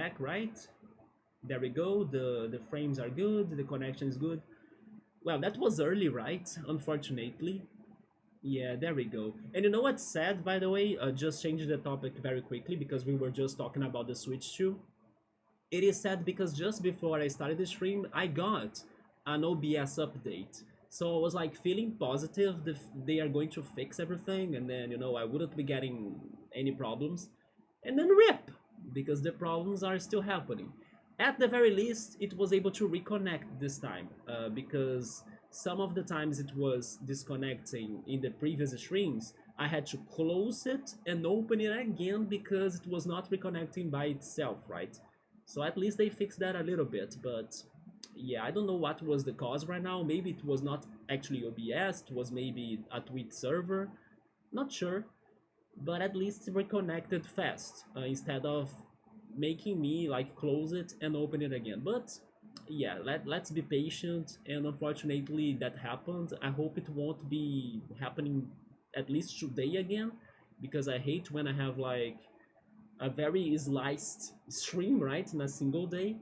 back, right? There we go. The frames are good. The connection is good. Well, that was early, right? Unfortunately. Yeah, there we go. And you know what's sad, by the way? Just changing the topic very quickly because we were just talking about the Switch 2. It is sad because just before I started the stream, I got an OBS update. So I was like feeling positive that they are going to fix everything, and then I wouldn't be getting any problems. And then rip, because the problems are still happening. At the very least, it was able to reconnect this time, because some of the times it was disconnecting in the previous streams. I had to close it and open it again because it was not reconnecting by itself, right? So at least they fixed that a little bit, but yeah, I don't know what was the cause right now. Maybe it was not actually OBS, it was maybe a Twitch server, not sure, but at least reconnected fast instead of making me like close it and open it again. But yeah, let's be patient, and unfortunately that happened. I hope it won't be happening at least today again, because I hate when I have like a very sliced stream, right, in a single day.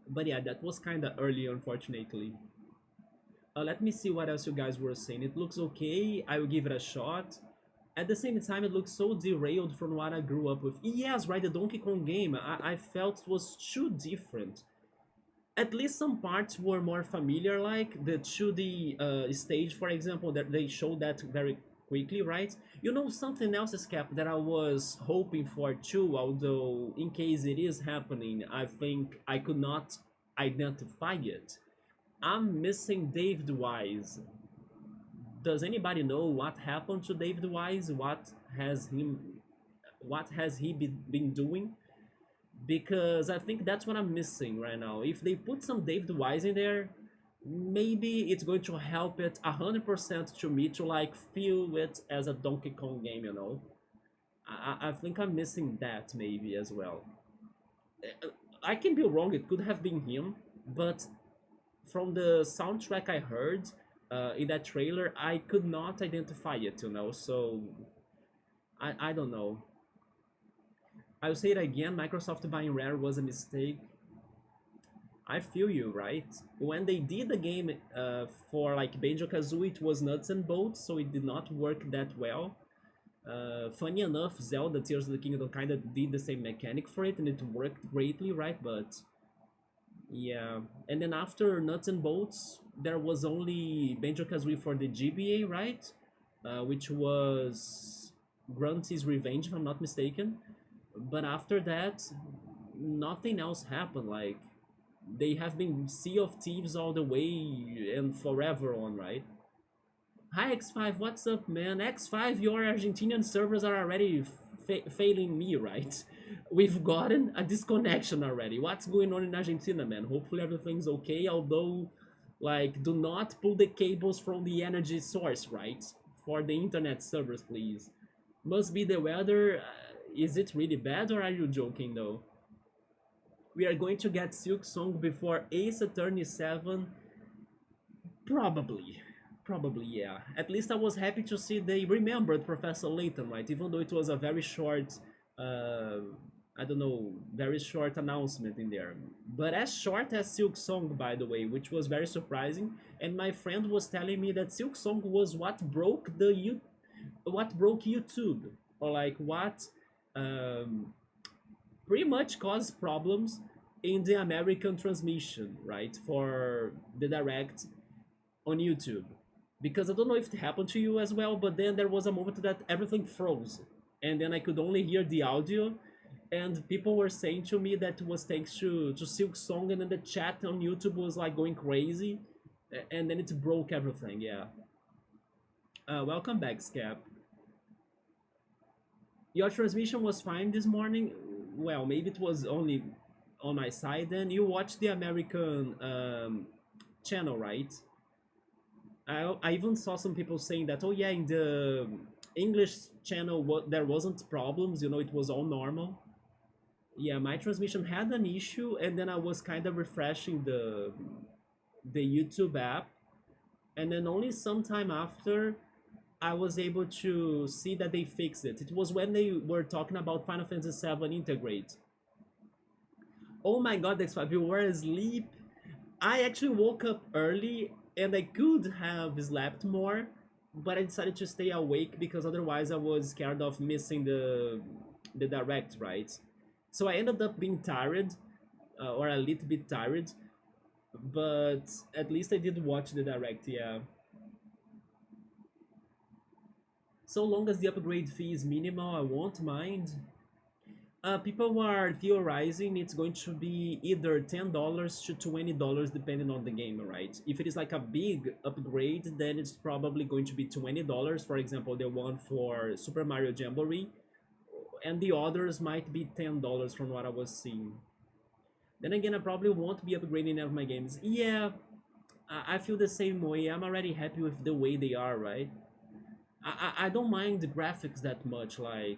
But yeah, that was kind of early, unfortunately. Let me see what else you guys were saying. It looks okay. I will give it a shot. At the same time, it looks so derailed from what I grew up with. Yes, right, the Donkey Kong game, I felt was too different. At least some parts were more familiar, like the 2D stage, for example, that they showed that very quickly, right? Something else, Escape, that I was hoping for too, although in case it is happening, I think I could not identify it. I'm missing David Wise. Does anybody know what happened to David Wise? What has he been doing? Because I think that's what I'm missing right now. If they put some David Wise in there, maybe it's going to help it 100% to me to like feel it as a Donkey Kong game. I think I'm missing that maybe as well. I can be wrong, it could have been him, but from the soundtrack I heard in that trailer, I could not identify it. So I don't know. I'll say it again, Microsoft buying Rare was a mistake. I feel you, right? When they did the game for like Banjo-Kazooie, it was nuts and bolts, so it did not work that well. Funny enough, Zelda Tears of the Kingdom kind of did the same mechanic for it, and it worked greatly, right? But yeah, and then after nuts and bolts, there was only Banjo-Kazooie for the GBA, right? Which was Grunty's Revenge, if I'm not mistaken. But after that, nothing else happened. Like, they have been Sea of Thieves all the way and forever on, right? Hi X5, what's up, man? X5, your Argentinian servers are already failing me, right? We've gotten a disconnection already. What's going on in Argentina, man? Hopefully everything's okay, although, like, do not pull the cables from the energy source, right? For the internet servers, please. Must be the weather. Is it really bad, or are you joking, though? We are going to get Silk Song before Ace Attorney 7. Probably. Probably, yeah. At least I was happy to see they remembered Professor Layton, right? Even though it was a very short, I don't know, very short announcement in there. But as short as Silk Song, by the way, which was very surprising. And my friend was telling me that Silk Song was what broke what broke YouTube, or like what um, pretty much caused problems in the American transmission, right, for the direct on YouTube. Because I don't know if it happened to you as well, but then there was a moment that everything froze, and then I could only hear the audio, and people were saying to me that it was thanks to Silk Song, and then the chat on YouTube was like going crazy, and then it broke everything. Yeah. Welcome back, Scap. Your transmission was fine this morning. Well, maybe it was only on my side. Then you watched the American channel, right? I even saw some people saying that, oh yeah, in the English channel, there wasn't problems. It was all normal. Yeah, my transmission had an issue, and then I was kind of refreshing the YouTube app, and then only some time after I was able to see that they fixed it. It was when they were talking about Final Fantasy VII Integrate. Oh my god, X5, you were asleep. I actually woke up early and I could have slept more, but I decided to stay awake because otherwise I was scared of missing the direct, right? So I ended up being tired, or a little bit tired, but at least I did watch the direct, yeah. So long as the upgrade fee is minimal, I won't mind. People are theorizing it's going to be either $10 to $20 depending on the game, right? If it is like a big upgrade, then it's probably going to be $20. For example, the one for Super Mario Jamboree, and the others might be $10 from what I was seeing. Then again, I probably won't be upgrading any of my games. Yeah, I feel the same way. I'm already happy with the way they are, right? I don't mind the graphics that much. Like,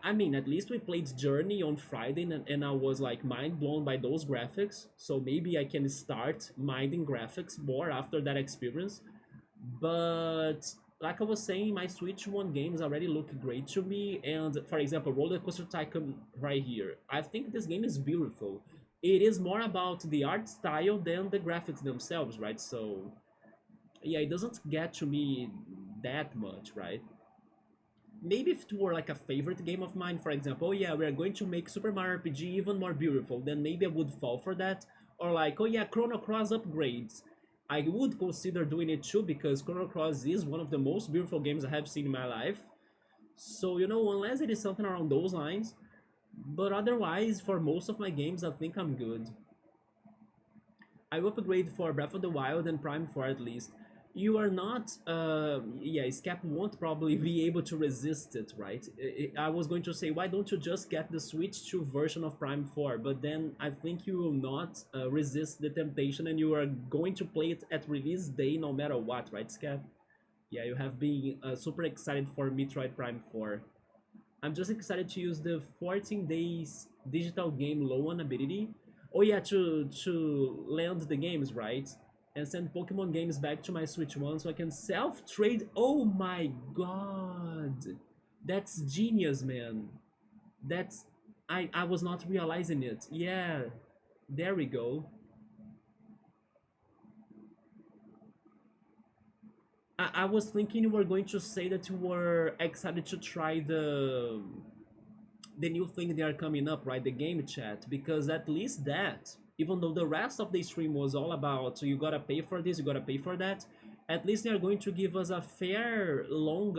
I mean, at least we played Journey on Friday, and I was like mind blown by those graphics. So maybe I can start minding graphics more after that experience. But like I was saying, my Switch One games already look great to me. And for example, RollerCoaster Tycoon right here, I think this game is beautiful. It is more about the art style than the graphics themselves, right? So yeah, it doesn't get to me that much, right? Maybe if it were like a favorite game of mine, for example, oh yeah, we are going to make Super Mario RPG even more beautiful, then maybe I would fall for that. Or like, oh yeah, Chrono Cross upgrades. I would consider doing it too because Chrono Cross is one of the most beautiful games I have seen in my life. So, unless it is something around those lines. But otherwise, for most of my games, I think I'm good. I will upgrade for Breath of the Wild and Prime 4 at least. You are not, yeah, Scap won't probably be able to resist it, right? I was going to say, why don't you just get the Switch 2 version of Prime 4? But then I think you will not resist the temptation and you are going to play it at release day no matter what, right, Scap? Yeah, you have been super excited for Metroid Prime 4. I'm just excited to use the 14 days digital game loan ability. Oh yeah, to land the games, right? And send Pokemon games back to my Switch One so I can self-trade. Oh my god. That's genius, man. That's I was not realizing it. Yeah. There we go. I was thinking you were going to say that you were excited to try the new thing they are coming up, right? The game chat, because at least that, even though the rest of the stream was all about so you gotta pay for this, you gotta pay for that, at least they are going to give us a fair long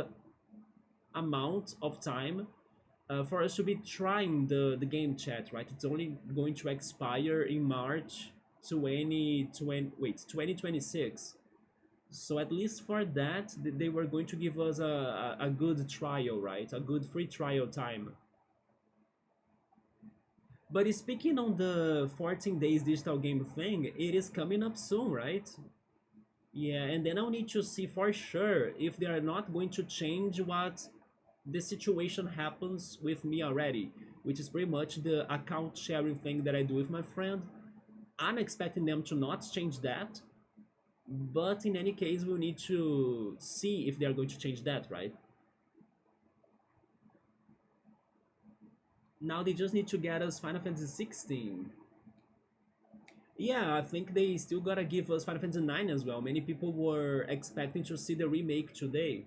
amount of time for us to be trying the game chat, right? It's only going to expire in March 2026. So at least for that, they were going to give us a good trial, right? A good free trial time. But speaking on the 14 days digital game thing, it is coming up soon, right? Yeah, and then I'll need to see for sure if they are not going to change what the situation happens with me already, which is pretty much the account sharing thing that I do with my friend. I'm expecting them to not change that, but in any case, we'll need to see if they are going to change that, right? Now they just need to get us Final Fantasy 16. Yeah, I think they still gotta give us Final Fantasy 9 as well. Many people were expecting to see the remake today.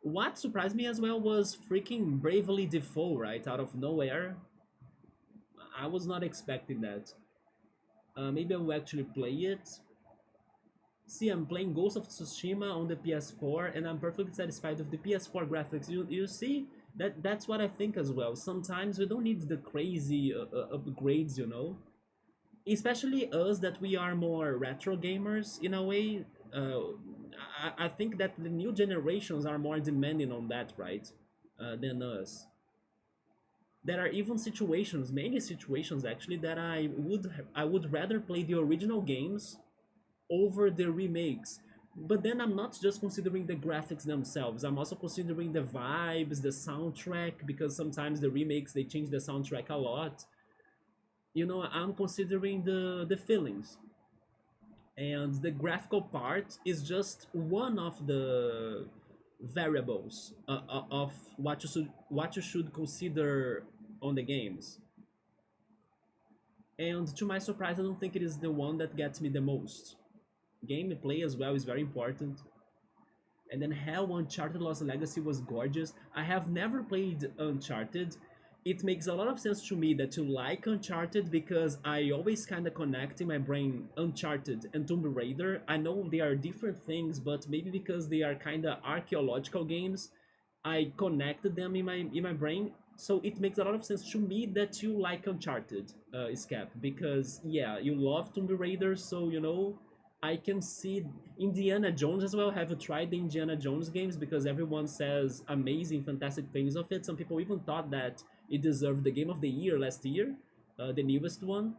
What surprised me as well was freaking Bravely Default, right? Out of nowhere. I was not expecting that. Maybe I will actually play it. See, I'm playing Ghost of Tsushima on the PS4 and I'm perfectly satisfied with the PS4 graphics. You see? That's what I think as well. Sometimes we don't need the crazy upgrades, especially us that we are more retro gamers in a way. I think that the new generations are more demanding on that, right, than us. There are even situations, many situations actually, that I would rather play the original games over the remakes. But then I'm not just considering the graphics themselves. I'm also considering the vibes, the soundtrack, because sometimes the remakes they change the soundtrack a lot. I'm considering the feelings, and the graphical part is just one of the variables of what you should consider on the games. And to my surprise, I don't think it is the one that gets me the most. Gameplay as well is very important. And then Hell Uncharted Lost Legacy was gorgeous. I have never played Uncharted. It makes a lot of sense to me that you like Uncharted because I always kind of connect in my brain Uncharted and Tomb Raider. I know they are different things, but maybe because they are kind of archaeological games, I connected them in my brain. So it makes a lot of sense to me that you like Uncharted, Scap, because yeah, you love Tomb Raider, so I can see Indiana Jones as well. Have you tried the Indiana Jones games? Because everyone says amazing, fantastic things of it. Some people even thought that it deserved the Game of the Year last year, the newest one.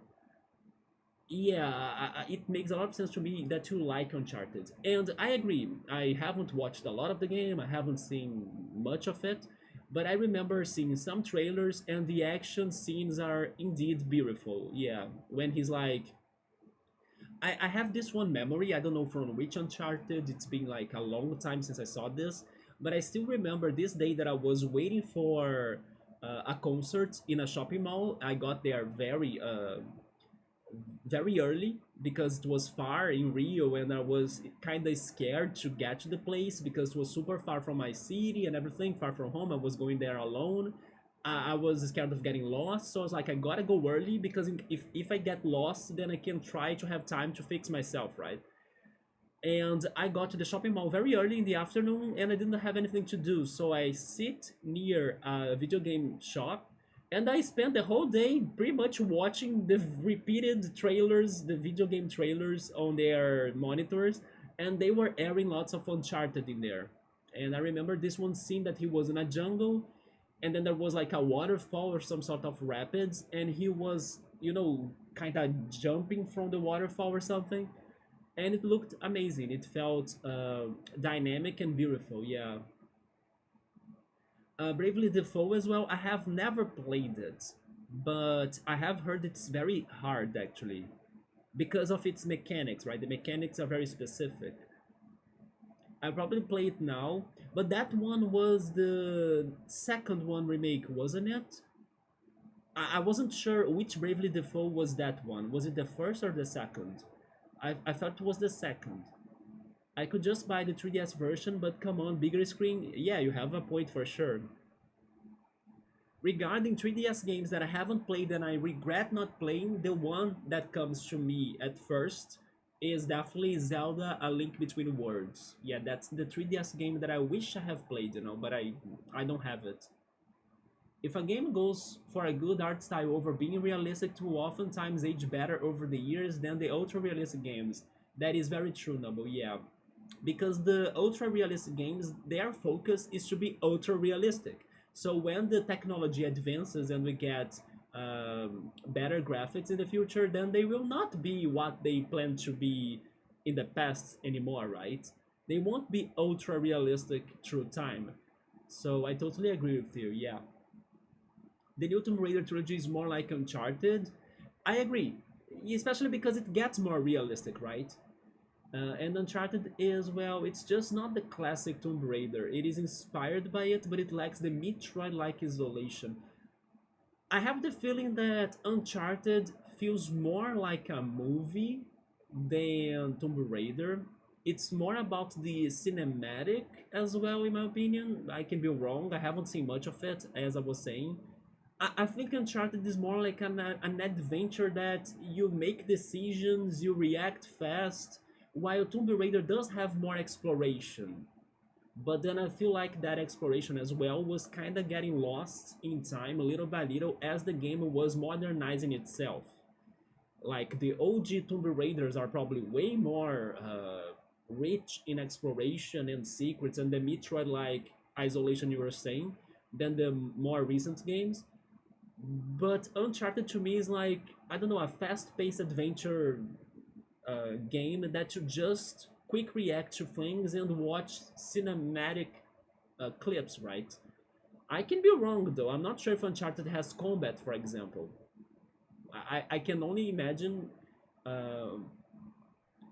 Yeah, it makes a lot of sense to me that you like Uncharted. And I agree, I haven't watched a lot of the game, I haven't seen much of it, but I remember seeing some trailers and the action scenes are indeed beautiful. Yeah, when he's like, I have this one memory, I don't know from which Uncharted, it's been like a long time since I saw this, but I still remember this day that I was waiting for a concert in a shopping mall. I got there very early because it was far in Rio and I was kind of scared to get to the place because it was super far from my city and everything, far from home. I was going there alone. I was scared of getting lost, so I was like, I gotta go early because if I get lost, then I can try to have time to fix myself, right? And I got to the shopping mall very early in the afternoon and I didn't have anything to do. So I sit near a video game shop and I spent the whole day pretty much watching the repeated trailers, the video game trailers on their monitors, and they were airing lots of Uncharted in there. And I remember this one scene that he was in a jungle and then there was like a waterfall or some sort of rapids and he was, kind of jumping from the waterfall or something, and it looked amazing. It felt dynamic and beautiful. Yeah, Bravely Default as well. I have never played it, but I have heard it's very hard actually because of its mechanics. Right, the mechanics are very specific. I probably play it now, but that one was the second one remake, wasn't it? I wasn't sure which Bravely Default was that one. Was it the first or the second? I thought it was the second. I could just buy the 3DS version, but come on, bigger screen? Yeah, you have a point for sure. Regarding 3DS games that I haven't played and I regret not playing, the one that comes to me at first is definitely Zelda A Link Between Worlds. Yeah, that's the 3DS game that I wish I have played, but I don't have it. If a game goes for a good art style over being realistic to oftentimes age better over the years than the ultra realistic games. That is very true, Noble, yeah. Because the ultra realistic games, their focus is to be ultra realistic. So when the technology advances and we get better graphics in the future, then they will not be what they plan to be in the past anymore, right? They won't be ultra realistic through time. So I totally agree with you, yeah. The new Tomb Raider trilogy is more like Uncharted. I agree, especially because it gets more realistic, right? And Uncharted is, well, it's just not the classic Tomb Raider. It is inspired by it, but it lacks the Metroid-like isolation. I have the feeling that Uncharted feels more like a movie than Tomb Raider. It's more about the cinematic as well, in my opinion. I can be wrong. I haven't seen much of it, as I was saying. I think Uncharted is more like an adventure that you make decisions, you react fast, while Tomb Raider does have more exploration. But then I feel like that exploration as well was kind of getting lost in time little by little as the game was modernizing itself. Like the OG Tomb Raiders are probably way more rich in exploration and secrets and the Metroid like isolation you were saying than the more recent games. But Uncharted to me is like, I don't know, a fast-paced adventure game that you just quick react to things and watch cinematic clips, right? I can be wrong though. I'm not sure if Uncharted has combat, for example. I can only imagine uh,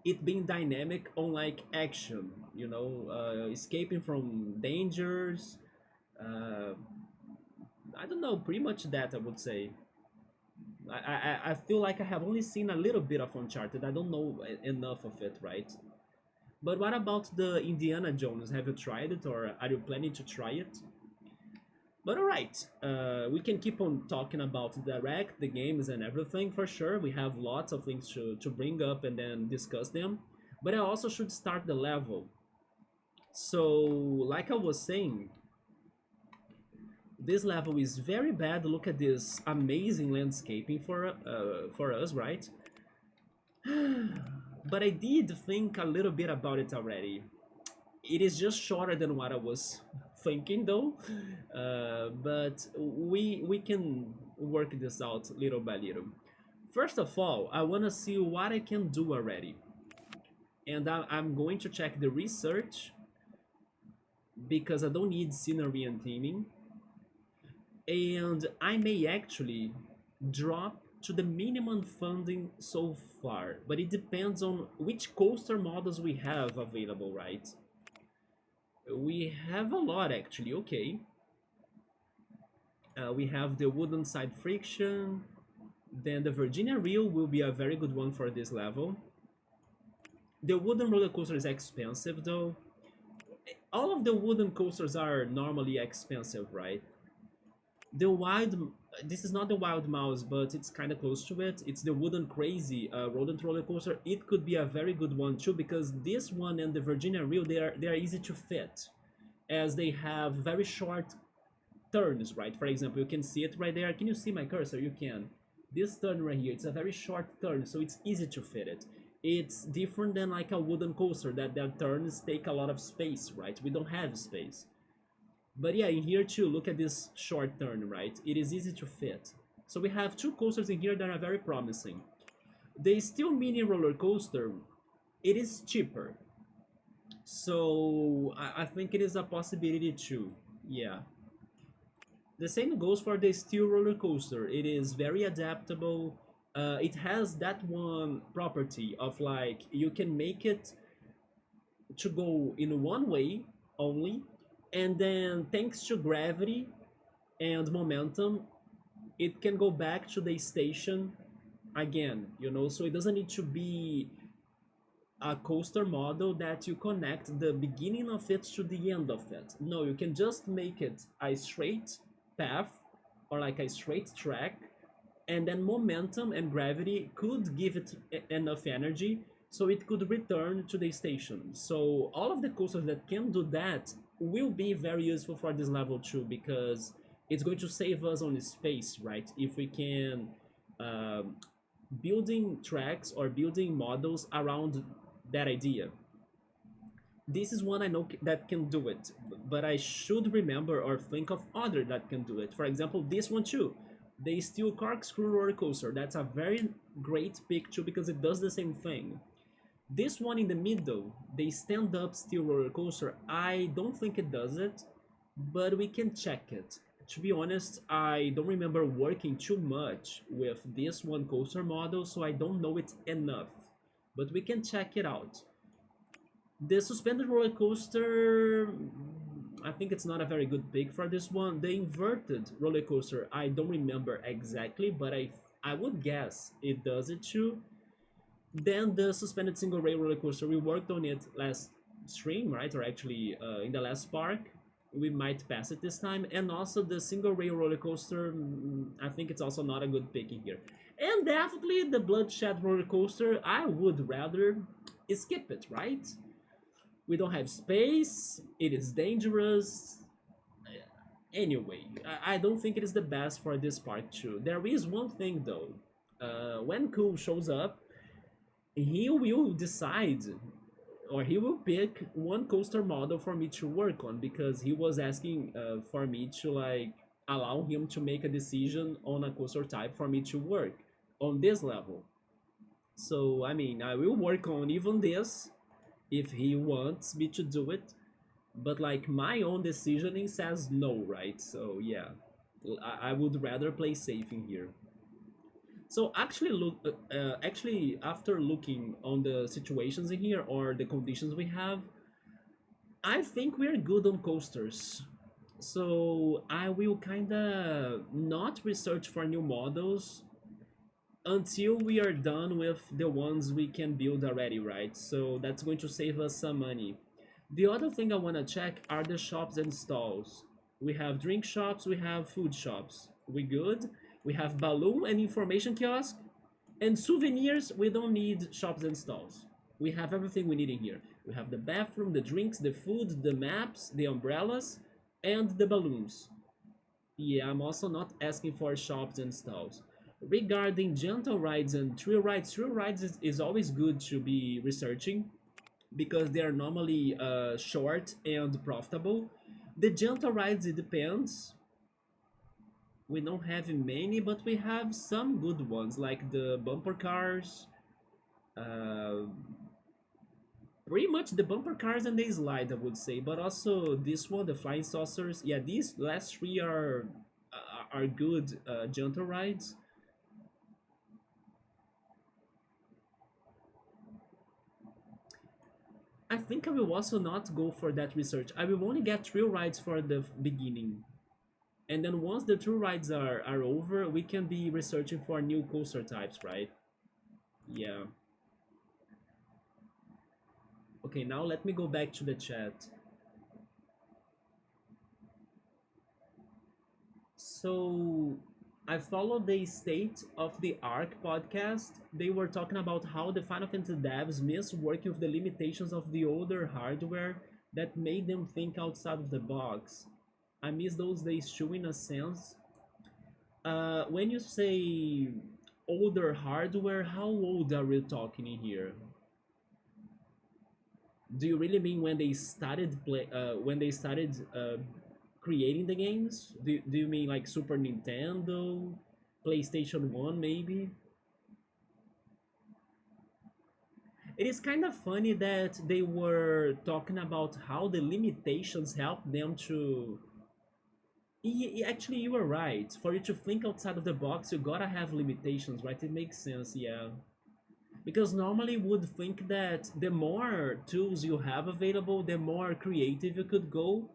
it being dynamic on like action, escaping from dangers. Uh, I don't know, pretty much that I would say. I feel like I have only seen a little bit of Uncharted. I don't know enough of it, right? But what about the Indiana Jones? Have you tried it, or are you planning to try it? But alright, we can keep on talking about the direct, the games, and everything for sure. We have lots of things to bring up and then discuss them. But I also should start the level. So, like I was saying, this level is very bad. Look at this amazing landscaping for us, right? But I did think a little bit about it already. It is just shorter than what I was thinking, though. But we can work this out little by little. First of all, I want to see what I can do already, and I'm going to check the research because I don't need scenery and theming, and I may actually drop to the minimum funding so far, but it depends on which coaster models we have available, right? We have a lot actually. Okay, we have the wooden side friction, then the Virginia reel will be a very good one for this level. The wooden roller coaster is expensive though. All of the wooden coasters are normally expensive, right? The wild, this is not the Wild Mouse, but it's kind of close to it. It's the Wooden Crazy rodent roller coaster. It could be a very good one too, because this one and the Virginia Reel, they are easy to fit, as they have very short turns, right? For example, you can see it right there. Can you see my cursor? You can. This turn right here, it's a very short turn, so it's easy to fit it. It's different than like a wooden coaster that their turns take a lot of space, right? We don't have space. But yeah, in here too, look at this short turn, right? It is easy to fit. So we have two coasters in here that are very promising. The Steel Mini roller coaster, it is cheaper. So I think it is a possibility too. Yeah. The same goes for the Steel roller coaster. It is very adaptable. It has that one property of like you can make it to go in one way only, and then thanks to gravity and momentum, it can go back to the station again, so it doesn't need to be a coaster model that you connect the beginning of it to the end of it. No, you can just make it a straight path or like a straight track, and then momentum and gravity could give it enough energy so it could return to the station. So all of the coasters that can do that will be very useful for this level too, because it's going to save us on space, right? If we can building tracks or building models around that idea. This is one I know that can do it, but I should remember or think of other that can do it. For example, this one too, the Steel Corkscrew roller coaster. That's a very great pick too, because it does the same thing. This one in the middle, the stand-up steel roller coaster, I don't think it does it, but we can check it. To be honest, I don't remember working too much with this one coaster model, so I don't know it enough. But we can check it out. The suspended roller coaster, I think it's not a very good pick for this one. The inverted roller coaster, I don't remember exactly, but I would guess it does it too. Then the suspended single rail roller coaster, we worked on it last stream, right? Or actually in the last park. We might pass it this time. And also the single rail roller coaster, I think it's also not a good pick in here. And definitely the bloodshed roller coaster, I would rather skip it, right? We don't have space, it is dangerous. Anyway, I don't think it is the best for this part too. There is one thing though. When Cool shows up, he will decide, or he will pick one coaster model for me to work on, because he was asking for me to like allow him to make a decision on a coaster type for me to work on this level. So I mean, I will work on even this if he wants me to do it, but like my own decisioning says no, right? So yeah, I would rather play safe in here. So actually, after looking on the situations in here or the conditions we have, I think we're good on coasters. So I will kinda not research for new models until we are done with the ones we can build already, right? So that's going to save us some money. The other thing I want to check are the shops and stalls. We have drink shops, we have food shops. We good? We have balloon and information kiosk. And souvenirs, we don't need shops and stalls. We have everything we need in here. We have the bathroom, the drinks, the food, the maps, the umbrellas, and the balloons. Yeah, I'm also not asking for shops and stalls. Regarding gentle rides and thrill rides is always good to be researching because they are normally short and profitable. The gentle rides, it depends. We don't have many, but we have some good ones like the bumper cars. Uh, Pretty much the bumper cars and the slide, I would say, but also this one, the flying saucers. Yeah, these last three are good gentle rides. I think I will also not go for that research. I will only get thrill rides for the beginning. And then once the thrill rides are over, we can be researching for new coaster types, right? Yeah. Okay, now let me go back to the chat. So I followed the State of the Arc podcast. They were talking about how the Final Fantasy devs miss working with the limitations of the older hardware that made them think outside of the box. I miss those days too, in a sense. When you say older hardware, how old are we talking in here? Do you really mean when they started creating the games? Do you mean like Super Nintendo, PlayStation 1 maybe? It is kind of funny that they were talking about how the limitations helped them to. Actually, you were right. For you to think outside of the box, you gotta have limitations, right? It makes sense, yeah. Because normally would think that the more tools you have available, the more creative you could go.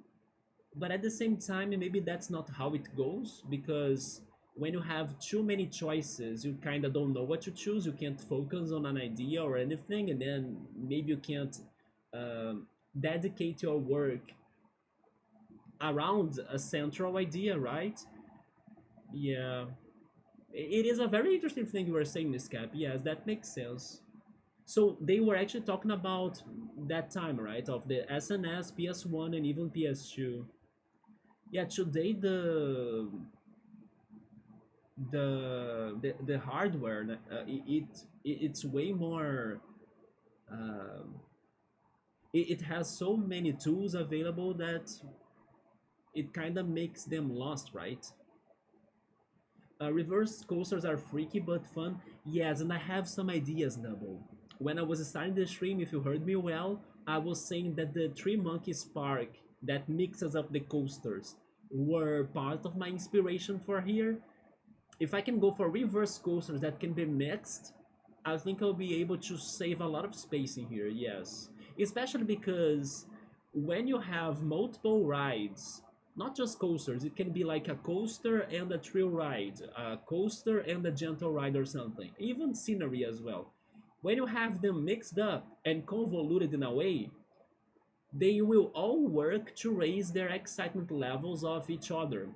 But at the same time, maybe that's not how it goes, because when you have too many choices, you kind of don't know what to choose. You can't focus on an idea or anything, and then maybe you can't dedicate your work around a central idea, right? Yeah, it is a very interesting thing you were saying, Miss Cap. Yes, that makes sense. So they were actually talking about that time, right, of the SNS, PS1, and even PS2. Yeah, today the hardware it's way more. Um, it has so many tools available that it kind of makes them lost, right? Reverse coasters are freaky but fun. Yes, and I have some ideas, Double. When I was starting the stream, if you heard me well, I was saying that the Three Monkeys Park that mixes up the coasters were part of my inspiration for here. If I can go for reverse coasters that can be mixed, I think I'll be able to save a lot of space in here, yes. Especially because when you have multiple rides, not just coasters, it can be like a coaster and a thrill ride, a coaster and a gentle ride or something, even scenery as well. When you have them mixed up and convoluted in a way, they will all work to raise their excitement levels of each other.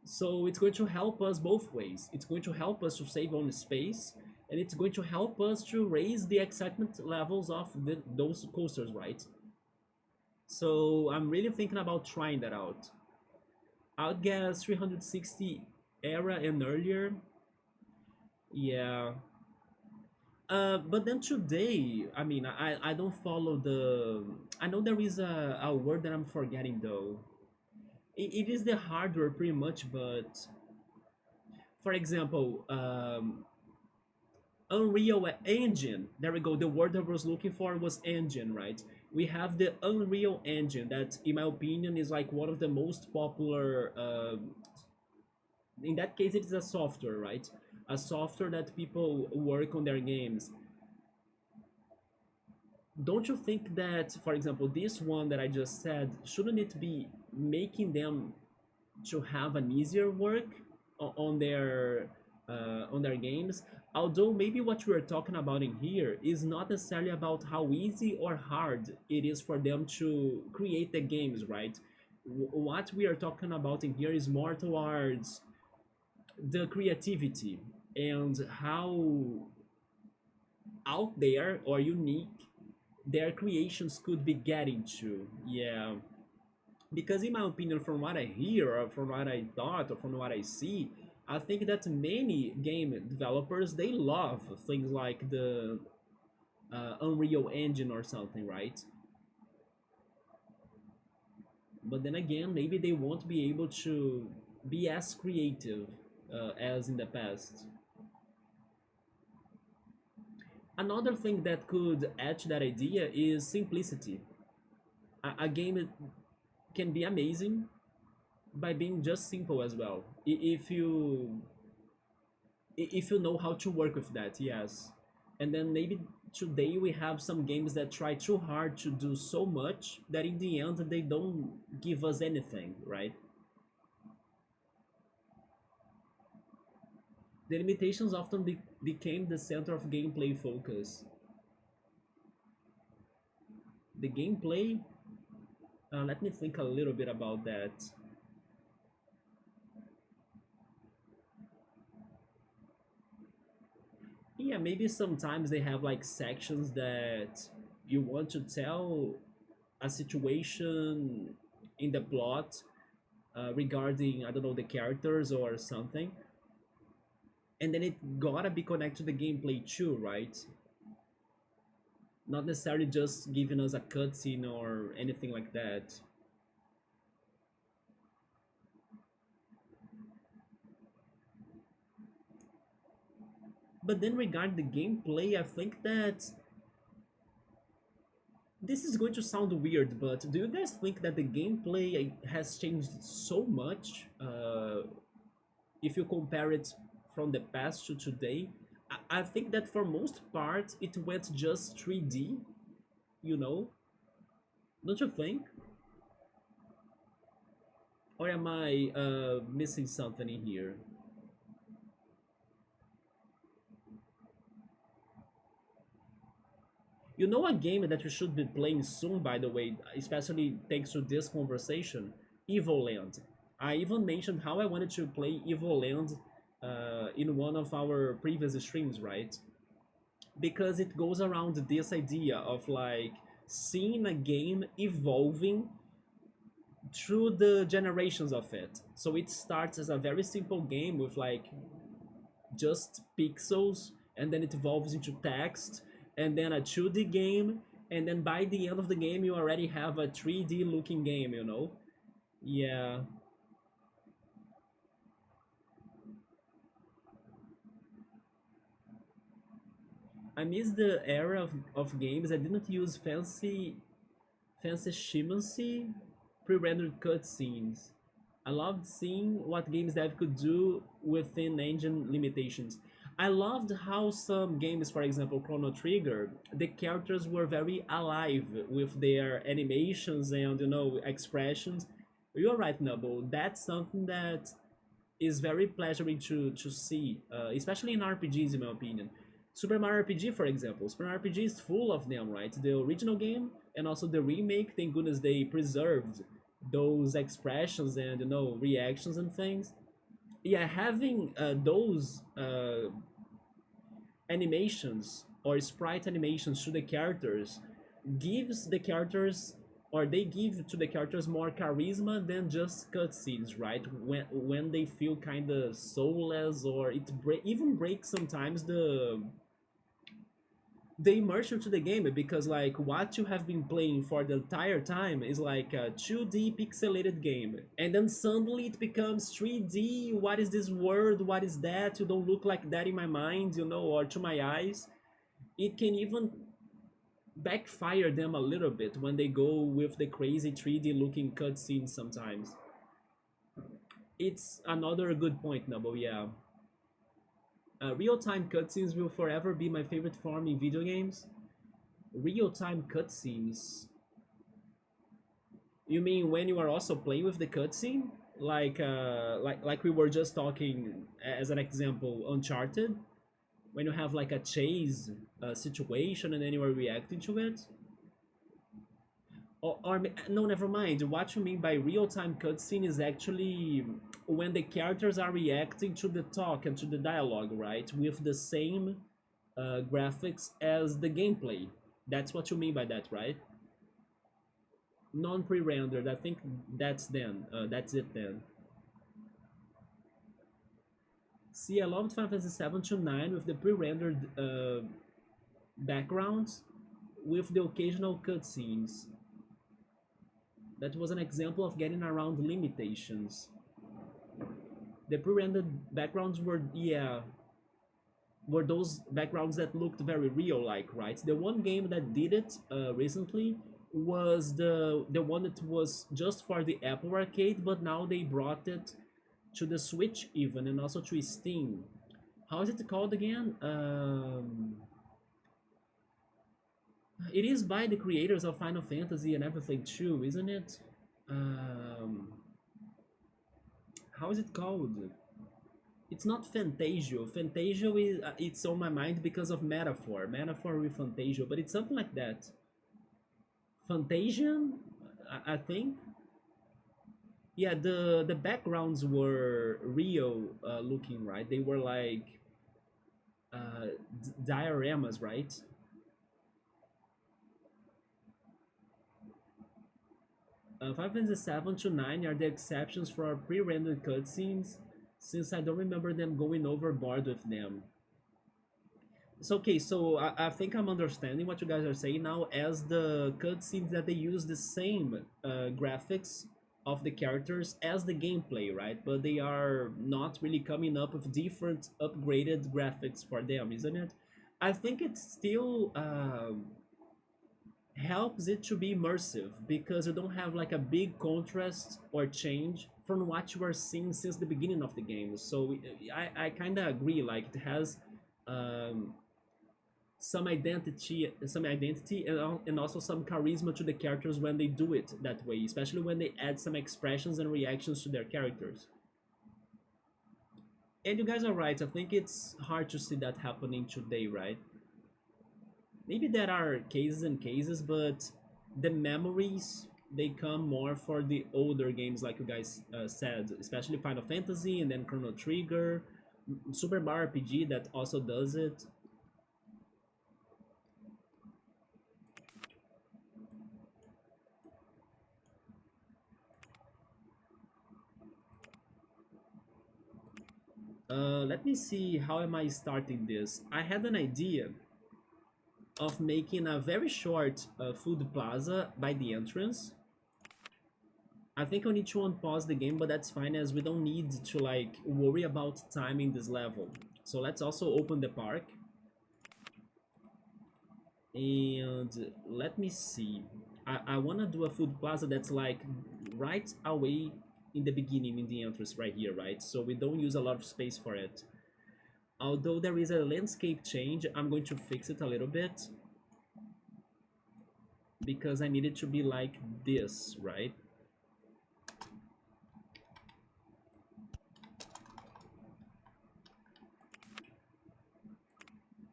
So it's going to help us both ways. It's going to help us to save on space, and it's going to help us to raise the excitement levels of those coasters, right? So I'm really thinking about trying that out. I would guess 360 era and earlier. Yeah. But then today, I mean, I don't follow the. I know there is a word that I'm forgetting though. It is the hardware pretty much, but for example, Unreal Engine. There we go. The word I was looking for was engine, right? We have the Unreal Engine that, in my opinion, is like one of the most popular. In that case, it is a software, right? A software that people work on their games. Don't you think that, for example, this one that I just said, shouldn't it be making them to have an easier work on their games. Although maybe what we're talking about in here is not necessarily about how easy or hard it is for them to create the games, right? What we are talking about in here is more towards the creativity and how out there or unique their creations could be getting to. Yeah, because in my opinion, from what I hear or from what I thought or from what I see, I think that many game developers, they love things like the Unreal Engine or something, right? But then again, maybe they won't be able to be as creative as in the past. Another thing that could add to that idea is simplicity. A game can be amazing by being just simple as well. If you know how to work with that, yes. And then maybe today we have some games that try too hard to do so much that in the end they don't give us anything, right? The limitations often became the center of gameplay focus. The gameplay, let me think a little bit about that. Yeah, maybe sometimes they have like sections that you want to tell a situation in the plot regarding, I don't know, the characters or something, and then it gotta be connected to the gameplay too, right? Not necessarily just giving us a cutscene or anything like that. But then regarding the gameplay, I think that this is going to sound weird, but do you guys think that the gameplay has changed so much if you compare it from the past to today? I think that for most part it went just 3D, you know? Don't you think? Or am I missing something in here? You know a game that you should be playing soon, by the way, especially thanks to this conversation? Evoland. I even mentioned how I wanted to play Evoland in one of our previous streams, right? Because it goes around this idea of like seeing a game evolving through the generations of it. So it starts as a very simple game with like just pixels, and then it evolves into text, and then a 2D game, and then by the end of the game you already have a 3D looking game, you know? Yeah. I miss the era of games that didn't use fancy shimmonsy pre-rendered cutscenes. I loved seeing what games dev could do within engine limitations. I loved how some games, for example, Chrono Trigger, the characters were very alive with their animations and expressions. You're right, Nubble. That's something that is very pleasuring to see, especially in RPGs, in my opinion. Super Mario RPG, for example. Super Mario RPG is full of them, right? The original game and also the remake. Thank goodness they preserved those expressions and reactions and things. Yeah, having those animations or sprite animations to the characters gives the characters, or they give to the characters more charisma than just cutscenes, right? When they feel kind of soulless, or it even breaks sometimes the immersion to the game, because like what you have been playing for the entire time is like a 2D pixelated game, and then suddenly it becomes 3D. What is this world? What is that? You don't look like that in my mind, or to my eyes. It can even backfire them a little bit when they go with the crazy 3D looking cutscenes sometimes. It's another good point, Nubble, yeah. Real-time cutscenes will forever be my favorite form in video games. Real-time cutscenes? You mean when you are also playing with the cutscene? like we were just talking as an example, Uncharted, when you have like a chase situation and then you are reacting to it. No, never mind. What you mean by real-time cutscene is actually when the characters are reacting to the talk and to the dialogue, right? With the same graphics as the gameplay. That's what you mean by that, right? Non pre-rendered. I think that's then. That's it then. See, I loved Final Fantasy 7 to 9 with the pre-rendered backgrounds with the occasional cutscenes. That was an example of getting around limitations. The pre-rendered backgrounds were, yeah, were those backgrounds that looked very real like, right? The one game that did it recently was the one that was just for the Apple Arcade, but now they brought it to the Switch even, and also to Steam. How is it called again? It is by the creators of Final Fantasy and everything too, isn't it? Um, how is it called? It's not Fantasio. Fantasio is it's on my mind because of metaphor. Metaphor with Fantasio, but it's something like that. Fantasian, I think. Yeah, the backgrounds were real looking, right? They were like dioramas, right? Final Fantasy 7 to 9 are the exceptions for our pre-rendered cutscenes, since I don't remember them going overboard with them. So okay, so I think I'm understanding what you guys are saying now as the cutscenes that they use the same graphics of the characters as the gameplay, right? But they are not really coming up with different upgraded graphics for them, isn't it? I think it still helps it to be immersive because you don't have like a big contrast or change from what you are seeing since the beginning of the game. So I kind of agree, like it has um, some identity and also some charisma to the characters when they do it that way, especially when they add some expressions and reactions to their characters. And you guys are right, I think it's hard to see that happening today, right? Maybe there are cases and cases, but the memories, they come more for the older games like you guys said, especially Final Fantasy and then Chrono Trigger, Super Mario RPG that also does it. Let me see, how am I starting this? I had an idea of making a very short food plaza by the entrance. I think I need to unpause the game, but that's fine as we don't need to like worry about timing this level. So let's also open the park. And let me see. I want to do a food plaza that's like right away in the beginning in the entrance right here, right? So we don't use a lot of space for it. Although there is a landscape change, I'm going to fix it a little bit because I need it to be like this, right?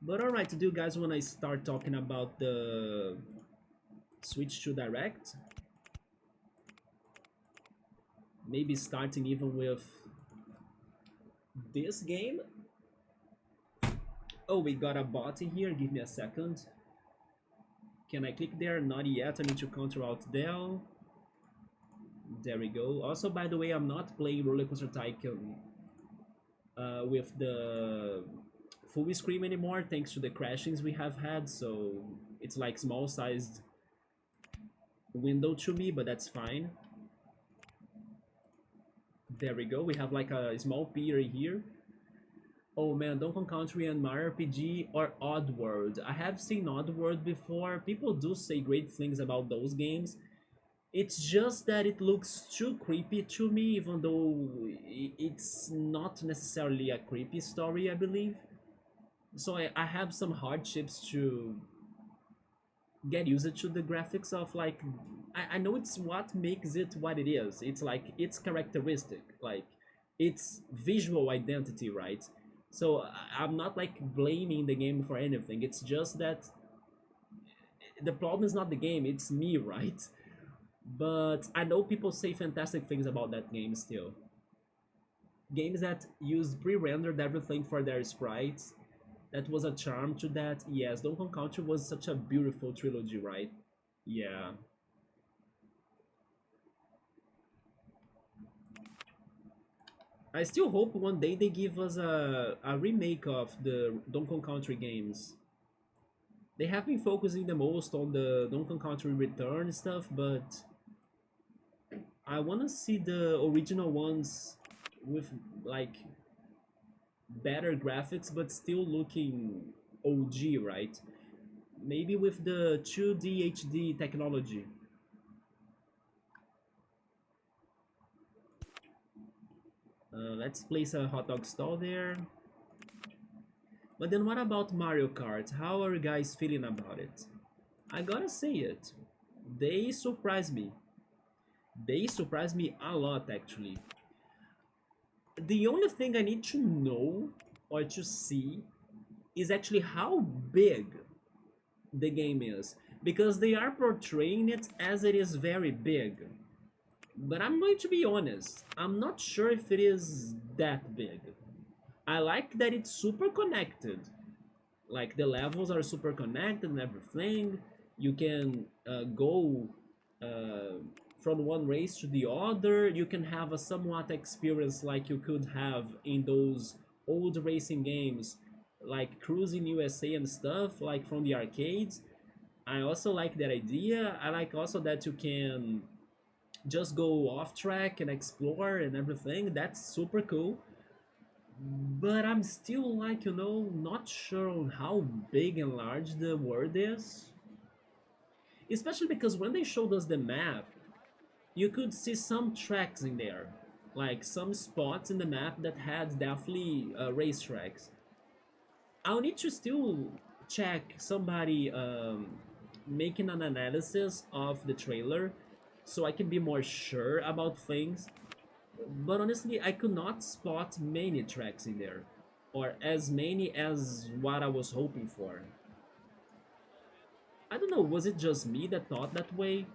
But alright, do you guys want to start talking about the switch to direct? Maybe starting even with this game? Oh, we got a bot in here, give me a second. Can I click there? Not yet, I need to Ctrl Alt Del. There we go. Also, by the way, I'm not playing RollerCoaster Tycoon with the full screen anymore, thanks to the crashings we have had, so it's like small sized window to me, but that's fine. There we go, we have like a small pier here. Oh man, Donkey Country and Mario RPG or Oddworld. I have seen Oddworld before. People do say great things about those games. It's just that it looks too creepy to me, even though it's not necessarily a creepy story, I believe. So I have some hardships to get used to the graphics of like I know it's what makes it what it is. It's like its characteristic, like its visual identity, right? So I'm not like blaming the game for anything. It's just that the problem is not the game, it's me, right? But I know people say fantastic things about that game still. Games that use pre-rendered everything for their sprites, that was a charm to that. Yes, Donkey Kong Country was such a beautiful trilogy, right? Yeah. I still hope one day they give us a remake of the Donkey Kong Country games. They have been focusing the most on the Donkey Kong Country Return stuff, but I want to see the original ones with like better graphics but still looking OG, right? Maybe with the 2D HD technology. Let's place a hot dog stall there. But then what about Mario Kart? How are you guys feeling about it? I gotta say it. They surprise me. They surprise me a lot actually. The only thing I need to know or to see is actually how big the game is. Because they are portraying it as it is very big. But I'm going to be honest, I'm not sure if it is that big. I like that it's super connected. Like the levels are super connected and everything. You can go uh, from one race to the other. You can have a somewhat experience like you could have in those old racing games, like Cruising USA and stuff, like from the arcades. I also like that idea. I like also that you can just go off track and explore and everything. That's super cool. But I'm still like, not sure on how big and large the world is. Especially because when they showed us the map, you could see some tracks in there. Like some spots in the map that had definitely racetracks. I'll need to still check somebody making an analysis of the trailer so I can be more sure about things. But honestly, I could not spot many tracks in there, or as many as what I was hoping for. I don't know, was it just me that thought that way?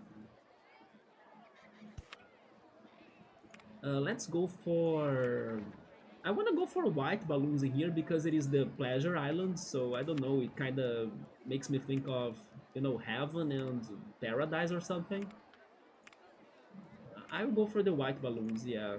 Let's go for... I want to go for white balloons in here because it is the pleasure island, so I don't know, it kind of makes me think of, heaven and paradise or something. I will go for the white balloons, yeah.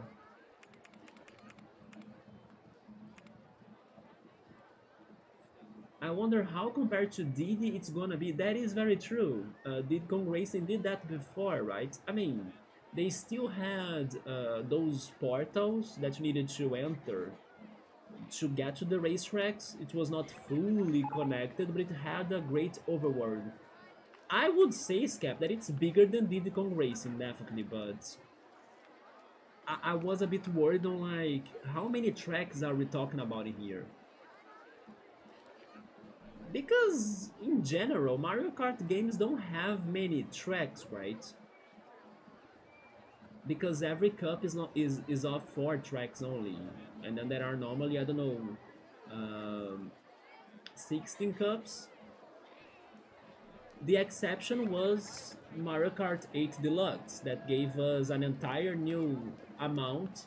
I wonder how compared to Diddy it's gonna be. That is very true. Diddy Kong Racing did that before, right? I mean, they still had those portals that you needed to enter to get to the racetracks. It was not fully connected, but it had a great overworld. I would say, Scap, that it's bigger than Diddy Kong Racing, definitely, but I was a bit worried on like how many tracks are we talking about in here? Because in general, Mario Kart games don't have many tracks, right? Because every cup is not is of 4 tracks only, and then there are normally, I don't know, 16 cups. The exception was Mario Kart 8 Deluxe that gave us an entire new amount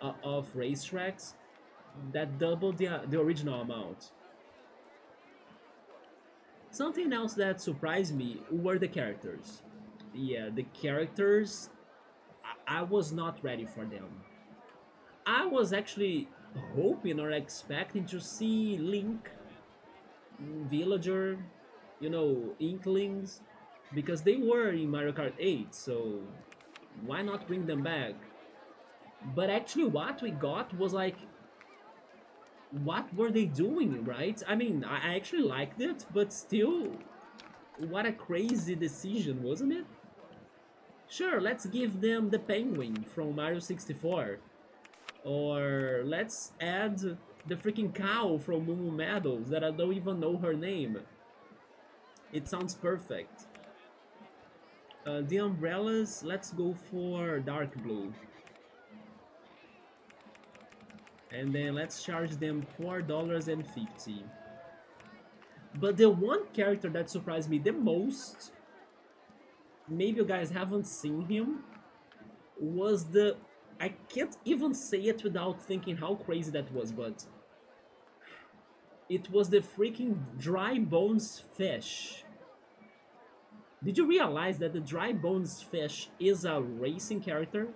of racetracks that doubled the original amount. Something else that surprised me were the characters. Yeah, the characters, I was not ready for them. I was actually hoping or expecting to see Link, Villager, Inklings, because they were in Mario Kart 8, so why not bring them back? But actually, what we got was like, what were they doing, right? I mean, I actually liked it, but still, what a crazy decision, wasn't it? Sure, let's give them the penguin from Mario 64. Or let's add the freaking cow from Moo Meadows that I don't even know her name. It sounds perfect. The umbrellas, let's go for dark blue. And then let's charge them $4.50. But the one character that surprised me the most, maybe you guys haven't seen him, was the... I can't even say it without thinking how crazy that was, but it was the freaking dry bones fish. Did you realize that the dry bones fish is a racing character?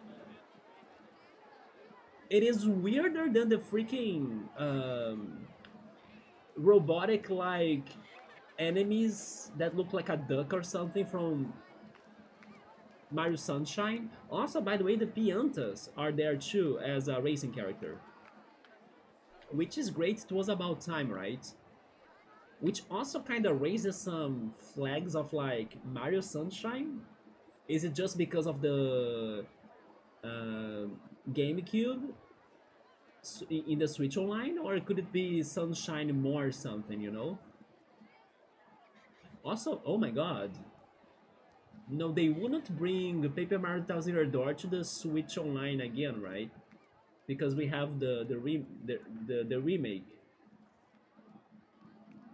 It is weirder than the freaking robotic like enemies that look like a duck or something from Mario Sunshine. Also, by the way, the Piantas are there too as a racing character, which is great. It was about time, right? Which also kind of raises some flags of like Mario Sunshine. Is it just because of the uh, GameCube in the Switch Online, or could it be Sunshine more or something? You know. Also, oh my God, no, they wouldn't bring Paper Mario Thousand Year Door to the Switch Online again, right? Because we have the remake.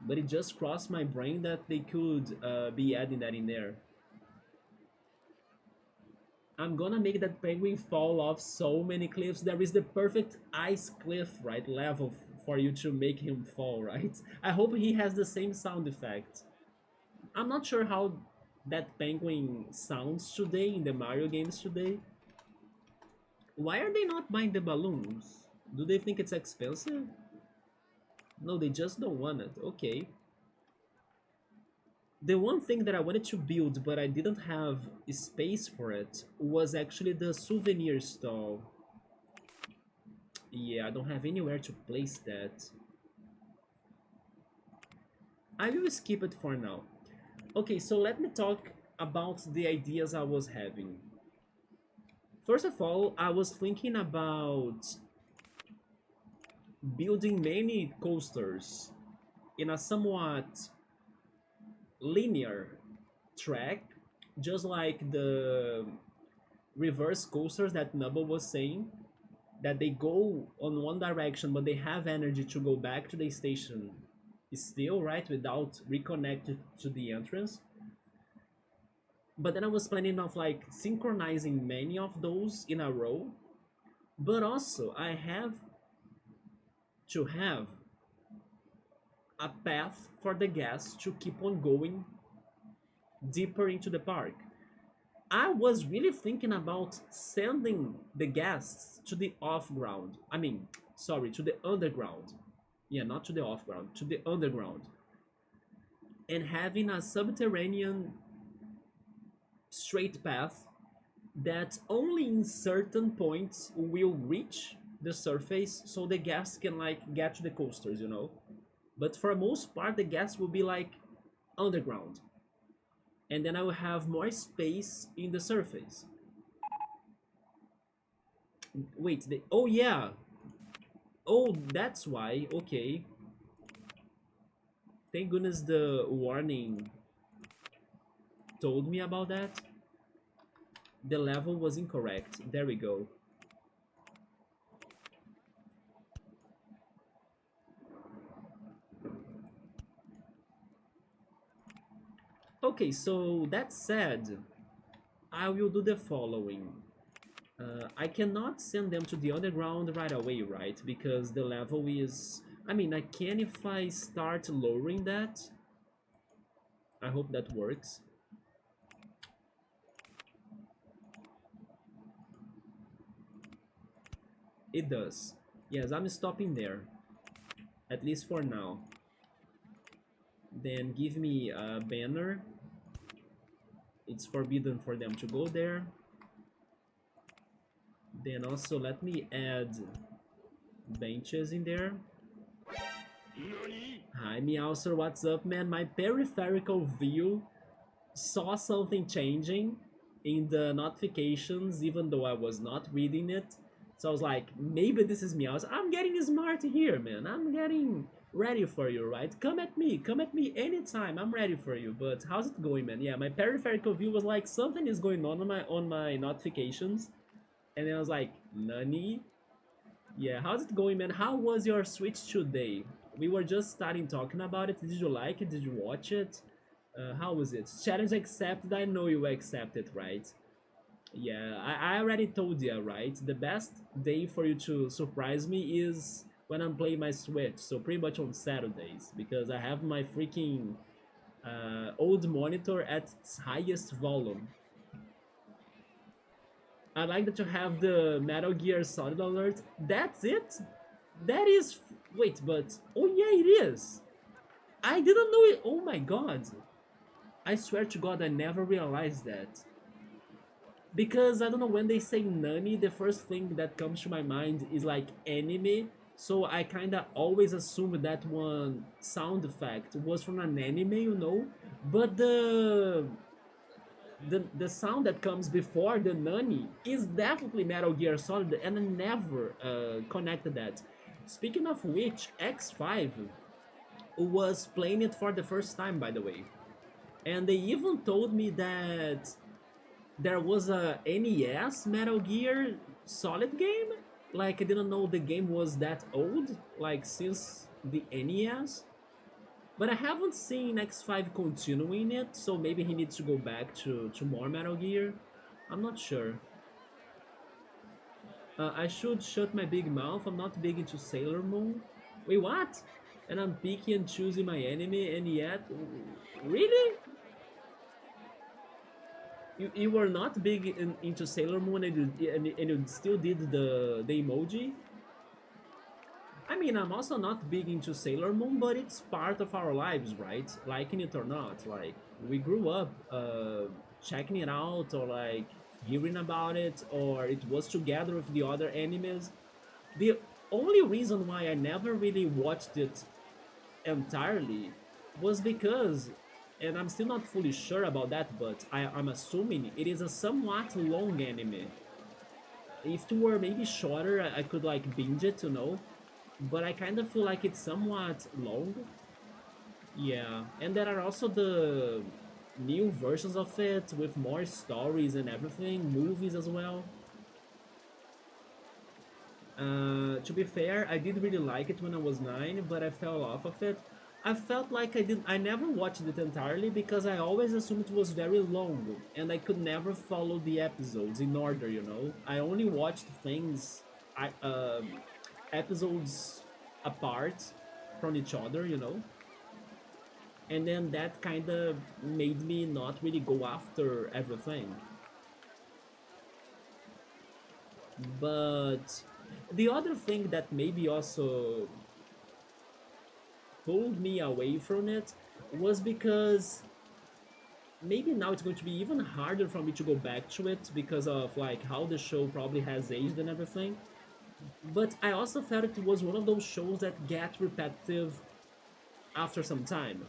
But it just crossed my brain that they could be adding that in there. I'm gonna make that penguin fall off so many cliffs. There is the perfect ice cliff, right, level for you to make him fall, right? I hope he has the same sound effect. I'm not sure how that penguin sounds today in the Mario games today. Why are they not buying the balloons? Do they think it's expensive? No, they just don't want it. Okay. The one thing that I wanted to build but I didn't have space for it was actually the souvenir stall. Yeah, I don't have anywhere to place that. I will skip it for now. Okay, so let me talk about the ideas I was having. First of all, I was thinking about building many coasters in a somewhat linear track, just like the reverse coasters that Nubble was saying, that they go on one direction but they have energy to go back to the station still, right, without reconnected to the entrance. But then I was planning of like synchronizing many of those in a row, but also I have to have a path for the guests to keep on going deeper into the park. I was really thinking about sending the guests to the off ground. I mean, sorry, to the underground. Yeah, not to the off ground, to the underground. And having a subterranean straight path that only in certain points will reach the surface so the guests can like get to the coasters, you know. But for most part the guests will be like underground. And then I will have more space in the surface. Wait, oh yeah. Oh, that's why. Okay. Thank goodness the warning told me about that. The level was incorrect. There we go. Okay, so that said, I will do the following. I cannot send them to the underground right away, right? Because the level is... I mean, I can if I start lowering that. I hope that works. It does. Yes, I'm stopping there. At least for now. Then give me a banner. It's forbidden for them to go there. Then also let me add benches in there. Hi Meowser, what's up, man? My peripheral view saw something changing in the notifications even though I was not reading it. So I was like, maybe this is Meowser. I'm getting smart here, man. I'm getting ready for you, right? Come at me anytime. I'm ready for you. But how's it going, man? Yeah, my peripheral view was like something is going on my notifications, and then I was like, Nani? Yeah, how's it going, man? How was your Switch today? We were just starting talking about it. Did you like it? Did you watch it? How was it? Challenge accepted. I know you accepted, right? Yeah, I already told you, right? The best day for you to surprise me is when I'm playing my Switch. So pretty much on Saturdays because I have my freaking old monitor at its highest volume. I like that you have the Metal Gear Solid alert. That's it? That is. Wait, but. Oh, yeah, it is. I didn't know it. Oh my god. I swear to god, I never realized that. Because I don't know, when they say Nani, the first thing that comes to my mind is like anime. So I kinda always assumed that one sound effect was from an anime, you know? But the sound that comes before the Nani is definitely Metal Gear Solid, and I never connected that. Speaking of which, X5 was playing it for the first time, by the way, and they even told me that there was a NES Metal Gear Solid game. Like I didn't know the game was that old, like since the NES. But I haven't seen X5 continuing it, so maybe he needs to go back to more Metal Gear. I'm not sure. I should shut my big mouth. I'm not big into Sailor Moon. Wait, what? And I'm picky and choosing my anime, and yet, really? You were not big into Sailor Moon, and you still did the emoji? I mean, I'm also not big into Sailor Moon, but it's part of our lives, right? Liking it or not. Like, we grew up checking it out, or like hearing about it, or it was together with the other animes. The only reason why I never really watched it entirely was because, and I'm still not fully sure about that, but I'm assuming it is a somewhat long anime. If it were maybe shorter, I could like binge it, you know, but I kind of feel like it's somewhat long. Yeah, and there are also the new versions of it with more stories and everything, movies as well. To be fair, I did really like it when I was 9, but I fell off of it. I felt like I never watched it entirely because I always assumed it was very long and I could never follow the episodes in order, you know. I only watched things, episodes apart from each other, you know. And then that kind of made me not really go after everything. But the other thing that maybe also pulled me away from it was because maybe now it's going to be even harder for me to go back to it because of like how the show probably has aged and everything. But I also felt it was one of those shows that get repetitive after some time.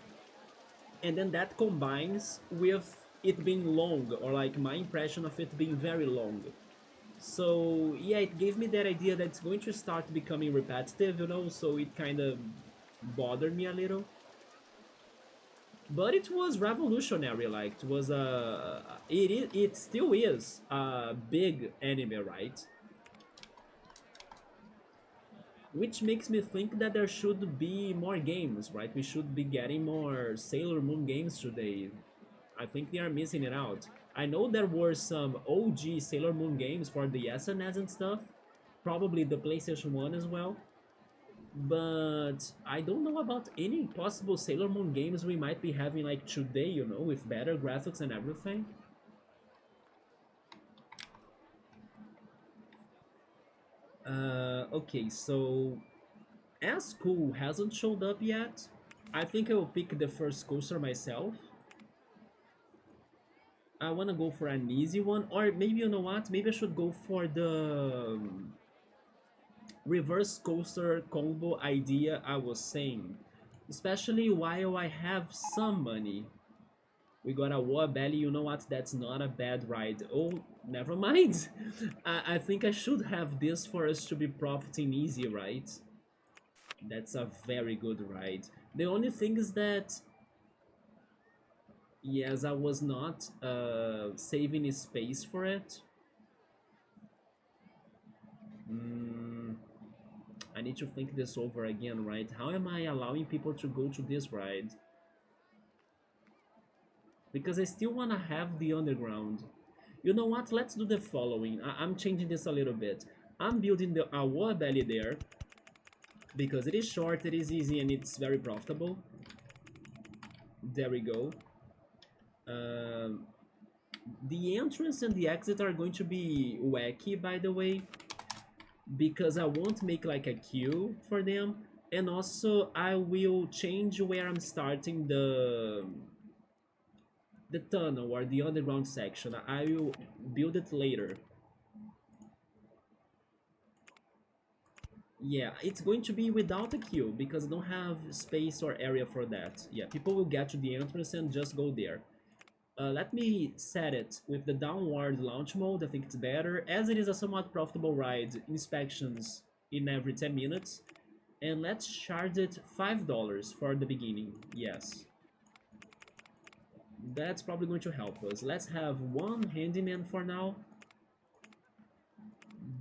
And then that combines with it being long, or like my impression of it being very long. So yeah, it gave me that idea that it's going to start becoming repetitive, you know, so it kind of bothered me a little. But it was revolutionary, like it was it still is a big anime, right? Which makes me think that there should be more games, right? We should be getting more Sailor Moon games today. I think they are missing it out. I know there were some OG Sailor Moon games for the SNS and stuff, probably the PlayStation 1 as well, but I don't know about any possible Sailor Moon games we might be having like today, you know, with better graphics and everything. Okay, so as Cool hasn't showed up yet, I think I will pick the first coaster myself. I wanna go for an easy one, or maybe you know what? Maybe I should go for the reverse coaster combo idea I was saying. Especially while I have some money. We got a war belly, you know what? That's not a bad ride. Oh, never mind. I think I should have this for us to be profiting easy, right? That's a very good ride. The only thing is that, yes, I was not saving space for it. Mm, I need to think this over again, right? How am I allowing people to go to this ride? Because I still want to have the underground. You know what? Let's do the following. I'm changing this a little bit. I'm building a wall belly there because it is short, it is easy, and it's very profitable. There we go. Um, the entrance and the exit are going to be wacky, by the way, because I won't make like a queue for them, and also I will change where I'm starting the tunnel or the underground section. I will build it later. Yeah, it's going to be without a queue because I don't have space or area for that. Yeah, people will get to the entrance and just go there. Let me set it with the downward launch mode. I think it's better, as it is a somewhat profitable ride. Inspections in every 10 minutes. And let's charge it $5 for the beginning. Yes. That's probably going to help us. Let's have one handyman for now.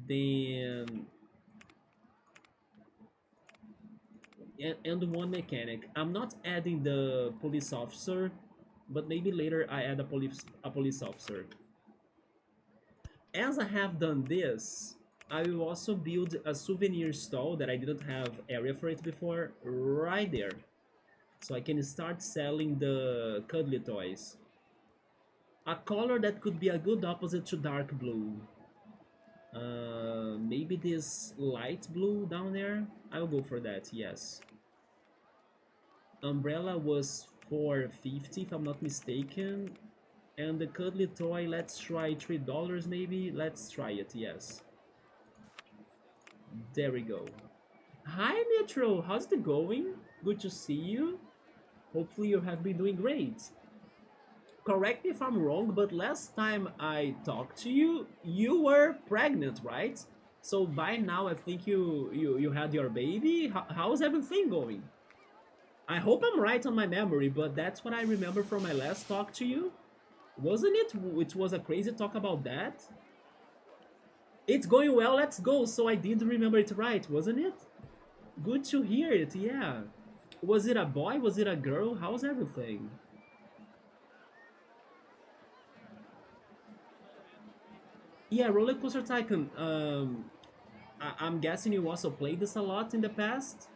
Then... and one mechanic. I'm not adding the police officer, but maybe later I add a police officer. As I have done this, I will also build a souvenir stall that I didn't have area for it before, right there. So I can start selling the cuddly toys. A color that could be a good opposite to dark blue. Maybe this light blue down there? I'll go for that, yes. Umbrella was 450 if I'm not mistaken. And the cuddly toy, let's try $3 maybe. Let's try it, yes. There we go. Hi Metro, how's it going? Good to see you. Hopefully you have been doing great. Correct me if I'm wrong, but last time I talked to you, you were pregnant, right? So by now I think you had your baby. How's everything going? I hope I'm right on my memory, but that's what I remember from my last talk to you. Wasn't it? It was a crazy talk about that. It's going well, let's go. So I did remember it right, wasn't it? Good to hear it, yeah. Was it a boy? Was it a girl? How's everything? Yeah, RollerCoaster Tycoon. I'm guessing you also played this a lot in the past.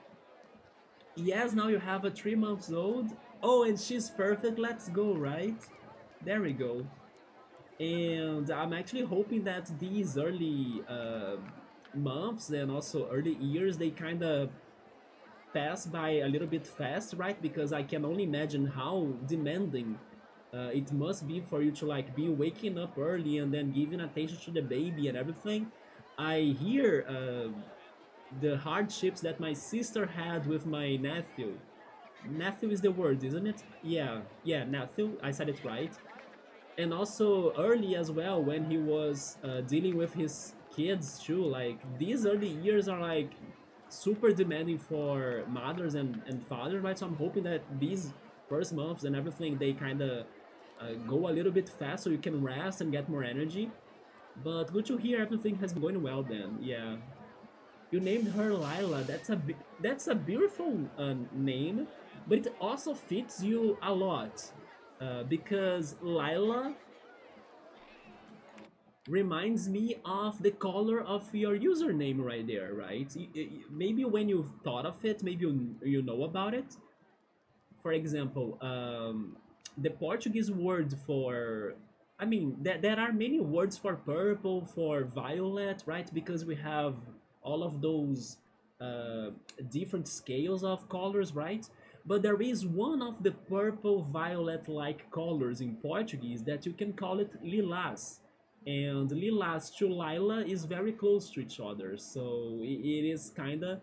Yes, now you have a 3 months old. Oh, and she's perfect. Let's go, right? There we go. And I'm actually hoping that these early months and also early years they kind of pass by a little bit fast, right? Because I can only imagine how demanding it must be for you to like be waking up early and then giving attention to the baby and everything. I hear the hardships that my sister had with my nephew. Nephew is the word, isn't it? Yeah, yeah, nephew. I said it right. And also early as well when he was dealing with his kids too. Like these early years are like super demanding for mothers and fathers, right? So I'm hoping that these first months and everything they kind of go a little bit fast so you can rest and get more energy. But good to hear everything has been going well then. Yeah, you named her Lila. That's a beautiful name, but it also fits you a lot because Lila reminds me of the color of your username right there, right? Maybe when you thought of it, maybe you know about it. For example, the Portuguese word for, I mean, there are many words for purple, for violet, right? Because we have all of those uh, different scales of colors, right? But there is one of the purple violet like colors in Portuguese that you can call it lilás. And lilás to lila is very close to each other. So it is kind of.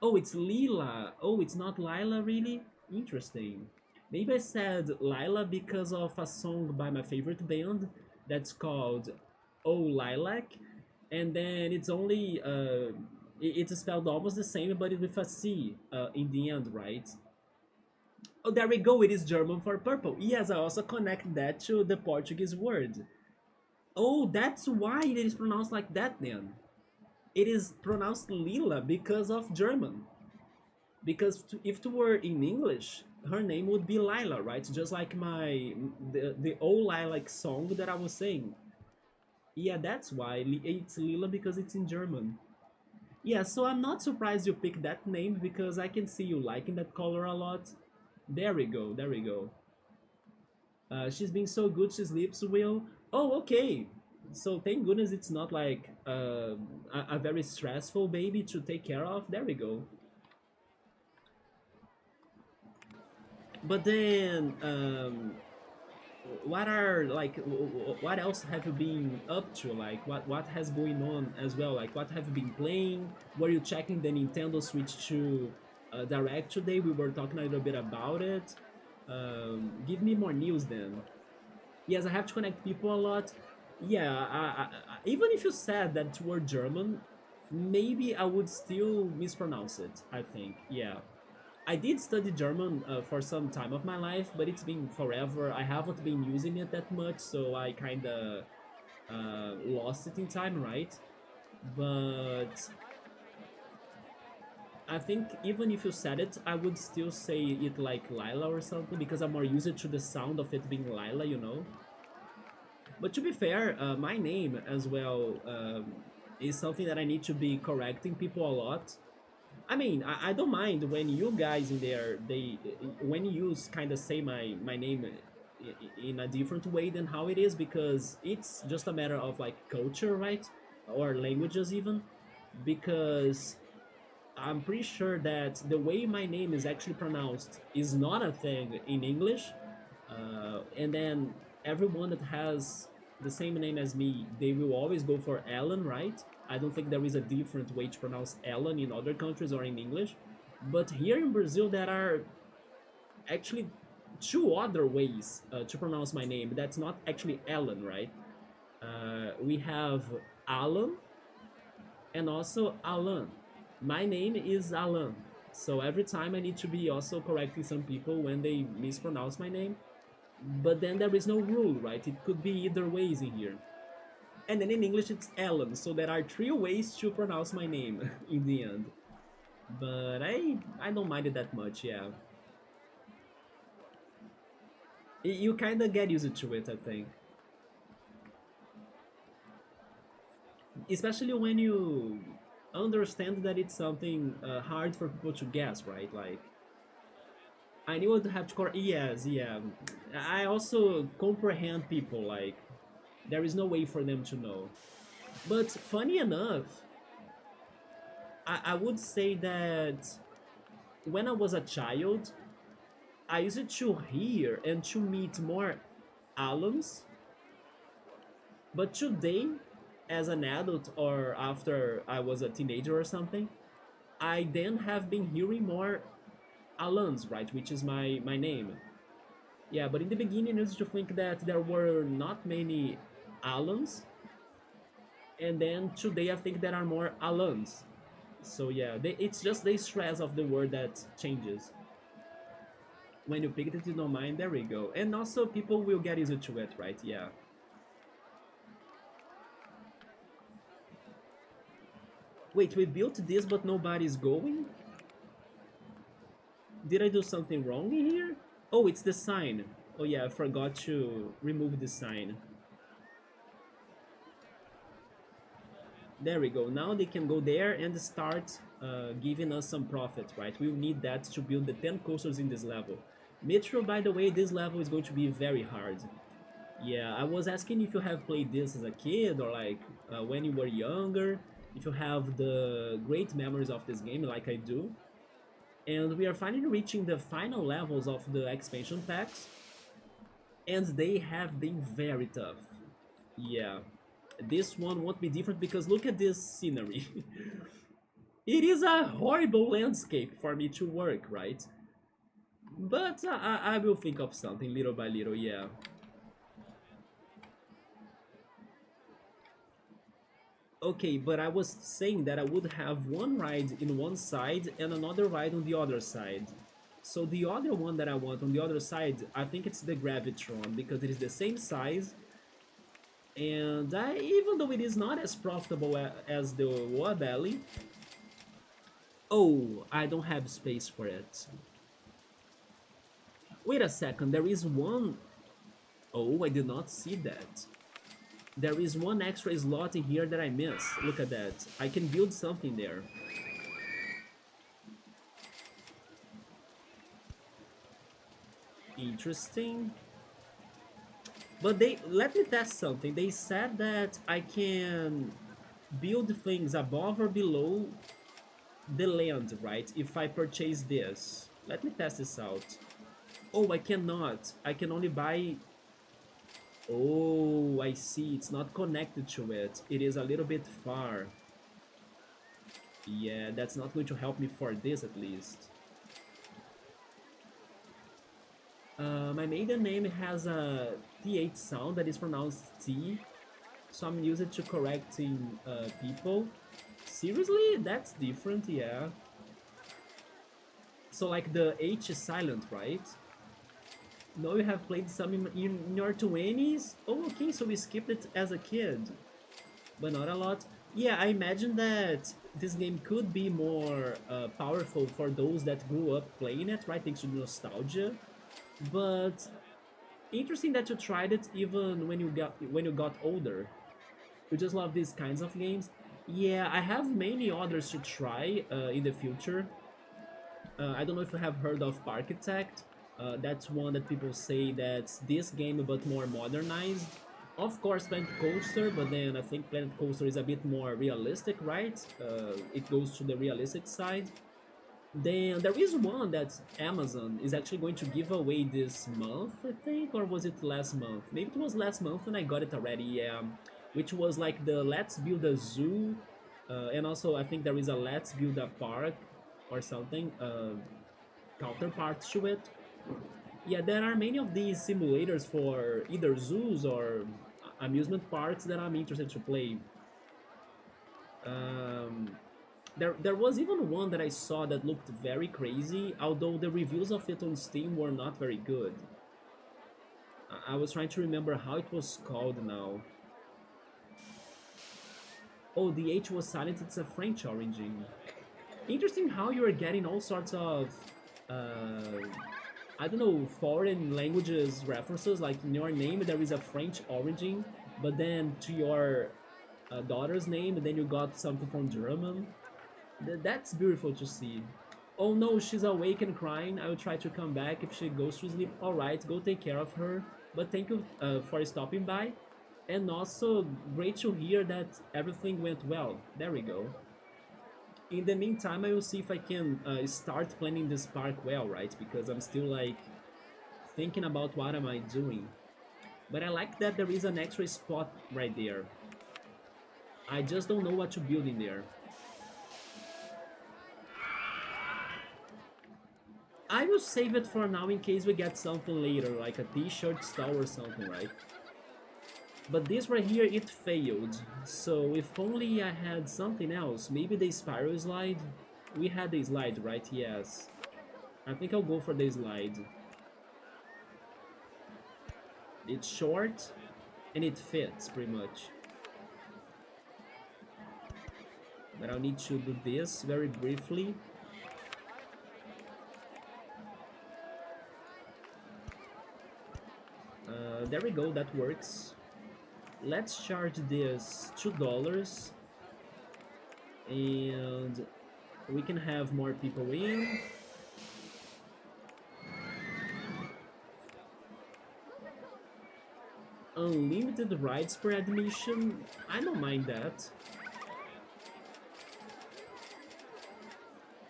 Oh, it's Lila. Oh, it's not Lila, really? Interesting. Maybe I said Lila because of a song by my favorite band that's called Oh Lilac, and then it's only It's spelled almost the same, but with a C in the end, right? Oh, there we go. It is German for purple. Yes, I also connect that to the Portuguese word. Oh, that's why it is pronounced like that then. It is pronounced Lila because of German. Because if it were in English, her name would be Lila, right? Just like the old Lilac song that I was saying. Yeah, that's why it's Lila because it's in German. Yeah, so I'm not surprised you picked that name because I can see you liking that color a lot. There we go, there we go. She's being so good, she sleeps well. Oh, okay. So thank goodness it's not like a very stressful baby to take care of. There we go. But then, what are like what else have you been up to? Like what has going on as well? Like what have you been playing? Were you checking the Nintendo Switch 2 Direct today? We were talking a little bit about it. Give me more news then. Yes, I have to connect people a lot. Yeah, even if you said that word German, maybe I would still mispronounce it. I think. Yeah. I did study German for some time of my life, but it's been forever. I haven't been using it that much, so I kind of lost it in time, right? But I think even if you said it, I would still say it like Lila or something because I'm more used to the sound of it being Lila, you know? But to be fair, my name as well is something that I need to be correcting people a lot. I mean, I don't mind when you guys in there they when you kind of say my name in a different way than how it is because it's just a matter of like culture, right? Or languages even because I'm pretty sure that the way my name is actually pronounced is not a thing in English. And then everyone that has the same name as me, they will always go for Alan, right? I don't think there is a different way to pronounce Alan in other countries or in English. But here in Brazil, there are actually two other ways to pronounce my name. That's not actually Alan, right? We have Alan and also Alan. My name is Alan. So every time I need to be also correcting some people when they mispronounce my name. But then there is no rule, right? It could be either ways in here. And then in English it's Alan, so there are three ways to pronounce my name in the end. But I don't mind it that much, yeah. You kind of get used to it, I think. Especially when you understand that it's something hard for people to guess, right? Like, I knew I'd have to correct. Yes, yeah. I also comprehend people, like, there is no way for them to know. But funny enough, I would say that when I was a child, I used to hear and to meet more Alans, but today, as an adult or after I was a teenager or something, I then have been hearing more Alans, right, which is my name. Yeah, but in the beginning, I used to think that there were not many Alans, and then today I think there are more Alans. So yeah, it's just the stress of the word that changes. When you pick it into your mind, there we go. And also, people will get used to it, right? Yeah. Wait, we built this, but nobody's going? Did I do something wrong in here? Oh, it's the sign. Oh yeah, I forgot to remove the sign. There we go. Now they can go there and start giving us some profit, right? We'll need that to build the 10 coasters in this level. Metro, by the way, this level is going to be very hard. Yeah, I was asking if you have played this as a kid or like when you were younger, if you have the great memories of this game like I do. And we are finally reaching the final levels of the expansion packs, and they have been very tough. Yeah, this one won't be different because look at this scenery. It is a horrible landscape for me to work, right? But I will think of something little by little, yeah. Okay, but I was saying that I would have one ride in one side and another ride on the other side. So the other one that I want on the other side, I think it's the Gravitron because it is the same size, and even though it is not as profitable as the Wobbly, oh, I don't have space for it. Wait a second, there is one. Oh, I did not see that. There is one extra slot in here that I missed. Look at that. I can build something there. Interesting. But they let me test something. They said that I can build things above or below the land, right? If I purchase this. Let me test this out. Oh, I cannot. I can only buy. Oh, I see. It's not connected to it. It is a little bit far. Yeah, that's not going to help me for this at least. My maiden name has a TH sound that is pronounced T, so I'm used to correcting people. Seriously? That's different, yeah. So like the H is silent, right? No, you have played some in your 20s? Oh, okay, so we skipped it as a kid. But not a lot. Yeah, I imagine that this game could be more powerful for those that grew up playing it, right? Thanks to nostalgia. But interesting that you tried it even when you got older. You just love these kinds of games. Yeah, I have many others to try in the future. I don't know if you have heard of Architect. That's one that people say that's this game but more modernized. Of course, Planet Coaster, but then I think Planet Coaster is a bit more realistic, right? It goes to the realistic side. Then there is one that Amazon is actually going to give away this month, I think, or was it last month? Maybe it was last month and I got it already, yeah. Which was like the Let's Build a Zoo, and also I think there is a Let's Build a Park or something, counterpart to it. Yeah, there are many of these simulators for either zoos or amusement parks that I'm interested to play. Um, there was even one that I saw that looked very crazy, although the reviews of it on Steam were not very good. I was trying to remember how it was called now. Oh, the H was silent, it's a French origin. Interesting how you're getting all sorts of, uh, I don't know, foreign languages references. Like in your name, there is a French origin, but then to your daughter's name, and then you got something from German. That's beautiful to see. Oh no, she's awake and crying. I will try to come back if she goes to sleep. Alright, go take care of her. But thank you for stopping by. And also, great to hear that everything went well. There we go. In the meantime, I will see if I can start planning this park well, right? Because I'm still like thinking about what am I doing. But I like that there is an extra spot right there. I just don't know what to build in there. I will save it for now in case we get something later, like a t-shirt style or something, right? But this right here, it failed. So if only I had something else, maybe the spiral slide? We had the slide, right? Yes. I think I'll go for the slide. It's short, and it fits, pretty much. But I'll need to do this very briefly. There we go, that works. Let's charge this $2 and we can have more people in. Unlimited rides per admission, I don't mind that.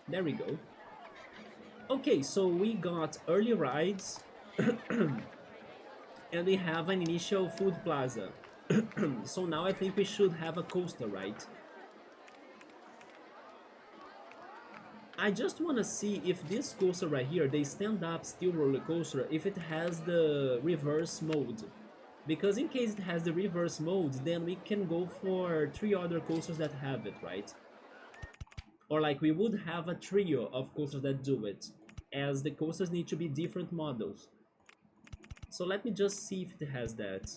There we go. Okay, so we got early rides and we have an initial food plaza. So now I think we should have a coaster, right? I just want to see if this coaster right here, the stand-up steel roller coaster, if it has the reverse mode. Because in case it has the reverse mode, then we can go for 3 other coasters that have it, right? Or like we would have a trio of coasters that do it, as the coasters need to be different models. So let me just see if it has that.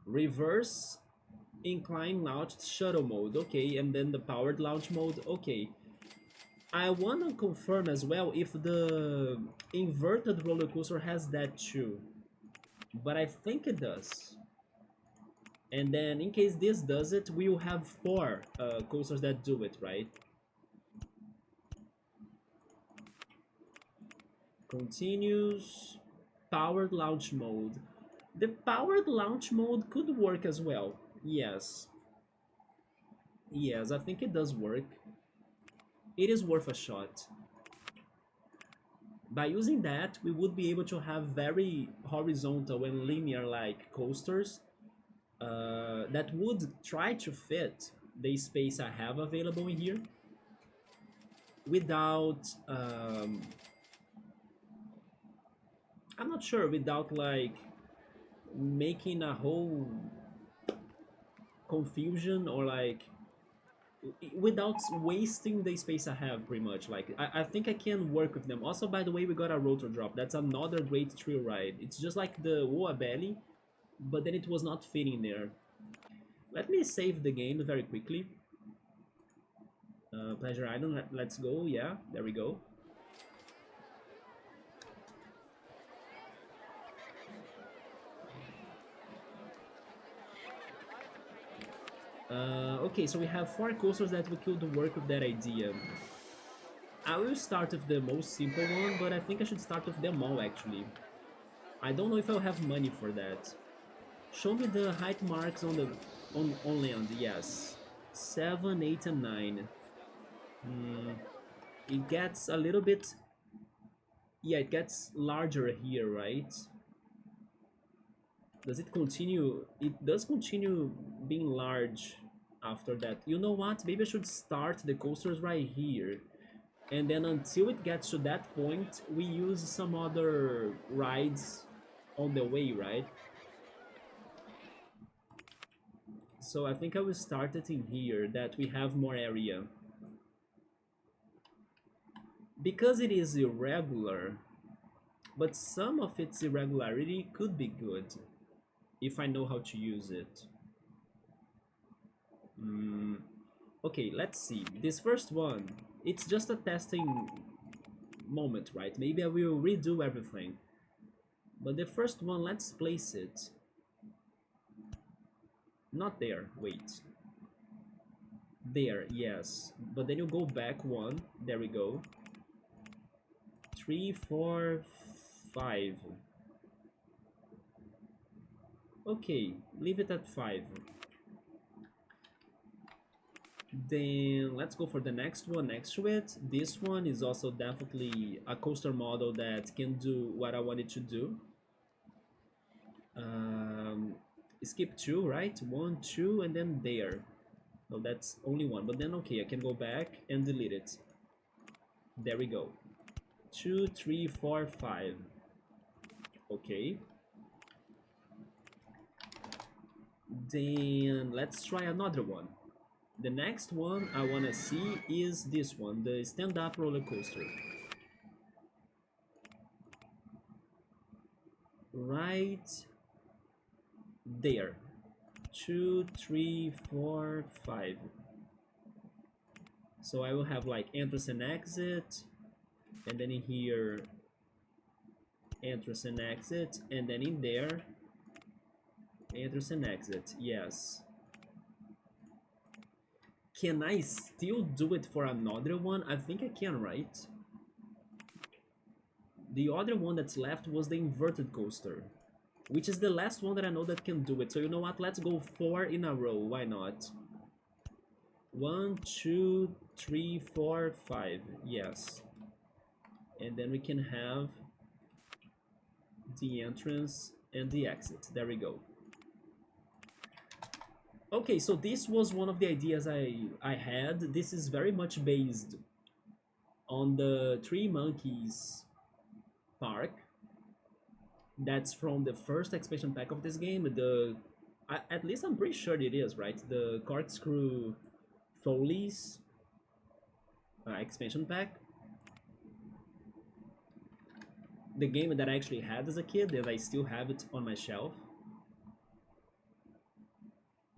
Reverse incline launch shuttle mode, okay, and then the powered launch mode, okay. I want to confirm as well if the inverted roller coaster has that too, but I think it does. And then in case this does it, we will have 4 coasters that do it, right? Continues powered launch mode. The powered launch mode could work as well. Yes. Yes, I think it does work. It is worth a shot. By using that, we would be able to have very horizontal and linear like coasters that would try to fit the space I have available in here without I'm not sure, without like making a whole confusion, or like without wasting the space I have, pretty much. Like I think I can work with them. Also, by the way, we got a rotor drop. That's another great thrill ride. It's just like the Woa Belly, but then it was not fitting there. Let me save the game very quickly. Pleasure Island, let's go. Yeah, there we go. Okay, so we have 4 coasters that we could work with that idea. I will start with the most simple one, but I think I should start with them all actually. I don't know if I'll have money for that. Show me the height marks on the on land. Yes, 7, 8, and 9. Hmm. It gets a little bit. Yeah, it gets larger here, right? Does it continue? It does continue being large after that. You know what? Maybe I should start the coasters right here. And then until it gets to that point, we use some other rides on the way, right? So I think I will start it in here, that we have more area. Because it is irregular, but some of its irregularity could be good if I know how to use it. Okay, let's see. This first one, it's just a testing moment, right? Maybe I will redo everything. But the first one, let's place it. Not there, wait. There, yes. But then you go back 1. There we go. 3, 4, 5. Okay, leave it at 5. Then let's go for the next one next to it. This one is also definitely a coaster model that can do what I wanted to do. Skip 2, right? 1, 2, and then there. No, that's only 1, but then okay, I can go back and delete it. There we go. 2, 3, 4, 5. Okay. Then let's try another one. The next one I want to see is this one, the stand-up roller coaster. Right there. 2, 3, 4, 5. So I will have like entrance and exit, and then in here entrance and exit, and then in there entrance and exit. Yes. Can I still do it for another one? I think I can, right? The other one that's left was the inverted coaster, which is the last one that I know that can do it. So you know what? Let's go 4 in a row. Why not? 1, 2, 3, 4, 5. Yes. And then we can have the entrance and the exit. There we go. Okay, so this was one of the ideas I had. This is very much based on the Three Monkeys park. That's from the first expansion pack of this game. At least I'm pretty sure it is, right? The Corkscrew Foley's expansion pack. The game that I actually had as a kid, and I still have it on my shelf.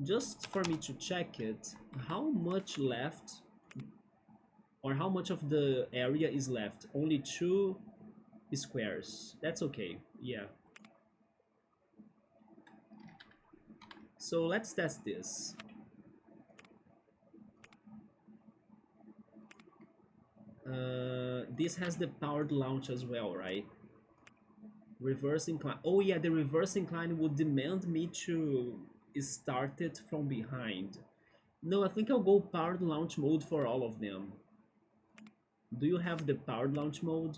Just for me to check it, how much left, or how much of the area is left? Only 2 squares. That's okay, yeah. So let's test this. This has the powered launch as well, right? Reverse incline. Oh yeah, the reverse incline would demand me to start it from behind. No, I think I'll go powered launch mode for all of them. Do you have the powered launch mode?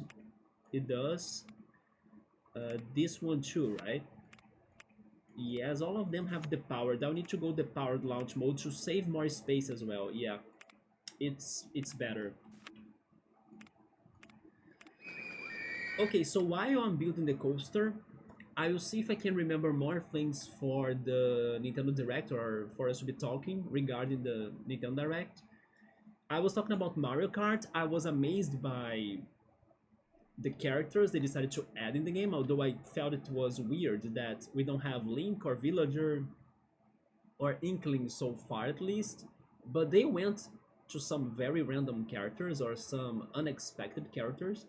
It does. This one too, right? Yes, all of them have the powered. I'll need to go the powered launch mode to save more space as well. Yeah, it's better. Okay, so while I'm building the coaster, I will see if I can remember more things for the Nintendo Direct, or for us to be talking regarding the Nintendo Direct. I was talking about Mario Kart. I was amazed by the characters they decided to add in the game, although I felt it was weird that we don't have Link or Villager or Inkling so far at least, but they went to some very random characters or some unexpected characters,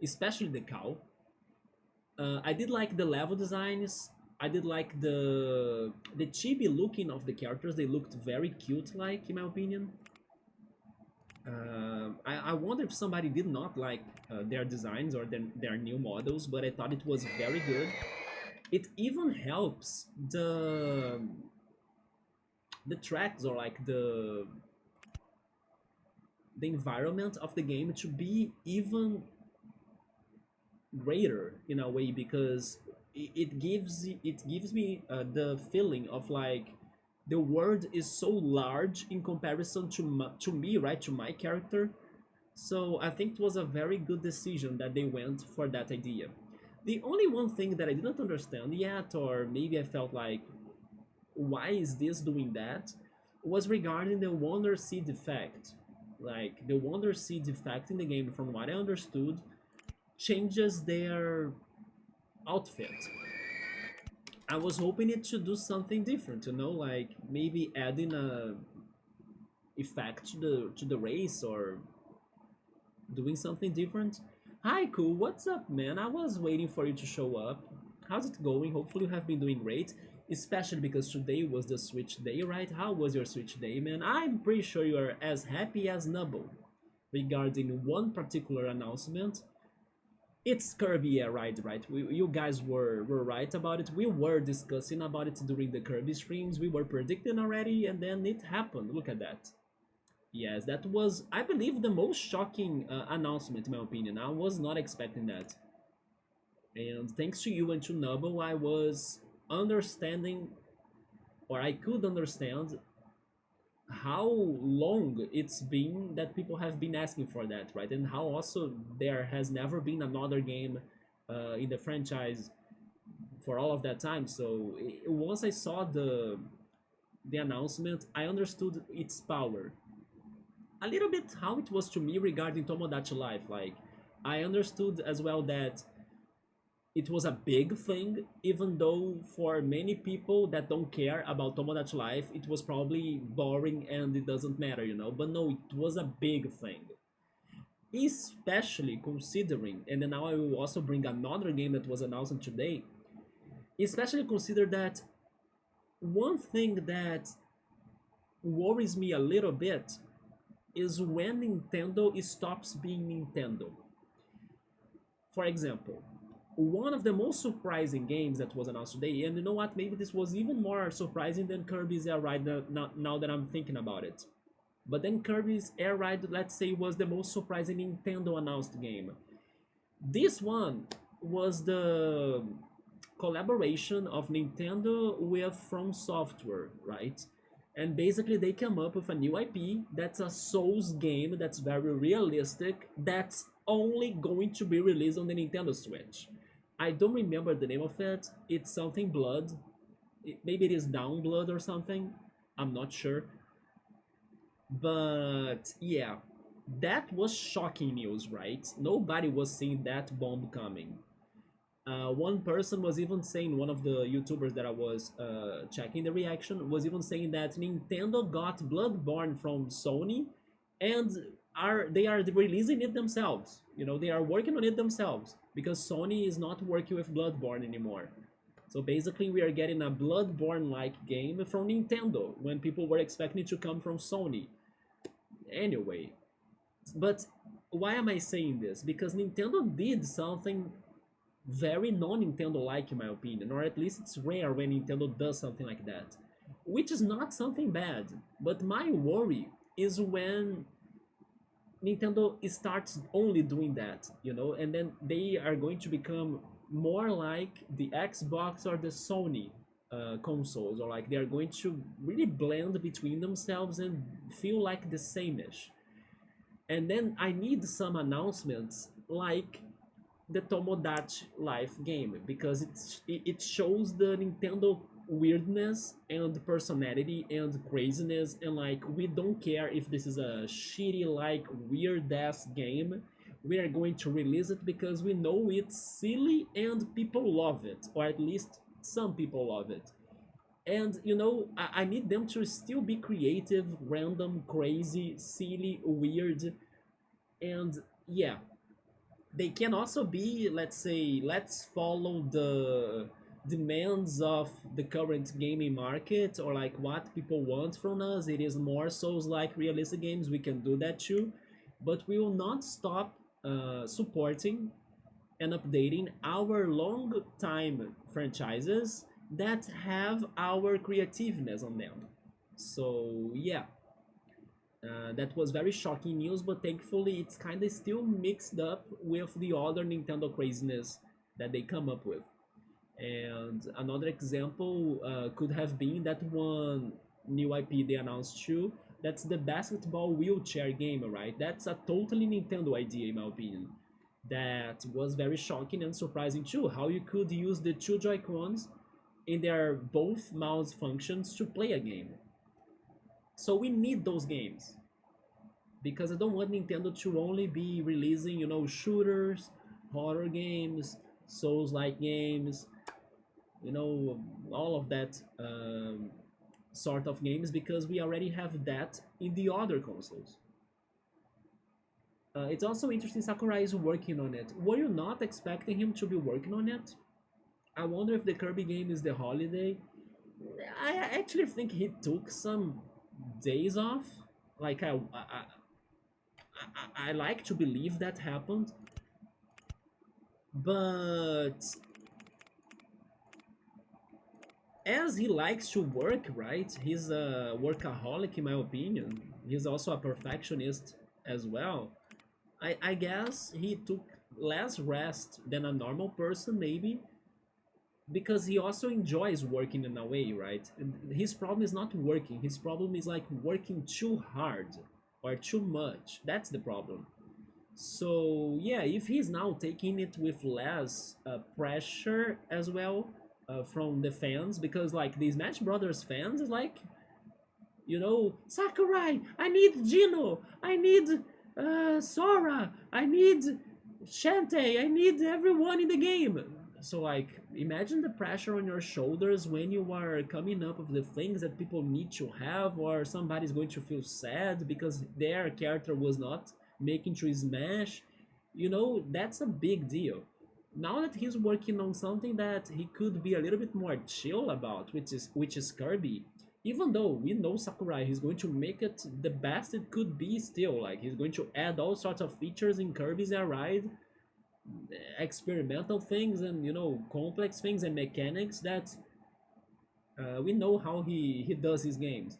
especially the cow. I did like the level designs. I did like the chibi looking of the characters. They looked very cute, like in my opinion. I wonder if somebody did not like their designs or their new models, but I thought it was very good. It even helps the tracks, or like the environment of the game to be even greater in a way, because it gives me the feeling of like the world is so large in comparison to me, right, to my character. So I think it was a very good decision that they went for that idea. The only one thing that I didn't understand yet, or maybe I felt like, why is this doing that, was regarding the Wonder Seed effect. Like the Wonder Seed effect in the game, from what I understood, changes their outfit. I was hoping it to do something different, like maybe adding a effect to the race, or doing something different. Hi, cool. What's up, man? I was waiting for you to show up. How's it going? Hopefully you have been doing great, especially because today was the Switch Day, right? How was your Switch Day, man? I'm pretty sure you are as happy as Nubble regarding one particular announcement. It's Kirby, yeah, right. You guys were right about it. We were discussing about it during the Kirby streams. We were predicting already, and then it happened. Look at that. Yes, that was, I believe, the most shocking announcement, in my opinion. I was not expecting that. And thanks to you and to Nubble, I was understanding, or I could understand, how long it's been that people have been asking for that, right? And how also there has never been another game in the franchise for all of that time. So once I saw the announcement, I understood its power. A little bit how it was to me regarding Tomodachi Life. Like, I understood as well that it was a big thing, even though for many people that don't care about Tomodachi Life, it was probably boring and it doesn't matter, But no, it was a big thing. Especially considering, and then now I will also bring another game that was announced today, especially consider that one thing that worries me a little bit is when Nintendo stops being Nintendo. For example, one of the most surprising games that was announced today, and you know what, maybe this was even more surprising than Kirby's Air Ride now that I'm thinking about it. But then Kirby's Air Ride, let's say, was the most surprising Nintendo announced game. This one was the collaboration of Nintendo with From Software, right? And basically they come up with a new IP that's a Souls game that's very realistic, that's only going to be released on the Nintendo Switch. I don't remember the name of it. It's something blood. Maybe it is down blood or something. I'm not sure. But yeah, that was shocking news, right? Nobody was seeing that bomb coming. One person was even saying, one of the YouTubers that I was checking the reaction was even saying that Nintendo got Bloodborne from Sony, and they are releasing it themselves. You know, they are working on it themselves because Sony is not working with Bloodborne anymore. So basically, we are getting a Bloodborne-like game from Nintendo when people were expecting it to come from Sony. Anyway, but why am I saying this? Because Nintendo did something very non-Nintendo like in my opinion, or at least it's rare when Nintendo does something like that, which is not something bad. But my worry is when Nintendo starts only doing that, you know, and then they are going to become more like the Xbox or the Sony consoles, or like they are going to really blend between themselves and feel like the same-ish. And then I need some announcements like the Tomodachi Life game because it shows the Nintendo weirdness and personality and craziness, and like we don't care if this is a shitty like weird ass game. We are going to release it because we know it's silly and people love it, or at least some people love it. And you know, I need them to still be creative, random, crazy, silly, weird, and yeah, they can also be, let's say, let's follow the demands of the current gaming market, or like what people want from us. It is more souls like realistic games, we can do that too, but we will not stop supporting and updating our long time franchises that have our creativeness on them. So yeah, that was very shocking news, but thankfully it's kind of still mixed up with the other Nintendo craziness that they come up with. And another example could have been that one new IP they announced too. That's the basketball wheelchair game, right? That's a totally Nintendo idea, in my opinion. That was very shocking and surprising too. How you could use the two Joy-Cons in their both mouse functions to play a game. So we need those games because I don't want Nintendo to only be releasing, you know, shooters, horror games, Souls-like games, you know, all of that sort of games, because we already have that in the other consoles. It's also interesting Sakurai is working on it. Were you not expecting him to be working on it? I wonder if the Kirby game is the holiday. I actually think he took some days off. Like I like to believe that happened, but as he likes to work, right? He's a workaholic, in my opinion. He's also a perfectionist as well. I guess he took less rest than a normal person, maybe, because he also enjoys working in a way, right? And his problem is not working. His problem is like working too hard or too much. That's the problem. So yeah, if he's now taking it with less pressure as well from the fans, because like the Smash Brothers fans is like, you know, Sakurai, I need Gino, I need Sora, I need Shantae, I need everyone in the game. So like, imagine the pressure on your shoulders when you are coming up with the things that people need to have, or somebody's going to feel sad because their character was not making to smash. You know, that's a big deal. Now that he's working on something that he could be a little bit more chill about, which is Kirby, even though we know Sakurai, he's going to make it the best it could be still. Like, he's going to add all sorts of features in Kirby's Air Ride, experimental things and, you know, complex things and mechanics that we know how he does his games.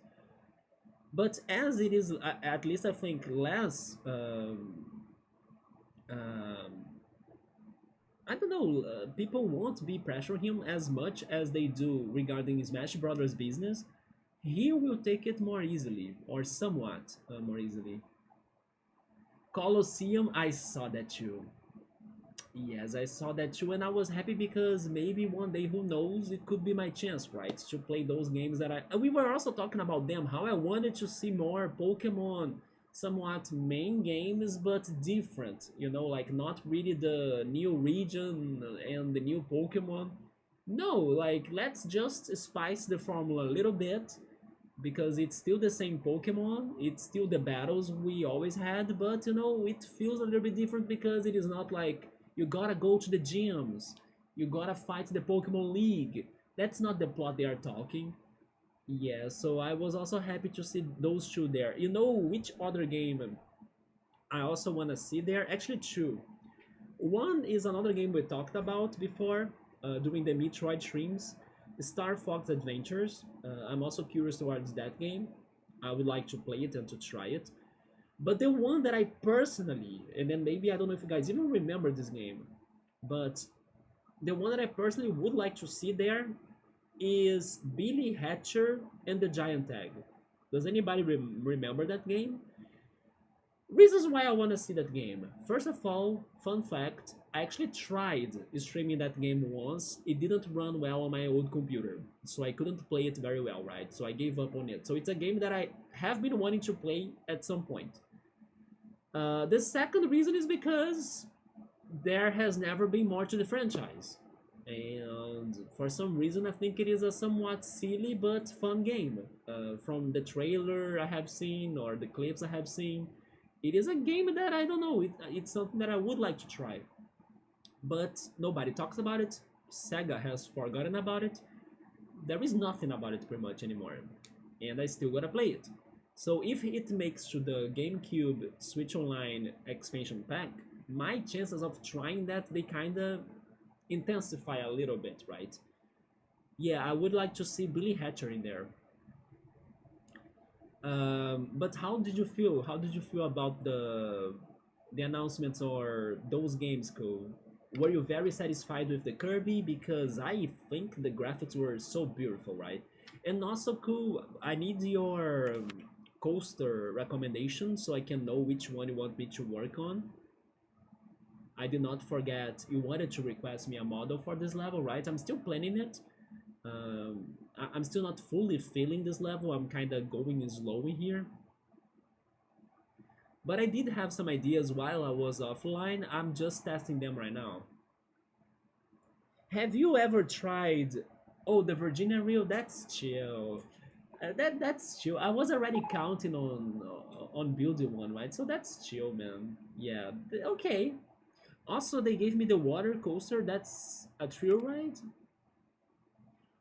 But as it is, at least I think, less um, I don't know, people won't be pressuring him as much as they do regarding Smash Brothers business. He will take it more easily, or somewhat more easily. Colosseum, I saw that too. Yes, I saw that too, and I was happy because maybe one day, who knows, it could be my chance, right, to play those games that I. We were also talking about them, how I wanted to see more Pokemon, somewhat main games, but different. Like not really the new region and the new Pokemon. No, like let's just spice the formula a little bit because it's still the same Pokemon, it's still the battles we always had, but it feels a little bit different because it is not like you gotta go to the gyms, you gotta fight the Pokemon League. That's not the plot they are talking. Yeah, so I was also happy to see those two there. Which other game I also wanna see there? Actually, two. One is another game we talked about before during the Metroid streams, Star Fox Adventures. I'm also curious towards that game. I would like to play it and to try it. But the one that I personally, and then maybe I don't know if you guys even remember this game, but the one that I personally would like to see there is Billy Hatcher and the Giant Egg. Does anybody remember that game? Reasons why I want to see that game. First of all, fun fact, I actually tried streaming that game once. It didn't run well on my old computer, so I couldn't play it very well, right? So I gave up on it. So it's a game that I have been wanting to play at some point. The second reason is because there has never been more to the franchise. And for some reason, I think it is a somewhat silly but fun game. From the trailer I have seen or the clips I have seen, it is a game that I don't know. It's something that I would like to try, but nobody talks about it. Sega has forgotten about it. There is nothing about it pretty much anymore, and I still gotta play it. So if it makes to the GameCube Switch Online expansion pack, my chances of trying that they kinda intensify a little bit, right? Yeah, I would like to see Billy Hatcher in there. But how did you feel? How did you feel about the announcements or those games, Cole? Were you very satisfied with the Kirby? Because I think the graphics were so beautiful, right? And also, cool. I need your coaster recommendation so I can know which one you want me to work on. I did not forget you wanted to request me a model for this level, right? I'm still planning it. I'm still not fully feeling this level. I'm kind of going slow in here. But I did have some ideas while I was offline. I'm just testing them right now. Have you ever tried? Oh, the Virginia Reel. That's chill. That's chill. I was already counting on building one, right? So that's chill, man. Yeah. Okay. Also, they gave me the water coaster. That's a thrill ride.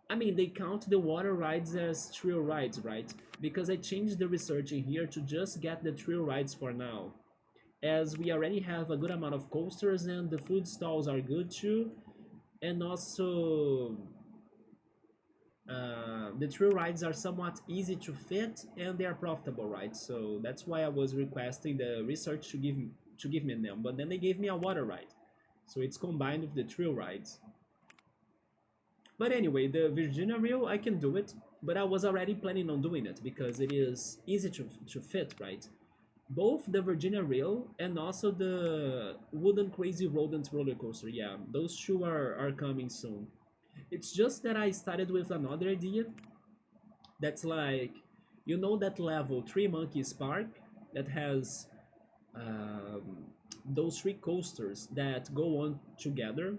I mean, they count the water rides as thrill rides, right? Because I changed the research in here to just get the thrill rides for now. As we already have a good amount of coasters and the food stalls are good too. And also, the thrill rides are somewhat easy to fit and they are profitable, right? So that's why I was requesting the research to give me them. But then they gave me a water ride. So it's combined with the thrill rides. But anyway, the Virginia Reel, I can do it, but I was already planning on doing it because it is easy to fit, right? Both the Virginia Reel and also the Wooden Crazy Rodent roller coaster. Yeah, those two are coming soon. It's just that I started with another idea that's like, that level 3 Monkeys Park that has um, those three coasters that go on together,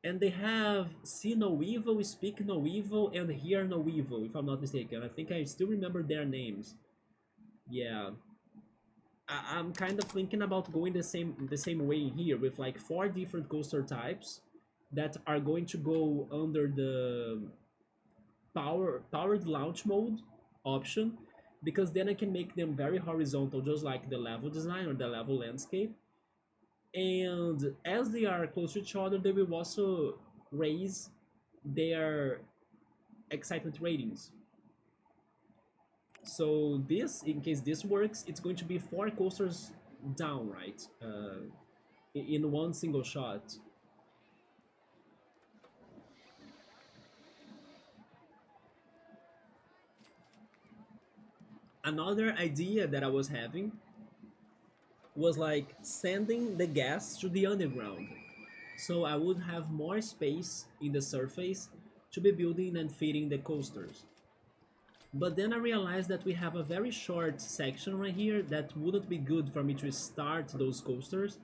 and they have See No Evil, Speak No Evil, and Hear No Evil, if I'm not mistaken. I think I still remember their names. Yeah, I'm kind of thinking about going the same way here with like four different coaster types that are going to go under the powered launch mode option, because then I can make them very horizontal, just like the level design or the level landscape. And as they are close to each other, they will also raise their excitement ratings. So this, in case this works, it's going to be four coasters down, right? In one single shot. Another idea that I was having was like sending the gas to the underground. So I would have more space in the surface to be building and feeding the coasters. But then I realized that we have a very short section right here that wouldn't be good for me to start those coasters.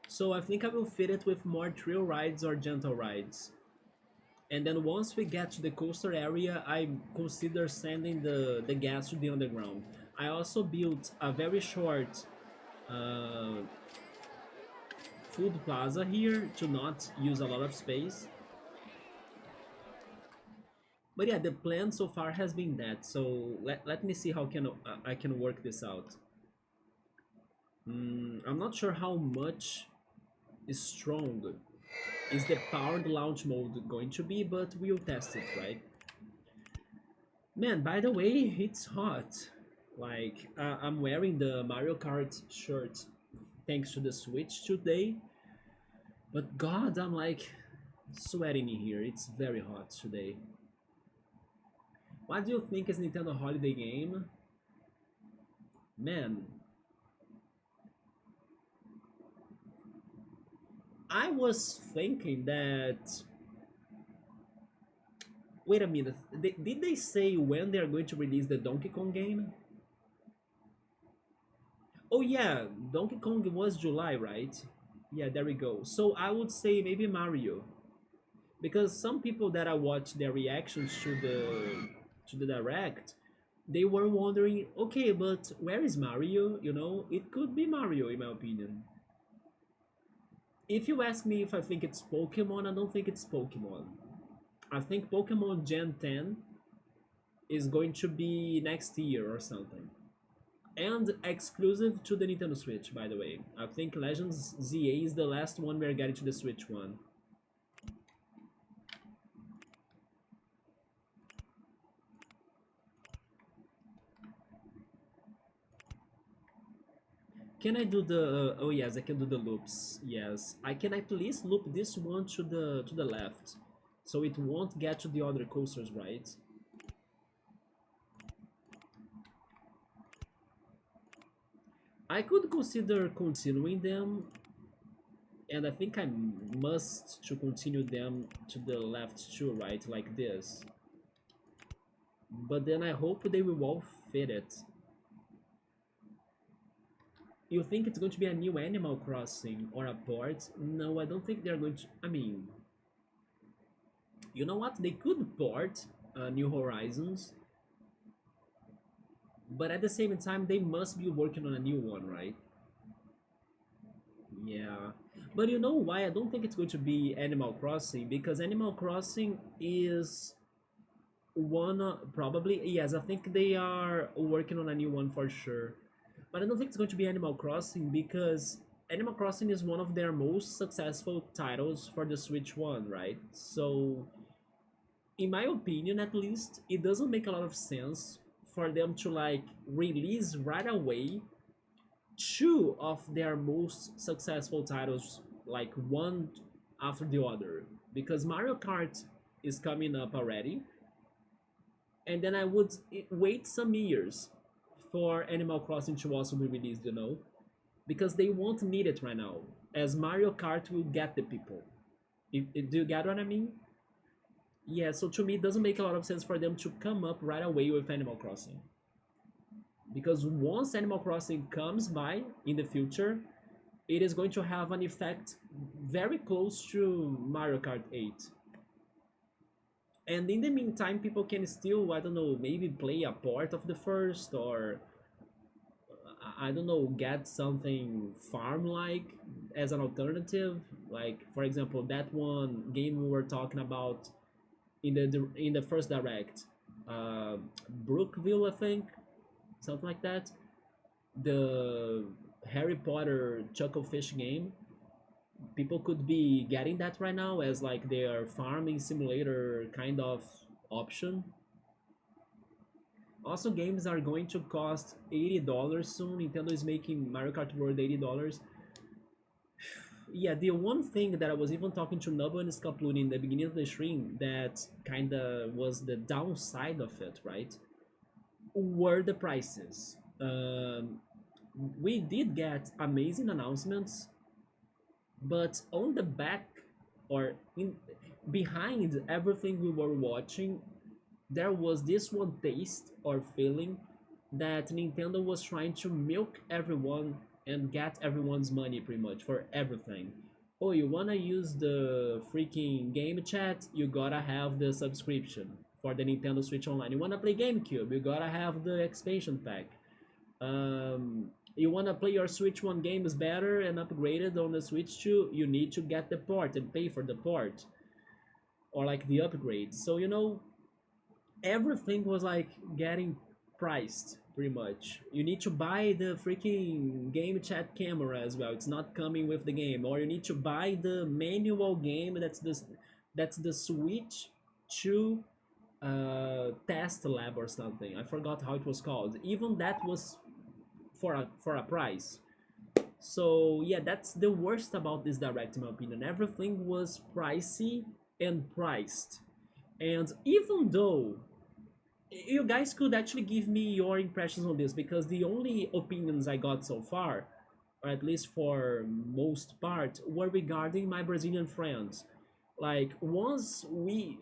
So I think I will fit it with more thrill rides or gentle rides. And then once we get to the coaster area, I consider sending the gas to the underground. I also built a very short uh, food plaza here to not use a lot of space. But yeah, the plan so far has been that. So let me see how can I can work this out. I'm not sure how much strong is the powered launch mode going to be, but we'll test it, right? Man, by the way, it's hot. Like, I'm wearing the Mario Kart shirt thanks to the Switch today, but God, I'm like sweating in here. It's very hot today. What do you think is Nintendo holiday game? Man, I was thinking that. Wait a minute. Did they say when they are going to release the Donkey Kong game? Oh yeah, Donkey Kong was July, right? Yeah, there we go. So I would say maybe Mario, because some people that I watched their reactions to the direct, they were wondering, okay, but where is Mario? You know, it could be Mario in my opinion. If you ask me if I think it's Pokemon, I don't think it's Pokemon. I think Pokemon Gen 10 is going to be next year or something. And exclusive to the Nintendo Switch, by the way. I think Legends ZA is the last one we're getting to the Switch one. Can I do the? Oh yes, I can do the loops. Yes, I can at least loop this one to the left, so it won't get to the other coasters, right? I could consider continuing them, and I think I must to continue them to the left too, right? Like this. But then I hope they will all fit it. You think it's going to be a new Animal Crossing or a port? No, I don't think they're going to. I mean, you know what? They could port New Horizons, but at the same time, they must be working on a new one, right? Yeah. But you know why I don't think it's going to be Animal Crossing? Because Animal Crossing is one, probably, yes, I think they are working on a new one for sure. But I don't think it's going to be Animal Crossing because Animal Crossing is one of their most successful titles for the Switch One, right? So, in my opinion, at least, it doesn't make a lot of sense for them to like release right away two of their most successful titles, like one after the other, because Mario Kart is coming up already, and then I would wait some years for Animal Crossing to also be released, you know, because they won't need it right now, as Mario Kart will get the people. Do you get what I mean? Yeah, so to me, it doesn't make a lot of sense for them to come up right away with Animal Crossing. Because once Animal Crossing comes by in the future, it is going to have an effect very close to Mario Kart 8. And in the meantime, people can still, I don't know, maybe play a port of the first, or I don't know, get something farm like as an alternative. Like, for example, that one game we were talking about in the first direct, Brookville, I think, something like that. The Harry Potter Chucklefish game. People could be getting that right now as like their farming simulator kind of option. Also, games are going to cost $80 soon. Nintendo is making Mario Kart World $80. Yeah, the one thing that I was even talking to Nubbo and Scaploon in the beginning of the stream that kinda was the downside of it, right? Were the prices. we did get amazing announcements, but on the back or in behind everything we were watching, there was this one taste or feeling that Nintendo was trying to milk everyone and get everyone's money pretty much for everything. Oh, you wanna use the freaking game chat? You gotta have the subscription for the Nintendo Switch Online. You wanna play GameCube? You gotta have the expansion pack. You wanna play your Switch One games better and upgraded on the Switch 2? You need to get the port and pay for the port or like the upgrade. So everything was like getting priced pretty much. You need to buy the freaking game chat camera as well. It's not coming with the game, or you need to buy the manual game. That's the Switch 2 test lab or something. I forgot how it was called. Even that was for a price. So yeah, that's the worst about this direct, in my opinion. Everything was pricey and priced. And even though you guys could actually give me your impressions on this, because the only opinions I got so far, or at least for most part, were regarding my Brazilian friends. Like once we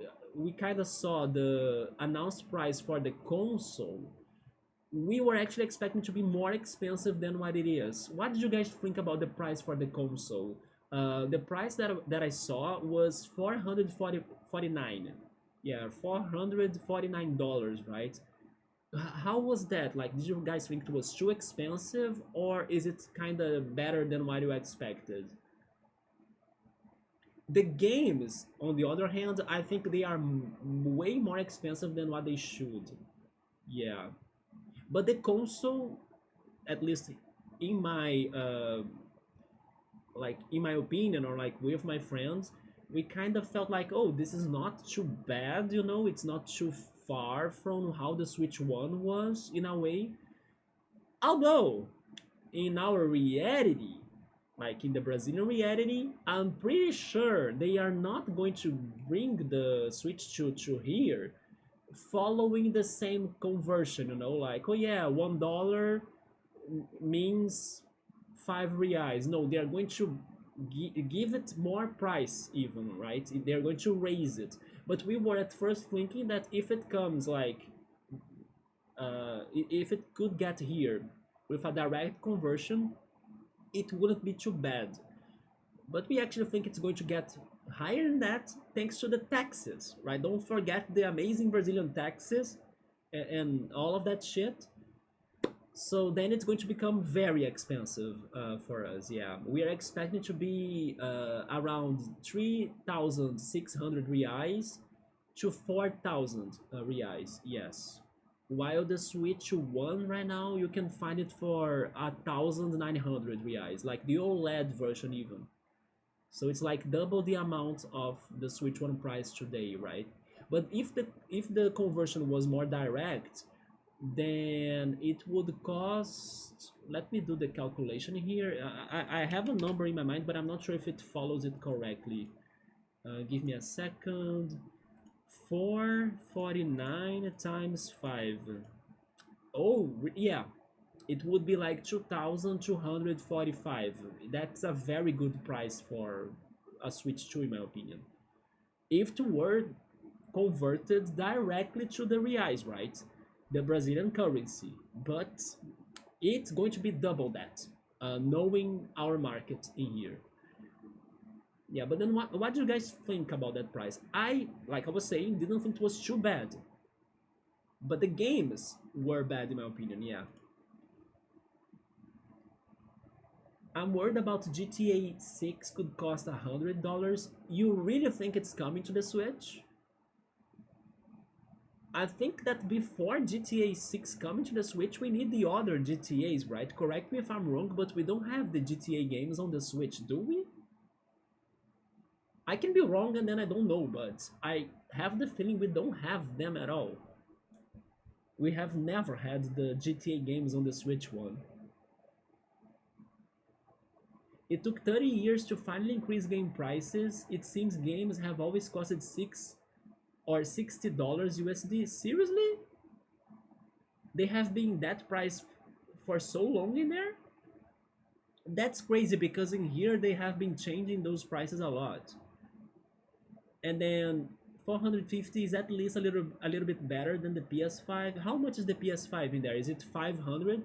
kind of saw the announced price for the console, we were actually expecting to be more expensive than what it is. What did you guys think about the price for the console? The price that I saw was 449. Yeah, $449, right? How was that? Like, did you guys think it was too expensive, or is it kind of better than what you expected? The games, on the other hand, I think they are way more expensive than what they should. Yeah, but the console, at least in my like in my opinion, or like with my friends, we kind of felt like, oh, this is not too bad, it's not too far from how the Switch One was in a way. Although in our reality, like in the Brazilian reality, I'm pretty sure they are not going to bring the Switch 2 to here following the same conversion, like, oh yeah, $1 means 5 reais. No, they are going to give it more price even, right? They're going to raise it. But we were at first thinking that if it comes like, if it could get here with a direct conversion, it wouldn't be too bad. But we actually think it's going to get higher than that thanks to the taxes, right? Don't forget the amazing Brazilian taxes and all of that shit. So then it's going to become very expensive for us. Yeah, we are expecting to be around 3,600 reais to 4,000 reais. Yes, while the Switch One right now you can find it for 1,900 reais, like the OLED version even. So it's like double the amount of the Switch One price today, right? But if the conversion was more direct, then it would cost, let me do the calculation here. I have a number in my mind, but I'm not sure if it follows it correctly. Give me a second. 449 times 5. Oh, yeah, it would be like 2,245. That's a very good price for a Switch 2 in my opinion, if it were converted directly to the reais, right? The Brazilian currency. But it's going to be double that, knowing our market in here. Yeah, but then what do you guys think about that price? Like I was saying, didn't think it was too bad. But the games were bad in my opinion, yeah. I'm worried about GTA 6 could cost $100. You really think it's coming to the Switch? I think that before GTA 6 coming to the Switch, we need the other GTAs, right? Correct me if I'm wrong, but we don't have the GTA games on the Switch, do we? I can be wrong and then I don't know, but I have the feeling we don't have them at all. We have never had the GTA games on the Switch one. It took 30 years to finally increase game prices. It seems games have always costed 6 or $60 USD. Seriously? They have been that price for so long in there? That's crazy because in here they have been changing those prices a lot. And then 450 is at least a little bit better than the PS5. How much is the PS5 in there? Is it 500?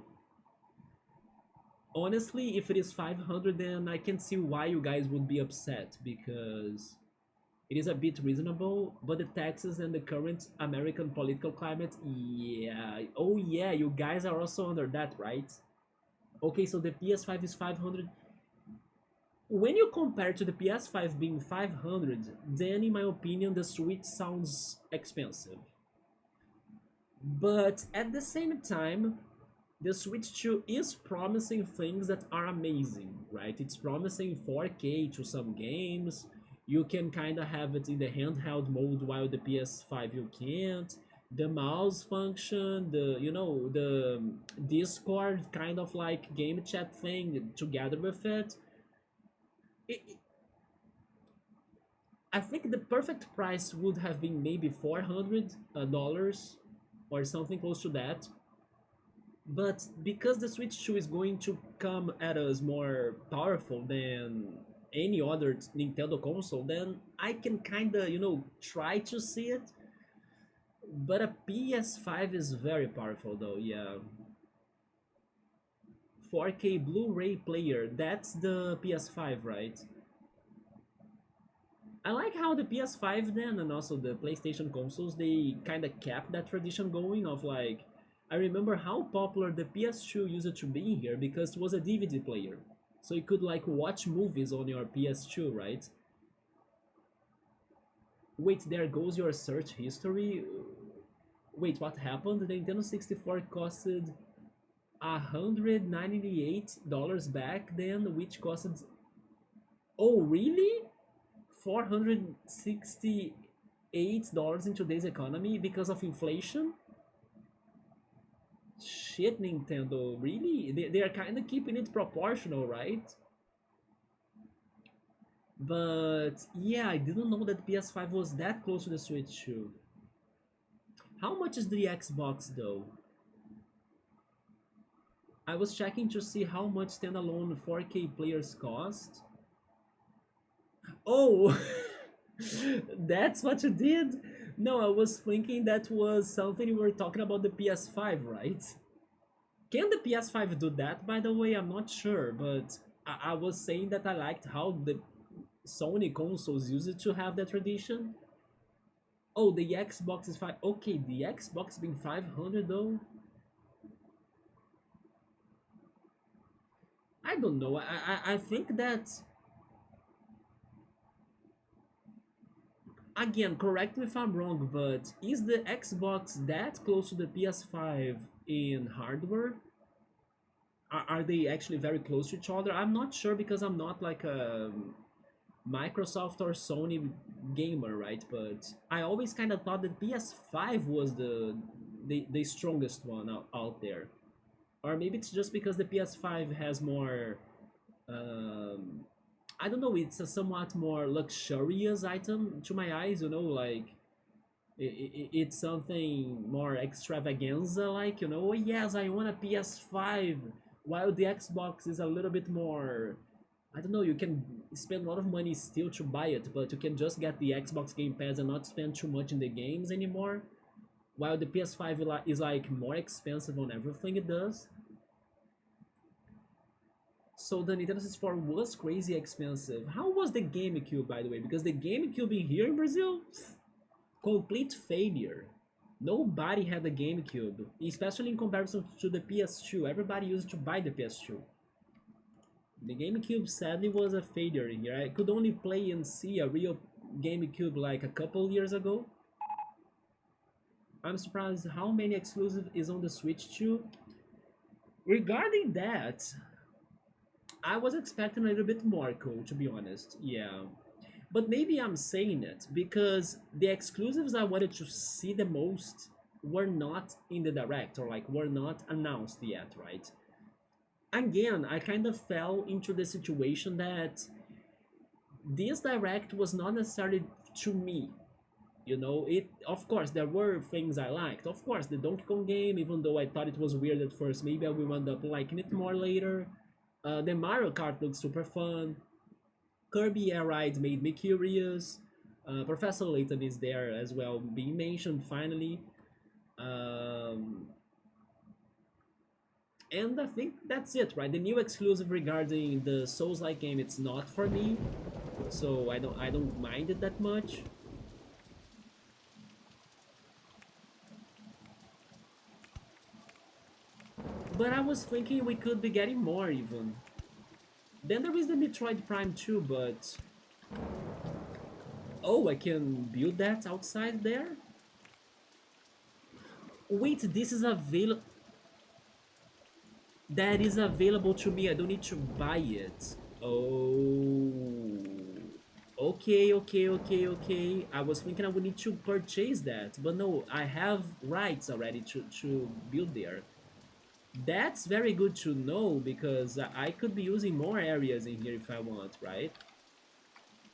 Honestly, if it is 500, then I can see why you guys would be upset because it is a bit reasonable, but the taxes and the current American political climate, yeah. Oh yeah, you guys are also under that, right? Okay, so the PS5 is 500. When you compare to the PS5 being 500, then in my opinion the Switch sounds expensive. But at the same time, the Switch 2 is promising things that are amazing, right? It's promising 4K to some games. You can kind of have it in the handheld mode while the PS5 you can't. The mouse function, the Discord kind of like game chat thing together with it. it I think the perfect price would have been maybe $400 or something close to that. But because the Switch 2 is going to come at us more powerful than any other Nintendo console, then I can kind of, try to see it. But a PS5 is very powerful though, yeah. 4K Blu-ray player, that's the PS5, right? I like how the PS5 then and also the PlayStation consoles they kind of kept that tradition going of like I remember how popular the PS2 used to be here because it was a DVD player. So you could like watch movies on your PS2, right? Wait, there goes your search history. Wait, what happened? The Nintendo 64 costed $198 back then, which costed. Oh, really? $468 in today's economy because of inflation? Shit, Nintendo, really? They are kind of keeping it proportional, right? But yeah, I didn't know that PS5 was that close to the Switch too. How much is the Xbox though? I was checking to see how much standalone 4K players cost. Oh, that's what you did? No, I was thinking that was something you were talking about the PS5, right? Can the PS5 do that, by the way? I'm not sure, but I was saying that I liked how the Sony consoles used to have that tradition. Oh, the Xbox is 5. Okay, the Xbox being 500 though? I don't know. I think that again, correct me if I'm wrong, but is the Xbox that close to the PS5 in hardware? Are they actually very close to each other? I'm not sure because I'm not like a Microsoft or Sony gamer, right? But I always kind of thought that PS5 was the strongest one out there. Or maybe it's just because the PS5 has more um, I don't know, it's a somewhat more luxurious item to my eyes, like it's something more extravaganza, like, oh yes, I want a PS5, while the Xbox is a little bit more, I don't know, you can spend a lot of money still to buy it, but you can just get the Xbox Game Pass and not spend too much in the games anymore, while the PS5 is like more expensive on everything it does. So the Nintendo 64 was crazy expensive. How was the GameCube, by the way? Because the GameCube in here in Brazil, complete failure. Nobody had a GameCube, especially in comparison to the PS2. Everybody used to buy the PS2. The GameCube sadly was a failure in here. I could only play and see a real GameCube like a couple years ago. I'm surprised how many exclusive is on the Switch too. Regarding that, I was expecting a little bit more, cool, to be honest. Yeah. But maybe I'm saying it because the exclusives I wanted to see the most were not in the direct or like were not announced yet, right? Again, I kind of fell into the situation that this direct was not necessarily to me. It of course there were things I liked. Of course, the Donkey Kong game, even though I thought it was weird at first, maybe I will end up liking it more later. The Mario Kart looks super fun. Kirby Air Ride made me curious. Professor Layton is there as well, being mentioned finally. Um, and I think that's it, right? The new exclusive regarding the Souls-like game, it's not for me, so I don't mind it that much. But I was thinking we could be getting more even. Then there is the Metroid Prime 2, but oh, I can build that outside there? Wait, this is available. That is available to me. I don't need to buy it. Oh. Okay, okay, okay, okay. I was thinking I would need to purchase that, but no, I have rights already to build there. That's very good to know because I could be using more areas in here if I want, right?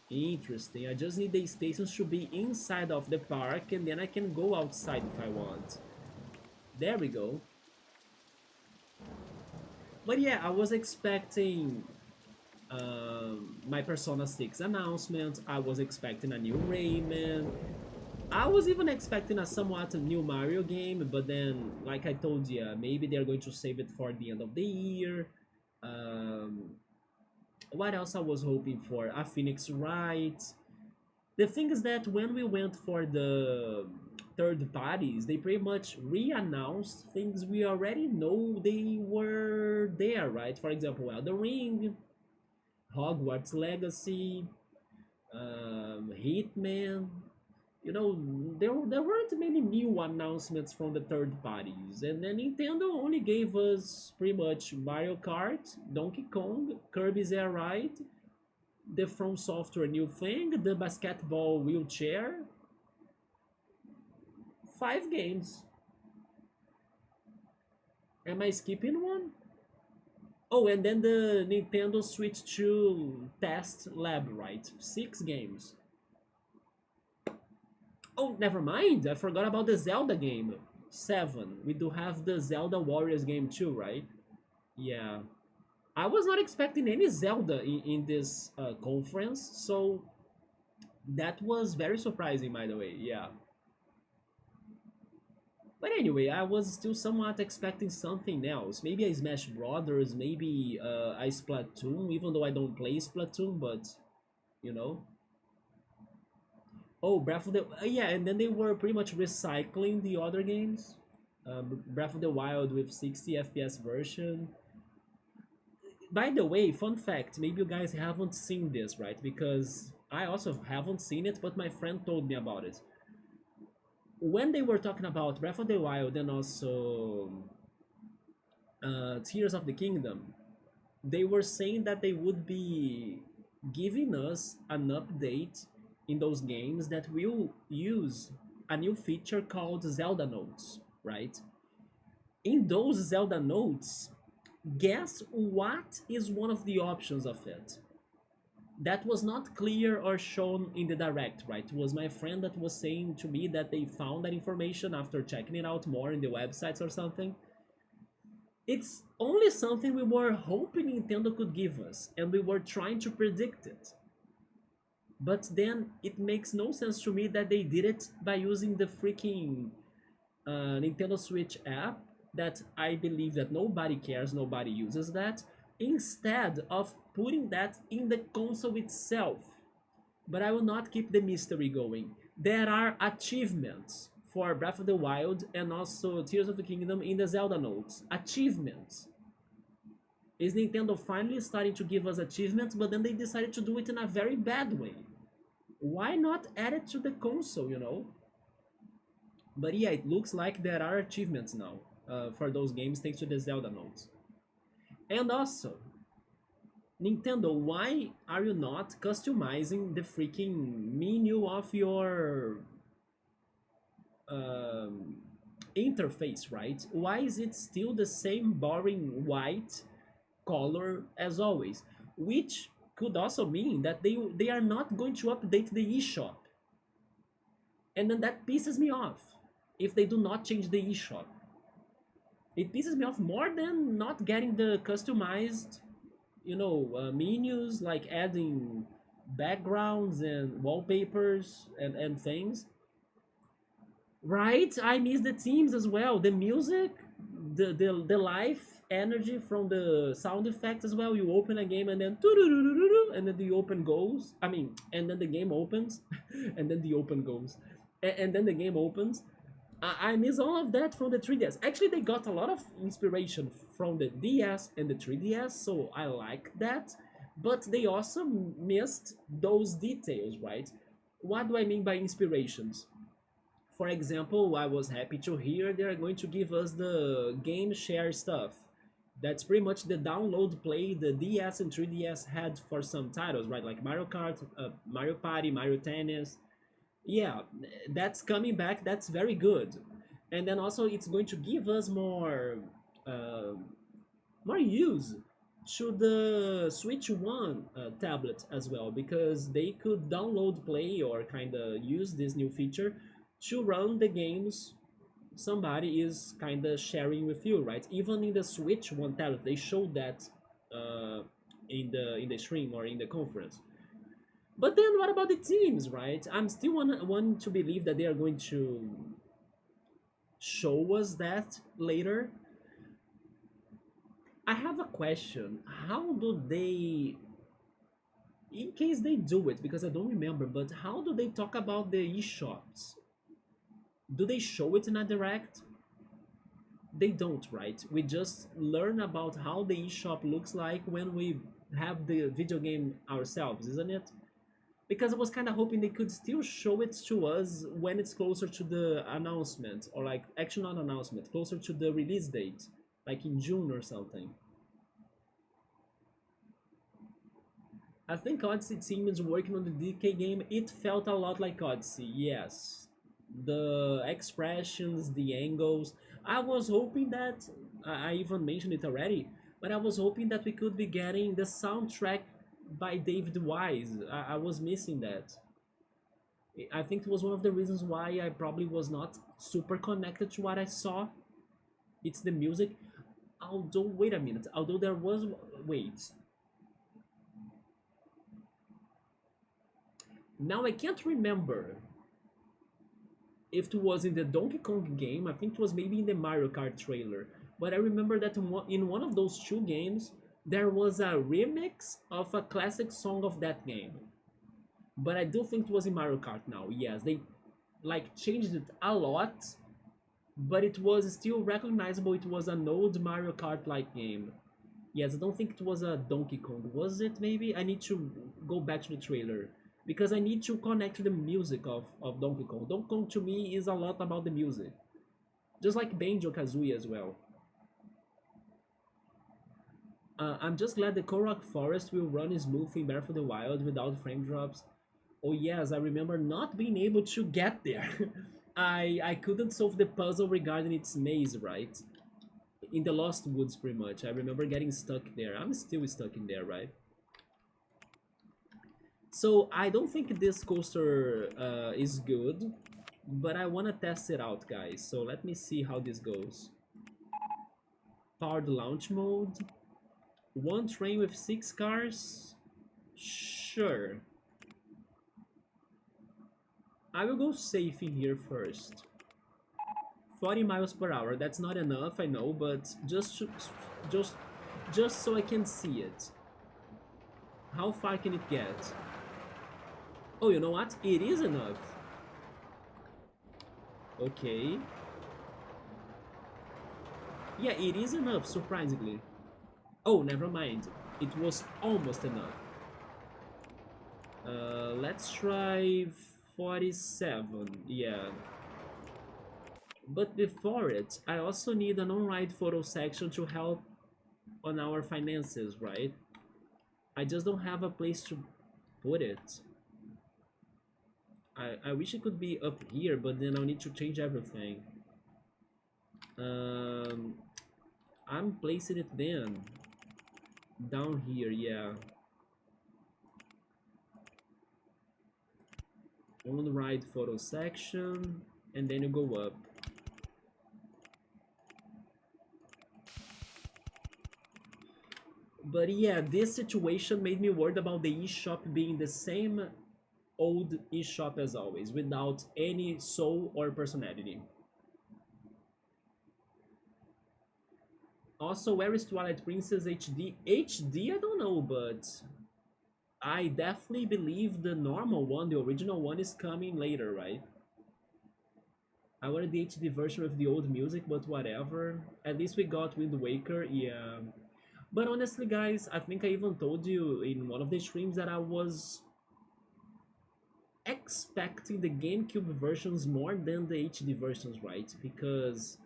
Interesting. I just need the stations to be inside of the park and then I can go outside if I want. There we go. But yeah, I was expecting my Persona 6 announcement. I was expecting a new Rayman. I was even expecting a somewhat new Mario game, but then, like I told you, maybe they're going to save it for the end of the year. Um, what else I was hoping for? A Phoenix Wright. The thing is that when we went for the third parties, they pretty much re-announced things we already know they were there, right? For example, Elden Ring, Hogwarts Legacy, Hitman. You know, there weren't many new announcements from the third parties, and then Nintendo only gave us pretty much Mario Kart, Donkey Kong, Kirby's Air Ride, the From Software new thing, the basketball wheelchair, 5 games. Am I skipping one? Oh, and then the Nintendo Switch 2 test lab, right? 6 games. Oh, never mind. I forgot about the Zelda game. 7. We do have the Zelda Warriors game too, right? Yeah. I was not expecting any Zelda in this conference, so that was very surprising, by the way. Yeah. But anyway, I was still somewhat expecting something else. Maybe a Smash Brothers, maybe a Splatoon, even though I don't play Splatoon, but you know. Oh, Breath of the yeah, and then they were pretty much recycling the other games. Breath of the Wild with 60 FPS version. By the way, fun fact, maybe you guys haven't seen this, right? Because I also haven't seen it, but my friend told me about it. When they were talking about Breath of the Wild and also Tears of the Kingdom, they were saying that they would be giving us an update in those games that will use a new feature called Zelda Notes, right? In those Zelda Notes, guess what is one of the options of it? That was not clear or shown in the direct, right? It was my friend that was saying to me that they found that information after checking it out more in the websites or something. It's only something we were hoping Nintendo could give us, and we were trying to predict it. But then it makes no sense to me that they did it by using the freaking Nintendo Switch app that I believe that nobody cares, nobody uses that, instead of putting that in the console itself. But I will not keep the mystery going. There are achievements for Breath of the Wild and also Tears of the Kingdom in the Zelda notes. Achievements. Is Nintendo finally starting to give us achievements, but then they decided to do it in a very bad way? Why not add it to the console, you know? But yeah, it looks like there are achievements now for those games thanks to the Zelda notes. And also, Nintendo, why are you not customizing the freaking menu of your um, interface, right? Why is it still the same boring white color as always? Which could also mean that they are not going to update the eShop. And then that pisses me off if they do not change the eShop. It pisses me off more than not getting the customized menus like adding backgrounds and wallpapers and things. Right, I miss the themes as well. The music, the life energy from the sound effects as well. You open a game and then and then the open goes. I mean, and then the game opens, and then the open goes, and then the game opens. I miss all of that from the 3DS. Actually, they got a lot of inspiration from the DS and the 3DS, so I like that. But they also missed those details, right? What do I mean by inspirations? For example, I was happy to hear they are going to give us the game share stuff. That's pretty much the download play the DS and 3DS had for some titles, right? Like Mario Kart, Mario Party, Mario Tennis. Yeah, that's coming back. That's very good. And then also it's going to give us uh, more use to the Switch One tablet as well, because they could download play or kind of use this new feature to run the games somebody is kind of sharing with you, right? Even in the Switch One tablet, they showed that uh, in the stream or in the conference. But then what about the teams, right? I'm still want to believe that they are going to show us that later. I have a question. How do they, in case they do it, because I don't remember, but how do they talk about the eShops? Do they show it in a direct? They don't, right? We just learn about how the eShop looks like when we have the video game ourselves, isn't it? Because I was kind of hoping they could still show it to us when it's closer to the announcement, or like actually not announcement, closer to the release date, like in June or something. I think Odyssey team is working on the DK game. It felt a lot like Odyssey, yes. The expressions, the angles. I was hoping that I even mentioned it already, but I was hoping that we could be getting the soundtrack by David Wise. I was missing that. I think it was one of the reasons why I probably was not super connected to what I saw. It's the music. Although, wait a minute. Although there was. Wait. Now I can't remember if it was in the Donkey Kong game. I think it was maybe in the Mario Kart trailer. But I remember that in one of those two games, there was a remix of a classic song of that game. But I do think it was in Mario Kart now. Yes, they like changed it a lot, but it was still recognizable. It was an old Mario Kart like game. Yes, I don't think it was a Donkey Kong. Was it maybe? I need to go back to the trailer because I need to connect to the music of Donkey Kong. Donkey Kong to me is a lot about the music. Just like Banjo Kazooie as well. I'm just glad the Korok Forest will run smooth in Breath of the Wild without frame drops. Oh yes, I remember not being able to get there. I couldn't solve the puzzle regarding its maze, right? In the Lost Woods, pretty much. I remember getting stuck there. I'm still stuck in there, right? So I don't think this coaster is good, but I want to test it out, guys. So let me see how this goes. Powered launch mode. One train with 6 cars? Sure. I will go safe in here first. 40 miles per hour. That's not enough, I know, but just just so I can see it. How far can it get? Oh, you know what? It is enough. Okay. Yeah, it is enough, surprisingly. Oh, never mind. It was almost enough. Let's try 47. Yeah. But before it, I also need an on-ride photo section to help on our finances, right? I just don't have a place to put it. I wish it could be up here, but then I'll need to change everything. Um, I'm placing it then. Down here, yeah. On-ride photo section, and then you go up. But yeah, this situation made me worried about the eShop being the same old eShop as always, without any soul or personality. Also, where is Twilight Princess HD? HD, I don't know, but I definitely believe the normal one, the original one, is coming later, right? I wanted the HD version with the old music, but whatever. At least we got Wind Waker, yeah. But honestly, guys, I think I even told you in one of the streams that I was expecting the GameCube versions more than the HD versions, right? Because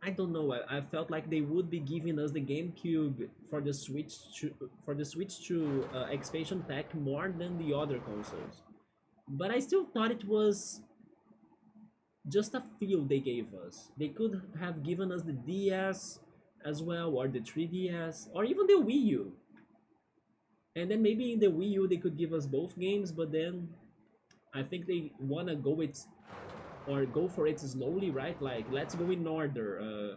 I don't know. I felt like they would be giving us the GameCube for the Switch to expansion pack more than the other consoles. But I still thought it was just a feel they gave us. They could have given us the DS as well, or the 3DS, or even the Wii U. And then maybe in the Wii U they could give us both games, but then I think they wanna go it or go for it slowly, right? Like let's go in order.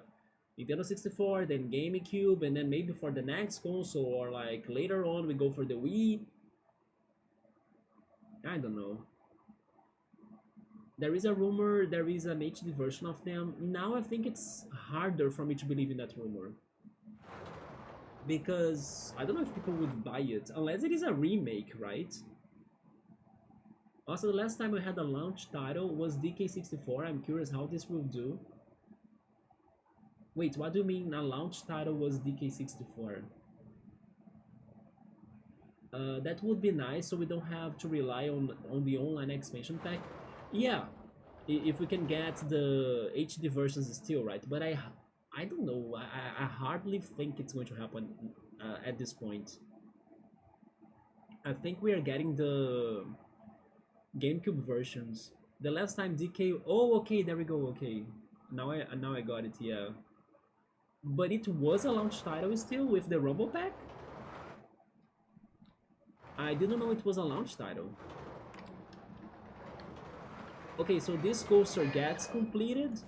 Nintendo 64, then GameCube, and then maybe for the next console or like later on we go for the Wii. I don't know. There is a rumor there is an HD version of them. Now I think it's harder for me to believe in that rumor. Because I don't know if people would buy it, unless it is a remake, right? Also, the last time we had a launch title was DK64. I'm curious how this will do. Wait, what do you mean a launch title was DK64? That would be nice, so we don't have to rely on the online expansion pack. Yeah, if we can get the HD versions still, right? But I don't know. I hardly think it's going to happen at this point. I think we are getting the GameCube versions. The last time DK. Oh, okay, there we go. Okay, now I got it. Yeah, but it was a launch title still with the Rumble Pack. I didn't know it was a launch title. Okay, so this coaster gets completed.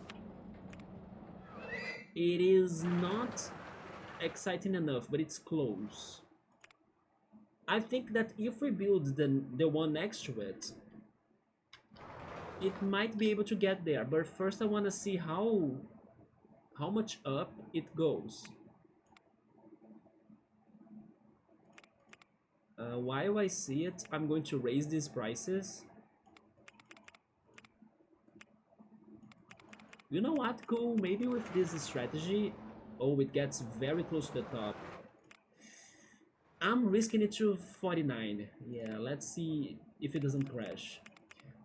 It is not exciting enough, but it's close. I think that if we build the one next to it, it might be able to get there. But first I want to see how much up it goes. While I see it, I'm going to raise these prices. You know what? Cool. Maybe with this strategy, oh, it gets very close to the top. I'm risking it to 49. Yeah, let's see if it doesn't crash.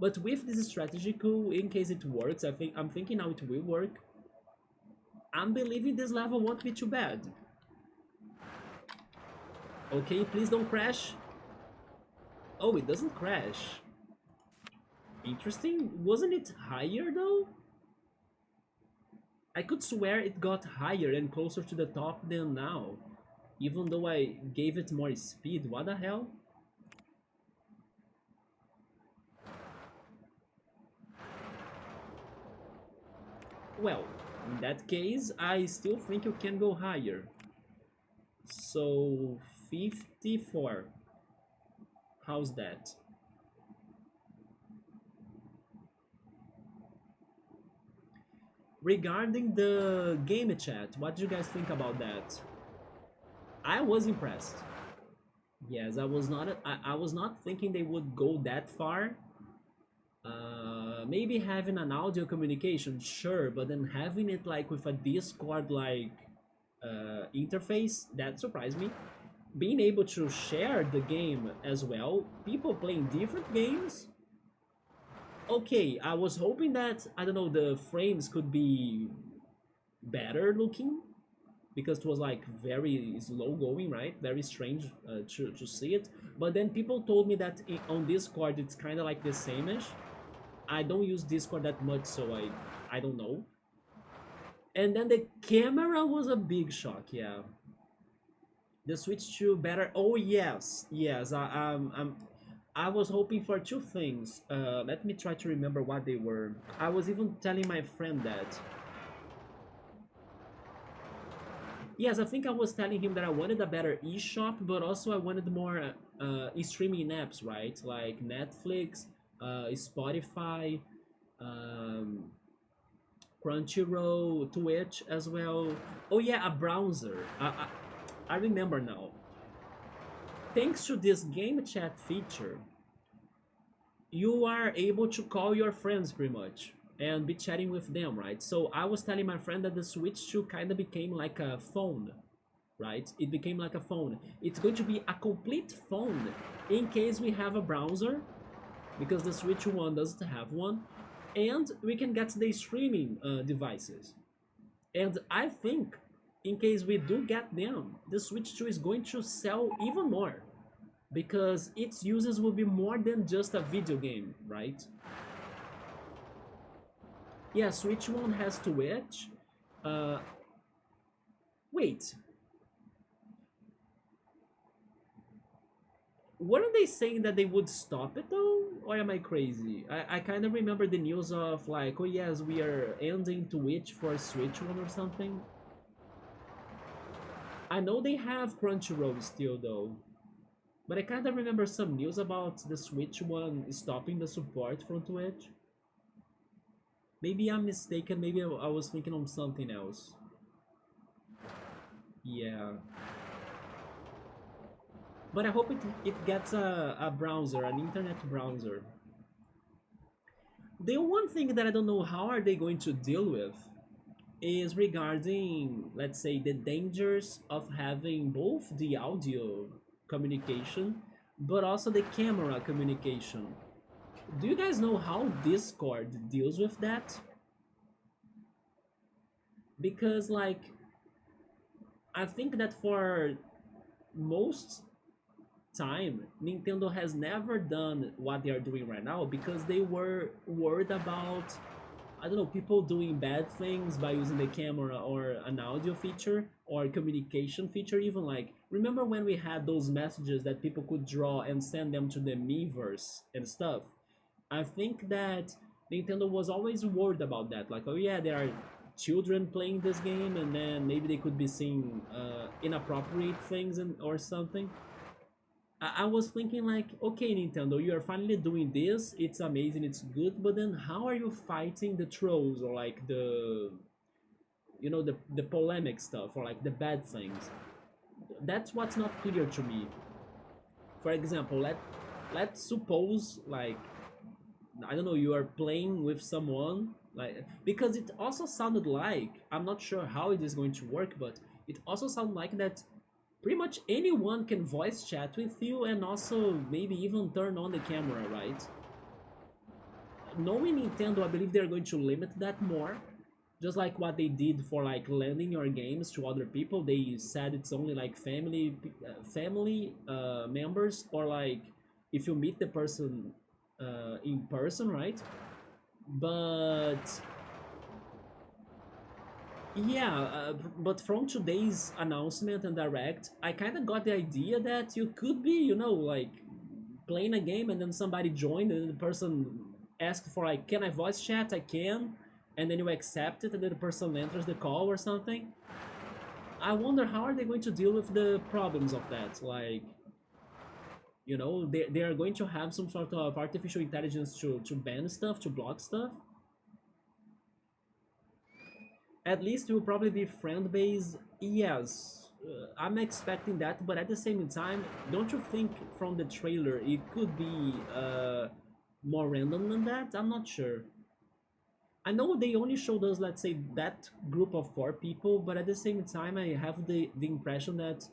But with this strategy, cool, in case it works, I'm thinking now it will work. I'm believing this level won't be too bad. Okay, please don't crash. Oh, it doesn't crash. Interesting. Wasn't it higher though? I could swear it got higher and closer to the top than now. Even though I gave it more speed. What the hell? Well, in that case, I still think you can go higher. So, 54. How's that? Regarding the game chat, what do you guys think about that? I was impressed. Yes, I was not thinking they would go that far. Maybe having an audio communication, sure, but then having it like with a Discord like interface, that surprised me. Being able to share the game as well, people playing different games. Okay, I was hoping that I don't know the frames could be better looking because it was like very slow going, right? Very strange to see it. But then people told me that on Discord it's kind of like the same-ish. I don't use Discord that much, so I don't know. And then the camera was a big shock, yeah. The Switch 2 better. Oh yes, yes. I was hoping for two things. Let me try to remember what they were. I was even telling my friend that. Yes, I think I was telling him that I wanted a better eShop, but also I wanted more streaming apps, right? Like Netflix, Spotify, um, Crunchyroll, Twitch as well. Oh yeah, a browser. I remember now. Thanks to this game chat feature, you are able to call your friends pretty much and be chatting with them, right? So I was telling my friend that the Switch 2 kind of became like a phone, right? It became like a phone. It's going to be a complete phone in case we have a browser, because the Switch 1 doesn't have one, and we can get the streaming devices. And I think in case we do get them, the Switch 2 is going to sell even more because its users will be more than just a video game, right? Yeah, Switch 1 has Twitch. Uh, wait, weren't they saying that they would stop it though? Or am I crazy? I kind of remember the news of like, oh yes, we are ending Twitch for Switch 1 or something. I know they have Crunchyroll still though, but I kind of remember some news about the Switch 1 stopping the support from Twitch. Maybe I'm mistaken, maybe I was thinking of something else. Yeah. But I hope it gets a browser, an internet browser. The one thing that I don't know how are they going to deal with is regarding, let's say, the dangers of having both the audio communication but also the camera communication. Do you guys know how Discord deals with that? Because like I think that for most time Nintendo has never done what they are doing right now because they were worried about, I don't know, people doing bad things by using the camera or an audio feature or communication feature. Even like, remember when we had those messages that people could draw and send them to the Miiverse and stuff? I think that Nintendo was always worried about that. Like, oh yeah, there are children playing this game, and then maybe they could be seeing inappropriate things and or something. I was thinking like, okay, Nintendo, you are finally doing this. It's amazing. It's good. But then, how are you fighting the trolls or like the polemic stuff or like the bad things? That's what's not clear to me. For example, let's suppose like, I don't know, you are playing with someone like, because it also sounded like, I'm not sure how it is going to work, but it also sounded like that pretty much anyone can voice chat with you and also maybe even turn on the camera, right? Knowing Nintendo, I believe they're going to limit that more. Just like what they did for like lending your games to other people, they said it's only like family members, or like if you meet the person in person, right? But yeah, but from today's announcement and direct, I kind of got the idea that you could be, like playing a game and then somebody joined and the person asked for like, can I voice chat? I can, and then you accept it and then the person enters the call or something. I wonder how are they going to deal with the problems of that? Like, they are going to have some sort of artificial intelligence to ban stuff, to block stuff. At least it will probably be friend based. Yes, I'm expecting that, but at the same time, don't you think from the trailer it could be more random than that? I'm not sure. I know they only showed us, let's say, that group of four people, but at the same time, I have the impression that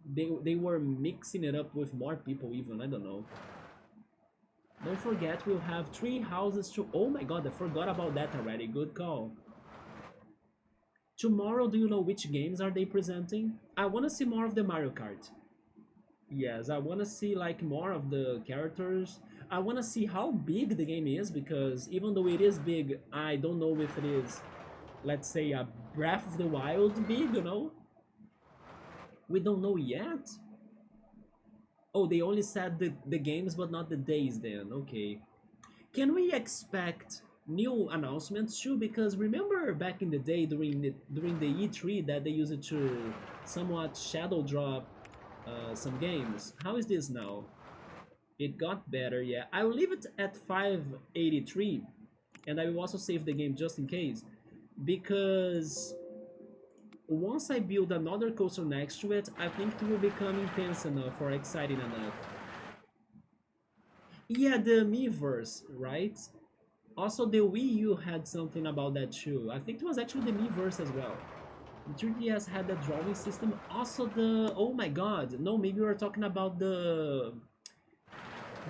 they were mixing it up with more people. Even, I don't know. Don't forget, we'll have three houses to. Oh my god, I forgot about that already. Good call. Tomorrow, do you know which games are they presenting? I want to see more of the Mario Kart. Yes, I want to see like more of the characters. I want to see how big the game is, because even though it is big, I don't know if it is, let's say, a Breath of the Wild big. We don't know yet. Oh, they only said the games but not the days then. Okay. Can we expect new announcements too, because remember back in the day during the E3 that they used it to somewhat shadow drop some games. How is this now? It got better, yeah. I will leave it at 583, and I will also save the game just in case, because once I build another coaster next to it, I think it will become intense enough or exciting enough. Yeah, the Miiverse, right? Also, the Wii U had something about that too. I think it was actually the Miiverse as well. The 3DS had the drawing system. Also, the oh my god, no, maybe we were talking about the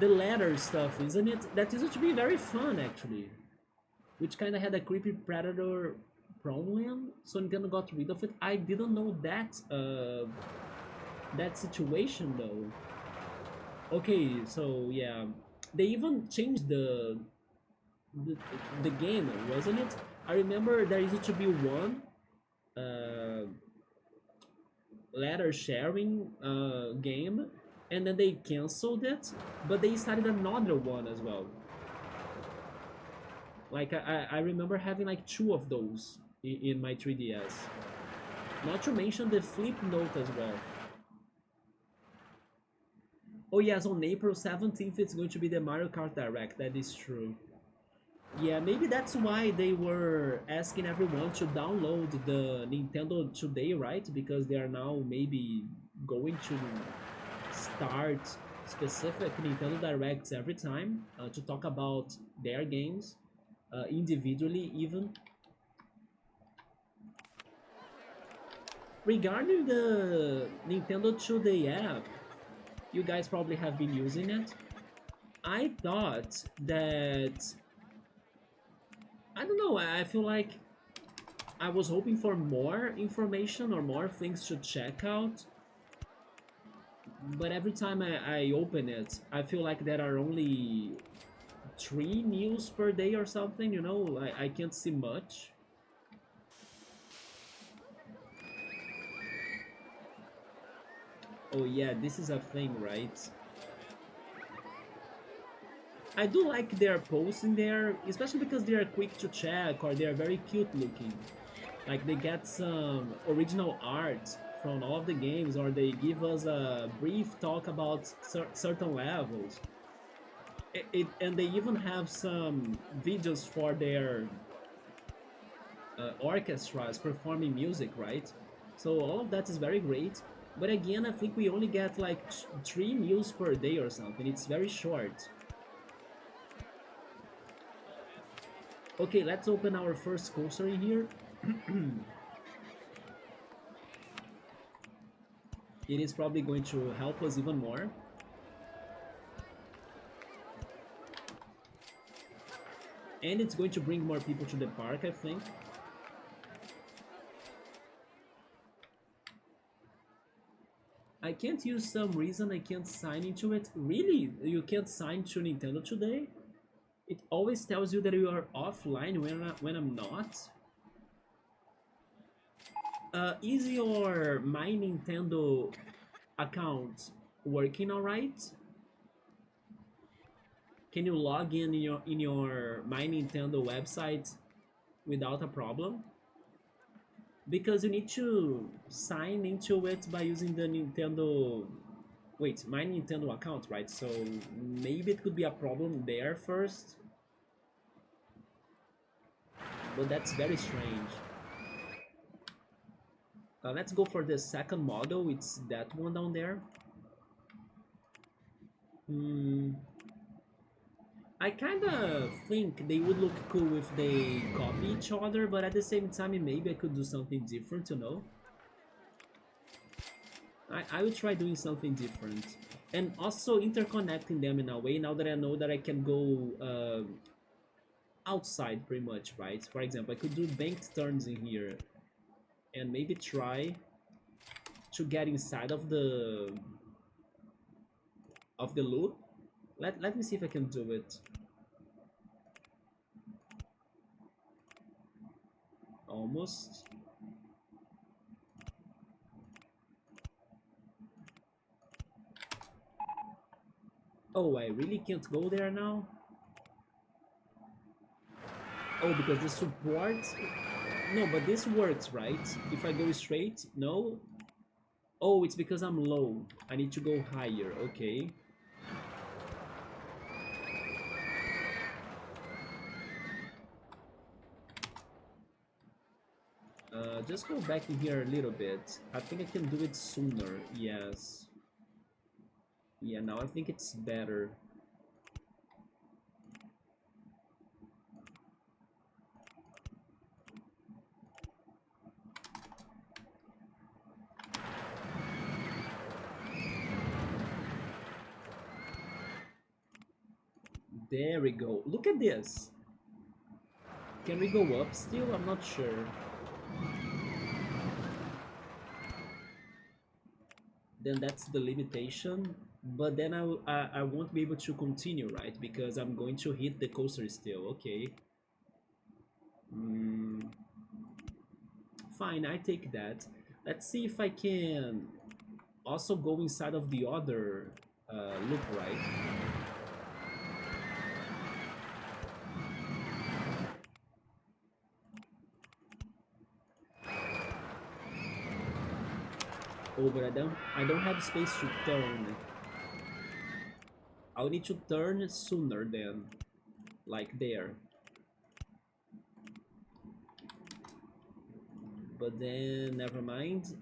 ladder stuff, isn't it? That used to be very fun actually, which kind of had a creepy predator problem. So Nintendo got rid of it. I didn't know that situation though. Okay, so yeah, they even changed the, the game, wasn't it? I remember there used to be one uh, letter sharing game, and then they canceled it, but they started another one as well. Like I remember having like two of those in my 3DS. Not to mention the flip note as well. Oh yes, on April 17th it's going to be the Mario Kart Direct. That is true. Yeah, maybe that's why they were asking everyone to download the Nintendo Today, right? Because they are now maybe going to start specific Nintendo Directs every time to talk about their games individually, even. Regarding the Nintendo Today app, you guys probably have been using it. I thought that I don't know. I feel like I was hoping for more information or more things to check out, but every time I open it, I feel like there are only three news per day or something. You know, I can't see much. Oh yeah, this is a thing, right? I do like their posts in there, especially because they are quick to check or they are very cute looking. Like they get some original art from all of the games, or they give us a brief talk about certain levels. And they even have some videos for their orchestras performing music, right? So all of that is very great. But again, I think we only get like three news per day or something. It's very short. Okay, let's open our first coaster in here. It is probably going to help us even more. And it's going to bring more people to the park, I think. I can't use some reason I can't sign into it. Really? You can't sign to Nintendo today? It always tells you that you are offline when I'm not. Is your My Nintendo account working alright? Can you log in your My Nintendo website without a problem? Because you need to sign into it by using the Nintendo wait, my Nintendo account, right? So maybe it could be a problem there first, but that's very strange. Let's go for the second model. It's that one down there. Hmm. I kind of think they would look cool if they copy each other, but at the same time, maybe I could do something different, you know? I will try doing something different. And also interconnecting them in a way now that I know that I can go outside pretty much, right? For example, I could do banked turns in here and maybe try to get inside of the loop. Let me see if I can do it. Almost. Oh, I really can't go there now? Oh, because the support... No, but this works, right? If I go straight, no? Oh, it's because I'm low. I need to go higher, okay. Just go back in here a little bit. I think I can do it sooner, yes. Yeah, now I think it's better. There we go. Look at this. Can we go up still? I'm not sure. Then that's the limitation. But then I won't be able to continue, right? Because I'm going to hit the coaster still. Okay. Mm, fine, I take that. Let's see if I can also go inside of the other loop, right? Oh, but I don't have space to turn. I'll need to turn sooner then, like there. But then, never mind.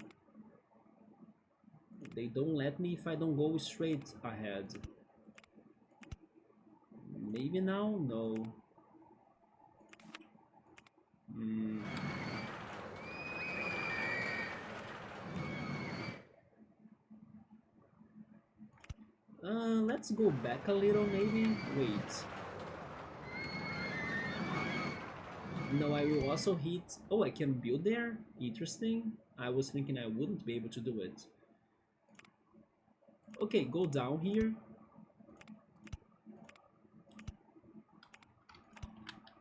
They don't let me if I don't go straight ahead. Maybe now? No. Mm. Let's go back a little maybe. Wait. No, I will also hit... Oh, I can build there? Interesting. I was thinking I wouldn't be able to do it. Okay, go down here.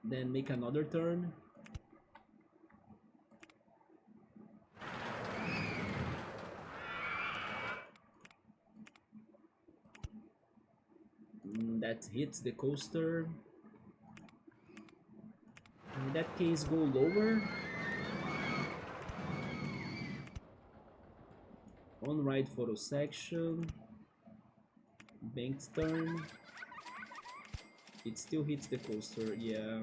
Then make another turn. That hits the coaster. In that case, go lower. On ride photo section. Banked turn. It still hits the coaster, yeah.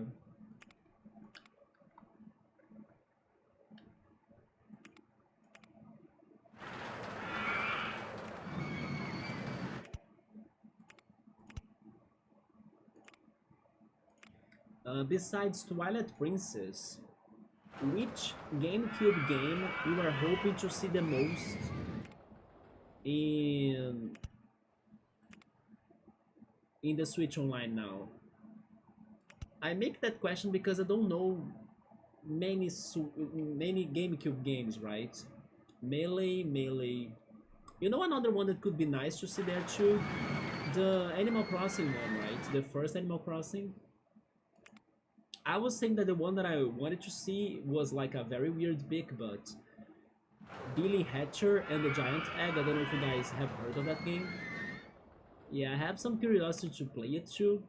Besides Twilight Princess, which GameCube game you are hoping to see the most in the Switch Online now? I make that question because I don't know many GameCube games, right? Melee. You know another one that could be nice to see there too? The Animal Crossing one, right? The first Animal Crossing. I was saying that the one that I wanted to see was like a very weird pick, but Billy Hatcher and the Giant Egg. I don't know if you guys have heard of that game. Yeah, I have some curiosity to play it too.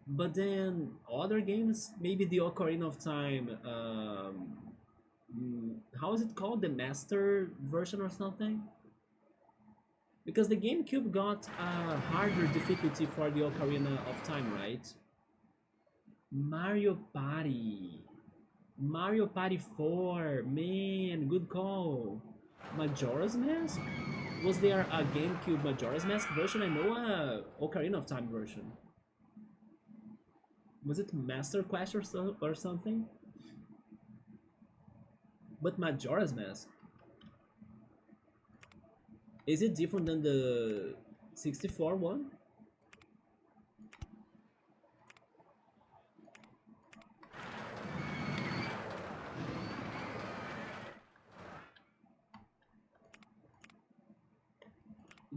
But then other games, maybe the Ocarina of Time. How is it called? The Master version or something? Because the GameCube got a harder difficulty for the Ocarina of Time, right? Mario Party. Mario Party 4. Man, good call. Majora's Mask? Was there a GameCube Majora's Mask version? I know a Ocarina of Time version. Was it Master Quest or something? But Majora's Mask. Is it different than the 64 one?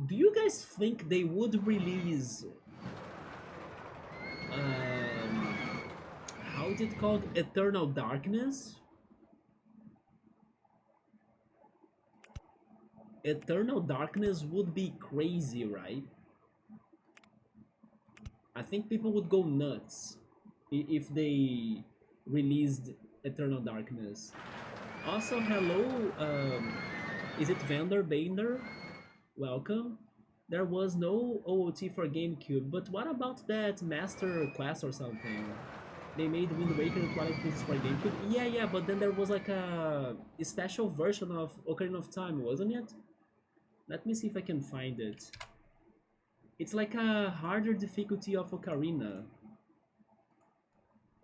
Do you guys think they would release um, how is it called? Eternal Darkness? Eternal Darkness would be crazy, right? I think people would go nuts if they released Eternal Darkness. Also, hello, is it Vander Bander? Welcome. There was no OOT for GameCube, but what about that Master Quest or something? They made Wind Waker and Twilight Princess for GameCube. Yeah, yeah, but then there was like a special version of Ocarina of Time, wasn't it? Let me see if I can find it. It's like a harder difficulty of Ocarina.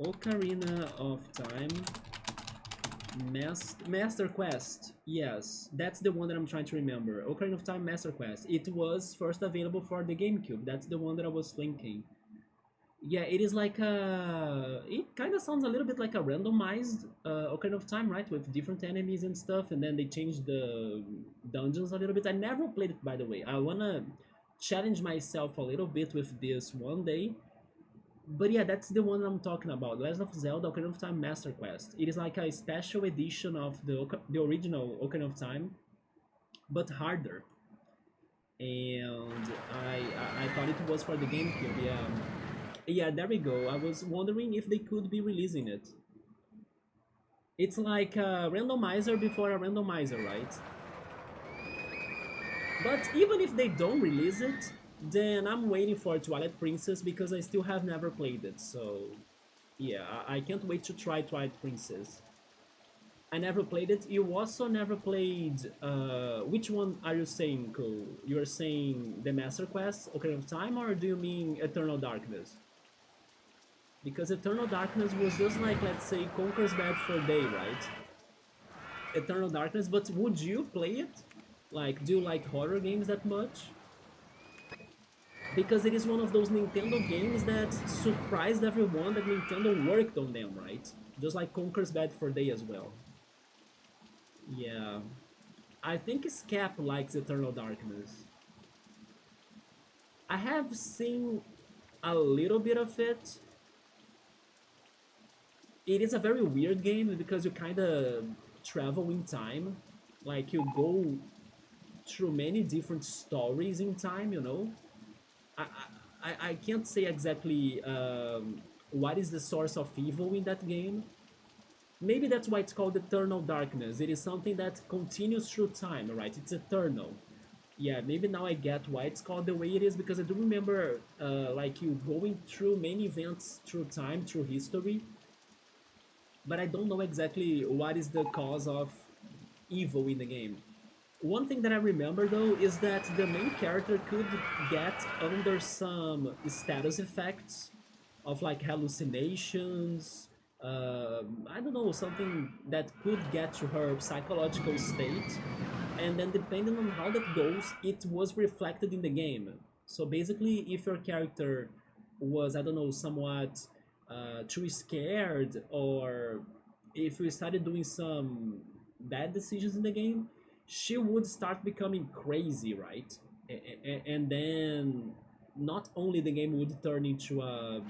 Ocarina of Time Master Quest. Yes, that's the one that I'm trying to remember. Ocarina of Time Master Quest. It was first available for the GameCube. That's the one that I was thinking. Yeah, it is like a. It kind of sounds a little bit like a randomized Ocarina of Time, right? With different enemies and stuff, and then they changed the dungeons a little bit. I never played it, by the way. I wanna challenge myself a little bit with this one day. But yeah, that's the one I'm talking about. Legend of Zelda Ocarina of Time Master Quest. It is like a special edition of the original Ocarina of Time, but harder. And I thought it was for the GameCube. Yeah, yeah. There we go. I was wondering if they could be releasing it. It's like a randomizer before a randomizer, right? But even if they don't release it, then I'm waiting for Twilight Princess because I still have never played it. So yeah, I can't wait to try Twilight Princess. I never played it. You also never played. Which one are you saying, Cole? You're saying the Master Quest, Ocarina of Time, or do you mean Eternal Darkness? Because Eternal Darkness was just like, let's say, Conker's Bad for Day, right? Eternal Darkness, but would you play it? Like, do you like horror games that much? Because it is one of those Nintendo games that surprised everyone that Nintendo worked on them, right? Just like Conker's Bad for Day as well. Yeah. I think Scap likes Eternal Darkness. I have seen a little bit of it. It is a very weird game because you kind of travel in time. Like, you go through many different stories in time, you know? I, I can't say exactly what is the source of evil in that game. Maybe that's why it's called Eternal Darkness. It is something that continues through time, right? It's eternal. Yeah, maybe now I get why it's called the way it is because I do remember like you going through many events through time, through history, but I don't know exactly what is the cause of evil in the game. One thing that I remember though is that the main character could get under some status effects of like hallucinations. I don't know, something that could get to her psychological state, and then depending on how that goes, it was reflected in the game. So basically, if your character was, I don't know, somewhat too scared, or if you started doing some bad decisions in the game, she would start becoming crazy, right? And then not only the game would turn into a,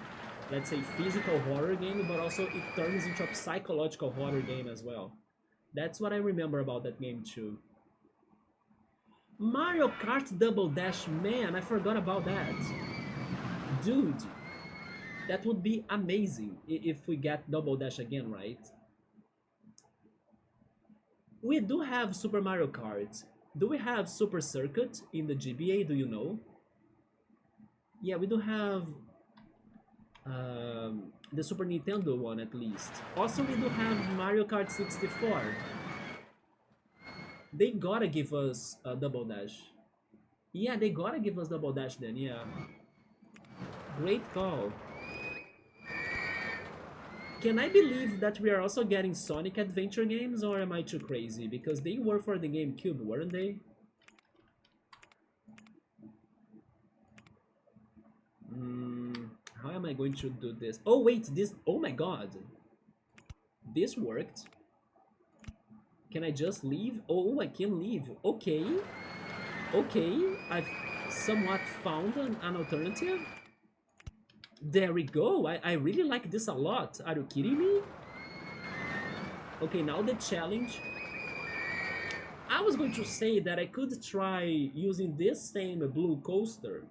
let's say, physical horror game, but also it turns into a psychological horror game as well. That's what I remember about that game too. Mario Kart Double Dash, man, I forgot about that. Dude, that would be amazing if we get Double Dash again, right? We do have Super Mario Kart. Do we have Super Circuit in the GBA? Do you know? Yeah, we do have the Super Nintendo one at least. Also, we do have Mario Kart 64. They gotta give us a Double Dash. Yeah, they gotta give us Double Dash then, yeah. Great call. Can I believe that we are also getting Sonic Adventure games, or am I too crazy? Because they were for the GameCube, weren't they? How am I going to do this? Oh wait, this... Oh my god. This worked. Can I just leave? Oh, I can leave. Okay. Okay, I've somewhat found an alternative. There we go. I really like this a lot. Are you kidding me? Okay, now the challenge. I was going to say that I could try using this same blue coaster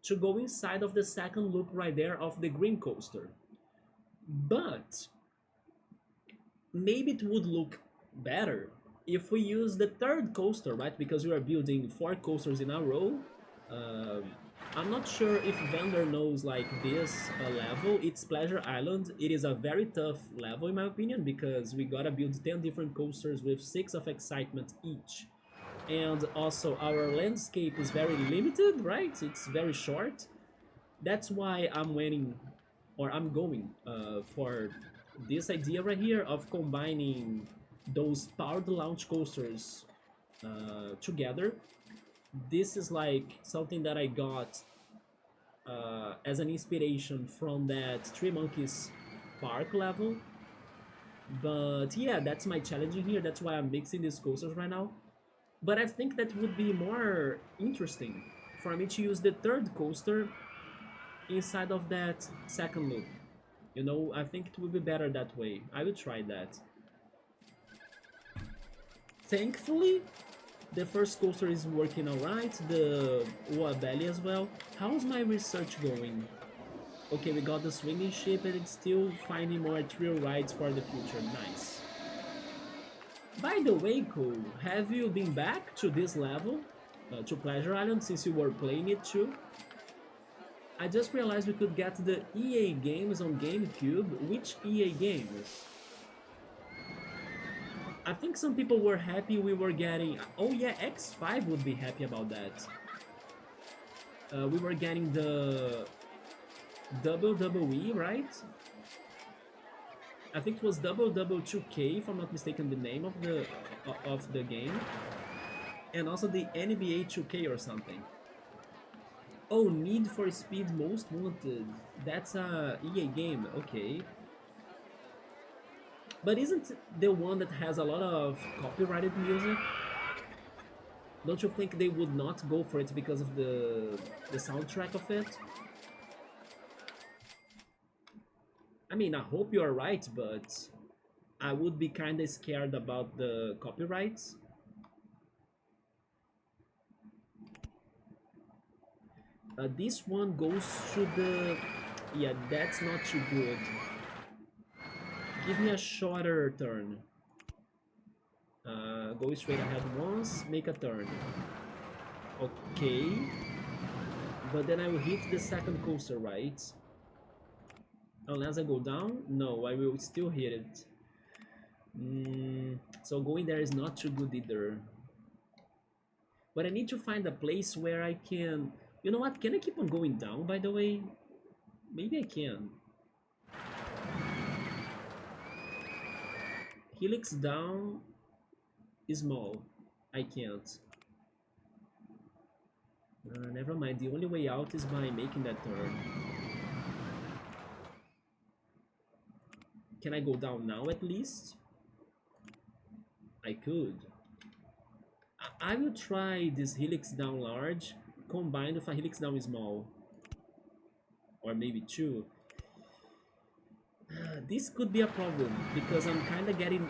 to go inside of the second loop right there of the green coaster. But maybe it would look better if we use the third coaster, right? Because we are building four coasters in a row. Um I'm not sure if vendor knows like this level. It's Pleasure Island. It is a very tough level in my opinion because we gotta build 10 different coasters with 6 of excitement each. And also our landscape is very limited, right? It's very short. That's why I'm waiting, or I'm going for this idea right here of combining those powered launch coasters together. This is like something that I got as an inspiration from that Three Monkeys Park level. But yeah, that's my challenge in here. That's why I'm mixing these coasters right now. But I think that would be more interesting for me to use the third coaster inside of that second loop. You know, I think it will be better that way. I will try that. Thankfully, the first coaster is working alright, the Wabelli as well. How's my research going? Okay, we got the swinging ship and it's still finding more thrill rides for the future. Nice. By the way, Cole, have you been back to this level? To Pleasure Island since you were playing it too? I just realized we could get the EA games on GameCube. Which EA games? I think some people were happy we were getting... Oh yeah, X5 would be happy about that. We were getting the WWE, right? I think it was Double Double 2K, if I'm not mistaken, the name of the game. And also the NBA 2K or something. Oh, Need for Speed Most Wanted. That's a EA game, okay. But isn't the one that has a lot of copyrighted music? Don't you think they would not go for it because of the soundtrack of it? I mean, I hope you are right, but I would be kinda scared about the copyrights. This one goes to the... Yeah, that's not too good. Give me a shorter turn. Go straight ahead once, make a turn. Okay. But then I will hit the second coaster, right? Unless I go down? No, I will still hit it. So going there is not too good either. But I need to find a place where I can... You know what? Can I keep on going down, by the way? Maybe I can. Helix down is small. I can't. Never mind. The only way out is by making that turn. Can I go down now at least? I could. I will try this helix down large combined with a helix down small. Or maybe two. This could be a problem because I'm kind of getting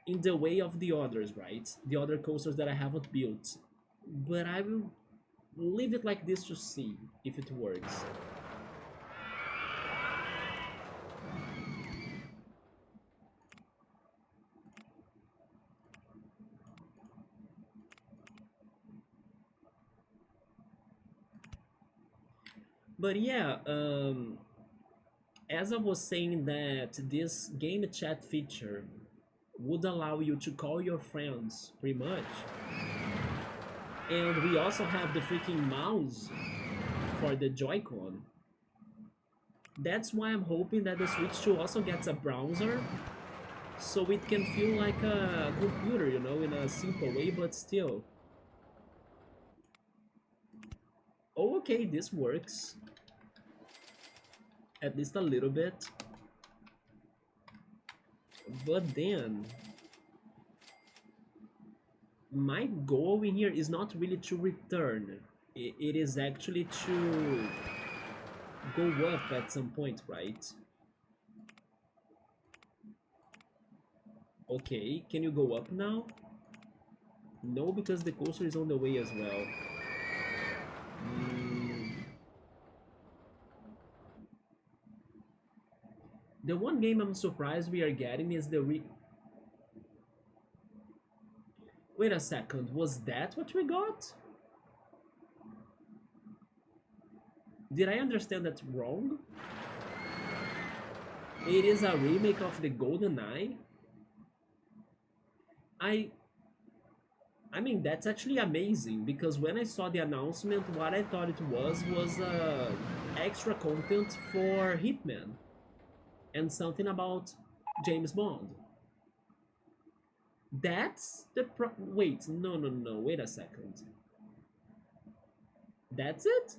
in the way of the others, right? The other coasters that I haven't built. But I will leave it like this to see if it works. But yeah, as I was saying that this game chat feature would allow you to call your friends, pretty much. And we also have the freaking mouse for the Joy-Con. That's why I'm hoping that the Switch 2 also gets a browser, so it can feel like a computer, you know, in a simple way, but still. Oh, okay, this works. At least a little bit. But then, my goal in here is not really to return. It is actually to go up at some point, right? Okay, can you go up now? No, because the coaster is on the way as well. The one game I'm surprised we are getting is the Wait a second, was that what we got? Did I understand that wrong? It is a remake of the Golden Eye? I I mean, that's actually amazing because when I saw the announcement, what I thought it was extra content for Hitman and something about James Bond. That's the wait, no, wait a second. That's it?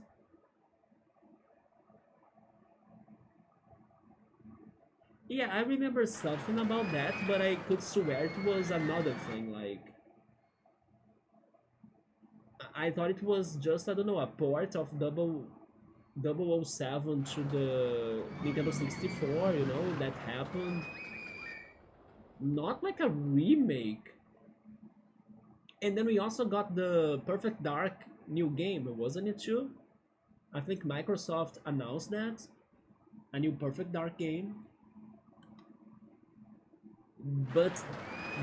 Yeah, I remember something about that, but I could swear it was another thing. Like, I thought it was just, I don't know, a port of 007 to the Nintendo 64, you know, that happened. Not like a remake. And then we also got the Perfect Dark new game, wasn't it too? I think Microsoft announced that. A new Perfect Dark game. But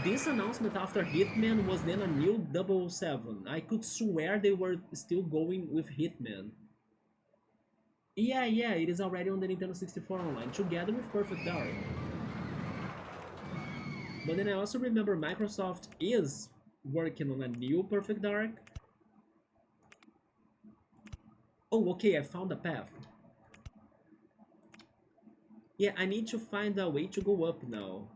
this announcement after Hitman was then a new 007. I could swear they were still going with Hitman. Yeah, it is already on the Nintendo 64 online, together with Perfect Dark. But then I also remember Microsoft is working on a new Perfect Dark. Oh, okay, I found a path. Yeah, I need to find a way to go up now.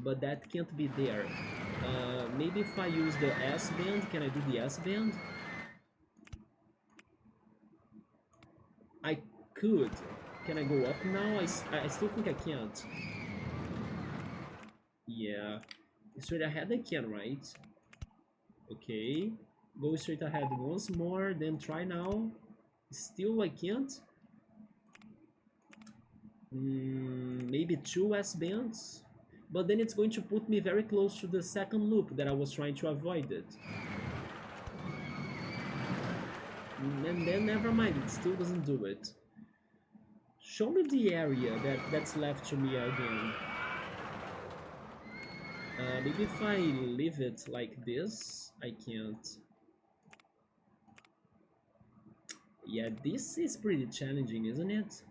But that can't be there. Maybe if I use the S-band, can I do the S-band? I could. Can I go up now? I still think I can't. Yeah. Straight ahead I can, right? Okay. Go straight ahead once more, then try now. Still I can't. Maybe two S-bands? But then it's going to put me very close to the second loop that I was trying to avoid it. And then never mind, it still doesn't do it. Show me the area that's left to me again. Maybe if I leave it like this, I can't. Yeah, this is pretty challenging, isn't it?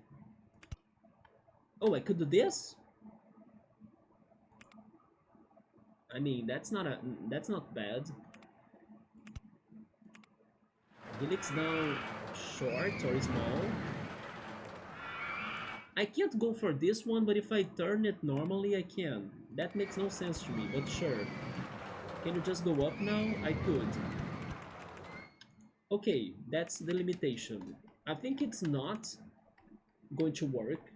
Oh, I could do this? I mean, that's not bad. Helix down short or small. I can't go for this one, but if I turn it normally, I can. That makes no sense to me, but sure. Can you just go up now? I could. Okay, that's the limitation. I think it's not going to work,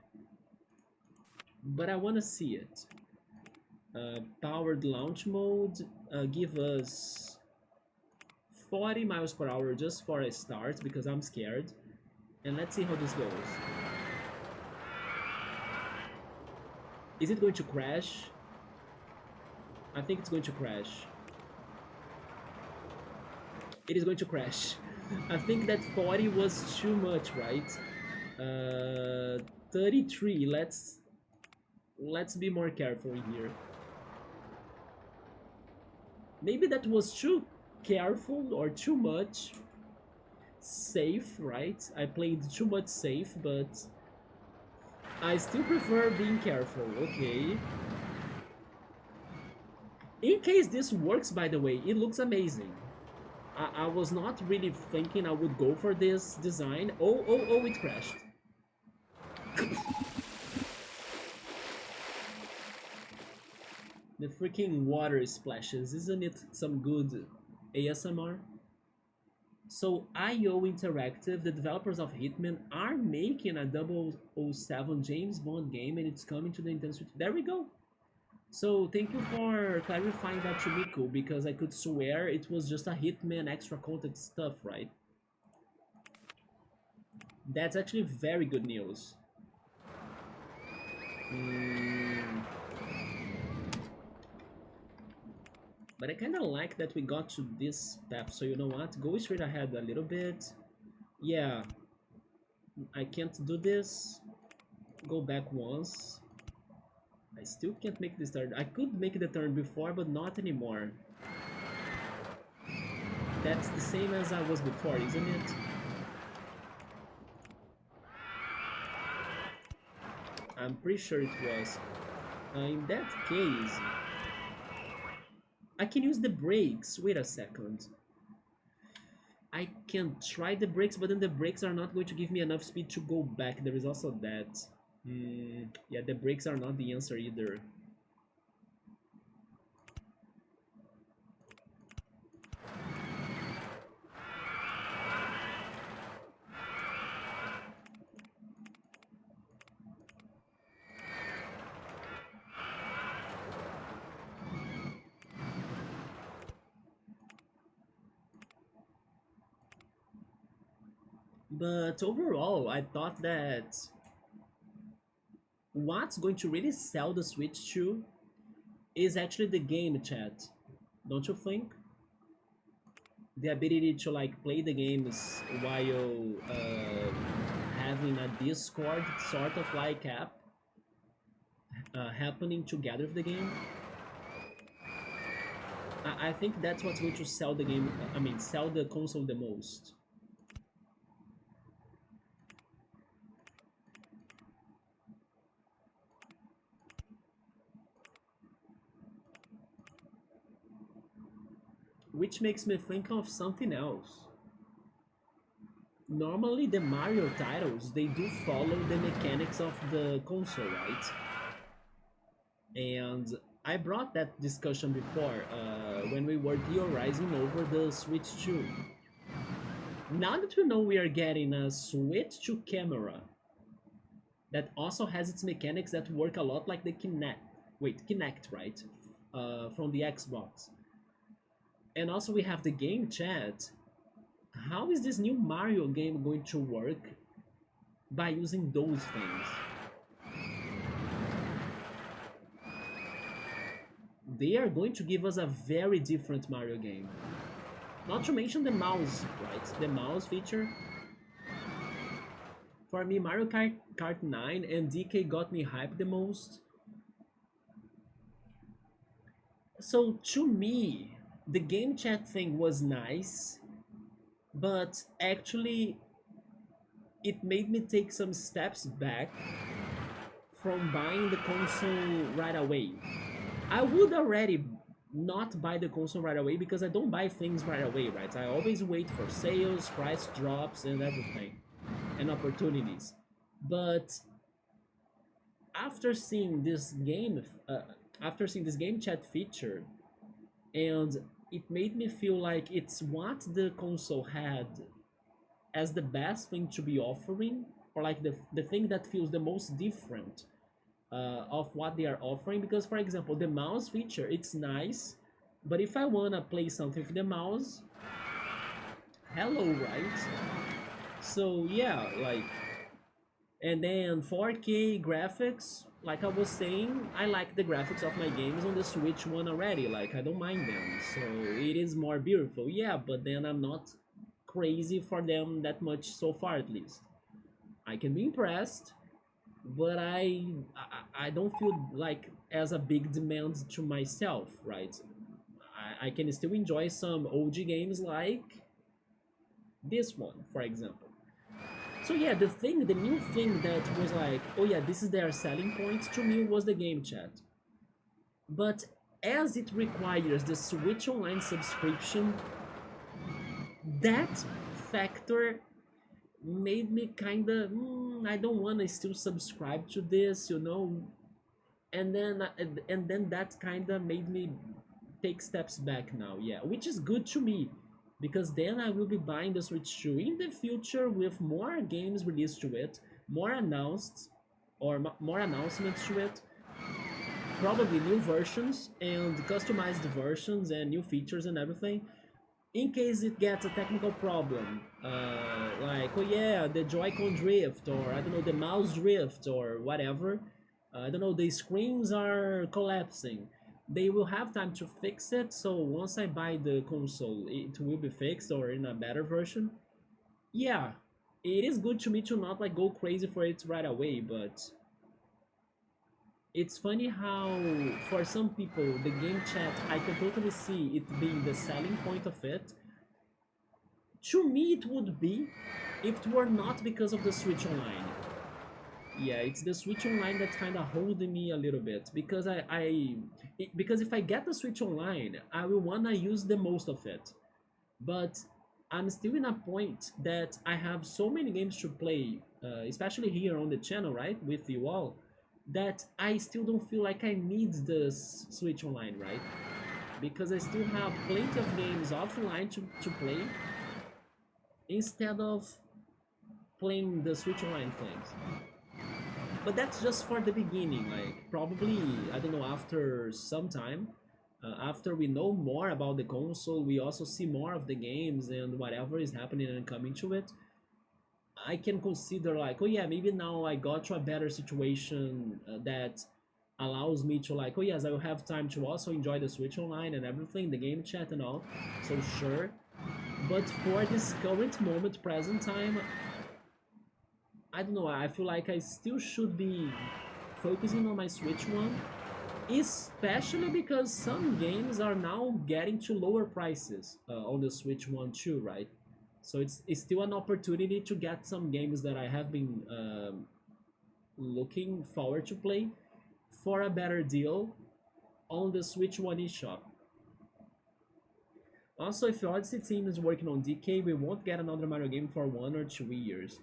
but I want to see it. Powered launch mode, give us 40 miles per hour just for a start because I'm scared. And let's see how this goes. Is it going to crash? I think it's going to crash. It is going to crash. I think that 40 was too much, right? 33. Let's be more careful here. Maybe that was too careful or too much safe, right? I played too much safe, but I still prefer being careful. Okay. In case this works, by the way, it looks amazing. I was not really thinking I would go for this design. Oh, it crashed. The freaking water splashes, isn't it some good ASMR? So IO Interactive, the developers of Hitman, are making a 007 James Bond game and it's coming to the Nintendo Switch. There we go. So thank you for clarifying that to me, cool, because I could swear it was just a Hitman extra content stuff, right? That's actually very good news. But I kind of like that we got to this path, so you know what? Go straight ahead a little bit. Yeah, I can't do this. Go back once. I still can't make this turn. I could make the turn before, but not anymore. That's the same as I was before, isn't it? I'm pretty sure it was. In that case, I can use the brakes. Wait a second. I can try the brakes, but then the brakes are not going to give me enough speed to go back. There is also that. Yeah, the brakes are not the answer either. But overall, I thought that what's going to really sell the Switch 2 is actually the game chat. Don't you think? The ability to like play the games while having a Discord sort of like app happening together with the game. I think that's what's going to sell the game. I mean, sell the console the most. Which makes me think of something else. Normally, the Mario titles they do follow the mechanics of the console, right? And I brought that discussion before when we were theorizing over the Switch 2. Now that we know we are getting a Switch 2 camera that also has its mechanics that work a lot like the Kinect. Wait, Kinect, right? From the Xbox. And also we have the game chat. How is this new Mario game going to work by using those things? They are going to give us a very different Mario game. Not to mention the mouse, right? The mouse feature. For me, Mario Kart 9 and DK got me hyped the most. So to me, the game chat thing was nice, but actually it made me take some steps back from buying the console right away. I would already not buy the console right away because I don't buy things right away, right? I always wait for sales, price drops, and everything, and opportunities. But after seeing this game, after seeing this game chat feature, and it made me feel like it's what the console had as the best thing to be offering, or like the thing that feels the most different of what they are offering. Because for example, the mouse feature, it's nice, but if I want to play something with the mouse, hello, right? So yeah, like, and then 4K graphics, like I was saying, I like the graphics of my games on the Switch one already, like I don't mind them, so it is more beautiful, yeah, but then I'm not crazy for them that much so far, at least. I can be impressed, but I don't feel like as a big demand to myself, right? I can still enjoy some OG games like this one, for example. So yeah, the new thing that was like, oh yeah, this is their selling point to me was the game chat. But as it requires the Switch Online subscription, that factor made me kinda, I don't want to still subscribe to this, you know. And then that kinda made me take steps back now, yeah, which is good to me because then I will be buying the Switch 2 in the future with more games released to it, more announced or more announcements to it, probably new versions and customized versions and new features and everything. In case it gets a technical problem, like oh yeah, the Joy-Con drift, or I don't know, the mouse drift, or whatever. I don't know, the screens are collapsing. They will have time to fix it. So once I buy the console, it will be fixed or in a better version. Yeah, it is good to me to not like go crazy for it right away, but It's funny how, for some people, the game chat, I can totally see it being the selling point of it. To me, it would be if it were not because of the Switch Online. Yeah, it's the Switch Online that's kind of holding me a little bit because because if I get the Switch Online, I will wanna use the most of it. But I'm still in a point that I have so many games to play, especially here on the channel, right, with you all, that I still don't feel like I need the Switch Online, right? Because I still have plenty of games offline to play instead of playing the Switch Online things. But that's just for the beginning, like probably, I don't know, after some time, after we know more about the console, we also see more of the games and whatever is happening and coming to it, I can consider like, oh yeah, maybe now I got to a better situation that allows me to like, oh yes, I will have time to also enjoy the Switch Online and everything, the game chat and all, so sure. But for this current moment, present time, I don't know, I feel like I still should be focusing on my Switch One, especially because some games are now getting to lower prices on the Switch One too, right? So it's still an opportunity to get some games that I have been looking forward to play for a better deal on the Switch One eShop. Also, if the Odyssey team is working on DK, we won't get another Mario game for 1 or 2 years.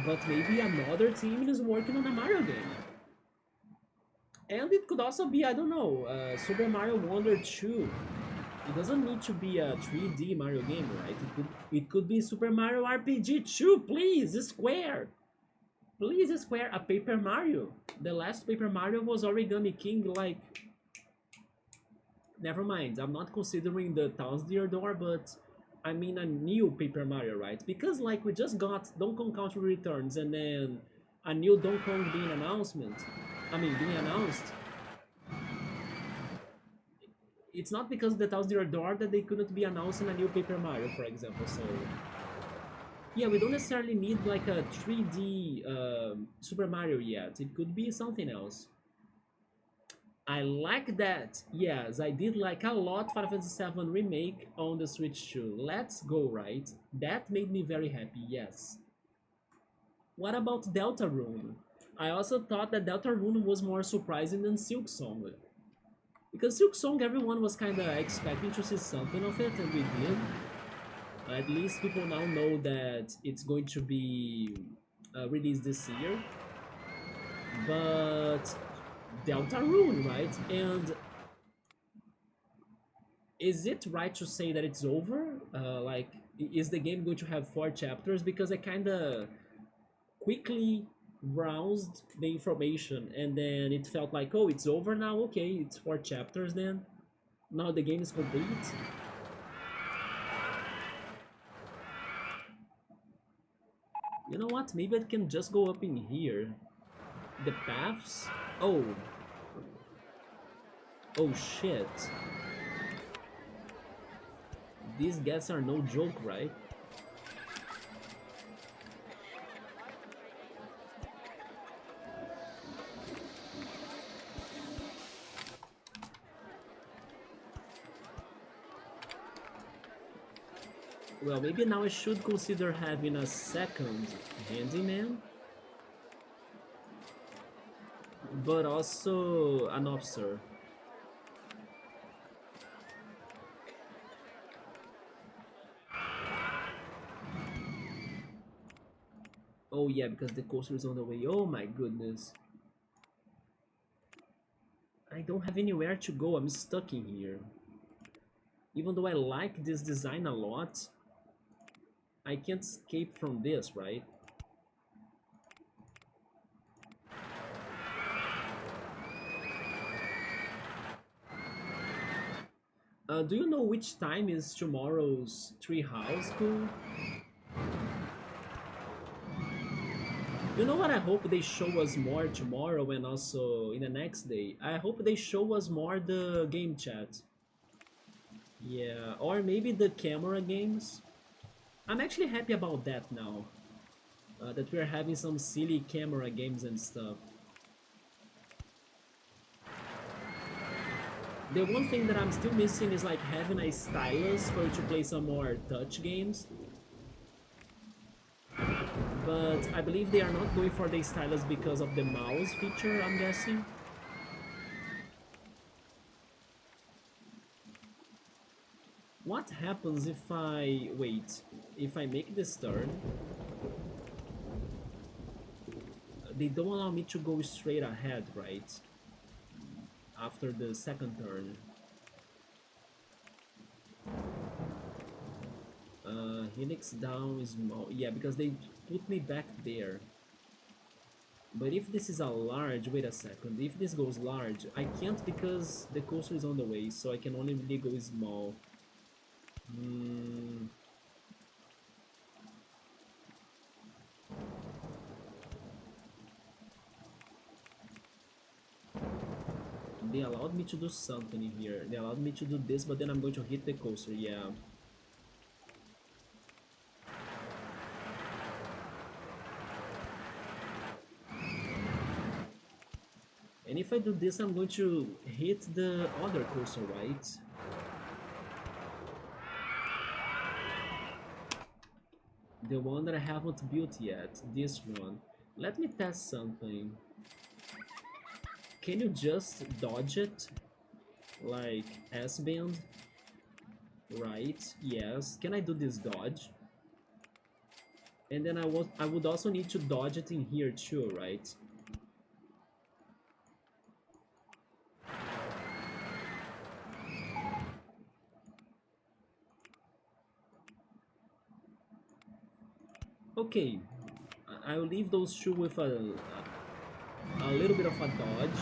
But maybe another team is working on a Mario game. And it could also be, I don't know, Super Mario Wonder 2. It doesn't need to be a 3D Mario game, right? It could be Super Mario RPG 2, please, Square! Please, Square, a Paper Mario. The last Paper Mario was Origami King, like... Never mind, I'm not considering the Town's Door, but I mean a new Paper Mario, right? Because like we just got Donkey Kong Country Returns and then a new Donkey Kong being announced. It's not because the Thousand Year Door that they couldn't be announcing a new Paper Mario, for example. So yeah, we don't necessarily need like a 3D Super Mario yet. It could be something else. I like that. Yes, I did like a lot Final Fantasy VII Remake on the Switch too. Let's go, right? That made me very happy, yes. What about Deltarune? I also thought that Deltarune was more surprising than Silk Song. Because Silk Song, everyone was kind of expecting to see something of it, and we did. At least people now know that it's going to be released this year. But Deltarune, right? And is it right to say that it's over? Like, is the game going to have 4 chapters? Because I kind of quickly browsed the information and then it felt like, oh, it's over now? Okay, it's 4 chapters then. Now the game is complete. You know what? Maybe I can just go up in here. The paths? Oh. Oh shit. These guys are no joke, right? Well, maybe now I should consider having a second handyman, but also an officer. Oh yeah, because the coaster is on the way. Oh my goodness. I don't have anywhere to go. I'm stuck in here. Even though I like this design a lot, I can't escape from this, right? Do you know which time is tomorrow's treehouse school? You know what I hope they show us more tomorrow and also in the next day? I hope they show us more the game chat. Yeah, or maybe the camera games. I'm actually happy about that now. That we're having some silly camera games and stuff. The one thing that I'm still missing is like having a stylus for you to play some more touch games. But I believe they are not going for the stylus because of the mouse feature, I'm guessing. What happens if I... wait, if I make this turn, they don't allow me to go straight ahead, right? After the second turn. Helix down is small. Yeah, because they put me back there. But if this is a large, wait a second, if this goes large, I can't because the coaster is on the way, so I can only really go small. Hmm. They allowed me to do something in here. They allowed me to do this, but then I'm going to hit the coaster, yeah. And if I do this, I'm going to hit the other coaster, right? The one that I haven't built yet, this one. Let me test something. Can you just dodge it? Like S-bend? Right, yes. Can I do this dodge? And then I would also need to dodge it in here too, right? Okay, I'll leave those two with a little bit of a dodge.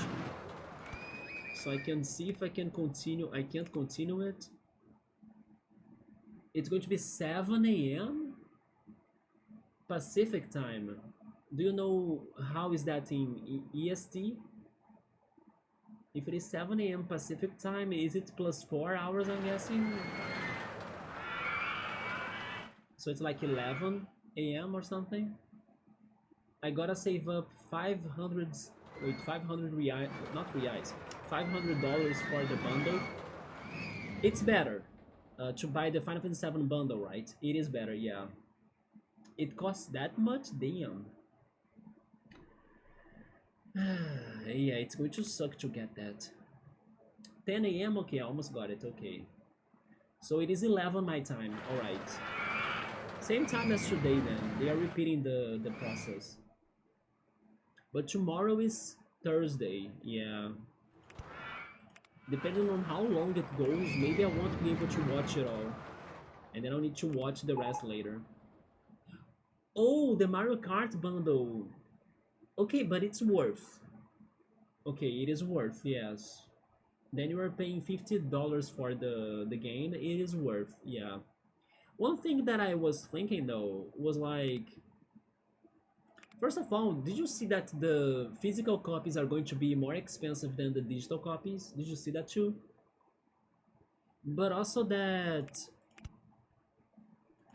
So I can see if I can continue. I can't continue it. It's going to be 7 a.m. Pacific time. Do you know how is that in EST? If it is 7 a.m. Pacific time, is it plus 4 hours, I'm guessing? So it's like 11 a.m. or something? I gotta save up 500, wait, 500 reais, not reais, $500 for the bundle. It's better to buy the Final Fantasy VII bundle, right? It is better, yeah. It costs that much? Damn. Yeah, it's going to suck to get that. 10 a.m. Okay, I almost got it. Okay. So it is 11 my time. Alright. Same time as today then. They are repeating the process. But tomorrow is Thursday. Yeah. Depending on how long it goes, maybe I won't be able to watch it all. And then I'll need to watch the rest later. Oh, the Mario Kart bundle. Okay, but it's worth. Okay, it is worth, yes. Then you are paying $50 for the game. It is worth, yeah. One thing that I was thinking though was like, first of all, did you see that the physical copies are going to be more expensive than the digital copies? Did you see that too? But also that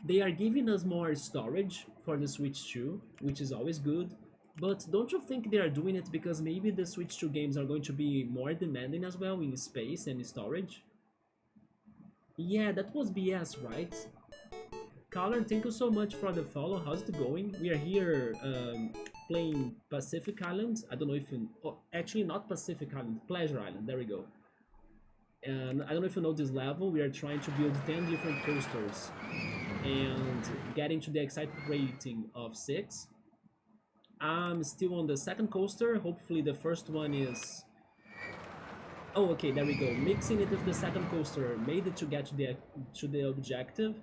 they are giving us more storage for the Switch 2, which is always good. But don't you think they are doing it because maybe the Switch 2 games are going to be more demanding as well in space and storage? Yeah, that was BS, right? Colin, thank you so much for the follow. How's it going? We are here playing Pacific Island. I don't know if you... Oh, actually not Pacific Island, Pleasure Island. There we go. And I don't know if you know this level. We are trying to build 10 different coasters and getting to the excitement rating of 6. I'm still on the second coaster. Hopefully the first one is... Oh, okay, there we go. Mixing it with the second coaster made it to get to the objective.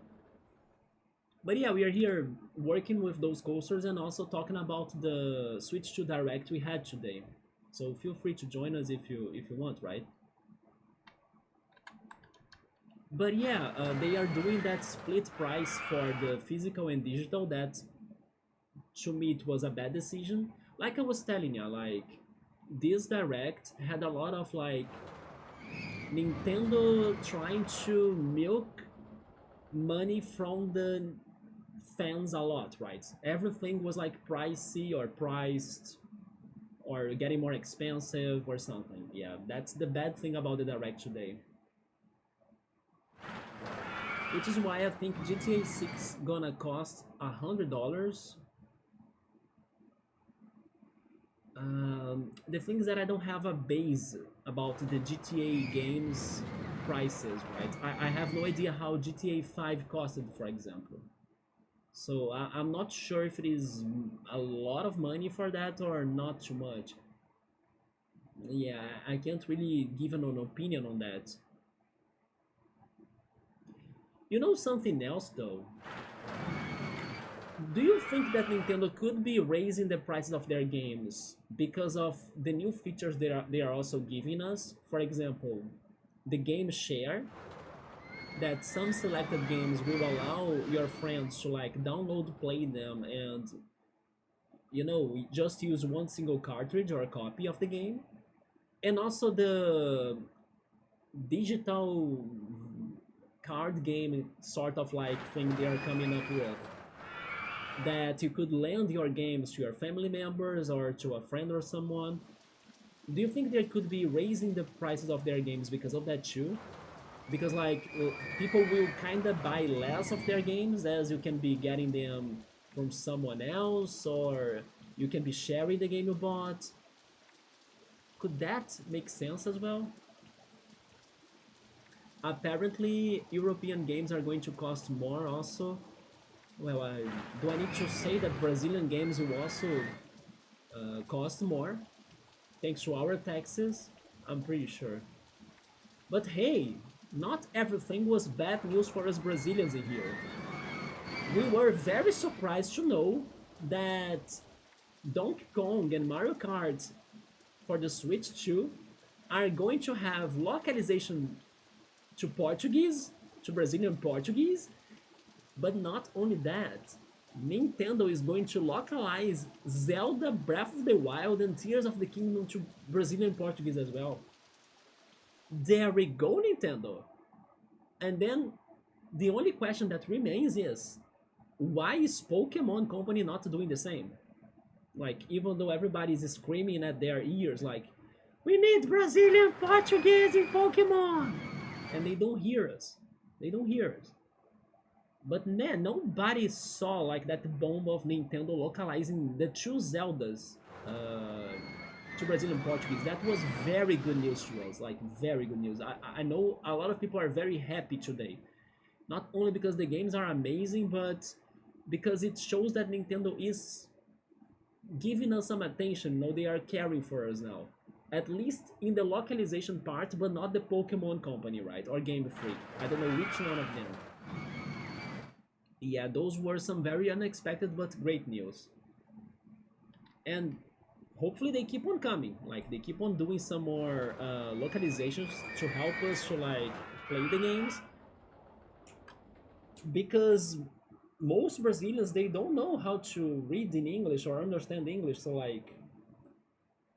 But yeah, we are here working with those coasters and also talking about the Switch 2 Direct we had today. So feel free to join us if you want, right? But yeah, they are doing that split price for the physical and digital. That to me it was a bad decision. Like I was telling you, like this Direct had a lot of like Nintendo trying to milk money from the fans a lot, right? Everything was like pricey or priced or getting more expensive or something. Yeah, that's the bad thing about the Direct today. Which is why I think GTA 6 gonna cost $100. The thing is that I don't have a base about the GTA games prices, right? I have no idea how GTA 5 costed, for example. So I'm not sure if it is a lot of money for that or not too much. Yeah, I can't really give an opinion on that. You know something else though? Do you think that Nintendo could be raising the prices of their games because of the new features they are also giving us? For example, the game share, that some selected games will allow your friends to like download, play them, and just use one single cartridge or a copy of the game. And also the digital card game sort of like thing they are coming up with, that you could lend your games to your family members or to a friend or someone. Do you think they could be raising the prices of their games because of that too? Because like people will kind of buy less of their games as you can be getting them from someone else, or you can be sharing the game you bought. Could that make sense as well? Apparently European games are going to cost more also. Well, do I need to say that Brazilian games will also cost more thanks to our taxes? I'm pretty sure. But hey, not everything was bad news for us Brazilians in here. We were very surprised to know that Donkey Kong and Mario Kart for the Switch 2 are going to have localization to Portuguese, to Brazilian Portuguese, but not only that. Nintendo is going to localize Zelda Breath of the Wild and Tears of the Kingdom to Brazilian Portuguese as well. There we go, Nintendo. And then the only question that remains is, why is Pokemon Company not doing the same? Like, even though everybody's screaming at their ears, like, we need Brazilian Portuguese in Pokemon! And they don't hear us. They don't hear us. But man, nobody saw like that bomb of Nintendo localizing the two Zeldas to Brazilian Portuguese. That was very good news to us, like very good news. I know a lot of people are very happy today. Not only because the games are amazing, but because it shows that Nintendo is giving us some attention. They are caring for us now. At least in the localization part, but not the Pokemon Company, right? Or Game Freak. I don't know which one of them. Yeah, those were some very unexpected but great news. And hopefully they keep on coming. Like, they keep on doing some more localizations to help us to, like, play the games. Because most Brazilians, they don't know how to read in English or understand English. So, like,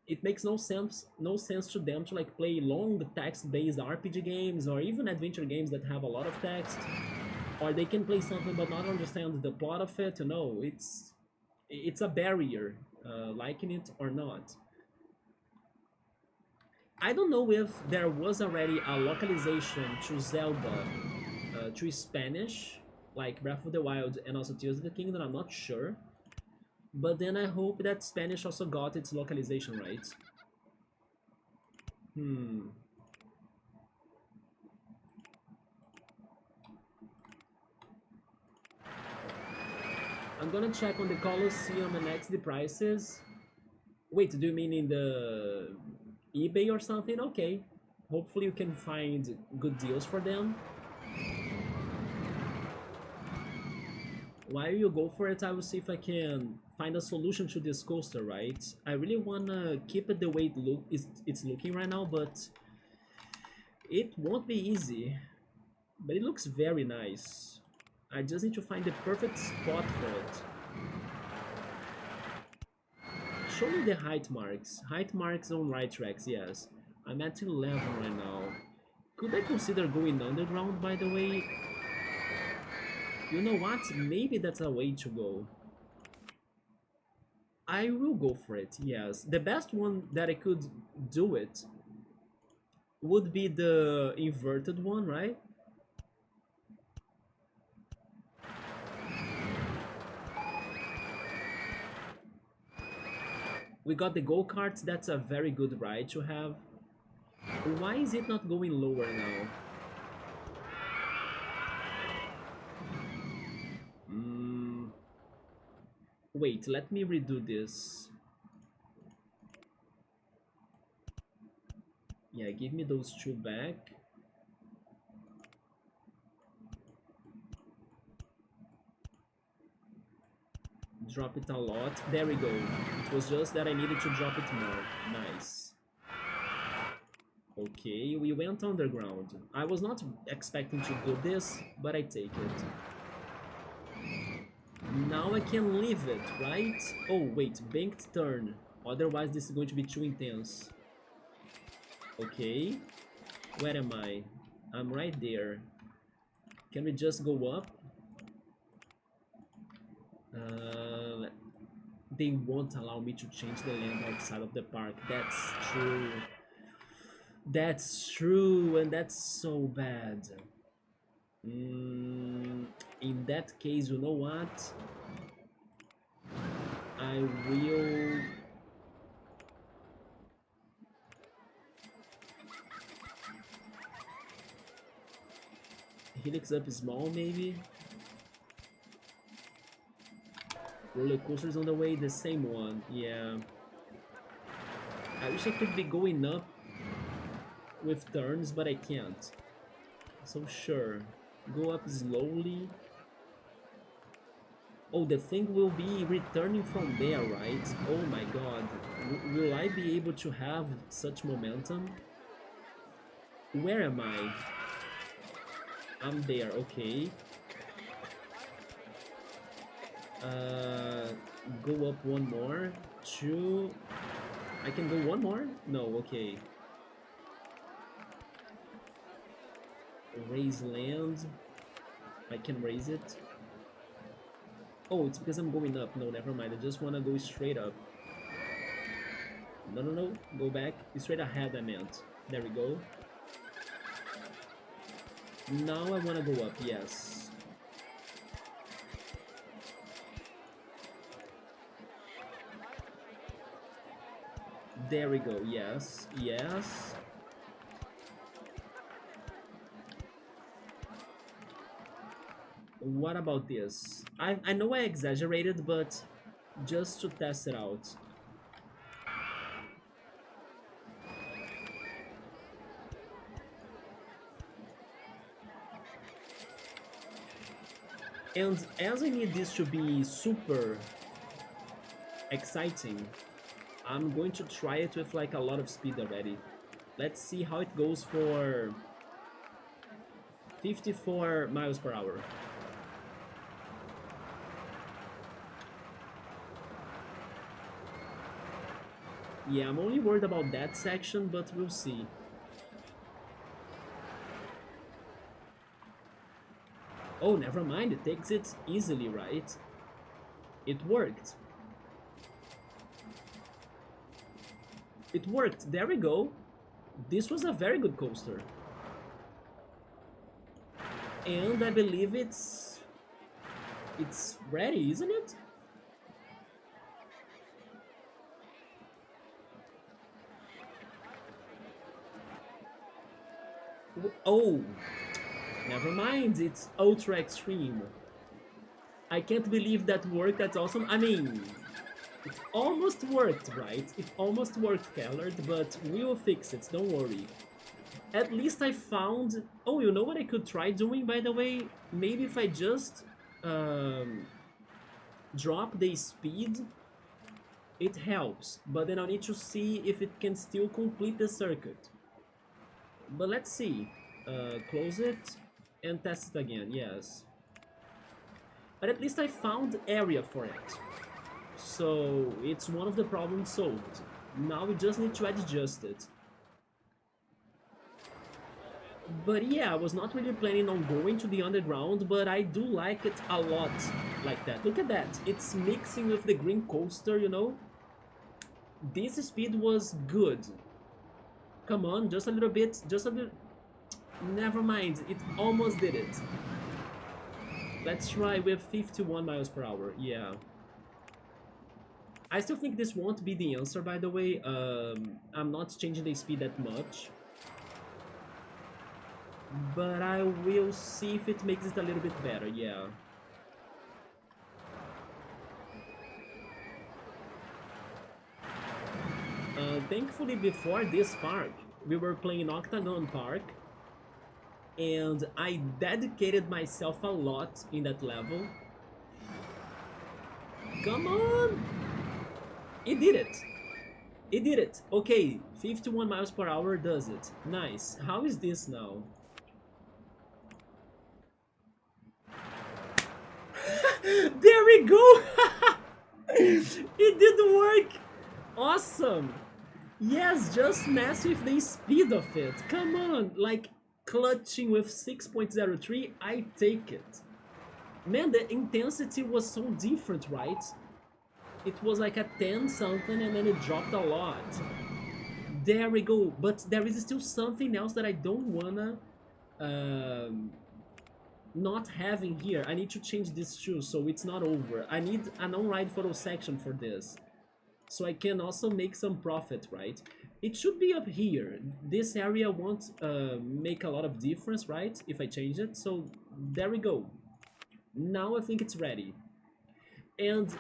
it makes no sense to them to, like, play long text-based RPG games or even adventure games that have a lot of text. Or they can play something but not understand the plot of it. It's a barrier, liking it or not. I don't know if there was already a localization to Zelda to Spanish, like Breath of the Wild and also Tears of the Kingdom. I'm not sure, but then I hope that Spanish also got its localization right. I'm gonna check on the Colosseum and XD prices. Wait, do you mean in the eBay or something? Okay. Hopefully you can find good deals for them. While you go for it, I will see if I can find a solution to this coaster, right? I really wanna keep it the way it's looking right now, but it won't be easy. But it looks very nice. I just need to find the perfect spot for it. Show me the height marks. Height marks on right tracks, yes. I'm at 11 right now. Could I consider going underground, by the way? You know what? Maybe that's a way to go. I will go for it, yes. The best one that I could do it would be the inverted one, right? We got the go-karts, that's a very good ride to have. Why is it not going lower now? Mm, wait, let me redo this. Yeah, give me those two back. Drop it a lot. There we go. It was just that I needed to drop it more. Nice. Okay, we went underground. I was not expecting to do this, but I take it. Now I can leave it, right? Oh, wait, banked turn. Otherwise this is going to be too intense. Okay. Where am I? I'm right there. Can we just go up? They won't allow me to change the land outside of the park. That's true. That's true, and that's so bad. In that case, you know what? I will... Helix up small, maybe? Roller coasters on the way, the same one, yeah. I wish I could be going up with turns, but I can't. So sure, go up slowly. Oh, the thing will be returning from there, right? Oh my god. Will I be able to have such momentum? Where am I? I'm there, okay. Go up one more. Two. I can go one more? No, okay. Raise land. I can raise it. Oh, it's because I'm going up. No, never mind. I just want to go straight up. No, no, no. Go back. Straight ahead, I meant. There we go. Now I want to go up, yes. There we go, yes, yes. What about this? I know I exaggerated, but just to test it out. And as I need this to be super exciting, I'm going to try it with like a lot of speed already. Let's see how it goes for 54 miles per hour. Yeah, I'm only worried about that section, but we'll see. Oh, never mind, it takes it easily, right? It worked. It worked, there we go. This was a very good coaster. And I believe it's ready, isn't it? Oh, never mind, it's ultra extreme. I can't believe that worked, that's awesome. I mean, it almost worked, right? It almost worked, Kellard, but we will fix it, don't worry. At least I found... Oh, you know what I could try doing, by the way? Maybe if I just drop the speed, it helps. But then I need to see if it can still complete the circuit. But let's see. Close it and test it again, yes. But at least I found area for it. So it's one of the problems solved. Now we just need to adjust it. But yeah, I was not really planning on going to the underground, but I do like it a lot like that. Look at that. It's mixing with the green coaster, you know? This speed was good. Come on, just a little bit, just a little... Never mind, it almost did it. Let's try with 51 miles per hour, yeah. I still think this won't be the answer, by the way. I'm not changing the speed that much. But I will see if it makes it a little bit better, yeah. Thankfully, before this park, we were playing Octagon Park, and I dedicated myself a lot in that level. Come on! It did it! It did it! Okay, 51 miles per hour does it. Nice. How is this now? There we go! It did work! Awesome! Yes, just mess with the speed of it. Come on, like clutching with 6.03, I take it. Man, the intensity was so different, right? It was like a 10 something and then it dropped a lot. There we go, but there is still something else that I don't wanna not having here. I need to change this too, so it's not over. I need an on-ride photo section for this, so I can also make some profit, right? It should be up here. This area won't make a lot of difference, right, if I change it. So there we go. Now I think it's ready. And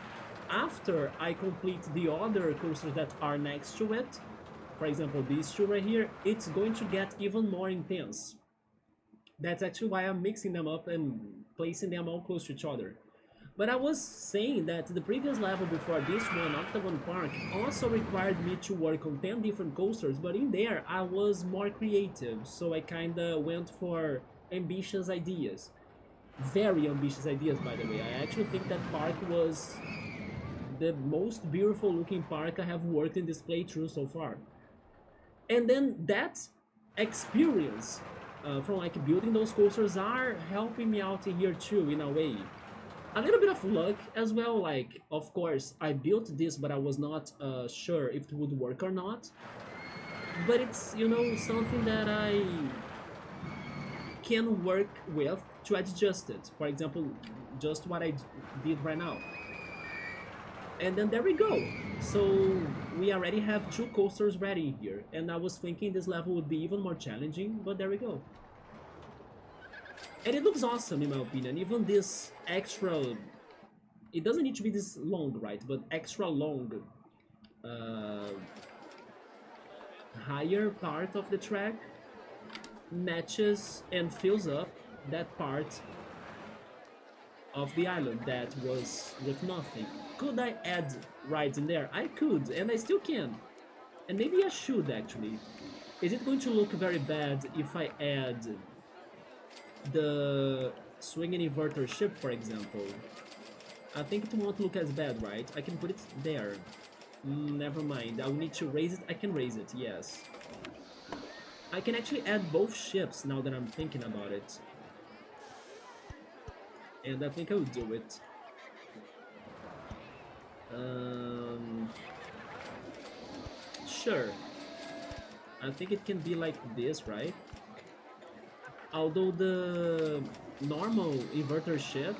after I complete the other coasters that are next to it, for example these two right here, it's going to get even more intense. That's actually why I'm mixing them up and placing them all close to each other. But I was saying that the previous level before this one, Octagon Park, also required me to work on 10 different coasters, but in there I was more creative, so I kinda went for ambitious ideas. Very ambitious ideas, by the way. I actually think that park was the most beautiful looking park I have worked in this playthrough so far. And then that experience from like building those coasters are helping me out here too, in a way. A little bit of luck as well, like, of course, I built this, but I was not sure if it would work or not. But it's, you know, something that I can work with to adjust it. For example, just what I did right now. And then there we go. So we already have two coasters ready here. And I was thinking this level would be even more challenging, but there we go. And it looks awesome in my opinion. Even this extra... It doesn't need to be this long, right? But extra long higher part of the track matches and fills up that part of the island that was with nothing. Could I add rides in there? I could, and I still can. And maybe I should actually. Is it going to look very bad if I add the swinging inverter ship, for example? I think it won't look as bad, right? I can put it there. Never mind, I'll need to raise it. I can raise it, yes. I can actually add both ships now that I'm thinking about it. And I think I will do it. Sure. I think it can be like this, right? Although the normal inverter ship,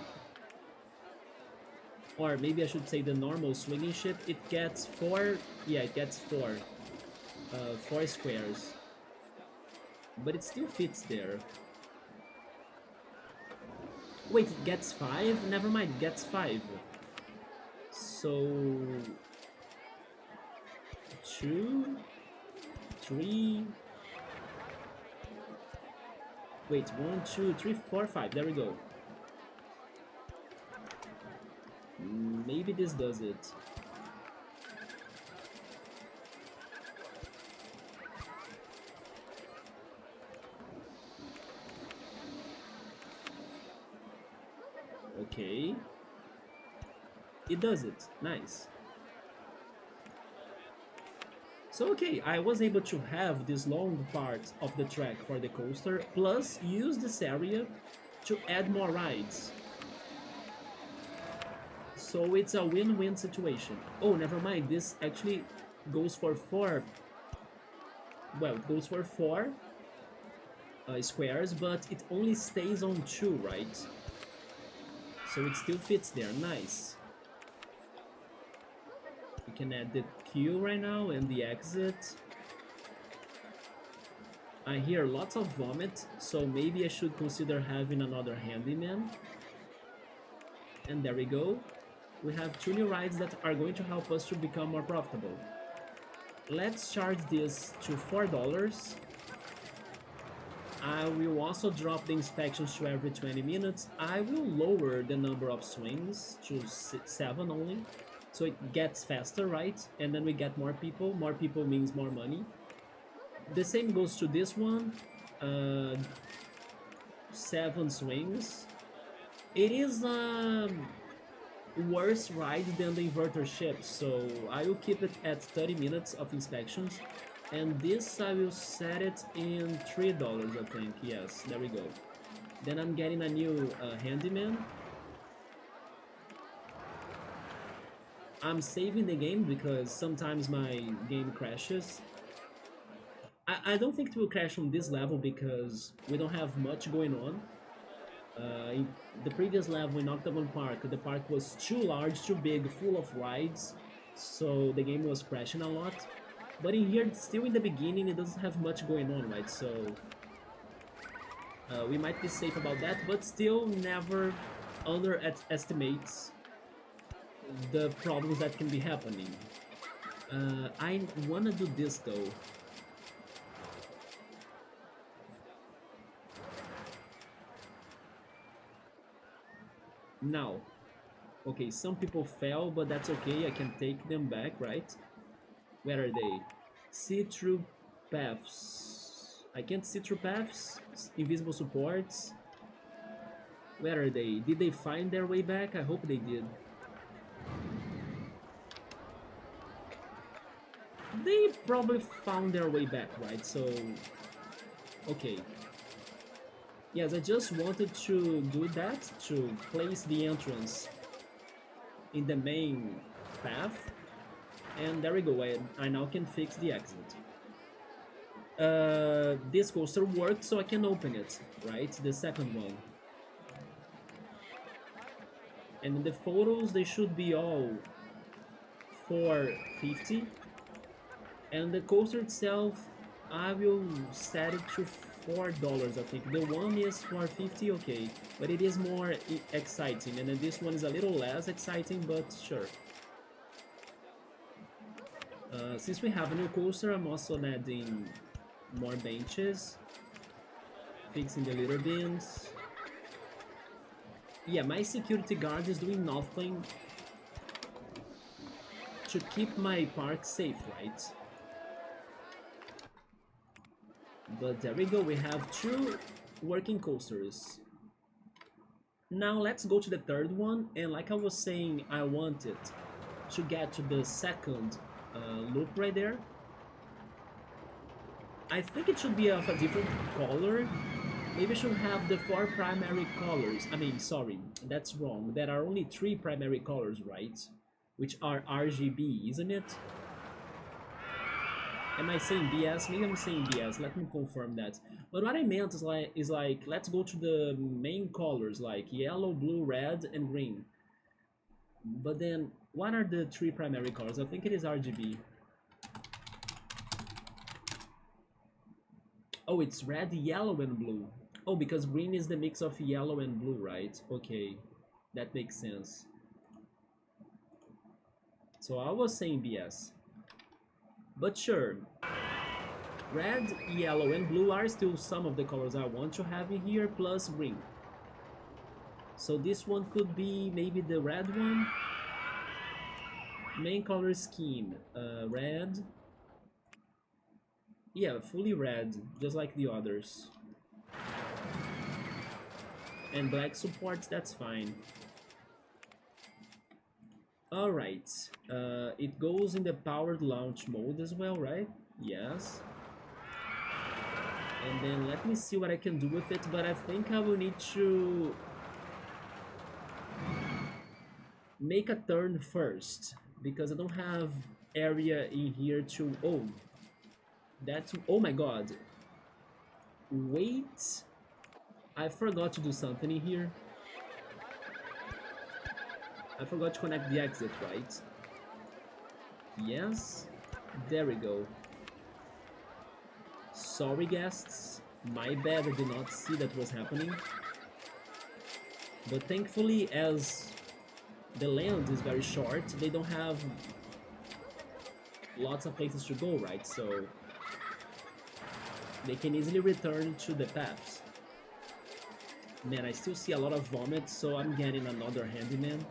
or maybe I should say the normal swinging ship, it gets four, yeah, it gets four squares. But it still fits there. Wait, it gets 5? Never mind, it gets 5. So... 2... 3... Wait, 1, 2, 3, 4, 5. There we go. Maybe this does it. Okay. It does it. Nice. So okay, I was able to have this long part of the track for the coaster, plus use this area to add more rides. So it's a win-win situation. Oh, never mind, this actually goes for four, well, it goes for four squares, but it only stays on two, right? So it still fits there, nice. We can add the queue right now and the exit. I hear lots of vomit, so maybe I should consider having another handyman. And there we go. We have two new rides that are going to help us to become more profitable. Let's charge this to $4. I will also drop the inspections to every 20 minutes. I will lower the number of swings to 7 only, so it gets faster, right? And then we get more people. More people means more money. The same goes to this one. 7 swings. It is a worse ride than the inverter ship, so I will keep it at 30 minutes of inspections. And this I will set it in $3, I think. Yes, there we go. Then I'm getting a new handyman. I'm saving the game because sometimes my game crashes. I don't think it will crash on this level because we don't have much going on. In the previous level in Octagon Park, the park was too large, too big, full of rides, so the game was crashing a lot. But in here, still in the beginning, it doesn't have much going on, right? So we might be safe about that, but still never underestimates the problems that can be happening. I wanna do this though. Now, okay, some people fell, but that's okay, I can take them back, right? Where are they? See through paths. I can't see through paths. Invisible supports. Where are they? Did they find their way back? I hope they did. They probably found their way back, right? So, okay. Yes, I just wanted to do that, to place the entrance in the main path. And there we go, I now can fix the exit. This coaster worked, so I can open it, right? The second one. And the photos, they should be all 450. And the coaster itself, I will set it to $4, I think. The one is 450, okay, but it is more exciting, and then this one is a little less exciting, but sure. Since we have a new coaster, I'm also adding more benches, fixing the litter bins. Yeah, my security guard is doing nothing to keep my park safe, right? But there we go, we have 2 working coasters. Now let's go to the third one, and like I was saying, I wanted to get to the second loop right there. I think it should be of a different color. Maybe it should have the 4 primary colors. I mean, sorry, that's wrong. There are only 3 primary colors, right? Which are RGB, isn't it? Am I saying BS? Maybe I'm saying BS. Let me confirm that. But what I meant is like let's go to the main colors like yellow, blue, red, and green. But then, what are the 3 primary colors? I think it is RGB. Oh, it's red, yellow, and blue. Oh, because green is the mix of yellow and blue, right? Okay, that makes sense. So I was saying BS. But sure, red, yellow, and blue are still some of the colors I want to have in here, plus green. So this one could be maybe the red one. Main color scheme, red. Yeah, fully red, just like the others. And black supports, that's fine. Alright, it goes in the powered launch mode as well, right? Yes. And then let me see what I can do with it, but I think I will need to make a turn first, because I don't have area in here to... Oh, that's... Oh my god. Wait, I forgot to do something in here. I forgot to connect the exit, right? Yes, there we go. Sorry guests, my bad, I did not see that was happening. But thankfully, as the land is very short, they don't have lots of places to go, right? So they can easily return to the paths. Man, I still see a lot of vomit, so I'm getting another handyman.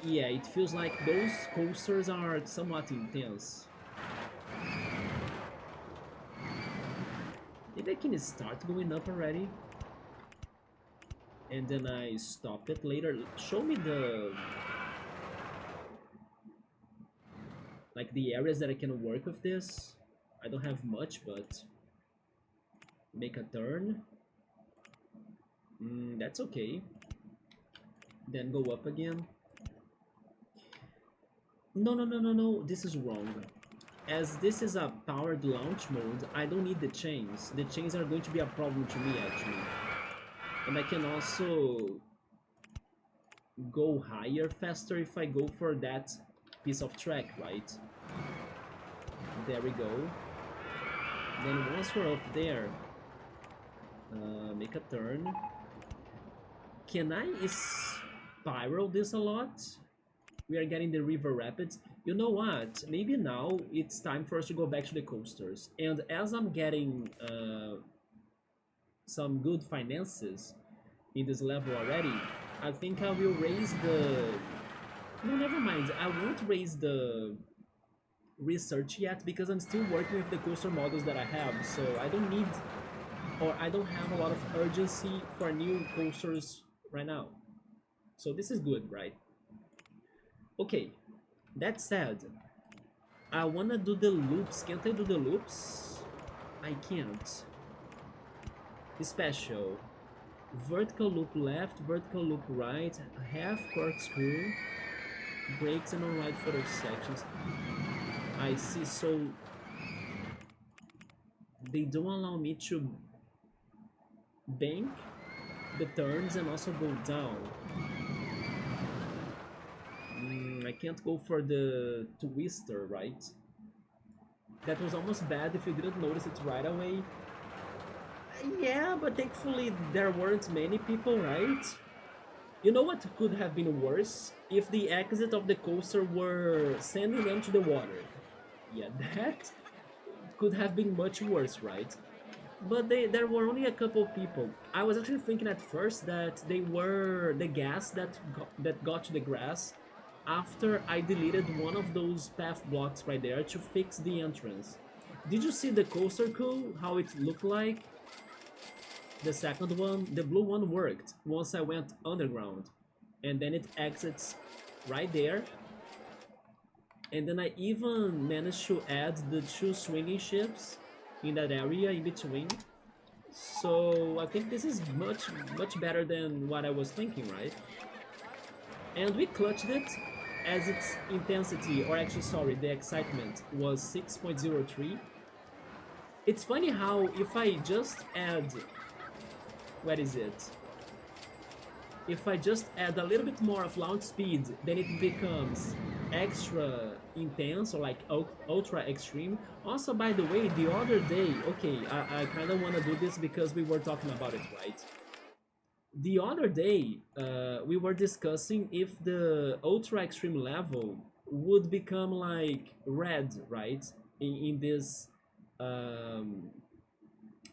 Yeah, it feels like those coasters are somewhat intense. Maybe I can start going up already. And then I stop it later. Show me the... like the areas that I can work with this. I don't have much, but... make a turn. That's okay. Then go up again. No, this is wrong. As this is a powered launch mode, I don't need the chains. The chains are going to be a problem to me, actually. And I can also go higher faster if I go for that piece of track, right? There we go. Then once we're up there, make a turn. Can I spiral this a lot? We are getting the river rapids. You know what? Maybe now it's time for us to go back to the coasters. And as I'm getting some good finances in this level already, I think I will raise the... No, never mind. I won't raise the research yet because I'm still working with the coaster models that I have. So I don't need, or I don't have a lot of urgency for new coasters right now. So this is good, right? Okay, that said, I wanna do the loops. Can't I do the loops? I can't. Special. Vertical loop left, vertical loop right, half corkscrew, brakes and on-ride photo sections. I see, so they don't allow me to bank the turns and also go down. I can't go for the twister, right? That was almost bad if you didn't notice it right away. Yeah, but thankfully there weren't many people, right? You know what could have been worse? If the exit of the coaster were sending them to the water. Yeah, that could have been much worse, right? But there were only a couple people. I was actually thinking at first that they were the gas that got to the grass after I deleted one of those path blocks right there to fix the entrance. Did you see the coaster cool, how it looked like? The second one, the blue one, worked once I went underground. And then it exits right there. And then I even managed to add the 2 swinging ships in that area in between. So I think this is much better than what I was thinking, right? And we clutched it as its intensity, or actually sorry, the excitement was 6.03. It's funny how if I just add... Where is it? If I just add a little bit more of launch speed, then it becomes extra intense, or like ultra extreme. Also, by the way, the other day, okay, I kind of want to do this because we were talking about it, right? The other day, we were discussing if the ultra extreme level would become like red, right? In this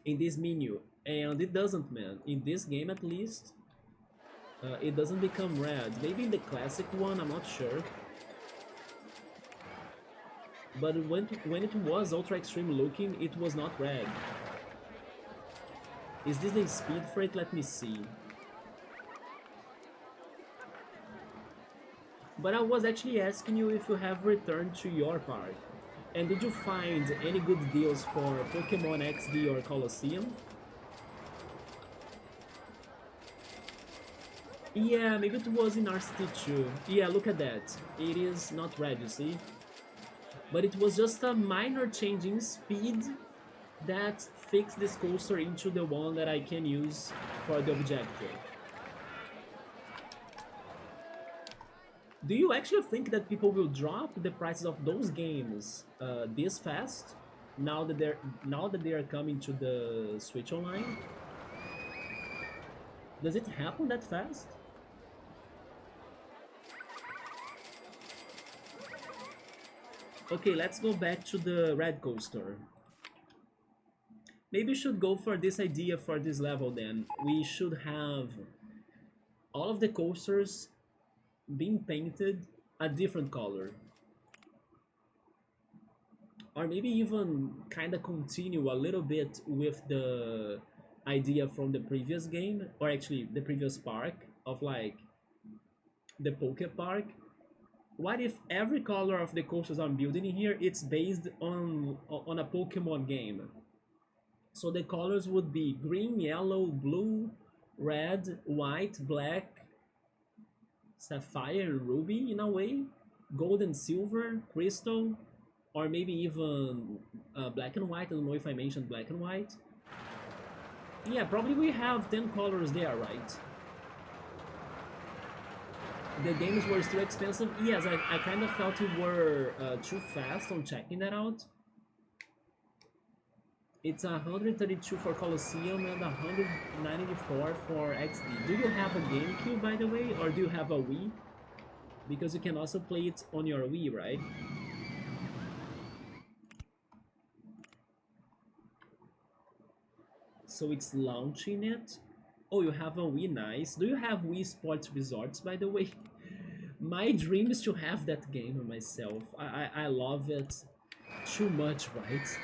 menu, and it doesn't, man. In this game, at least, it doesn't become red. Maybe in the classic one, I'm not sure. But when it was ultra extreme looking, it was not red. Is this the speed for it? Let me see. But I was actually asking you if you have returned to your park. And did you find any good deals for Pokemon XD or Colosseum? Yeah, maybe it was in RCT too. Yeah, look at that. It is not red, you see? But it was just a minor change in speed that fixed this coaster into the one that I can use for the objective. Do you actually think that people will drop the prices of those games this fast now that they are coming to the Switch Online? Does it happen that fast? Okay, let's go back to the red coaster. Maybe we should go for this idea for this level then. We should have all of the coasters being painted a different color. Or maybe even kind of continue a little bit with the idea from the previous game, or actually the previous park, of like the Poke Park. What if every color of the coasters I'm building here it's based on a Pokemon game? So the colors would be green, yellow, blue, red, white, black, sapphire, and ruby in a way, gold and silver, crystal, or maybe even black and white. I don't know if I mentioned black and white. Yeah, probably we have 10 colors there, right? The games were still expensive. Yes, I kind of felt we were too fast on checking that out. It's 132 for Colosseum and 194 for XD. Do you have a GameCube, by the way, or do you have a Wii? Because you can also play it on your Wii, right? So it's launching it. Oh, you have a Wii, nice. Do you have Wii Sports Resorts, by the way? My dream is to have that game myself. I love it too much, right?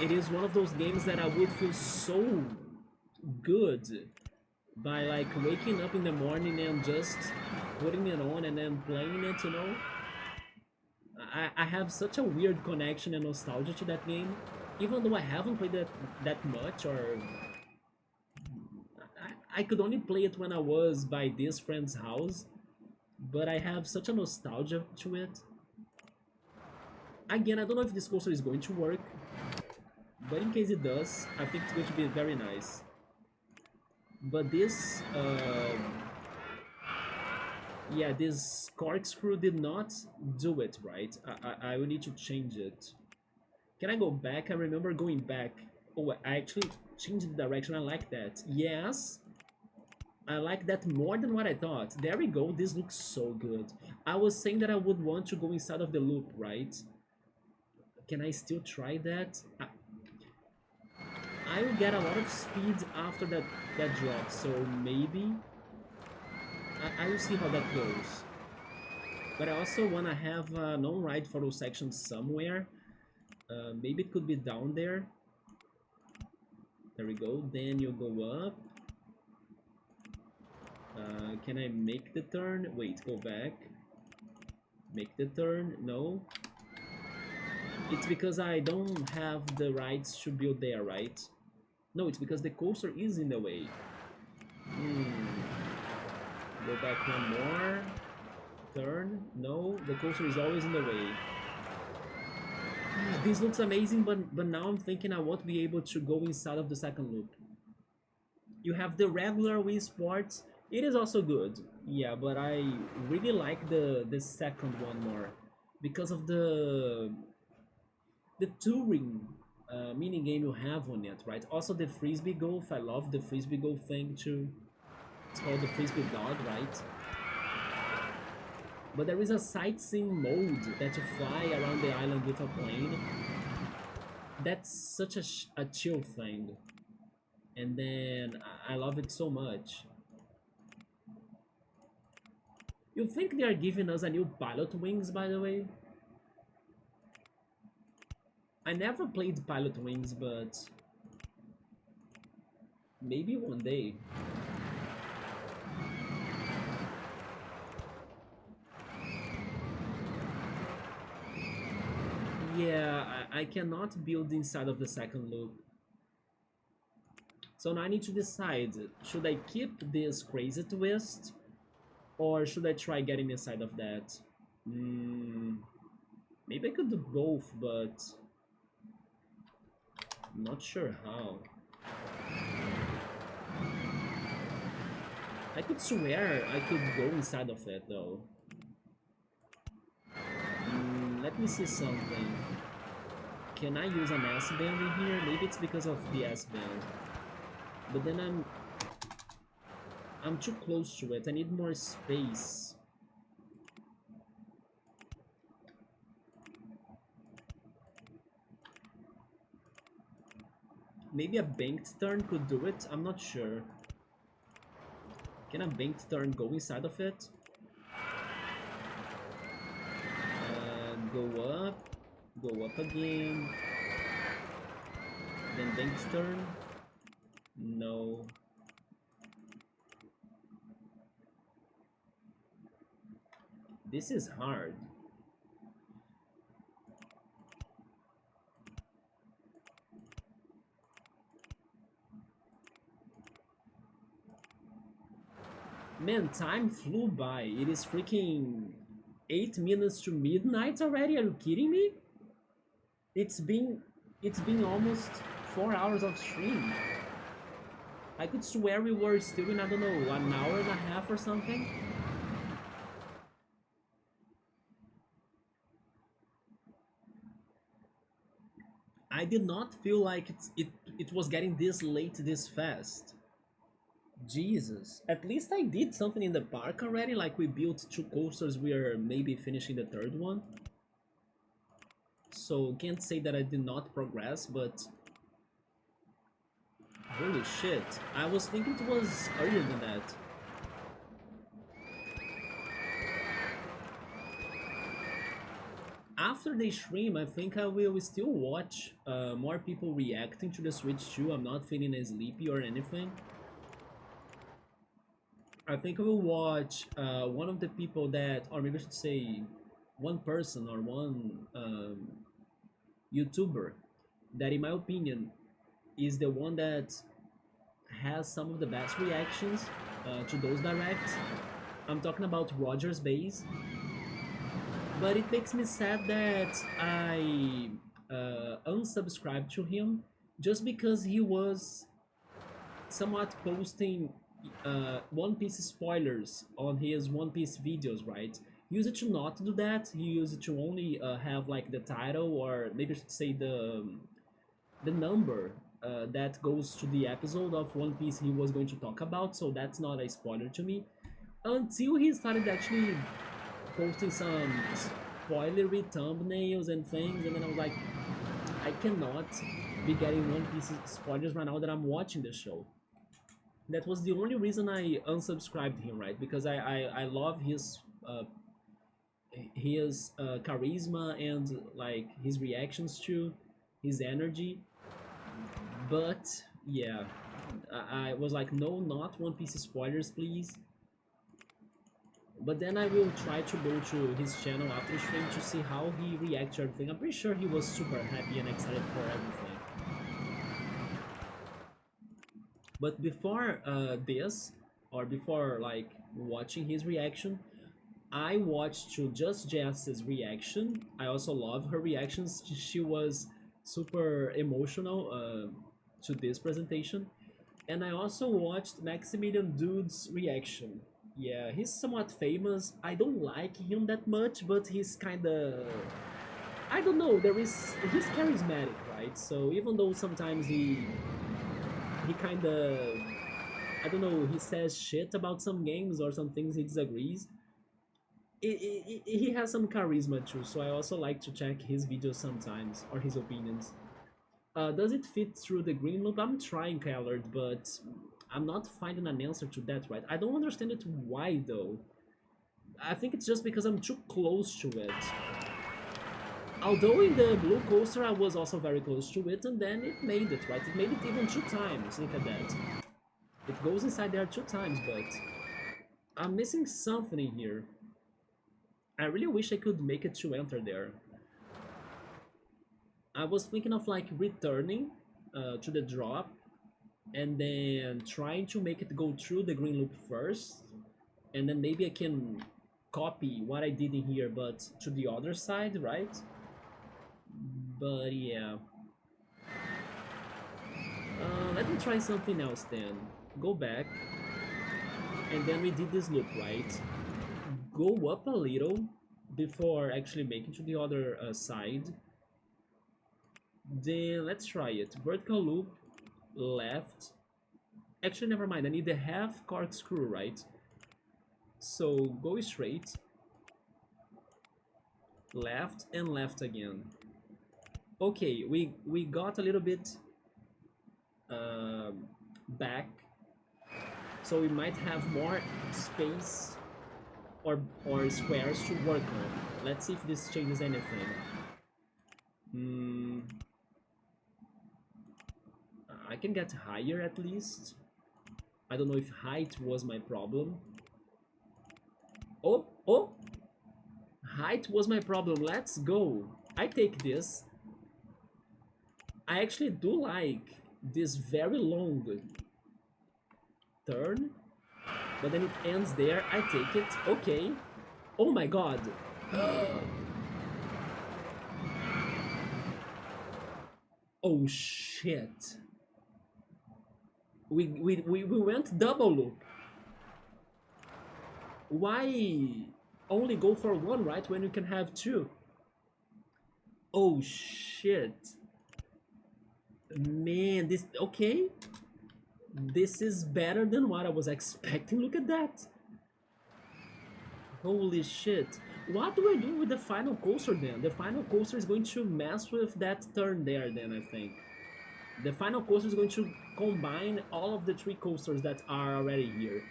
It is one of those games that I would feel so good by like waking up in the morning and just putting it on and then playing it, you know? I have such a weird connection and nostalgia to that game. Even though I haven't played it that much, or I could only play it when I was by this friend's house, but I have such a nostalgia to it. Again, I don't know if this coaster is going to work, but in case it does, I think it's going to be very nice. But this, yeah, this corkscrew did not do it right. I will need to change it. Can I go back? I remember going back. Oh, I actually changed the direction. I like that. Yes, I like that more than what I thought. There we go. This looks so good. I was saying that I would want to go inside of the loop, right? Can I still try that? I will get a lot of speed after that drop, so maybe I will see how that goes. But I also want to have a non-ride photo section somewhere. Maybe it could be down there. There we go. Then you go up. Can I make the turn? Wait, go back. Make the turn. No. It's because I don't have the rights to build there, right? No, it's because the coaster is in the way. Go back one more. Turn. No, the coaster is always in the way. This looks amazing, but now I'm thinking I won't be able to go inside of the second loop. You have the regular Wii Sports. It is also good. Yeah, but I really like the second one more because of the touring mini game you have on it, right? Also the frisbee golf. I love the frisbee golf thing too. It's called the frisbee dog, right? But there is a sightseeing mode that you fly around the island with a plane. That's such a chill thing. And then I love it so much. You think they are giving us a new Pilot Wings, by the way? I never played Pilot Wings, but maybe one day. Yeah, I cannot build inside of the second loop. So now I need to decide, should I keep this crazy twist, or should I try getting inside of that? Mm, maybe I could do both, but I'm not sure how. I could swear I could go inside of it though. Let me see something. Can I use an S-band in here? Maybe it's because of the S-band. But then I'm too close to it. I need more space. Maybe a banked turn could do it. I'm not sure. Can a banked turn go inside of it? Go up again. Then banked turn. No. This is hard. Man, time flew by. It is freaking 8 minutes to midnight already. Are you kidding me? It's been almost 4 hours of stream. I could swear we were still in, I don't know, an hour and a half or something. I did not feel like it was getting this late this fast. Jesus. At least I did something in the park already, like we built 2 coasters, we are maybe finishing the 3rd one. So can't say that I did not progress, but holy shit, I was thinking it was earlier than that. After the stream, I think I will still watch more people reacting to the Switch 2. I'm not feeling sleepy or anything. I think I will watch one of the people that, or maybe I should say one person or one YouTuber that in my opinion is the one that has some of the best reactions to those directs. I'm talking about Roger's Base. But it makes me sad that I unsubscribed to him just because he was somewhat posting One Piece spoilers on his One Piece videos, right? He used to not do that. He used to only have like the title, or maybe I should say the number that goes to the episode of One Piece he was going to talk about. So that's not a spoiler to me. Until he started actually posting some spoilery thumbnails and things, and then I was like, I cannot be getting One Piece spoilers right now that I'm watching the show. That was the only reason I unsubscribed him, right? Because I love his charisma and like his reactions to his energy. But yeah, I was like, no, not One Piece spoilers, please. But then I will try to go to his channel after stream to see how he reacts to everything. I'm pretty sure he was super happy and excited for everything. But before this, or before like watching his reaction, I watched to Just Jess's reaction. I also love her reactions. She was super emotional to this presentation. And I also watched Maximilian Dude's reaction. Yeah, he's somewhat famous. I don't like him that much, but he's kinda... I don't know, he's charismatic, right? So even though sometimes he kinda... I don't know, he says shit about some games or some things he disagrees. He has some charisma too, so I also like to check his videos sometimes, or his opinions. Does it fit through the green loop? I'm trying, Callard, but I'm not finding an answer to that, right? I don't understand it why, though. I think it's just because I'm too close to it. Although in the blue coaster I was also very close to it, and then it made it, right? It made it even 2 times, look at that. It goes inside there 2 times, but I'm missing something in here. I really wish I could make it to enter there. I was thinking of like returning to the drop and then trying to make it go through the green loop first, and then maybe I can copy what I did in here but to the other side, right? But yeah, let me try something else then. Go back, and then we did this loop, right? Go up a little before actually making to the other side. Then let's try it. Vertical loop, left. Actually, never mind. I need the half corkscrew, right? So go straight, left, and left again. Okay, we got a little bit back, so we might have more space or squares to work on. Let's see if this changes anything. I can get higher at least. I don't know if height was my problem. Oh! Height was my problem. Let's go. I take this. I actually do like this very long turn, but then it ends there. I take it. Okay. Oh my god. Oh shit. We went double loop. Why only go for one, right, when you can have two? Oh shit. Man, this... okay. This is better than what I was expecting. Look at that. Holy shit. What do I do with the final coaster then? The final coaster is going to mess with that turn there then, I think. The final coaster is going to combine all of the three coasters that are already here.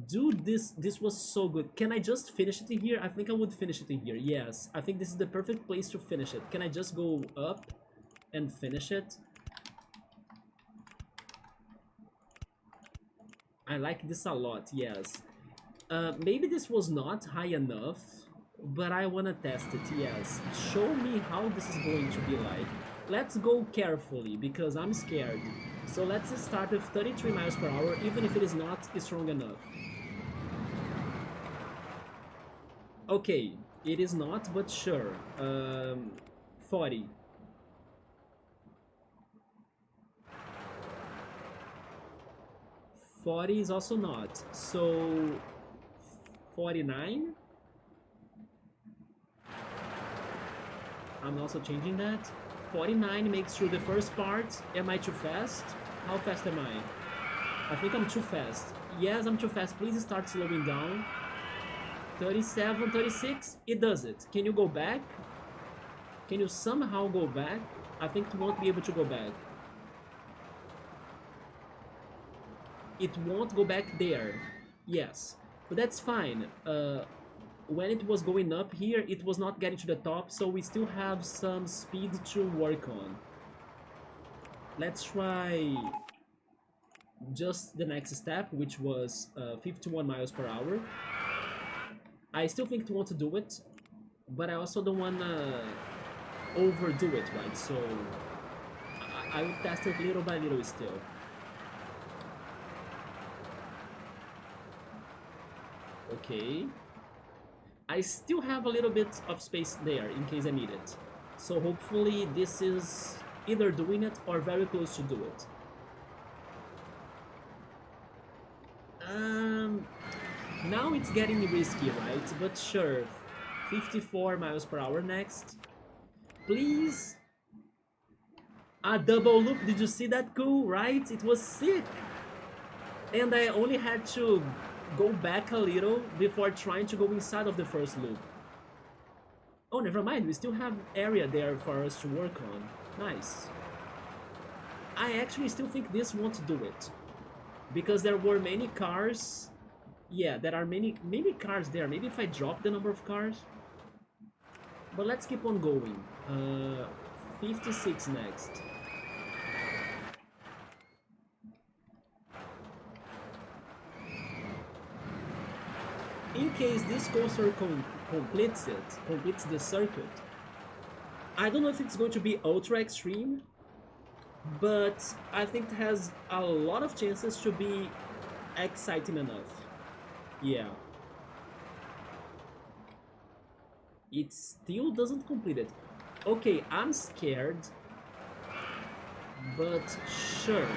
Dude, this was so good. Can I just finish it in here? I think I would finish it in here. Yes, I think this is the perfect place to finish it. Can I just go up and finish it? I like this a lot, yes. Maybe this was not high enough, but I wanna test it, yes. Show me how this is going to be like. Let's go carefully, because I'm scared. So let's start with 33 miles per hour, even if it is not strong enough. Okay, it is not, but sure. 40. Forty is also not. So 49. I'm also changing that. 49 makes through the first part. Am I too fast? How fast am I? I think I'm too fast. Yes, I'm too fast. Please start slowing down. 37, 36. It does it. Can you go back? Can you somehow go back? I think you won't be able to go back. It won't go back there. Yes, but that's fine. When it was going up here, it was not getting to the top, so we still have some speed to work on. Let's try just the next step, which was 51 miles per hour. I still think to want to do it, but I also don't want to overdo it, right? So I will test it little by little still. Okay. I still have a little bit of space there in case I need it. So hopefully this is either doing it or very close to do it. Now it's getting risky, right? But sure. 54 miles per hour next. Please. A double loop. Did you see that? Cool, right? It was sick. And I only had to go back a little before trying to go inside of the first loop. Oh, never mind. We still have area there for us to work on. Nice. I actually still think this won't do it. Because there were many cars. Yeah, there are many cars there. Maybe if I drop the number of cars. But let's keep on going. 56 next. In case this coaster completes the circuit, I don't know if it's going to be ultra extreme, but I think it has a lot of chances to be exciting enough. Yeah. It still doesn't complete it. Okay, I'm scared, but sure.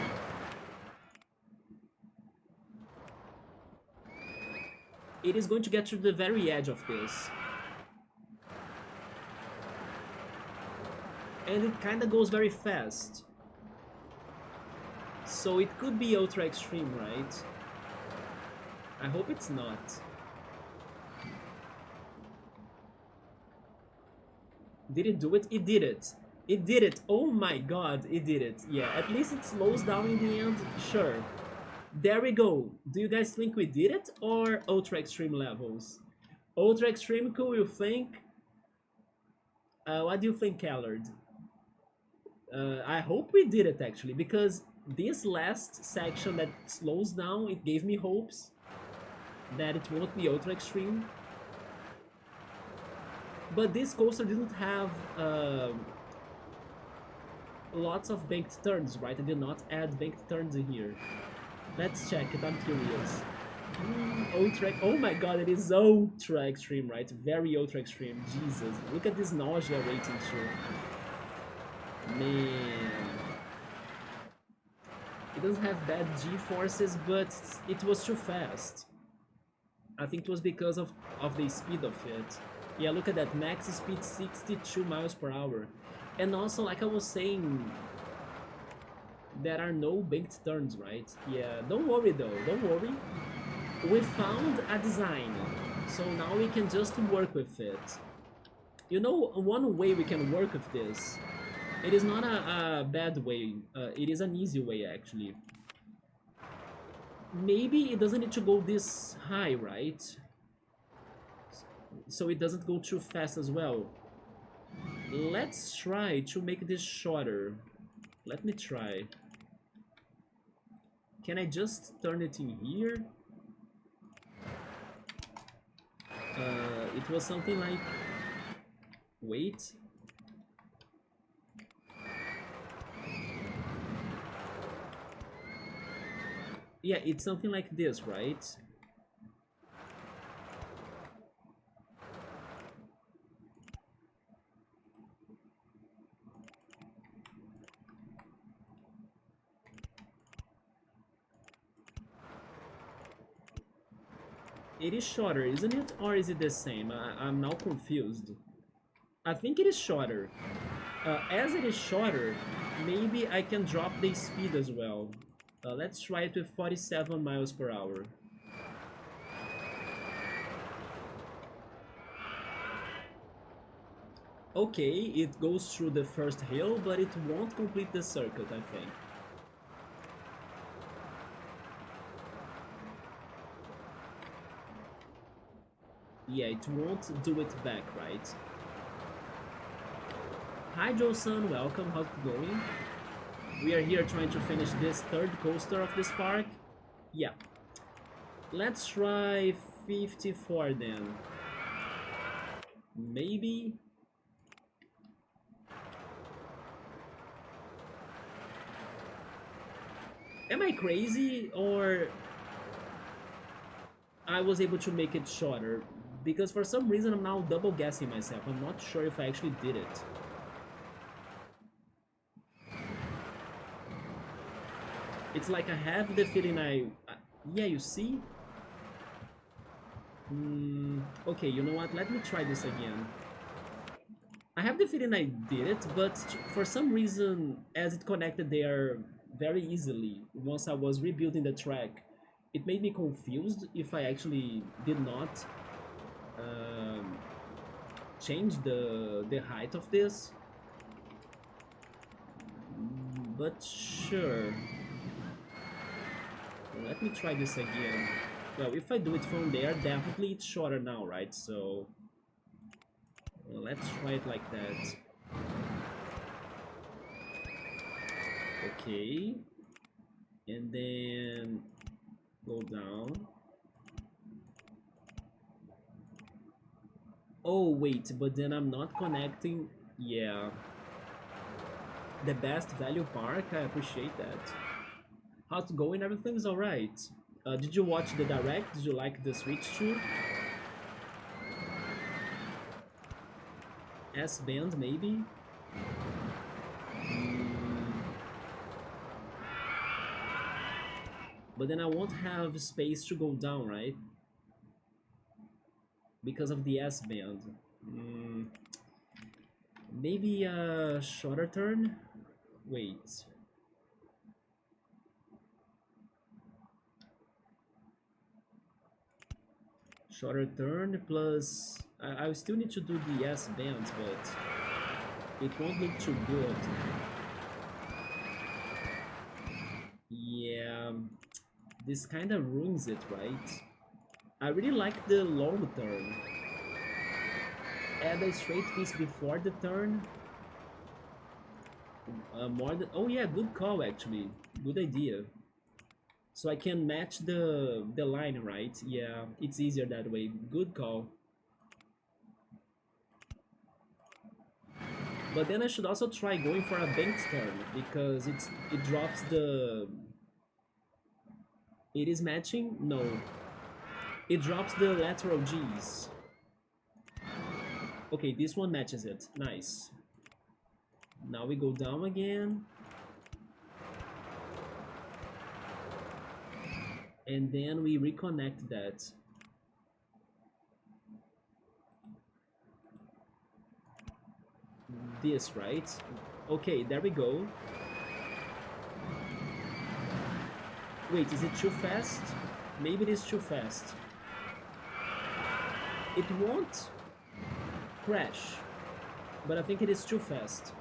It is going to get to the very edge of this. And it kinda goes very fast. So it could be ultra extreme, right? I hope it's not. Did it do it? It did it. It did it. Oh my god, it did it. Yeah, at least it slows down in the end. Sure. There we go. Do you guys think we did it or ultra extreme levels? Ultra extreme, cool, you think? What do you think, Callard? I hope we did it actually, because this last section that slows down, it gave me hopes that it won't be ultra extreme. But this coaster didn't have lots of banked turns, right? I did not add banked turns in here. Let's check it, I'm curious. Ultra, oh my god, it is ultra extreme, right? Very ultra extreme, Jesus. Look at this nausea rating too. Man. It doesn't have bad G-forces, but it was too fast. I think it was because of the speed of it. Yeah, look at that, max speed 62 miles per hour. And also, like I was saying, there are no banked turns, right? Yeah, don't worry though, don't worry. We found a design, so now we can just work with it. You know, one way we can work with this, it is not a bad way, it is an easy way actually. Maybe it doesn't need to go this high, right? So it doesn't go too fast as well. Let's try to make this shorter. Let me try. Can I just turn it in here? It was something like... Wait. Yeah, it's something like this, right? It is shorter, isn't it? Or is it the same? I'm now confused. I think it is shorter. As it is shorter, maybe I can drop the speed as well. Let's try it with 47 miles per hour. Okay, it goes through the first hill, but it won't complete the circuit, I think. Yeah, it won't do it back, right? Hi Joe-san, welcome, how's it going? We are here trying to finish this third coaster of this park. Yeah. Let's try 54 then. Maybe? Am I crazy or I was able to make it shorter? Because for some reason I'm now double guessing myself. I'm not sure if I actually did it. It's like I have the feeling yeah, you see? Okay, you know what? Let me try this again. I have the feeling I did it, but for some reason, as it connected there very easily, once I was rebuilding the track, it made me confused if I actually did not change the height of this. But sure. Let me try this again. Well, if I do it from there, definitely it's shorter now, right? So let's try it like that. Okay. And then go down. Oh, wait, but then I'm not connecting. Yeah, the best value park. I appreciate that. How's it going? Everything's alright. Did you watch the direct? Did you like the Switch 2? S-Band, maybe? But then I won't have space to go down, right? Because of the S-Band. Maybe a shorter turn? Wait. Shorter turn plus... I still need to do the S-Bands, but it won't look too good. Yeah, this kind of ruins it, right? I really like the long turn. Add a straight piece before the turn. More than... Oh yeah, good call actually. Good idea. So I can match the line, right? Yeah, it's easier that way. Good call. But then I should also try going for a banked turn because it drops the... It is matching? No. It drops the lateral Gs. Okay, this one matches it. Nice. Now we go down again. And then we reconnect that. This, right? Okay, there we go. Wait, is it too fast? Maybe it is too fast. It won't crash, but I think it is too fast.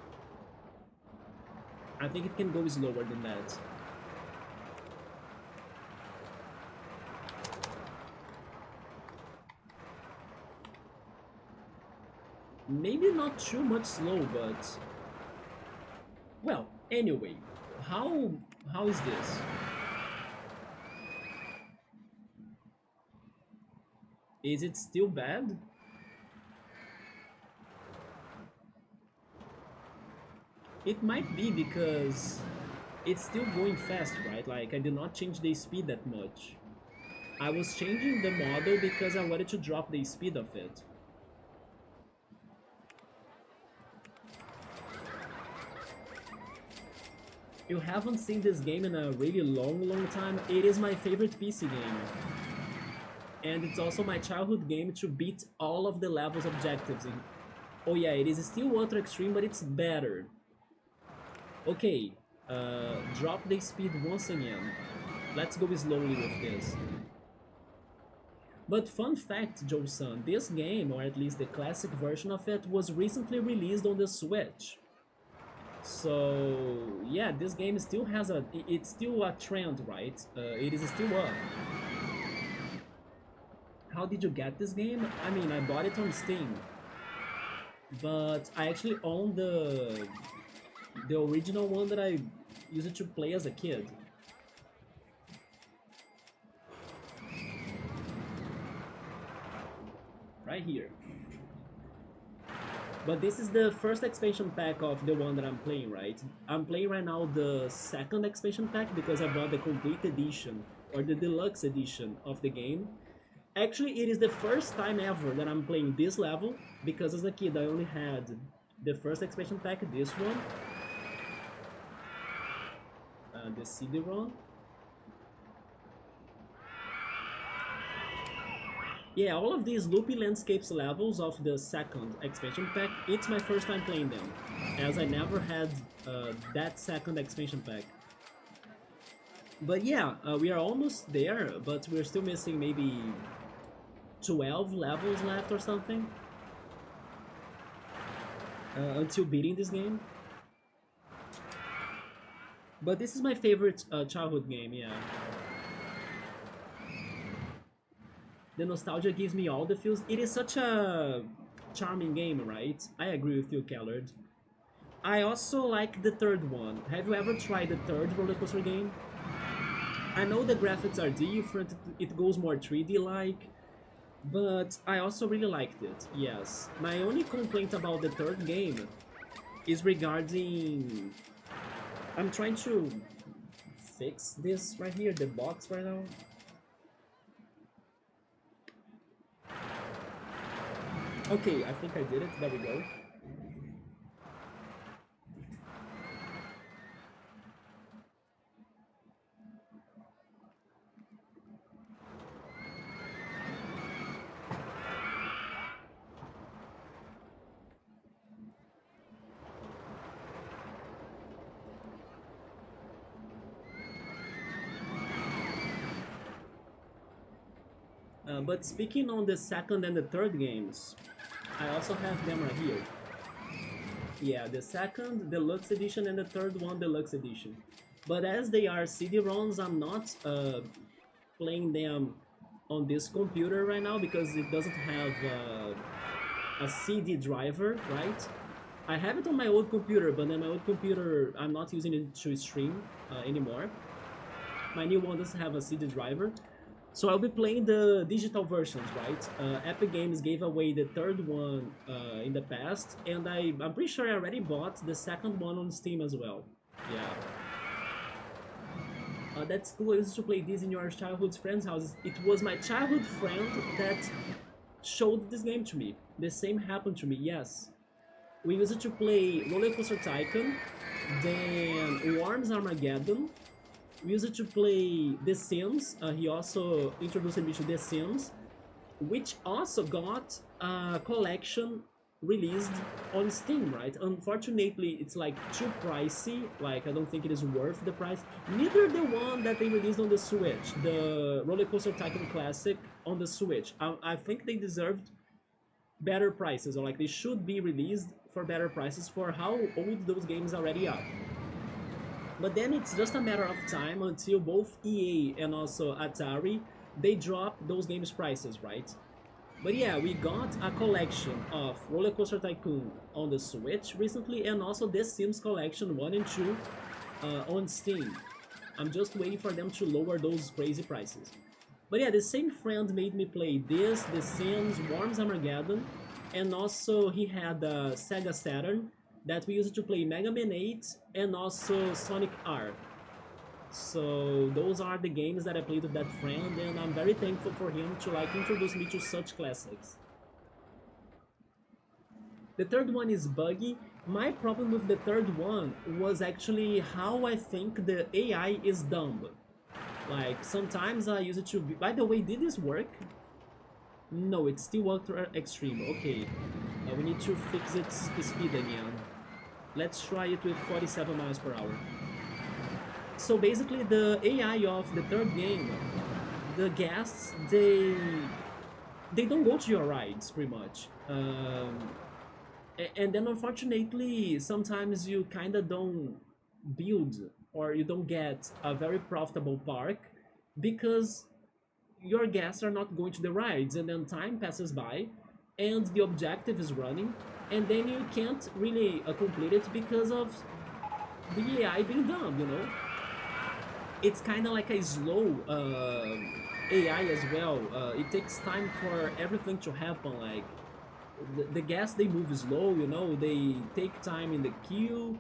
I think it can go slower than that. Maybe not too much slow, but... Well, anyway, how is this? Is it still bad? It might be because it's still going fast, right? Like, I did not change the speed that much. I was changing the model because I wanted to drop the speed of it. You haven't seen this game in a really long time. It is my favorite PC game. And it's also my childhood game to beat all of the levels objectives in. Oh yeah, it is still Ultra Extreme, but it's better. Okay, drop the speed once again. Let's go slowly with this. But fun fact, Joe-san, this game, or at least the classic version of it, was recently released on the Switch. So yeah, this game still has it's still a trend, right? It is still up. How did you get this game? I mean, I bought it on Steam, but I actually own the original one that I used to play as a kid. Right here. But this is the first expansion pack of the one that I'm playing, right? I'm playing right now the second expansion pack because I bought the complete edition, or the deluxe edition of the game. Actually, it is the first time ever that I'm playing this level, because as a kid I only had the first expansion pack, this one, the CD-ROM. Yeah, all of these loopy landscapes levels of the second expansion pack, it's my first time playing them, as I never had that second expansion pack. But yeah, we are almost there, but we're still missing maybe 12 levels left or something until beating this game. But this is my favorite childhood game, yeah. The nostalgia gives me all the feels. It is such a charming game, right? I agree with you, Kellard. I also like the third one. Have you ever tried the third RollerCoaster game? I know the graphics are different, it goes more 3D-like, But I also really liked it, yes. My only complaint about the third game is regarding... I'm trying to fix this right here, the box right now. Okay, I think I did it. There we go. But speaking on the second and the third games, I also have them right here. Yeah, the second deluxe edition and the third one deluxe edition. But as they are CD-ROMs, I'm not playing them on this computer right now because it doesn't have a CD driver, right? I have it on my old computer, but then my old computer, I'm not using it to stream anymore. My new one doesn't have a CD driver. So I'll be playing the digital versions, right? Epic Games gave away the third one in the past, and I'm pretty sure I already bought the second one on Steam as well. Yeah. That's cool. I used to play this in your childhood friend's houses. It was my childhood friend that showed this game to me. The same happened to me, yes. We used to play RollerCoaster Tycoon, then Worms Armageddon. We used to play The Sims. He also introduced me to The Sims, which also got a collection released on Steam, right? Unfortunately, it's like too pricey. Like, I don't think it is worth the price. Neither the one that they released on the Switch, the RollerCoaster Tycoon Classic on the Switch. I think they deserved better prices, or like they should be released for better prices for how old those games already are. But then it's just a matter of time until both EA and also Atari they drop those games prices, right? But yeah, we got a collection of RollerCoaster Tycoon on the Switch recently, and also The Sims Collection 1 and 2 on Steam. I'm just waiting for them to lower those crazy prices. But yeah, the same friend made me play this, The Sims, Worms Armageddon, and also he had a Sega Saturn that we used to play Mega Man 8 and also Sonic R. So those are the games that I played with that friend, and I'm very thankful for him to like introduce me to such classics. The third one is buggy. My problem with the third one was actually how I think the AI is dumb. Like sometimes I use it to be... By the way, did this work? No, it's still ultra extreme. Okay, we need to fix its speed again. Let's try it with 47 miles per hour. So basically the AI of the third game, the guests, they don't go to your rides pretty much. And then unfortunately, sometimes you kind of don't build or you don't get a very profitable park because your guests are not going to the rides, and then time passes by and the objective is running, and then you can't really complete it because of the AI being dumb, you know? It's kind of like a slow AI as well. It takes time for everything to happen. Like the guests, they move slow, you know. They take time in the queue.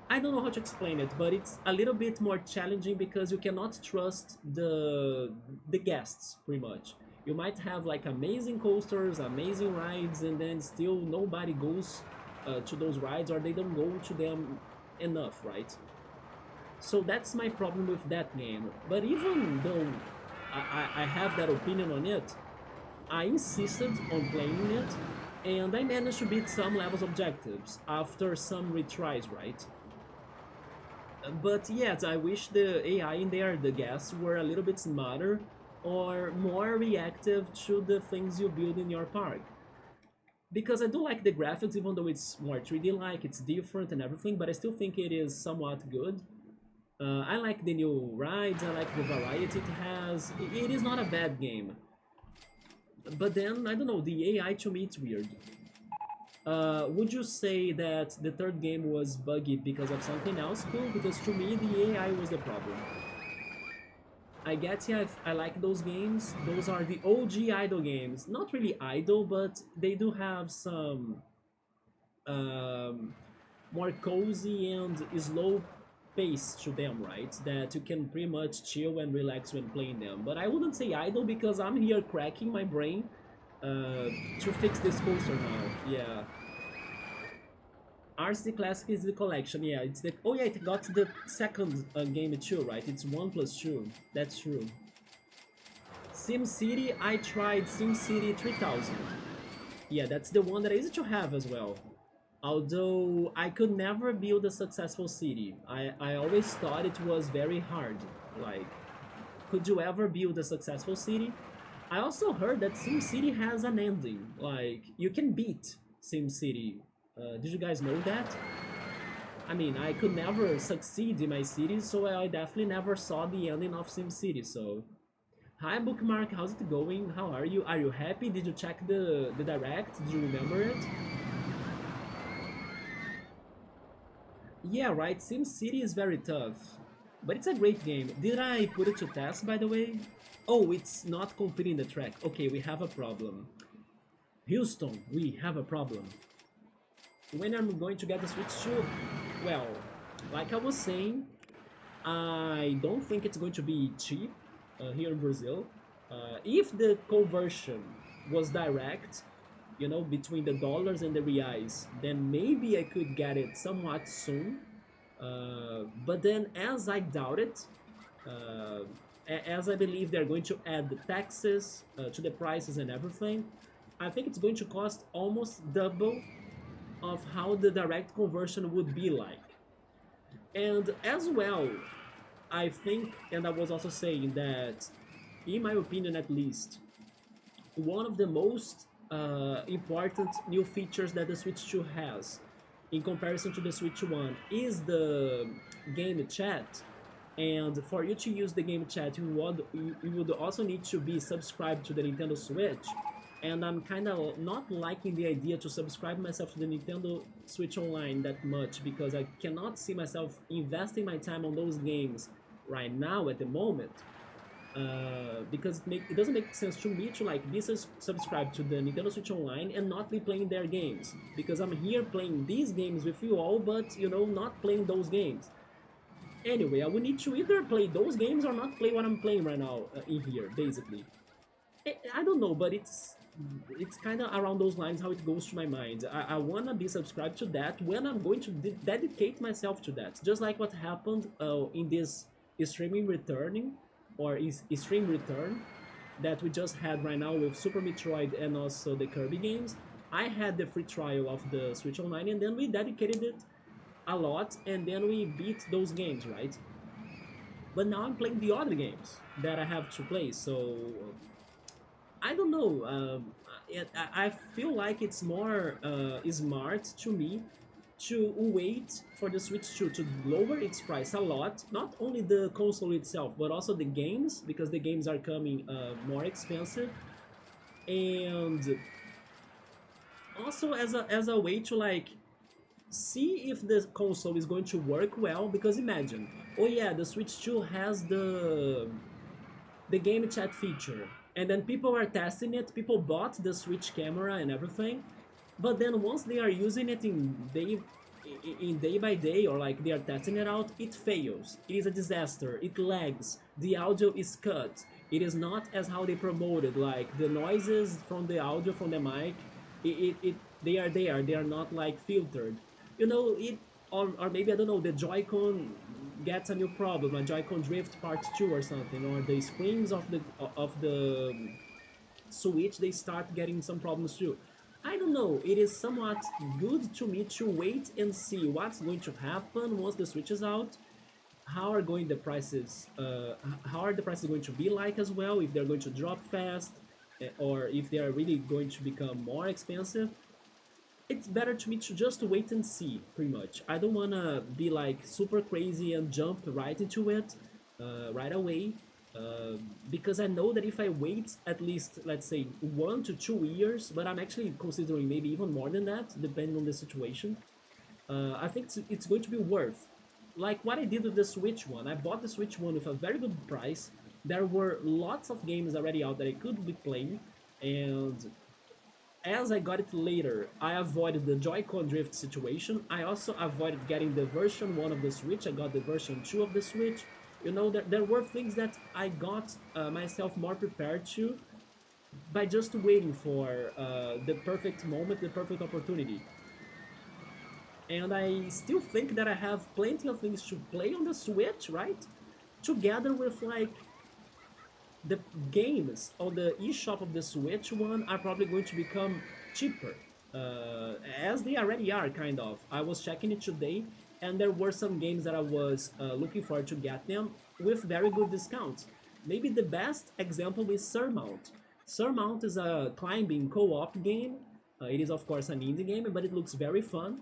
I don't know how to explain it, but it's a little bit more challenging because you cannot trust the guests pretty much. You might have like amazing coasters, amazing rides, and then still nobody goes to those rides, or they don't go to them enough, right? So that's my problem with that game. But even though I have that opinion on it, I insisted on playing it, and I managed to beat some levels objectives after some retries, right? But yes, I wish the AI in there, the guests, were a little bit smarter or more reactive to the things you build in your park. Because I do like the graphics, even though it's more 3D-like, it's different and everything, but I still think it is somewhat good. I like the new rides, I like the variety it has. It is not a bad game. But then, I don't know, the AI to me it's weird. Would you say that the third game was buggy because of something else? Cool, because to me the AI was the problem. I get you. I like those games. Those are the OG idle games. Not really idle, but they do have some um, more cozy and slow pace to them, right? That you can pretty much chill and relax when playing them. But I wouldn't say idle because I'm here cracking my brain to fix this coaster now. Yeah. RC Classic is the collection, yeah. It's the oh yeah, it got the second game too, right? It's 1+2. That's true. SimCity, I tried SimCity 3000. Yeah, that's the one that is to have as well. Although I could never build a successful city. I always thought it was very hard. Like, could you ever build a successful city? I also heard that SimCity has an ending. Like, you can beat SimCity. Did you guys know that? I mean, I could never succeed in my city, so I definitely never saw the ending of SimCity. So, hi Bookmark, how's it going? How are you? Are you happy? Did you check the direct? Did you remember it? Yeah, right. SimCity is very tough, but it's a great game. Did I put it to test, by the way? Oh, it's not completing the track. Okay, we have a problem. Houston, we have a problem. When I'm going to get the Switch 2? Well, like I was saying, I don't think it's going to be cheap here in Brazil. If the conversion was direct, you know, between the dollars and the reais, then maybe I could get it somewhat soon. But then, as I doubt it, uh, as I believe they're going to add the taxes to the prices and everything, I think it's going to cost almost double of how the direct conversion would be like. And as well, I think, and I was also saying that, in my opinion at least, one of the most important new features that the Switch 2 has in comparison to the Switch 1 is the game chat. And for you to use the game chat, you would also need to be subscribed to the Nintendo Switch. And I'm kind of not liking the idea to subscribe myself to the Nintendo Switch Online that much because I cannot see myself investing my time on those games right now at the moment because it doesn't make sense to me to like be subscribed to the Nintendo Switch Online and not be playing their games because I'm here playing these games with you all, but you know, not playing those games. Anyway, I would need to either play those games or not play what I'm playing right now in here, basically. I don't know, but it's kind of around those lines how it goes to my mind. I want to be subscribed to that when I'm going to dedicate myself to that. Just like what happened in this streaming returning or is stream return that we just had right now with Super Metroid and also the Kirby games. I had the free trial of the Switch Online and then we dedicated it a lot and then we beat those games, right? But now I'm playing the other games that I have to play, so I don't know. I feel like it's more smart to me to wait for the Switch 2 to lower its price a lot. Not only the console itself, but also the games, because the games are coming more expensive. And also as a way to like see if the console is going to work well, because imagine, oh yeah, the Switch 2 has the game chat feature. And then people are testing it, people bought the Switch camera and everything, but then once they are using it in day by day or like they are testing it out, it fails. It is a disaster. It lags. The audio is cut. It is not as how they promoted. Like the noises from the audio from the mic, they are there. They are not like filtered. You know it, or maybe I don't know. The Joy-Con gets a new problem, a Joy-Con drift part 2 or something, or the screens of the Switch they start getting some problems too. I don't know. It is somewhat good to me to wait and see what's going to happen once the Switch is out. How are going the prices? How are the prices going to be like as well? If they're going to drop fast, or if they are really going to become more expensive. It's better to me to just wait and see, pretty much. I don't wanna be like super crazy and jump right into it right away. Uh, because I know that if I wait at least, let's say, 1 to 2 years, but I'm actually considering maybe even more than that, depending on the situation, I think it's going to be worth. Like what I did with the Switch one. I bought the Switch one with a very good price. there were lots of games already out that I could be playing, and as I got it later, I avoided the Joy-Con drift situation. I also avoided getting the version 1 of the Switch. I got the version 2 of the Switch. You know, there were things that I got myself more prepared to by just waiting for the perfect moment, the perfect opportunity. And I still think that I have plenty of things to play on the Switch, right? Together with like the games on the eShop of the Switch one are probably going to become cheaper, as they already are, kind of. I was checking it today, and there were some games that I was looking for to get them with very good discounts. Maybe the best example is Surmount. Surmount is a climbing co-op game. It is of course an indie game, but it looks very fun.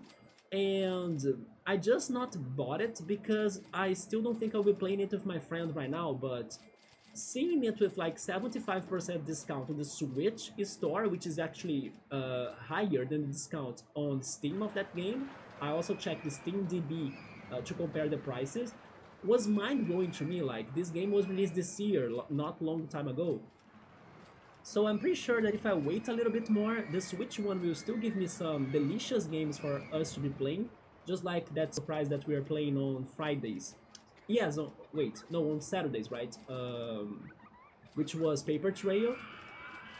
And I just not bought it because I still don't think I'll be playing it with my friend right now, but seeing it with like 75% discount on the Switch store, which is actually higher than the discount on Steam of that game. I also checked the Steam DB to compare the prices. Was mind blowing to me. Like this game was released this year, not long time ago. So I'm pretty sure that if I wait a little bit more, the Switch one will still give me some delicious games for us to be playing, just like that surprise that we are playing on Fridays. Yes, wait, no, on Saturdays, right? Which was Paper Trail,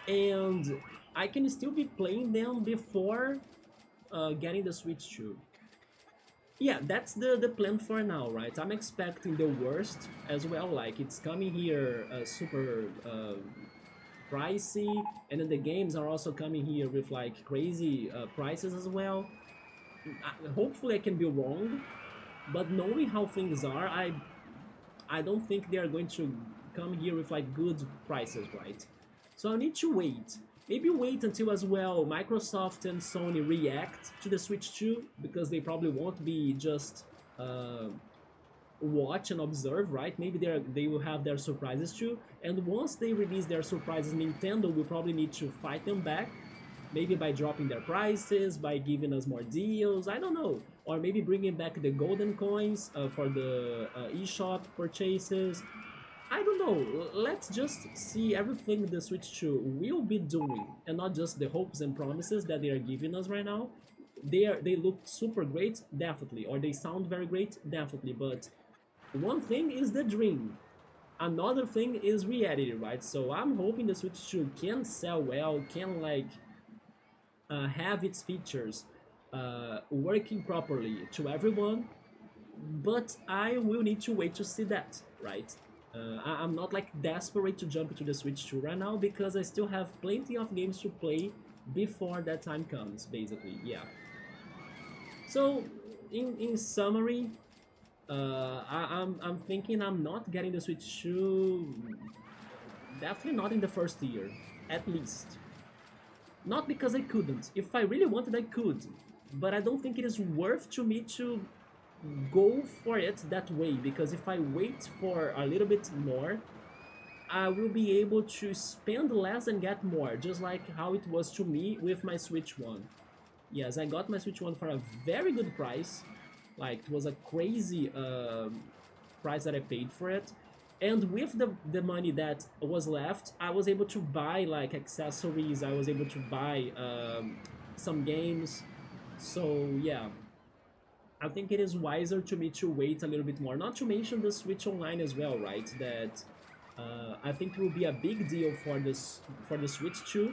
and I can still be playing them before getting the Switch 2. Yeah, that's the plan for now, right? I'm expecting the worst as well. Like it's coming here super pricey, and then the games are also coming here with like crazy prices as well. Hopefully, I can be wrong, but knowing how things are, I don't think they are going to come here with like good prices, right? So I need to wait. Maybe wait until as well Microsoft and Sony react to the Switch 2 because they probably won't be just uh, watch and observe, right? Maybe they will have their surprises too. And once they release their surprises, Nintendo will probably need to fight them back. Maybe by dropping their prices, by giving us more deals, I don't know. Or maybe bringing back the golden coins for the eShop purchases. I don't know. Let's just see everything the Switch 2 will be doing, and not just the hopes and promises that they are giving us right now. They look super great, definitely, or they sound very great, definitely. But one thing is the dream, another thing is reality, right? So I'm hoping the Switch 2 can sell well, can like have its features working properly to everyone, but I will need to wait to see that, right? I'm not like desperate to jump into the Switch 2 right now because I still have plenty of games to play before that time comes, basically, yeah. So, in summary, I'm thinking I'm not getting the Switch 2, definitely not in the first year, at least. Not because I couldn't. If I really wanted, I could. But I don't think it is worth to me to go for it that way, because if I wait for a little bit more, I will be able to spend less and get more, just like how it was to me with my Switch 1. Yes, I got my Switch 1 for a very good price. Like, it was a crazy price that I paid for it. And with the money that was left, I was able to buy like accessories, I was able to buy some games. So yeah, I think it is wiser to me to wait a little bit more. Not to mention the Switch Online as well, right? That I think will be a big deal for the Switch 2.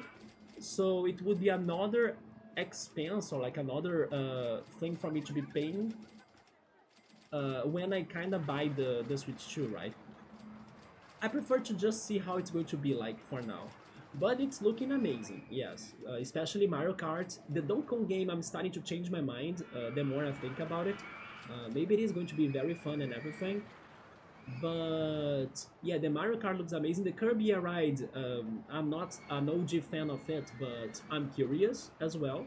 So it would be another expense or like another thing for me to be paying when I kind of buy the Switch 2, right? I prefer to just see how it's going to be like for now. But it's looking amazing, yes. Especially Mario Kart. The Donkey Kong game, I'm starting to change my mind the more I think about it. Maybe it is going to be very fun and everything. But yeah, the Mario Kart looks amazing. The Kirby Air Ride, I'm not an OG fan of it, but I'm curious as well.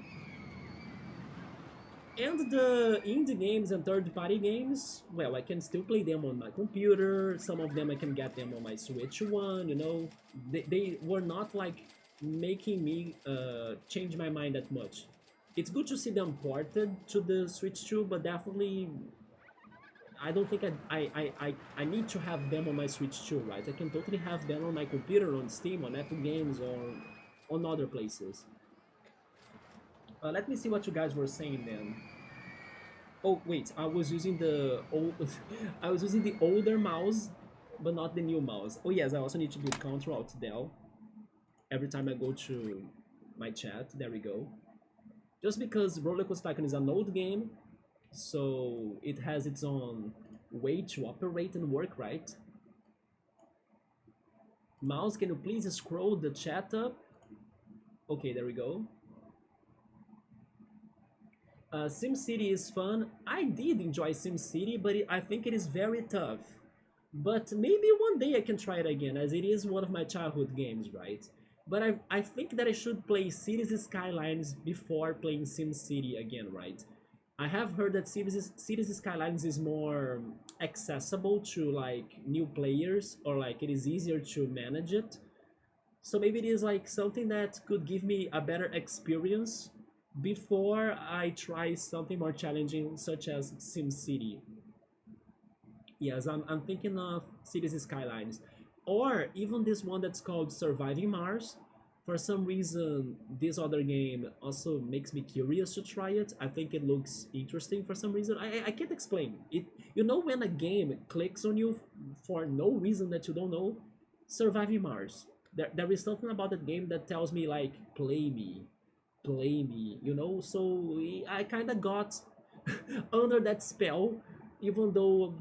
And the indie games and third-party games, well, I can still play them on my computer. Some of them I can get them on my Switch 1, you know. They were not like making me change my mind that much. It's good to see them ported to the Switch 2, but definitely I don't think I need to have them on my Switch too, right? I can totally have them on my computer, on Steam, on Epic Games, or on other places. Let me see what you guys were saying then. Oh wait, I was using the old, I was using the older mouse, but not the new mouse. Oh yes, I also need to do Ctrl Alt Del every time I go to my chat. There we go. Just because RollerCoaster Tycoon is an old game, so it has its own way to operate and work, right? Mouse, can you please scroll the chat up? Okay, there we go. SimCity is fun. I did enjoy SimCity, but I think it is very tough. But maybe one day I can try it again, as it is one of my childhood games, right? But I think that I should play Cities Skylines before playing SimCity again, right? I have heard that Cities Skylines is more accessible to like new players, or like it is easier to manage it. So maybe it is like something that could give me a better experience before I try something more challenging such as SimCity. Yes, I'm thinking of Cities Skylines. Or even this one that's called Surviving Mars. For some reason, this other game also makes me curious to try it. I think it looks interesting for some reason. I can't explain it. You know when a game clicks on you for no reason that you don't know? Surviving Mars. There is something about that game that tells me like, play me, you know? So I kind of got under that spell, even though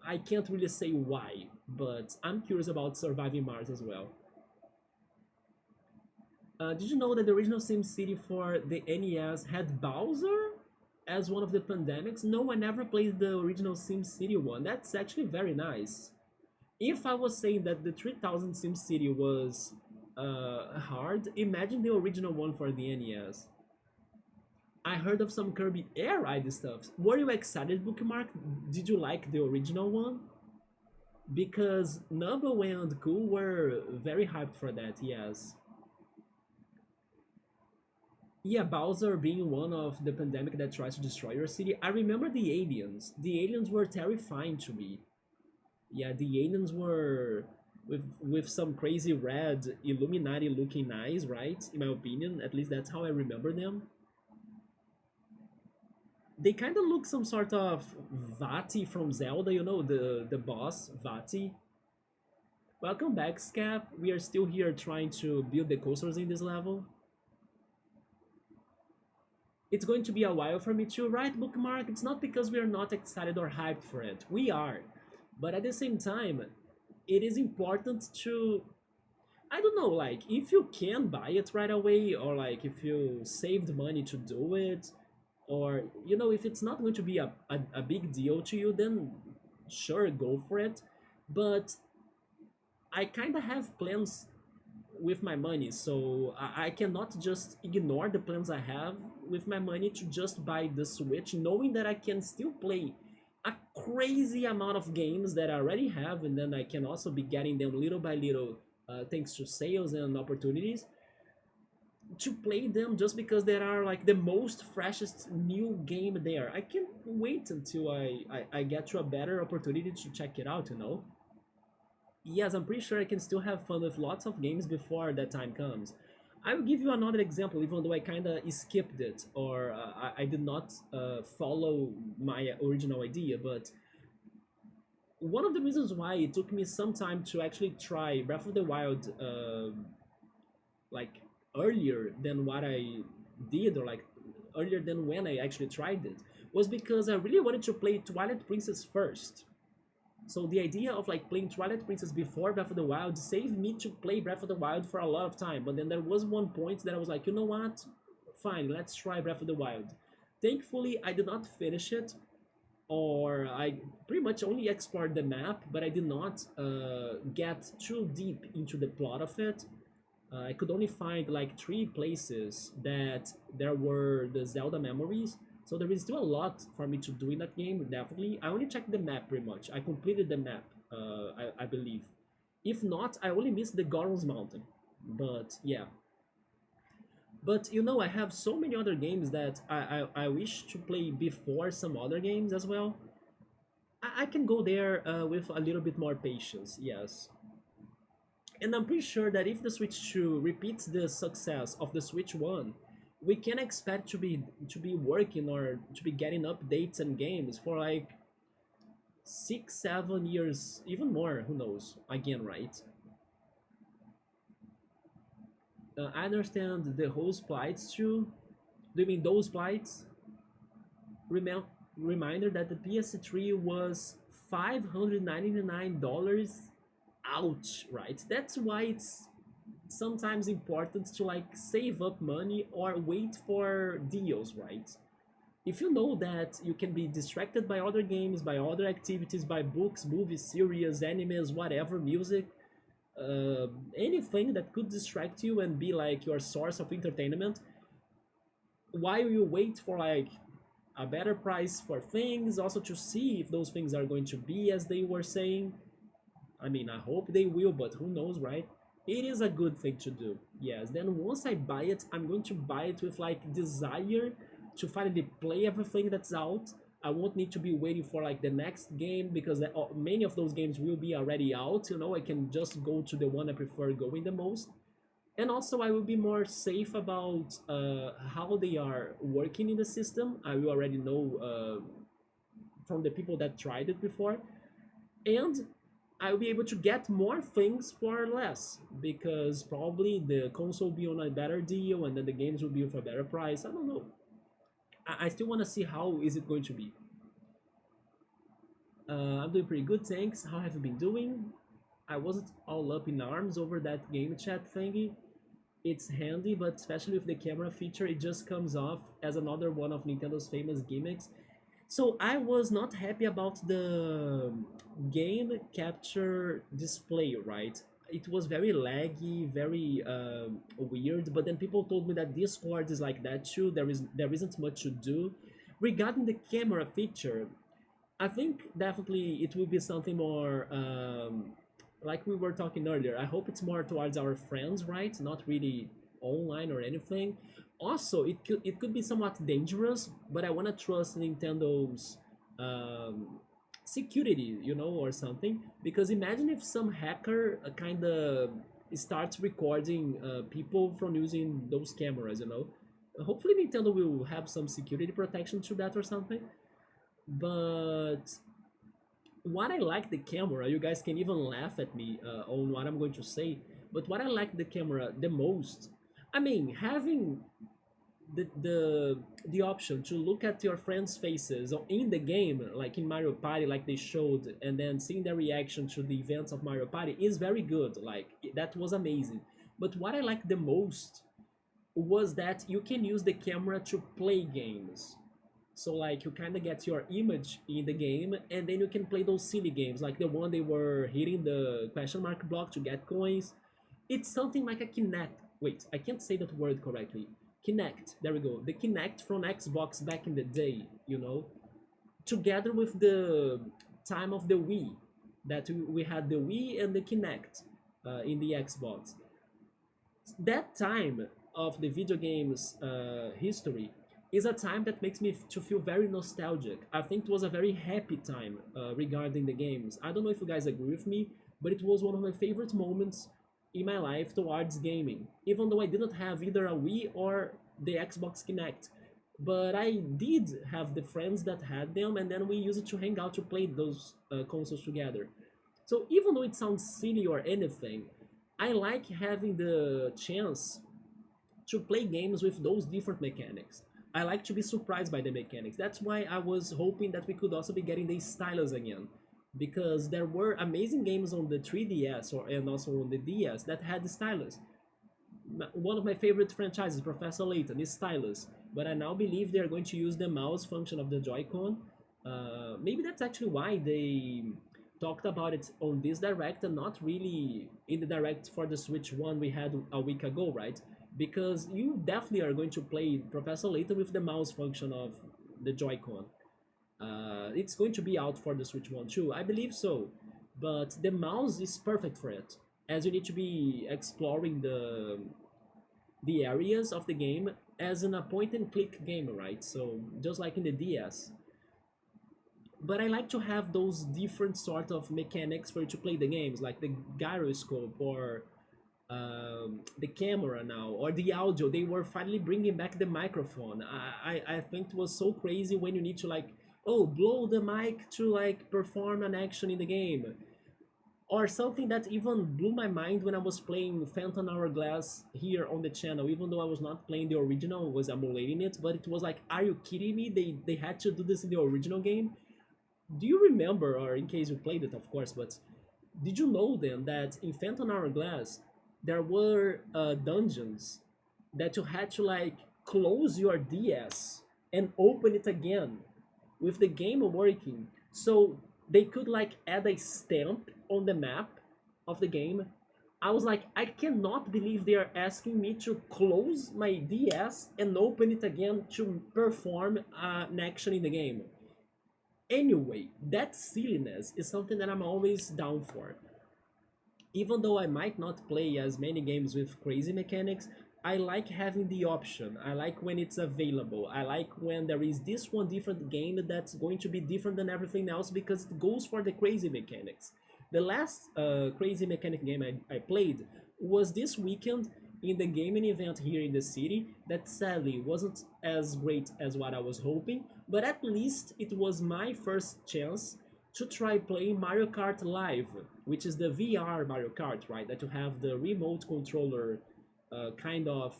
I can't really say why, but I'm curious about Surviving Mars as well. Did you know that the original SimCity for the NES had Bowser as one of the pandemics? No, I never played the original SimCity one. That's actually very nice. If I was saying that the 3000 SimCity was hard, imagine the original one for the NES. I heard of some Kirby Air Ride stuff. Were you excited, Bookmark? Did you like the original one? Because Number and Cool were very hyped for that, yes. Yeah, Bowser being one of the pandemic that tries to destroy your city. I remember the aliens. The aliens were terrifying to me. Yeah, the aliens were with some crazy red Illuminati looking eyes, right? In my opinion, at least that's how I remember them. They kind of look some sort of Vati from Zelda, you know, the boss Vati. Welcome back, Scap. We are still here trying to build the coasters in this level. It's going to be a while for me to write Bookmark. It's not because we are not excited or hyped for it. We are. But at the same time, it is important to, I don't know, like if you can buy it right away, or like if you saved money to do it, or you know, if it's not going to be a big deal to you, then sure, go for it. But I kind of have plans with my money, so I cannot just ignore the plans I have with my money to just buy the Switch, knowing that I can still play a crazy amount of games that I already have, and then I can also be getting them little by little, thanks to sales and opportunities to play them just because they are like the most freshest new game there. I can't wait until I get to a better opportunity to check it out, you know? Yes, I'm pretty sure I can still have fun with lots of games before that time comes. I will give you another example, even though I kind of skipped it, or I did not follow my original idea, but one of the reasons why it took me some time to actually try Breath of the Wild, like earlier than what I did, or like earlier than when I actually tried it, was because I really wanted to play Twilight Princess first. So the idea of like playing Twilight Princess before Breath of the Wild saved me to play Breath of the Wild for a lot of time. But then there was one point that I was like, you know what? Fine, let's try Breath of the Wild. Thankfully, I did not finish it, or I pretty much only explored the map, but I did not get too deep into the plot of it. I could only find like three places that there were the Zelda memories. So there is still a lot for me to do in that game, definitely. I only checked the map pretty much. I completed the map, I believe. If not, I only missed the Goron's Mountain. But yeah. But you know, I have so many other games that I wish to play before some other games as well. I can go there with a little bit more patience, yes. And I'm pretty sure that if the Switch 2 repeats the success of the Switch 1, we can expect to be working or to be getting updates and games for like 6, 7 years, even more. Who knows? Again, right? I understand the host plights too. Do you mean those plights? Remem- Reminder that the PS3 was $599. Ouch, right? That's why it's sometimes important to like save up money or wait for deals, right? If you know that you can be distracted by other games, by other activities, by books, movies, series, animes, whatever, music, uh, anything that could distract you and be like your source of entertainment, while you wait for like a better price for things, also to see if those things are going to be as they were saying. I mean, I hope they will, but who knows, right? It is a good thing to do. Yes, then once I buy it, I'm going to buy it with like desire to finally play everything that's out. I won't need to be waiting for like the next game because many of those games will be already out. I can just go to the one I prefer going the most. And also, I will be more safe about how they are working in the system. I will already know from the people that tried it before, and I'll be able to get more things for less because probably the console will be on a better deal and then the games will be for a better price. I don't know. I still want to see how is it going to be. I'm doing pretty good, thanks. How have you been doing? I wasn't all up in arms over that game chat thingy. It's handy, but especially with the camera feature, it just comes off as another one of Nintendo's famous gimmicks. So I was not happy about the game capture display, right? It was very laggy, very weird. But then people told me that Discord is like that too. There isn't much to do. Regarding the camera feature, I think definitely it will be something more like we were talking earlier. I hope it's more towards our friends, right? Not really online or anything. Also, it could be somewhat dangerous, but I wanna trust Nintendo's um, security, or something. Because imagine if some hacker kind of starts recording people from using those cameras. Hopefully, Nintendo will have some security protection to that or something. But what I like the camera, you guys can even laugh at me on what I'm going to say, but what I like the camera the most, I mean, having the option to look at your friends' faces in the game, like in Mario Party, like they showed, and then seeing their reaction to the events of Mario Party is very good. Like that was amazing. But what I like the most was that you can use the camera to play games. So like you kind of get your image in the game, and then you can play those silly games, like the one they were hitting the question mark block to get coins. It's something like a Kinect. Wait, I can't say that word correctly. Kinect. There we go. The Kinect from Xbox back in the day, together with the time of the Wii, that we had the Wii and the Kinect in the Xbox. That time of the video games history is a time that makes me to feel very nostalgic. I think it was a very happy time regarding the games. I don't know if you guys agree with me, but it was one of my favorite moments in my life towards gaming. Even though I didn't have either a Wii or the Xbox Kinect, but I did have the friends that had them, and then we used it to hang out to play those consoles together. So even though it sounds silly or anything, I like having the chance to play games with those different mechanics. I like to be surprised by the mechanics. That's why I was hoping that we could also be getting the stylus again. Because there were amazing games on the 3DS and also on the DS that had the stylus. One of my favorite franchises, Professor Layton, is stylus. But I now believe they're going to use the mouse function of the Joy-Con. Maybe that's actually why they talked about it on this direct and not really in the direct for the Switch one we had a week ago, right? Because you definitely are going to play Professor Layton with the mouse function of the Joy-Con. It's going to be out for the Switch one too, I believe so. But the mouse is perfect for it, as you need to be exploring the areas of the game as in a point and click game, right? So just like in the DS. but I like to have those different sort of mechanics for you to play the games, like the gyroscope or the camera now or the audio. They were finally bringing back the microphone. I think it was so crazy when you need to like, oh, blow the mic to like perform an action in the game, or something that even blew my mind when I was playing Phantom Hourglass here on the channel. Even though I was not playing the original, I was emulating it, but it was like, are you kidding me? They had to do this in the original game. Do you remember, or in case you played it, of course, but did you know then that in Phantom Hourglass there were dungeons that you had to like close your DS and open it again with the game working, so they could like add a stamp on the map of the game. I was like, I cannot believe they are asking me to close my DS and open it again to perform an action in the game. Anyway, that silliness is something that I'm always down for. Even though I might not play as many games with crazy mechanics, I like having the option. I like when it's available. I like when there is this one different game that's going to be different than everything else because it goes for the crazy mechanics. The last crazy mechanic game I played was this weekend in the gaming event here in the city that sadly wasn't as great as what I was hoping, but at least it was my first chance to try playing Mario Kart Live, which is the VR Mario Kart, right? That you have the remote controller kind of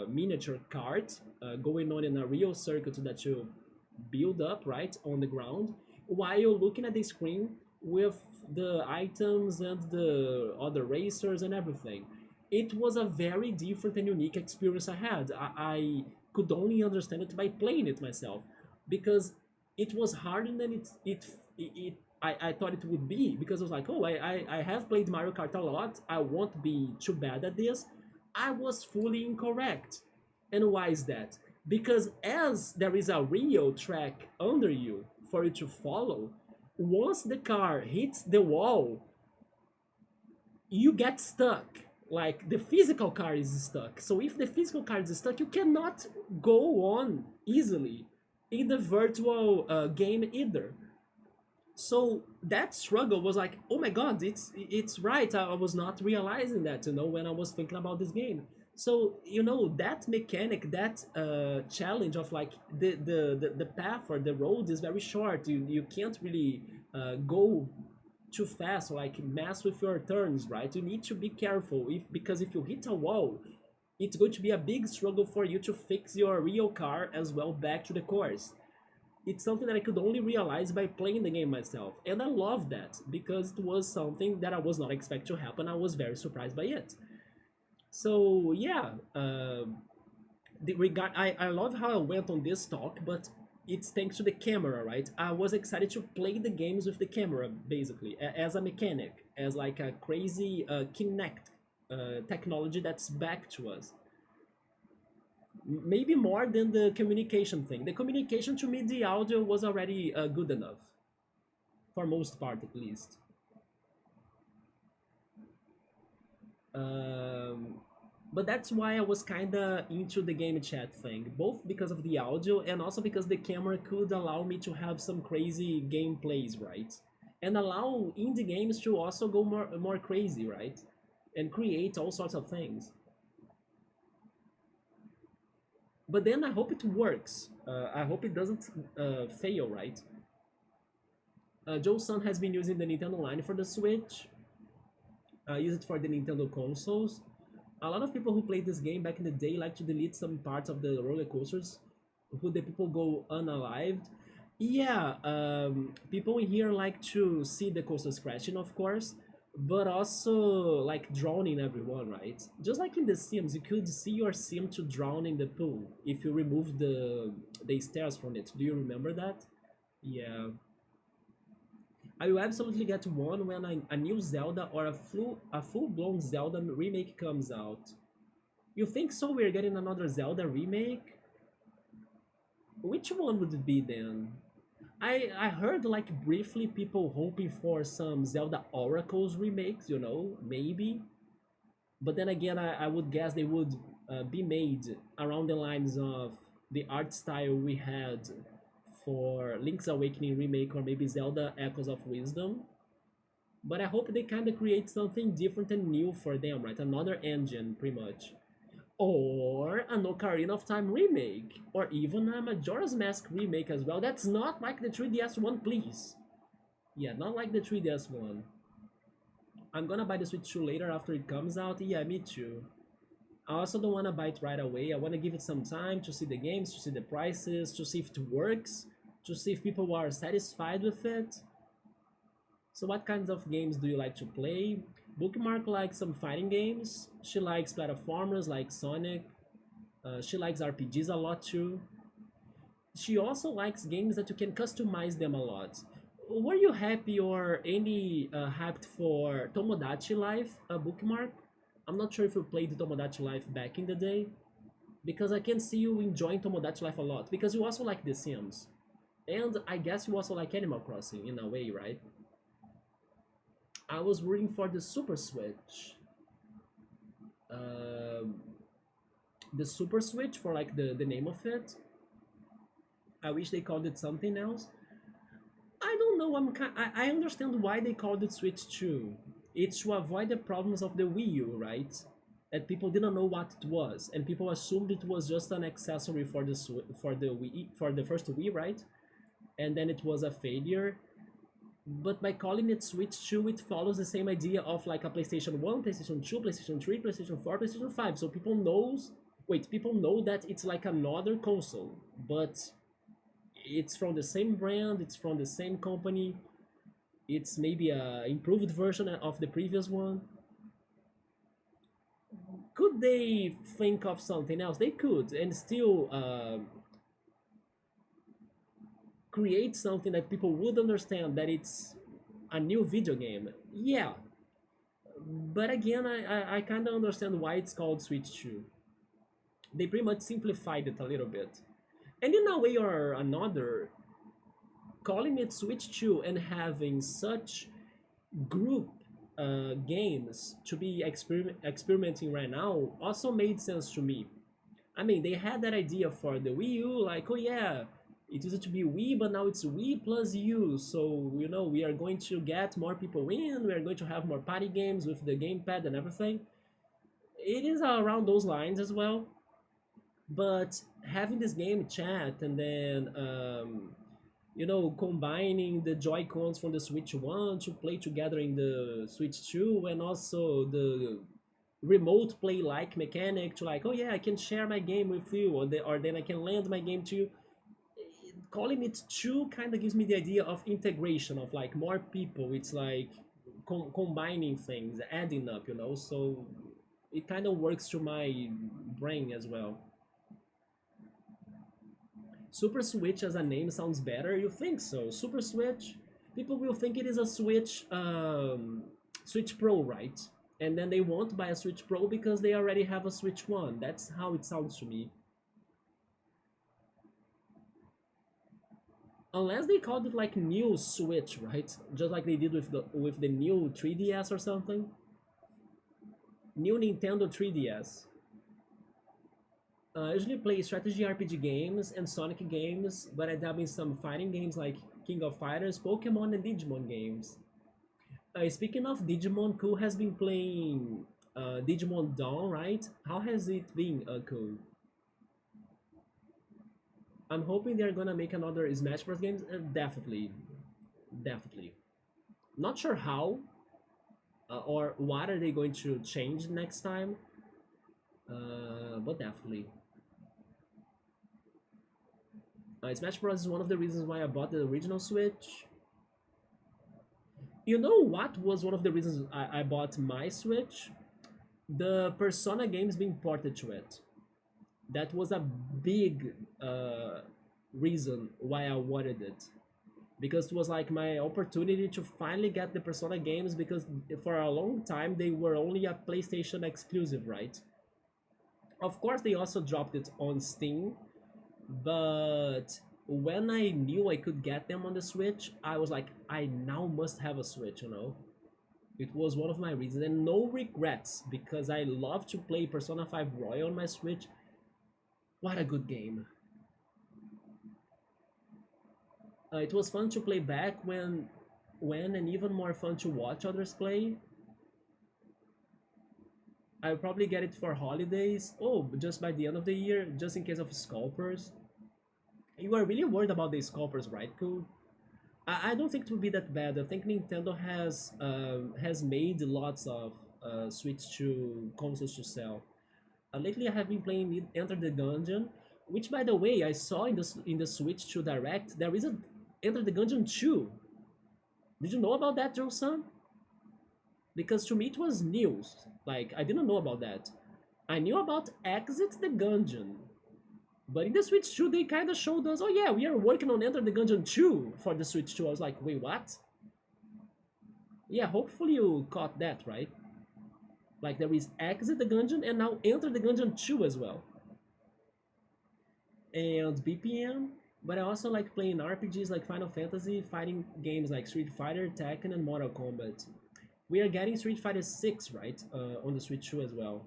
miniature kart going on in a real circuit that you build up, right, on the ground, while you're looking at the screen with the items and the other racers and everything. It was a very different and unique experience I had. I could only understand it by playing it myself because it was harder than I thought it would be, because I was like, oh, I have played Mario Kart a lot. I won't be too bad at this. I was fully incorrect. And why is that? Because as there is a real track under you for you to follow, once the car hits the wall, you get stuck. Like the physical car is stuck. So if the physical car is stuck, you cannot go on easily in the virtual game either. So that struggle was like, oh my god, it's right. I was not realizing that, when I was thinking about this game. So that mechanic, that challenge of like the path or the road is very short. You can't really go too fast or like mess with your turns, right? You need to be careful because if you hit a wall, it's going to be a big struggle for you to fix your real car as well back to the course. It's something that I could only realize by playing the game myself. And I love that because it was something that I was not expecting to happen. I was very surprised by it. So yeah, I love how I went on this talk, but it's thanks to the camera, right? I was excited to play the games with the camera, basically, as a mechanic, as like a crazy Kinect technology that's back to us. Maybe more than the communication thing. The communication, to me, the audio was already good enough, for most part at least. Um, but that's why I was kinda into the game chat thing, both because of the audio and also because the camera could allow me to have some crazy gameplays, right? And allow indie games to also go more crazy, right? And create all sorts of things. But then I hope it works. I hope it doesn't fail, right? Joe's son has been using the Nintendo Line for the Switch. Use it for the Nintendo consoles. A lot of people who played this game back in the day like to delete some parts of the roller coasters, who the people go unalived. Yeah, people in here like to see the coasters crashing, of course, but also like drowning everyone, right? Just like in the Sims, you could see your sim to drown in the pool if you remove the stairs from it. Do you remember that? Yeah. I will absolutely get one when a new Zelda or a full-blown Zelda remake comes out. You think so? We're getting another Zelda remake? Which one would it be then? I heard like briefly people hoping for some Zelda Oracles remakes, maybe. But then again, I would guess they would be made around the lines of the art style we had for Link's Awakening remake or maybe Zelda Echoes of Wisdom. But I hope they kind of create something different and new for them, right? Another engine, pretty much. Or an Ocarina of Time remake, or even a Majora's Mask remake as well. That's not like the 3DS one, please. Yeah, not like the 3DS one. I'm gonna buy the Switch 2 later after it comes out. Yeah, me too. I also don't want to buy it right away. I want to give it some time to see the games, to see the prices, to see if it works, to see if people are satisfied with it. So what kinds of games do you like to play? Bookmark likes some fighting games. She likes platformers like Sonic. She likes RPGs a lot too. She also likes games that you can customize them a lot. Were you happy or any hyped for Tomodachi Life, a bookmark? I'm not sure if you played Tomodachi Life back in the day, because I can see you enjoying Tomodachi Life a lot, because you also like The Sims. And I guess you also like Animal Crossing in a way, right? I was rooting for the Super Switch. Um the Super Switch for like the name of it. I wish they called it something else. I don't know. I understand why they called it Switch 2. It's to avoid the problems of the Wii U, right? That people didn't know what it was, and people assumed it was just an accessory for for the Wii, for the first Wii, right? And then it was a failure. But by calling it Switch 2, it follows the same idea of like a PlayStation 1, PlayStation 2, PlayStation 3, PlayStation 4, PlayStation 5. So people know that it's like another console, but it's from the same brand, it's from the same company, it's maybe a improved version of the previous one. Could they think of something else? They could, and still create something that people would understand that it's a new video game. Yeah, but again, I kind of understand why it's called Switch 2. They pretty much simplified it a little bit. And in a way or another, calling it Switch 2 and having such group games to be experimenting right now also made sense to me. I mean, they had that idea for the Wii U, like, oh yeah, it used to be Wii, but now it's Wii plus U. So, you know, we are going to get more people in, we are going to have more party games with the gamepad and everything. It is around those lines as well. But having this game chat and then you know, combining the Joy Cons from the Switch 1 to play together in the Switch 2, and also the remote play like mechanic to like, oh yeah, I can share my game with you, or then I can lend my game to you. Calling it 2 kind of gives me the idea of integration, of like more people. It's like combining things, adding up, you know, so it kind of works to my brain as well. Super Switch as a name sounds better. You think so? Super Switch. People will think it is a Switch, Switch Pro, right? And then they won't buy a Switch Pro because they already have a Switch One. That's how it sounds to me. Unless they called it like new Switch, right? Just like they did with the new 3DS or something. New Nintendo 3DS. I usually play strategy RPG games and Sonic games, but I dabble in some fighting games like King of Fighters, Pokemon, and Digimon games. Speaking of Digimon, Cool has been playing Digimon Dawn, right? How has it been, Cool? I'm hoping they're gonna make another Smash Bros. Games. Definitely, definitely. Not sure how or what are they going to change next time, but definitely. Smash Bros. Is one of the reasons why I bought the original Switch. You know what was one of the reasons I bought my Switch? The Persona games being ported to it. That was a big reason why I wanted it. Because it was like my opportunity to finally get the Persona games, because for a long time they were only a PlayStation exclusive, right? Of course, they also dropped it on Steam, but when I knew I could get them on the Switch, I was like, I now must have a Switch, you know? It was one of my reasons, and no regrets, because I love to play Persona 5 Royal on my Switch. What a good game. It was fun to play back when and even more fun to watch others play. I'll probably get it for holidays. Oh, just by the end of the year, just in case of scalpers. You are really worried about the scalpers, right, Cool? I don't think it will be that bad. I think Nintendo has made lots of Switch to consoles to sell. Lately, I have been playing Enter the Gungeon, which, by the way, I saw in the Switch 2 Direct. There is a Enter the Gungeon 2. Did you know about that, Joe-san? Because to me it was news. Like, I didn't know about that. I knew about Exit the Gungeon. But in the Switch 2, they kind of showed us, oh yeah, we are working on Enter the Gungeon 2 for the Switch 2. I was like, wait, what? Yeah, hopefully you caught that, right? Like, there is Exit the Gungeon and now Enter the Gungeon 2 as well. And BPM, but I also like playing RPGs like Final Fantasy, fighting games like Street Fighter, Tekken, and Mortal Kombat. We are getting Street Fighter 6, right, on the Switch 2 as well.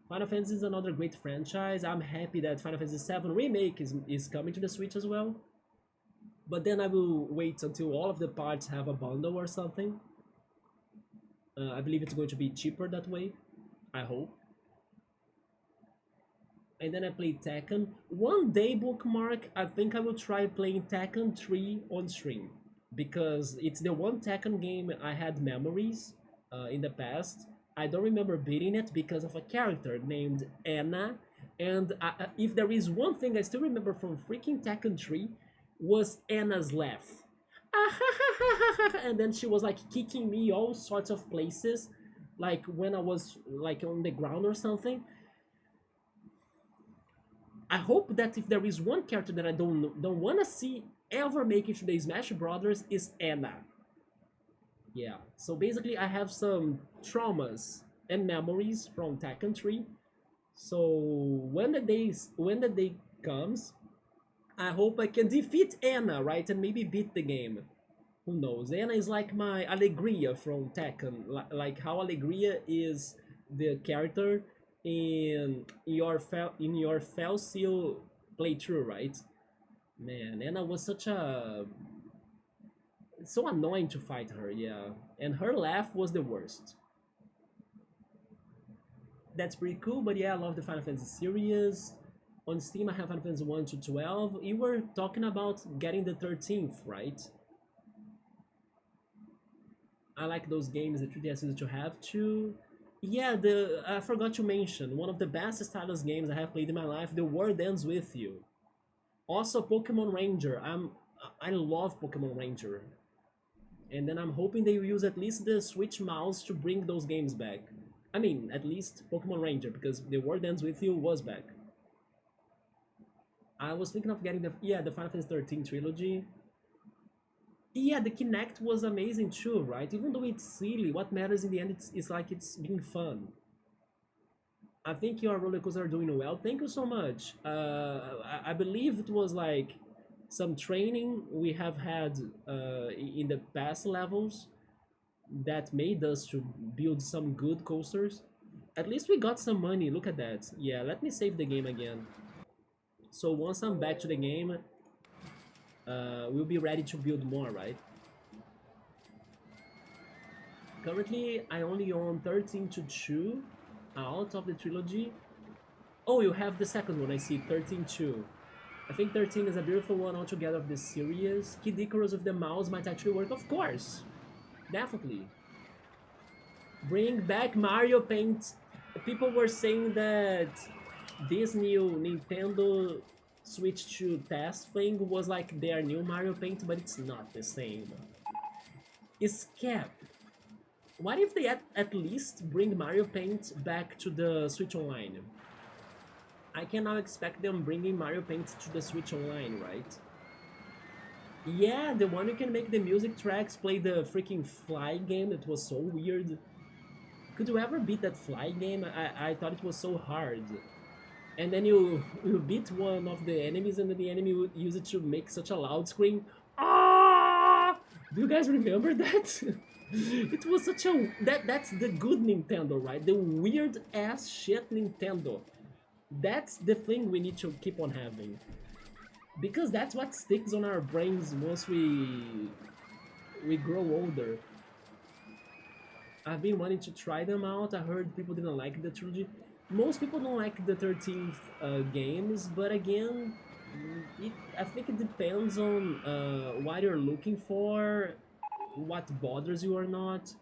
Final Fantasy is another great franchise. I'm happy that Final Fantasy 7 Remake is coming to the Switch as well. But then I will wait until all of the parts have a bundle or something. I believe it's going to be cheaper that way. I hope. And then I played Tekken. One day, Bookmark, I think I will try playing Tekken 3 on stream. Because it's the one Tekken game I had memories in the past. I don't remember beating it because of a character named Anna. And if there is one thing I still remember from freaking Tekken 3 was Anna's laugh. And then she was like kicking me all sorts of places, like when I was like on the ground or something. I hope that if there is one character that I don't want to see ever make it to the Smash Brothers is Anna. Yeah, so basically I have some traumas and memories from Tekken 3. So when the day comes, I hope I can defeat Anna, right, and maybe beat the game. Who knows? Anna is like my Alegria from Tekken, like how Alegria is the character in your Fell Seal playthrough, right? Man, Anna was so annoying to fight her, yeah. And her laugh was the worst. That's pretty cool, but yeah, I love the Final Fantasy series. On Steam, I have Final Fantasy 1 to 12. You were talking about getting the 13th, right? I like those games, the 3DS that you have to. Yeah, I forgot to mention, one of the best stylus games I have played in my life, The World Ends With You. Also, Pokemon Ranger. I love Pokemon Ranger. And then I'm hoping they will use at least the Switch mouse to bring those games back. I mean, at least Pokemon Ranger, because The World Ends With You was back. I was thinking of getting the Final Fantasy 13 trilogy. Yeah, the Kinect was amazing too, right? Even though it's silly, what matters in the end is like it's being fun. I think your roller coasters are doing well. Thank you so much. I believe it was like some training we have had in the past levels that made us to build some good coasters. At least we got some money. Look at that. Yeah, let me save the game again. So once I'm back to the game, we'll be ready to build more, right? Currently, I only own 13 to 2 out of the trilogy. Oh, you have the second one, I see, 13-2. I think 13 is a beautiful one altogether of this series. Kid Icarus with the mouse might actually work, of course. Definitely. Bring back Mario Paint. People were saying that this new Nintendo Switch 2 test thing was like their new Mario Paint, but it's not the same. It's Cap. What if they at least bring Mario Paint back to the Switch Online? I can now expect them bringing Mario Paint to the Switch Online, right? Yeah, the one you can make the music tracks play the freaking Fly game. It was so weird. Could you ever beat that Fly game? I thought it was so hard. And then you beat one of the enemies and then the enemy would use it to make such a loud scream. Ah! Do you guys remember that? It was such a... That's the good Nintendo, right? The weird ass shit Nintendo. That's the thing we need to keep on having. because that's what sticks on our brains once we grow older. I've been wanting to try them out. I heard people didn't like the trilogy. Most people don't like the 13th games, but again, I think it depends on what you're looking for, what bothers you or not.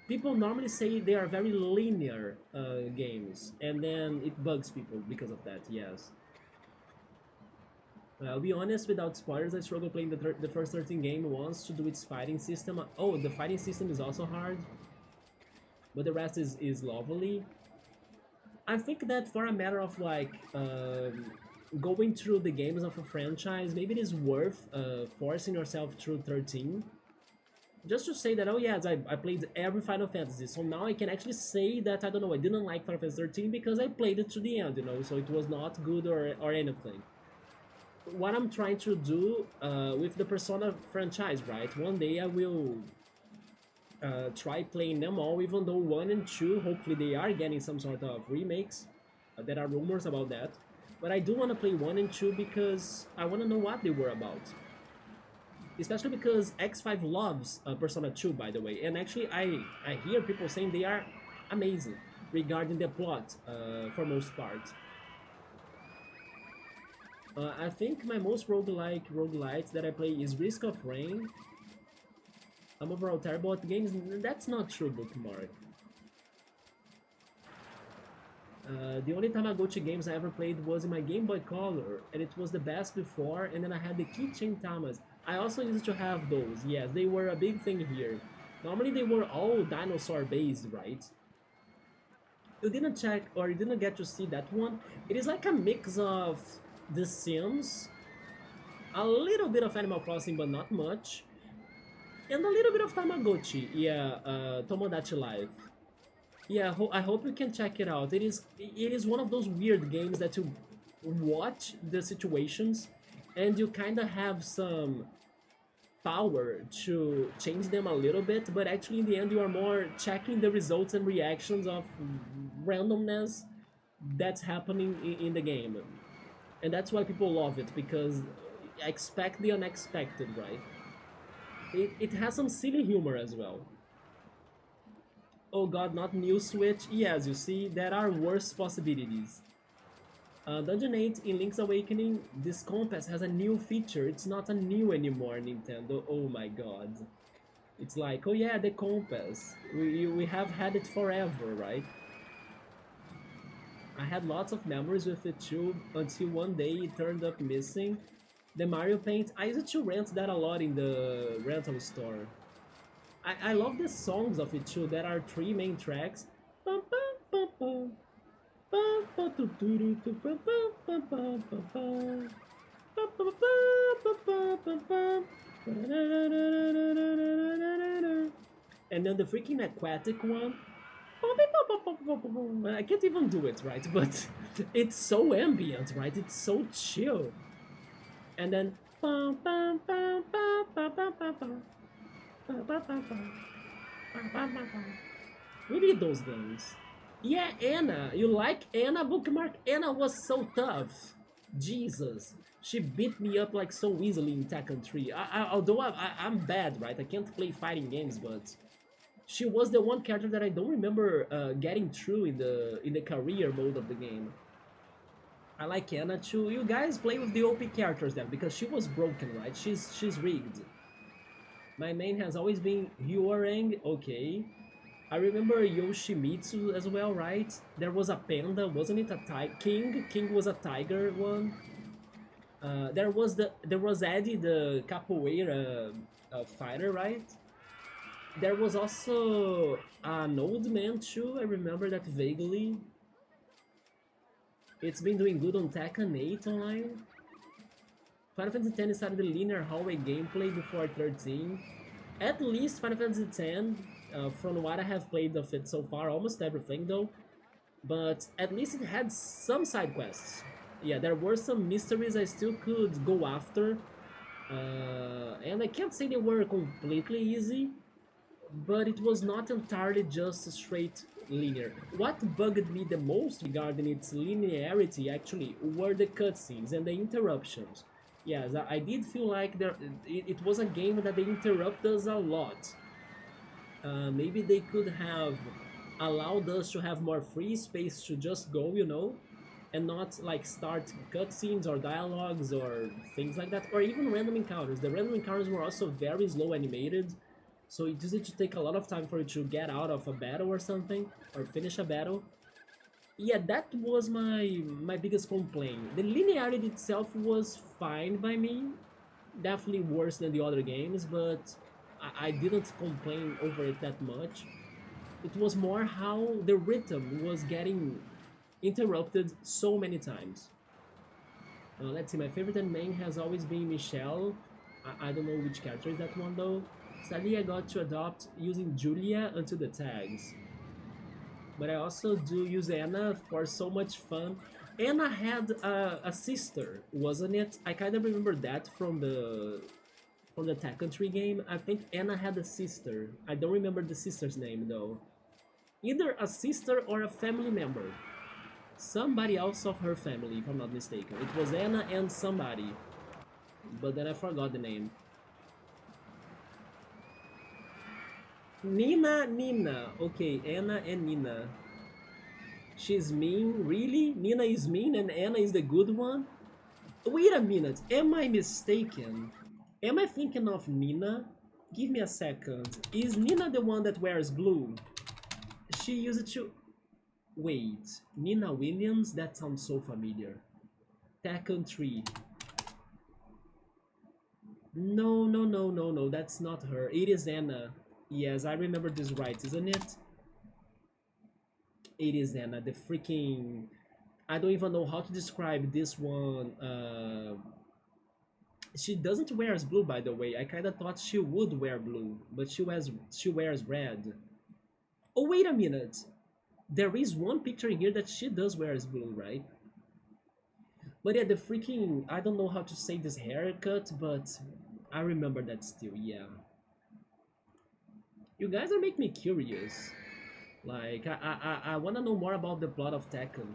People normally say they are very linear games, and then it bugs people because of that, yes. I'll be honest, without spoilers, I struggle playing the first 13 game once to do its fighting system. Oh, the fighting system is also hard, but the rest is lovely. I think that for a matter of like going through the games of a franchise, maybe it is worth forcing yourself through 13. Just to say that, oh yes, I played every Final Fantasy, so now I can actually say that, I don't know, I didn't like Final Fantasy 13 because I played it to the end, you know, so it was not good or anything. What I'm trying to do with the Persona franchise, right? One day I will try playing them all, even though 1 and 2, hopefully they are getting some sort of remakes. There are rumors about that. But I do want to play 1 and 2 because I want to know what they were about. Especially because X5 loves Persona 2, by the way. And actually, I hear people saying they are amazing regarding the plot for most part. I think my most roguelites that I play is Risk of Rain. I'm overall terrible at games. That's not true, Bookmark. The only Tamagotchi games I ever played was in my Game Boy Color, and it was the best before, and then I had the Keychain Tamas. I also used to have those, yes, they were a big thing here. Normally they were all dinosaur based, right? You didn't check, or you didn't get to see that one. It is like a mix of The Sims, a little bit of Animal Crossing, but not much, and a little bit of Tamagotchi, yeah, Tomodachi Life. Yeah, I hope you can check it out. It is one of those weird games that you watch the situations and you kind of have some power to change them a little bit, but actually in the end you are more checking the results and reactions of randomness that's happening in the game. And that's why people love it, because expect the unexpected, right? It has some silly humor as well. Oh god, not new Switch? Yes, you see, there are worse possibilities. Dungeon 8 in Link's Awakening, this compass has a new feature. It's not a new anymore, Nintendo. Oh my god. It's like, oh yeah, the compass. We have had it forever, right? I had lots of memories with it too, until one day it turned up missing. The Mario Paint, I used to rent that a lot in the rental store. I love the songs of it too. There are three main tracks. Bum, bum, bum, bum. Bum, bum, doo, doo, doo, doo, bum, bum, bum, bum, bum, bum. Bum, bum, bum, bum, bum, bum, bum. And then the freaking aquatic one. I can't even do it, right? But it's so ambient, right? It's so chill. And then we need those games. Yeah, Anna. You like Anna, Bookmark? Anna was so tough. Jesus. She beat me up like so easily in Tekken 3. Although I'm bad, right? I can't play fighting games, but she was the one character that I don't remember getting through in the career mode of the game. I like Anna too. You guys play with the OP characters then, because she was broken, right? She's rigged. My main has always been Hyoarang. Okay. I remember Yoshimitsu as well, right? There was a panda, wasn't it? A king. King was a tiger one. There was Eddie, the capoeira fighter, right? There was also an old man too. I remember that vaguely. It's been doing good on Tekken 8 online. Final Fantasy X started the linear hallway gameplay before 13. At least Final Fantasy X, from what I have played of it so far, almost everything though, but at least it had some side quests. Yeah, there were some mysteries I still could go after, and I can't say they were completely easy, but it was not entirely just straight linear. What bugged me the most regarding its linearity actually were the cutscenes and the interruptions. Yes, I did feel like it was a game that they interrupt us a lot. Maybe they could have allowed us to have more free space to just go, you know, and not like start cutscenes or dialogues or things like that, or even random encounters. The random encounters were also very slow animated, so it used to take a lot of time for you to get out of a battle or something, or finish a battle. Yeah, that was my biggest complaint. The linearity itself was fine by me, definitely worse than the other games, but I didn't complain over it that much. It was more how the rhythm was getting interrupted so many times. Let's see, my favorite and main has always been Michelle. I don't know which character is that one though. Sadly, I got to adopt using Julia until the tags. But I also do use Anna for so much fun. Anna had a sister, wasn't it? I kind of remember that from the Tech Country game. I think Anna had a sister. I don't remember the sister's name though. Either a sister or a family member. Somebody else of her family, if I'm not mistaken. It was Anna and somebody, but then I forgot the name. Nina. Okay, Anna and Nina. She's mean, really? Nina is mean and Anna is the good one? Wait a minute, am I mistaken? Am I thinking of Nina? Give me a second. Is Nina the one that wears blue? She used to... Wait, Nina Williams? That sounds so familiar. Tekken 3. No, that's not her. It is Anna. Yes, I remember this right, isn't it? It is Anna, the freaking... I don't even know how to describe this one. She doesn't wear blue, by the way. I kind of thought she would wear blue, but she wears red. Oh, wait a minute. There is one picture in here that she does wear blue, right? But yeah, the freaking... I don't know how to say this haircut, but I remember that still, yeah. You guys are making me curious. Like, I want to know more about the plot of Tekken.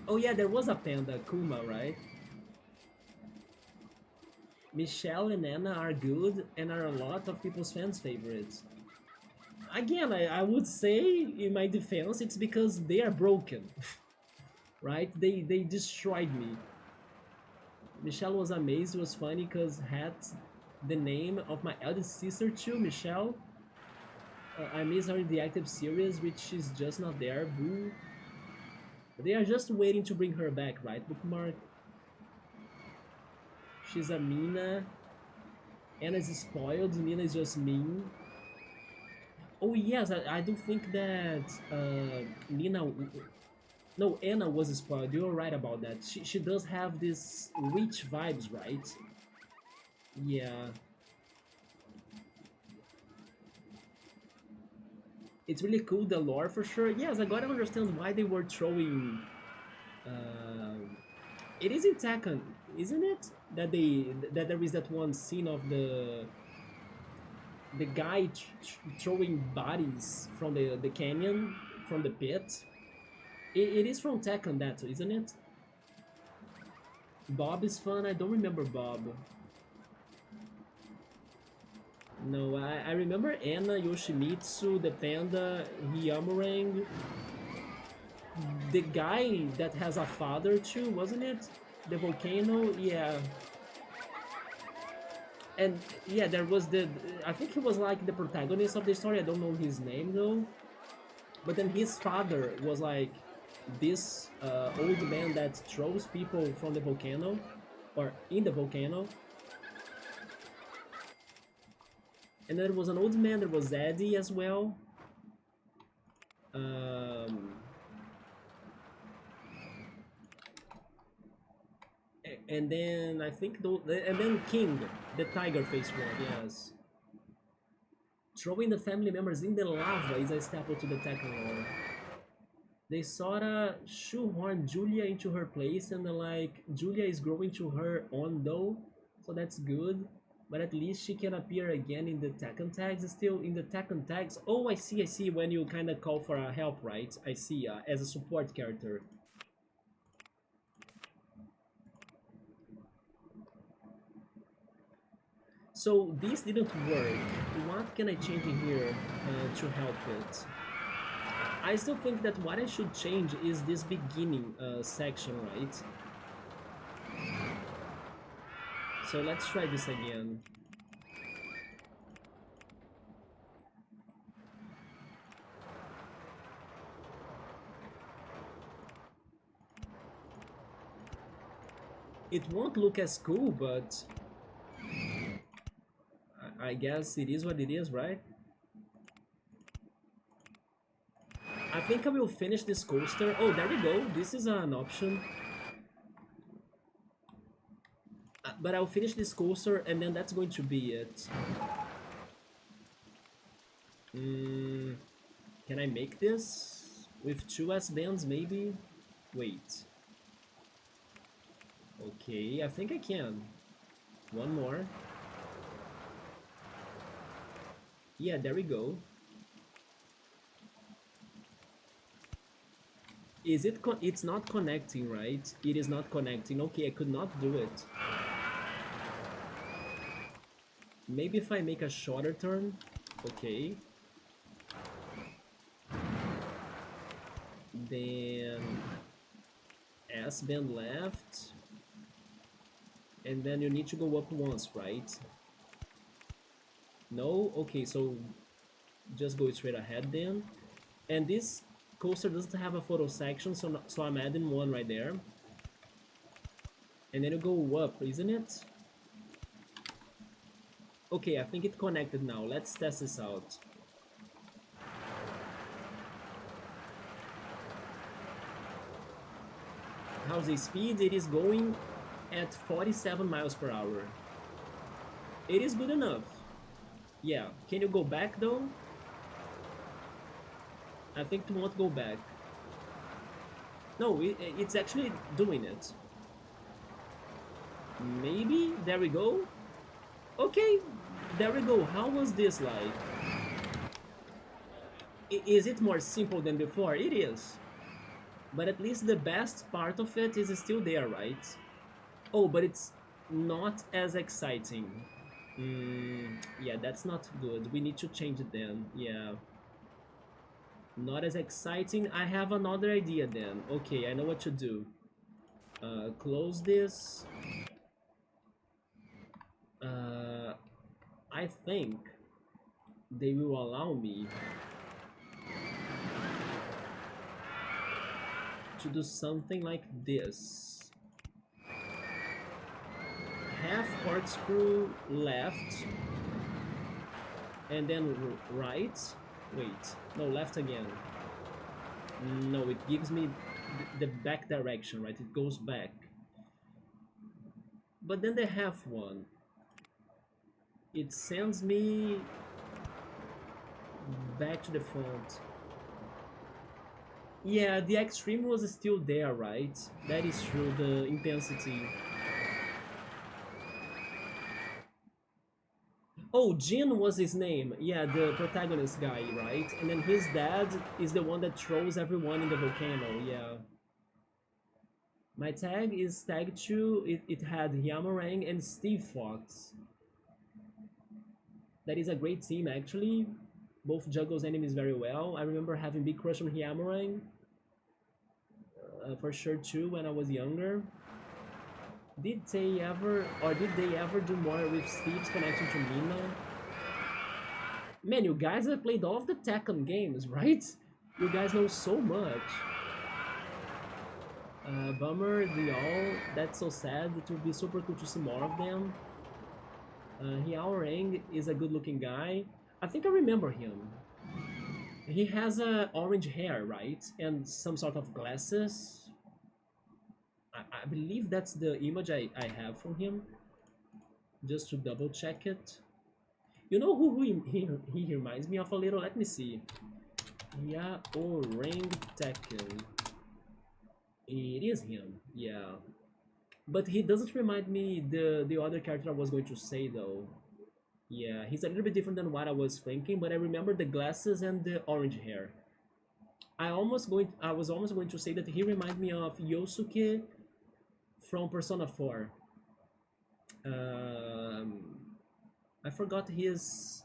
Oh yeah, there was a panda, Kuma, right? Michelle and Anna are good and are a lot of people's fans' favorites. Again, I would say, in my defense, it's because they are broken. Right? They destroyed me. Michelle was amazing, was funny because had the name of my eldest sister too, Michelle. I miss her in the active series, which is just not there, boo. They are just waiting to bring her back, right, Bookmark? She's a Mina. Anna is spoiled, Nina is just mean. Oh yes, I do think that Nina... No, Anna was spoiled, you're right about that. She does have this rich vibes, right? Yeah. It's really cool, the lore for sure. Yes, I gotta understand why they were throwing... it is in Tekken, isn't it? That there is that one scene of the guy throwing bodies from the canyon, from the pit. It is from Tekken, that, isn't it? Bob is fun. I don't remember Bob. No, I remember Anna, Yoshimitsu, the panda, Hyamurang. The guy that has a father too, wasn't it? The volcano, yeah. And yeah, there was the... I think he was like the protagonist of the story. I don't know his name though. But then his father was like this old man that throws people from the volcano, or in the volcano. And there was an old man, there was Eddie as well. Um, and then I think and then King, the tiger face one, yes. Throwing the family members in the lava is a staple to the Tekken lore. They sorta shoehorn Julia into her place, and like Julia is growing to her own though, so that's good. But at least she can appear again in the Tekken tags. Still in the Tekken tags. Oh, I see. When you kind of call for a help, right? I see. As a support character. So this didn't work. What can I change in here to help it? I still think that what I should change is this beginning section, right? So let's try this again. It won't look as cool, but I guess it is what it is, right? I think I will finish this coaster. Oh, there we go. This is an option. But I'll finish this coaster and then that's going to be it. Can I make this? With two S-bands, maybe? Wait. Okay, I think I can. One more. Yeah, there we go. Is it it's not connecting, right? It is not connecting. Okay, I could not do it. Maybe if I make a shorter turn. Okay. Then S-band left. And then you need to go up once, right? No? Okay, so just go straight ahead then. And this coaster doesn't have a photo section, so I'm adding one right there. And then you go up, isn't it? Okay, I think it connected now. Let's test this out. How's the speed? It is going at 47 miles per hour. It is good enough. Yeah, can you go back though? I think it won't go back. No, it's actually doing it. Maybe? There we go. Okay, there we go. How was this like? Is it more simple than before? It is. But at least the best part of it is still there, right? Oh, but it's not as exciting. Yeah, that's not good. We need to change it then. Yeah. Not as exciting. I have another idea then. Okay, I know what to do. Close this. I think they will allow me to do something like this. Half corkscrew left, and then right. Wait, no, left again. No, it gives me the back direction, right? It goes back. But then the half one, it sends me back to the front. Yeah, the extreme was still there, right? That is true, the intensity. Oh, Jin was his name. Yeah, the protagonist guy, right? And then his dad is the one that throws everyone in the volcano, yeah. My tag is tag 2. It had Yamarang and Steve Fox. That is a great team, actually. Both juggles enemies very well. I remember having big crush on Yamarang. For sure too, when I was younger. Did they ever do more with Steve's connection to Mina? Man, you guys have played all of the Tekken games, right? You guys know so much. Bummer, the all. That's so sad. It would be super cool to see more of them. Hiao Rang is a good-looking guy. I think I remember him. He has orange hair, right? And some sort of glasses. I believe that's the image I have from him. Just to double check it. You know who he reminds me of a little? Let me see. Hiao Rang Tekken. It is him, yeah. But he doesn't remind me the other character I was going to say though. Yeah, he's a little bit different than what I was thinking, but I remember the glasses and the orange hair. I was almost going to say that he reminded me of Yosuke from Persona 4. I forgot his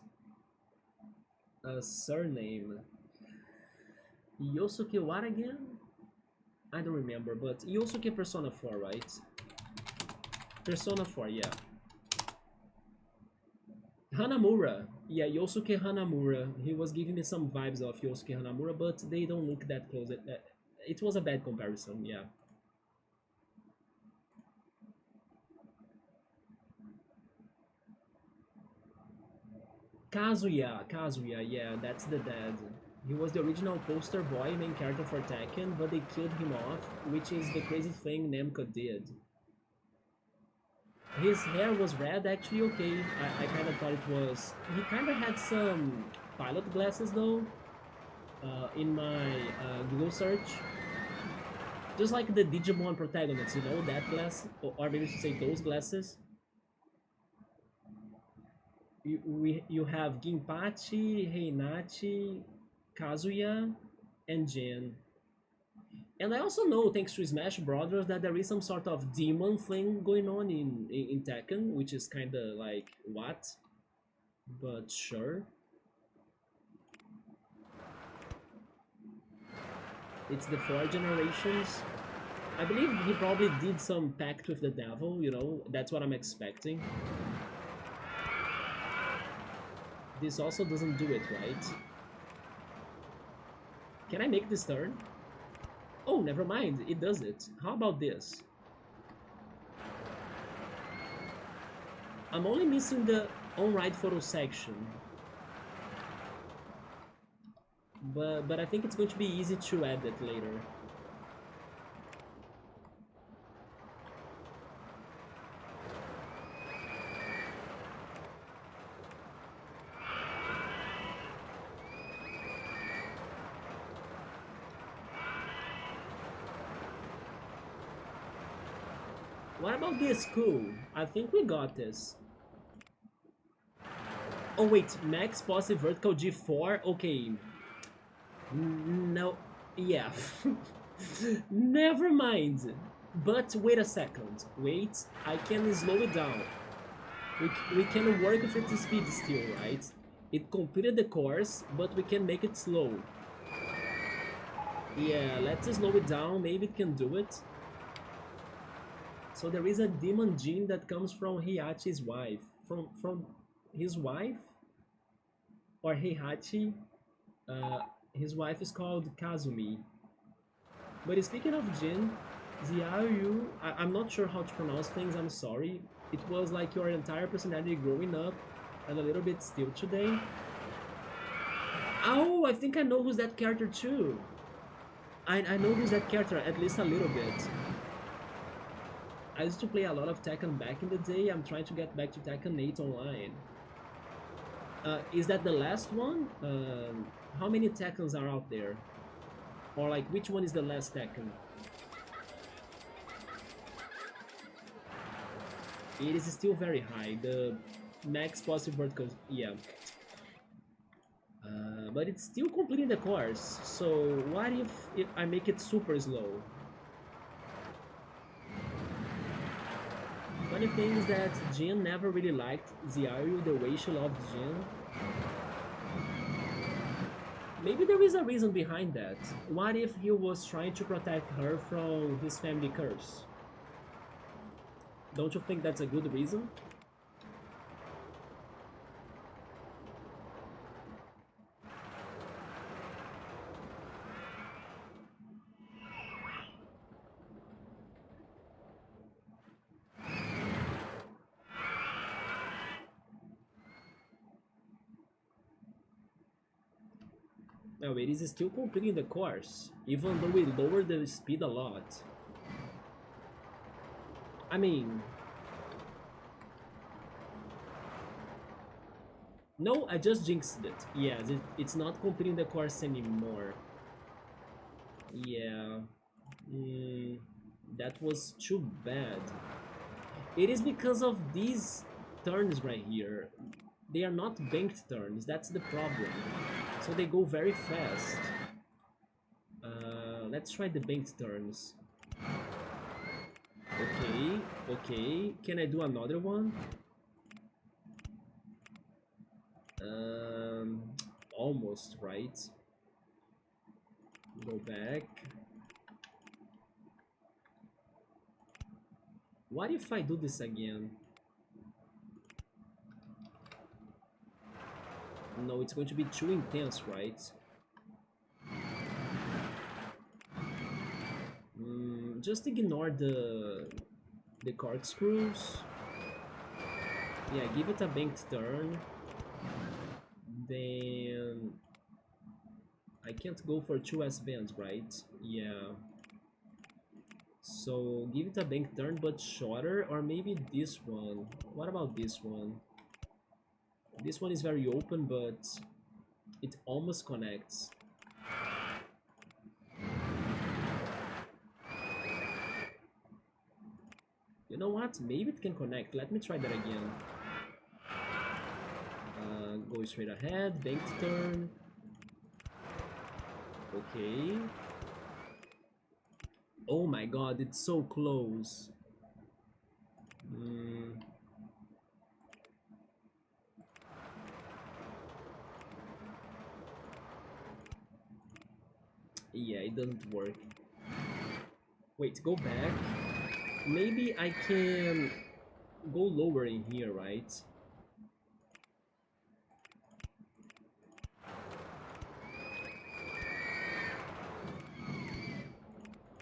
surname. Yosuke what again? I don't remember, but Yosuke Persona 4, right? Persona 4, yeah. Hanamura. Yeah, Yosuke Hanamura. He was giving me some vibes of Yosuke Hanamura, but they don't look that close. It was a bad comparison, yeah. Kazuya, yeah, that's the dad. He was the original poster boy, main character for Tekken, but they killed him off, which is the crazy thing Namco did. His hair was red, actually, okay. I kind of thought it was... He kind of had some pilot glasses, though, in my Google search. Just like the Digimon protagonists, you know, that glass, or maybe to say those glasses. You have Ginpachi, Heinachi, Kazuya, and Jin. And I also know, thanks to Smash Brothers, that there is some sort of demon thing going on in Tekken, which is kind of like, what? But sure. It's the 4 generations. I believe he probably did some pact with the devil, you know, that's what I'm expecting. This also doesn't do it, right? Can I make this turn? Oh, never mind, it does it. How about this? I'm only missing the on-ride photo section. But I think it's going to be easy to add it later. What about this? Cool. I think we got this. Oh wait, max positive vertical G4? Okay. No. Yeah. Never mind. But wait a second. Wait, I can slow it down. We can work with its speed still, right? It completed the course, but we can make it slow. Yeah, let's slow it down. Maybe it can do it. So there is a demon gene that comes from Heihachi's wife. From his wife? Or Heihachi? His wife is called Kazumi. But speaking of Jin, Xiaoyu, I'm not sure how to pronounce things, I'm sorry. It was like your entire personality growing up and a little bit still today. Oh, I think I know who's that character too. I know who's that character, at least a little bit. I used to play a lot of Tekken back in the day. I'm trying to get back to Tekken 8 online. Is that the last one? How many Tekkens are out there? Or like, which one is the last Tekken? It is still very high. The max positive vertical, yeah. But it's still completing the course. So what if I make it super slow? Funny thing is that Jin never really liked Xiaoyu the way she loved Jin. Maybe there is a reason behind that. What if he was trying to protect her from his family curse? Don't you think that's a good reason? No, it is still completing the course, even though we lowered the speed a lot. I mean... No, I just jinxed it. Yeah, it's not completing the course anymore. Yeah. That was too bad. It is because of these turns right here. They are not banked turns, that's the problem. So they go very fast. Let's try the banked turns. Okay, okay. Can I do another one? Um, Almost right. Go back. What if I do this again? No, it's going to be too intense, right? Just ignore the corkscrews. Yeah, give it a banked turn. Then I can't go for 2S bands, right? Yeah. So give it a bank turn but shorter, or maybe this one. What about this one? This one is very open, but it almost connects. You know what? Maybe it can connect. Let me try that again. Go straight ahead, banked turn. Okay. Oh my god, it's so close. Yeah, it doesn't work. Wait, go back. Maybe I can go lower in here, right?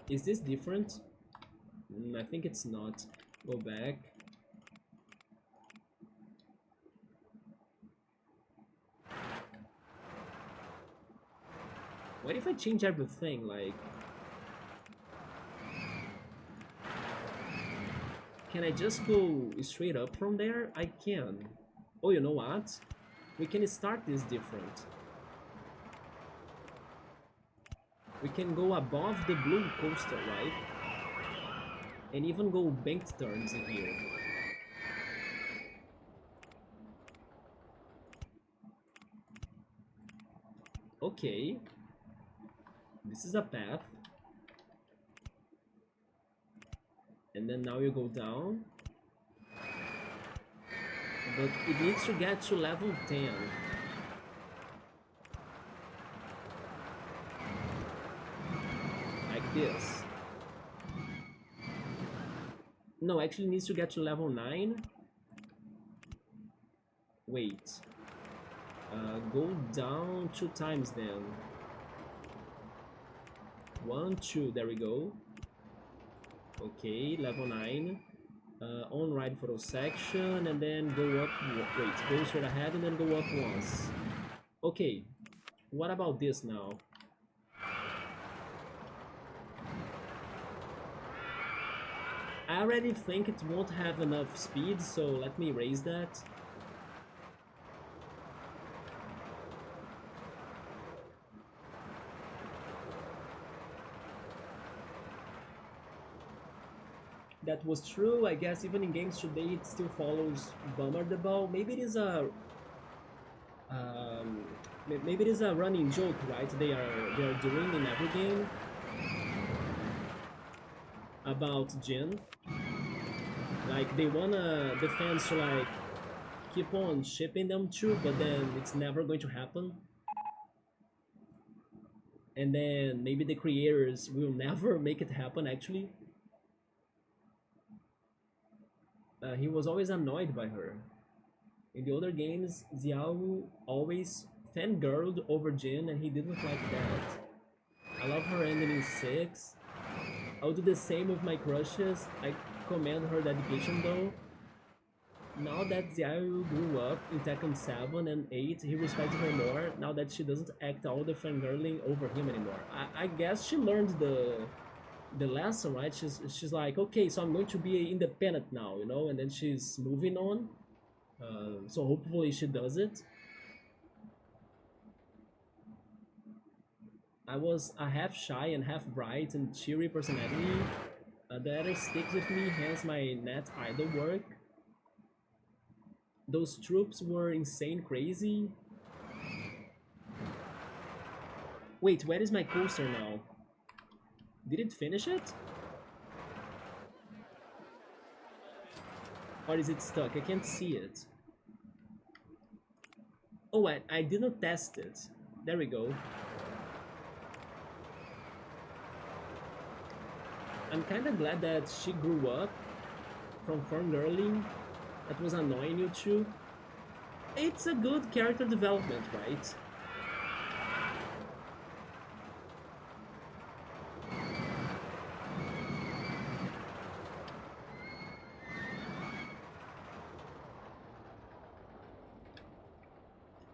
Is this different? I think it's not. Go back. What if I change everything, like... Can I just go straight up from there? I can. Oh, you know what? We can start this different. We can go above the blue coaster, right? And even go banked turns in here. Okay. This is a path. And then now you go down. But it needs to get to level 10. Like this. No, actually it needs to get to level 9. Wait. Go down 2 times then. 1, 2, there we go. Okay, level 9. On ride photo section, and then go up. Wait, go straight ahead and then go up once. Okay, what about this now? I already think it won't have enough speed, so let me raise that. That was true. I guess even in games today it still follows Bummer the Ball. Maybe it is a um, maybe it is a running joke, right? They are doing in every game about Jin. Like they wanna the fans to like keep on shipping them too, but then it's never going to happen. And then maybe the creators will never make it happen actually. He was always annoyed by her. In the other games, Xiao always fangirled over Jin, and he didn't like that. I love her ending in 6. I'll do the same with my crushes. I commend her dedication though. Now that Xiao grew up in Tekken 7 and 8, he respects her more now that she doesn't act all the fangirling over him anymore. I guess she learned the lesson, right? She's like, okay, so I'm going to be independent now, you know, and then she's moving on. So hopefully she does it. I was a half shy and half bright and cheery personality. The other sticks with me, hence my net idol work. Those troops were insane crazy. Wait, where is my coaster now? Did it finish it? Or is it stuck? I can't see it. Oh, I didn't test it. There we go. I'm kind of glad that she grew up from fangirling. That was annoying you too. It's a good character development, right?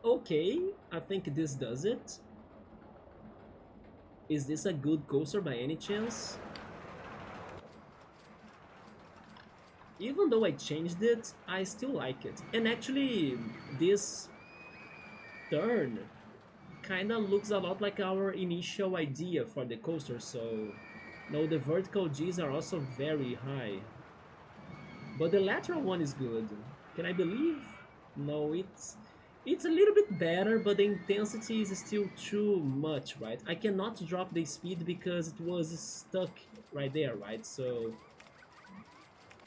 Okay, I think this does it. Is this a good coaster by any chance? Even though I changed it, I still like it. And actually, this turn kinda looks a lot like our initial idea for the coaster, so... No, the vertical Gs are also very high. But the lateral one is good. Can I believe? No, it's a little bit better, but the intensity is still too much, right? I cannot drop the speed because it was stuck right there, right? So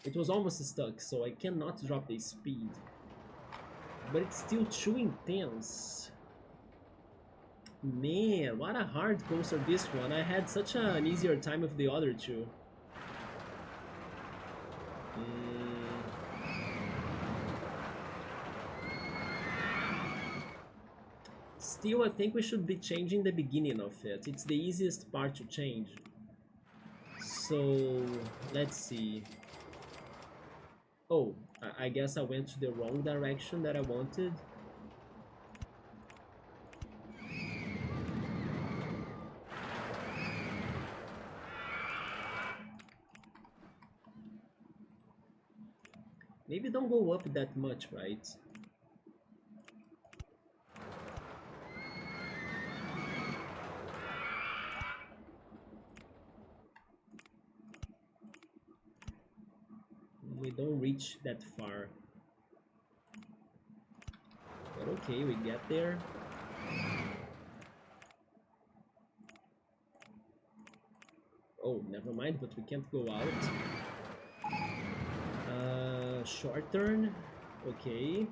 it was almost stuck, so I cannot drop the speed. But it's still too intense. Man, what a hard coaster this one. I had such an easier time with the other two. Still, I think we should be changing the beginning of it. It's the easiest part to change. So, let's see. Oh, I guess I went to the wrong direction that I wanted. Maybe don't go up that much, right? We don't reach that far. But okay, we get there. Oh, never mind, but we can't go out. Short turn. Okay.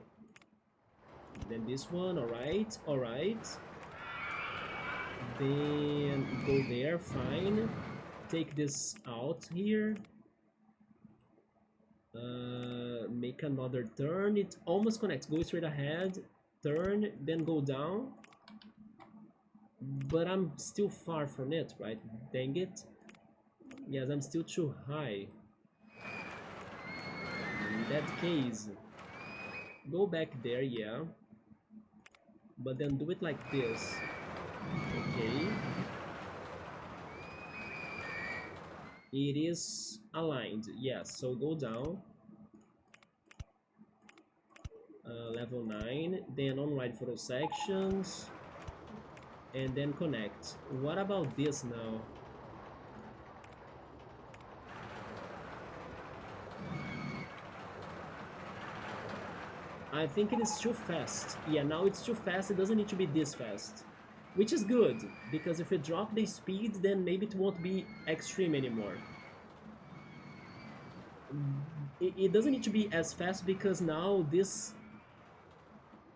Then this one, alright, alright. Then go there, fine. Take this out here. Make another turn. It almost connects. Go straight ahead, turn, then go down. But I'm still far from it, right? Dang it. Yes, I'm still too high. In that case, go back there, yeah. But then do it like this. Okay. It is aligned, yes. So go down. Level 9, then on right photo sections, and then connect. What about this now? I think it is too fast. Yeah, now it's too fast. It doesn't need to be this fast. Which is good, because if we drop the speed, then maybe it won't be extreme anymore. It doesn't need to be as fast because now this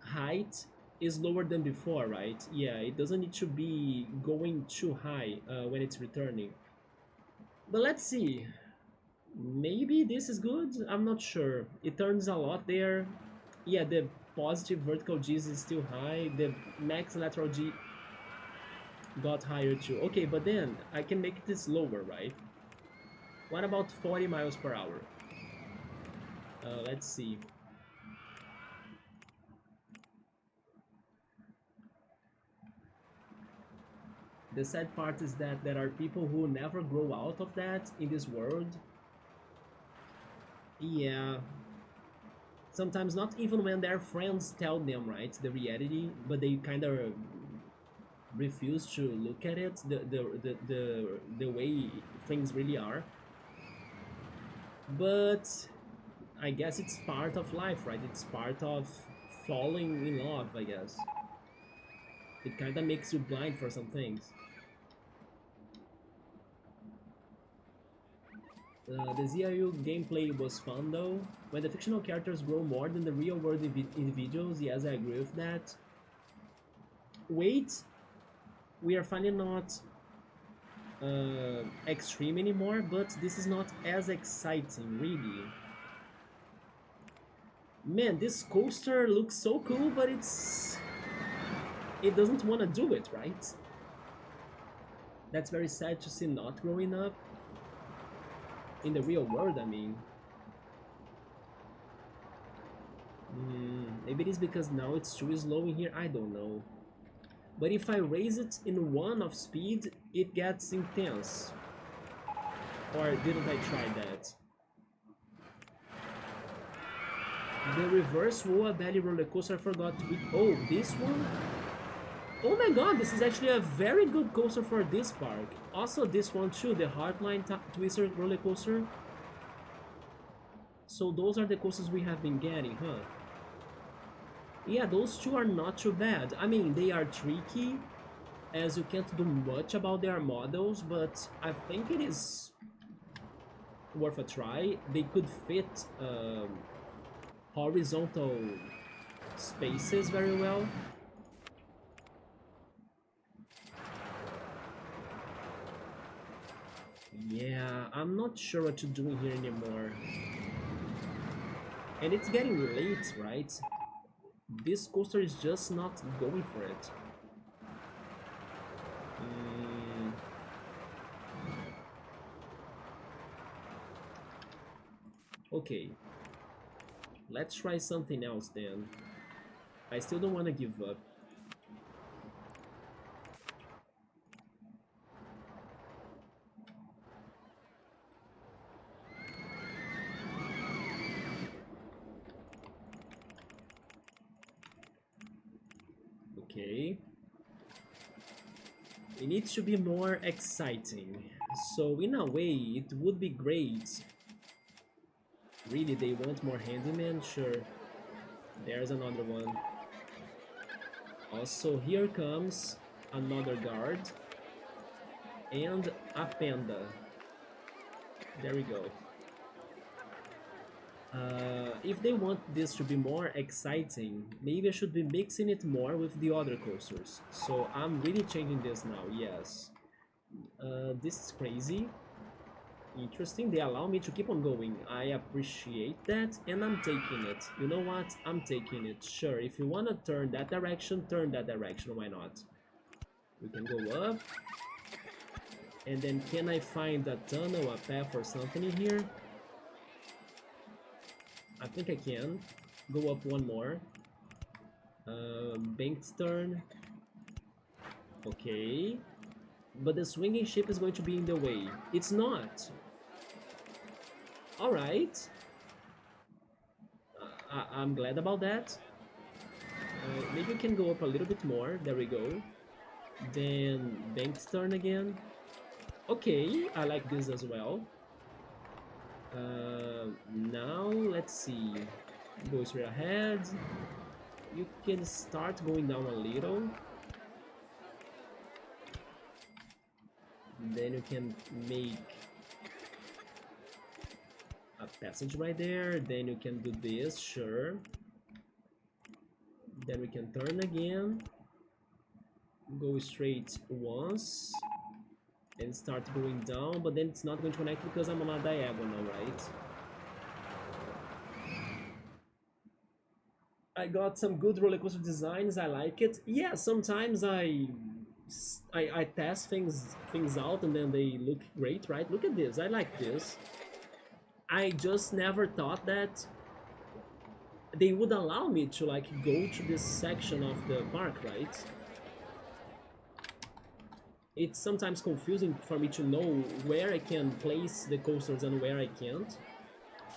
height is lower than before, right? Yeah, it doesn't need to be going too high when it's returning. But let's see. Maybe this is good? I'm not sure. It turns a lot there. Yeah, the positive vertical G is still high. The max lateral G got higher too. Okay, but then I can make this lower, right? What about 40 miles per hour? Let's see. The sad part is that there are people who never grow out of that in this world. Yeah. Sometimes not even when their friends tell them, right, the reality, but they kind of refuse to look at it the way things really are. But I guess it's part of life, right? It's part of falling in love, I guess. It kind of makes you blind for some things. The ZIU gameplay was fun though. When the fictional characters grow more than the real world individuals, yes, I agree with that. Wait, we are finally not extreme anymore, but this is not as exciting, really. Man, this coaster looks so cool, but it doesn't want to do it, right? That's very sad to see not growing up in the real world, I mean. Maybe it is because now it's too slow in here, I don't know. But if I raise it in 1 of speed, it gets intense. Or didn't I try that? The reverse Woa Belly roller coaster, I forgot to be. Oh, this one? Oh my god, this is actually a very good coaster for this park. Also this one too, the Hardline Twister roller coaster. So those are the coasters we have been getting, huh? Yeah, those two are not too bad. I mean, they are tricky, as you can't do much about their models, but I think it is worth a try. They could fit horizontal spaces very well. Yeah, I'm not sure what to do in here anymore. And it's getting late, right? This coaster is just not going for it. Okay. Let's try something else then. I still don't want to give up. Okay. It needs to be more exciting. So in a way, it would be great. Really, they want more handyman? Sure. There's another one. Also, here comes another guard. And a panda. There we go. If they want this to be more exciting, maybe I should be mixing it more with the other coasters. So I'm really changing this now, yes. This is crazy. Interesting, they allow me to keep on going. I appreciate that, and I'm taking it. You know what? I'm taking it. Sure, if you want to turn that direction, why not? We can go up. And then can I find a tunnel, a path or something in here? I think I can. Go up one more. Banked turn. Okay. But the swinging ship is going to be in the way. It's not. Alright. I'm glad about that. Maybe we can go up a little bit more. There we go. Then banked turn again. Okay, I like this as well. Now let's see. Go straight ahead. You can start going down a little. Then you can make a passage right there. Then you can do this, sure. Then we can turn again. Go straight once. And start going down, but then it's not going to connect because I'm on a diagonal, right? I got some good roller coaster designs. I like it. Yeah, sometimes I test things out and then they look great, right? Look at this. I like this. I just never thought that they would allow me to like go to this section of the park, right? It's sometimes confusing for me to know where I can place the coasters and where I can't.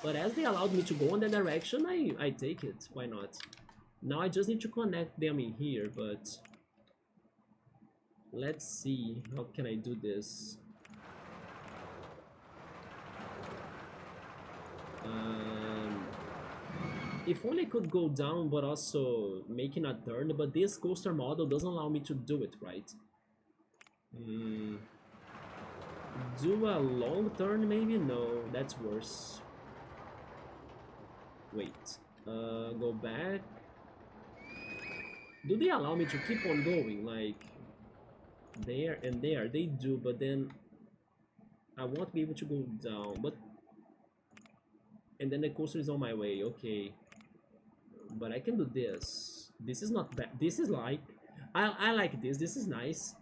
But as they allowed me to go in that direction, I take it. Why not? Now I just need to connect them in here, but... Let's see. How can I do this? If only I could go down, but also making a turn. But this coaster model doesn't allow me to do it, right? Do a long turn maybe? No, that's worse. Wait. Go back. Do they allow me to keep on going? Like, there and there? They do, but then I won't be able to go down. But and then the coaster is on my way. Okay, but I can do this. This is not bad. This is like, I like this. This is nice.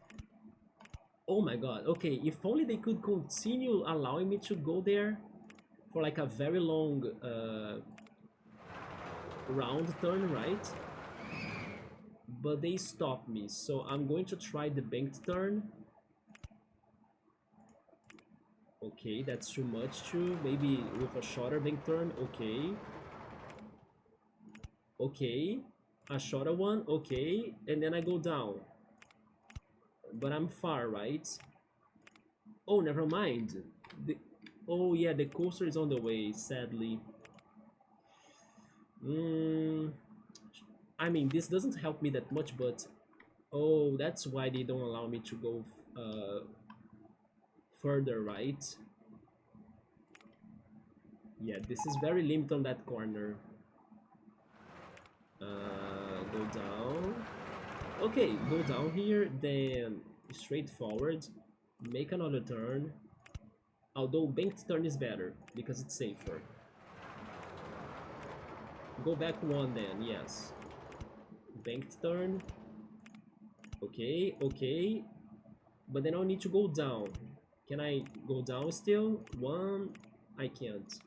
Oh my god. Okay, if only they could continue allowing me to go there for like a very long round turn, right? But they stopped me, so I'm going to try the banked turn. Okay, that's too much too. Maybe with a shorter bank turn. Okay. Okay. A shorter one. Okay. And then I go down. But I'm far, right? Oh, never mind. Oh yeah, the coaster is on the way, sadly. Mm, I mean, this doesn't help me that much, but... Oh, that's why they don't allow me to go further, right? Yeah, this is very limited on that corner. Go down. Okay, go down here, then straight forward, make another turn. Although banked turn is better, because it's safer. Go back one then, yes. Banked turn. Okay, okay. But then I'll need to go down. Can I go down still? One, I can't.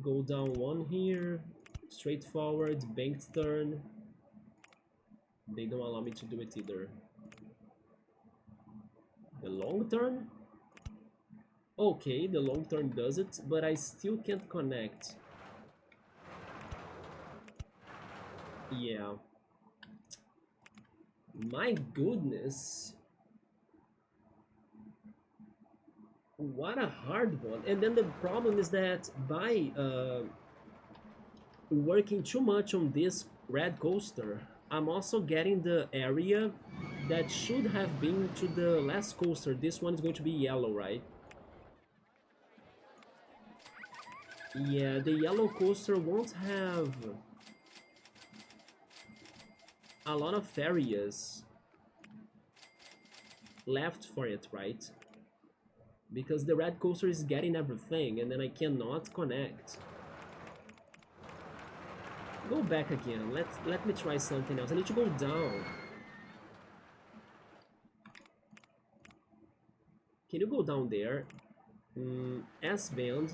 Go down one here. Straight forward, banked turn. They don't allow me to do it either. The long turn? Okay, the long turn does it, but I still can't connect. Yeah. My goodness. What a hard one. And then the problem is that by working too much on this red coaster, I'm also getting the area that should have been to the last coaster. This one is going to be yellow, right? Yeah, the yellow coaster won't have a lot of areas left for it, right? Because the red coaster is getting everything and then I cannot connect. Go back again. Let me try something else. I need to go down. Can you go down there? S-band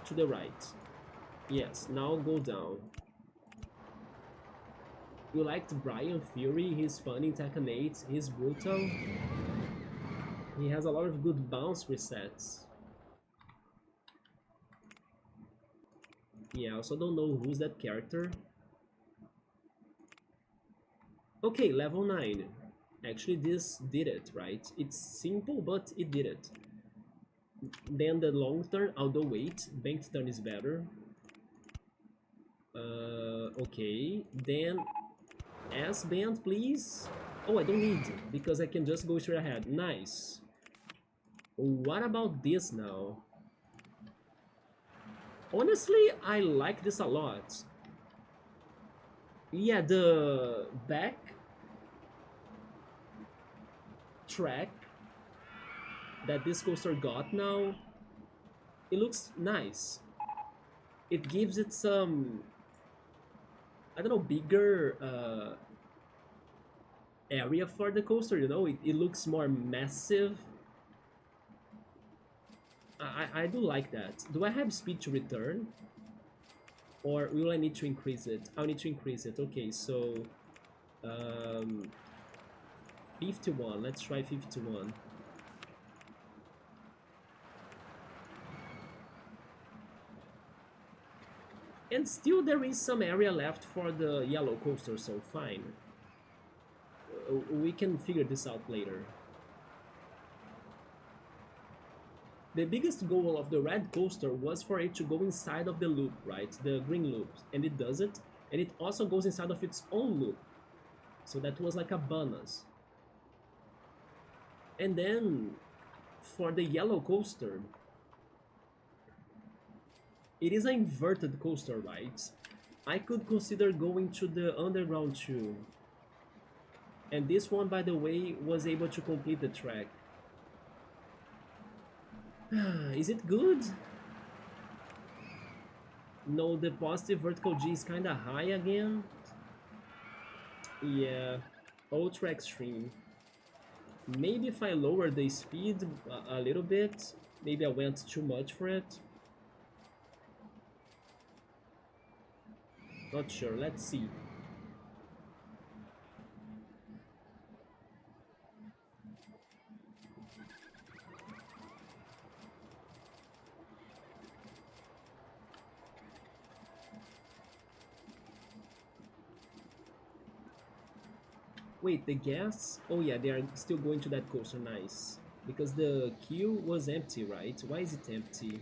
to the right. Yes, now go down. You liked Brian Fury? He's funny in Tekken 8. He's brutal. He has a lot of good bounce resets. Yeah, I also don't know who's that character. Okay, level 9. Actually, this did it, right? It's simple, but it did it. Then the long turn, although wait, banked turn is better. Okay, then S-band, please. Oh, I don't need, because I can just go straight ahead. Nice. What about this now? Honestly, I like this a lot. Yeah, the back track that this coaster got now, it looks nice. It gives it some, I don't know, bigger area for the coaster, you know? It looks more massive. I do like that. Do I have speed to return? Or will I need to increase it? I'll need to increase it. Okay, so 51. Let's try 51. And still there is some area left for the yellow coaster, so fine. We can figure this out later. The biggest goal of the red coaster was for it to go inside of the loop, right? The green loop. And it does it. And it also goes inside of its own loop. So that was like a bonus. And then for the yellow coaster, it is an inverted coaster, right? I could consider going to the underground too. And this one, by the way, was able to complete the track. Is it good? No, the positive vertical G is kinda high again. Yeah, ultra extreme. Maybe if I lower the speed a little bit, maybe I went too much for it. Not sure, let's see. Wait, the gas? Oh yeah, they are still going to that coaster, nice. Because the queue was empty, right? Why is it empty?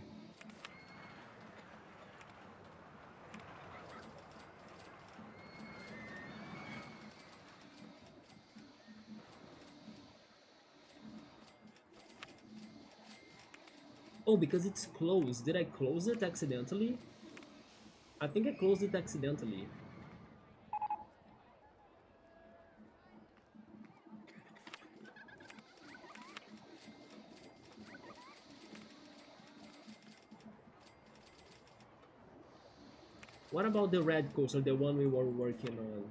Oh, because it's closed. Did I close it accidentally? I think I closed it accidentally. What about the red coaster, the one we were working on?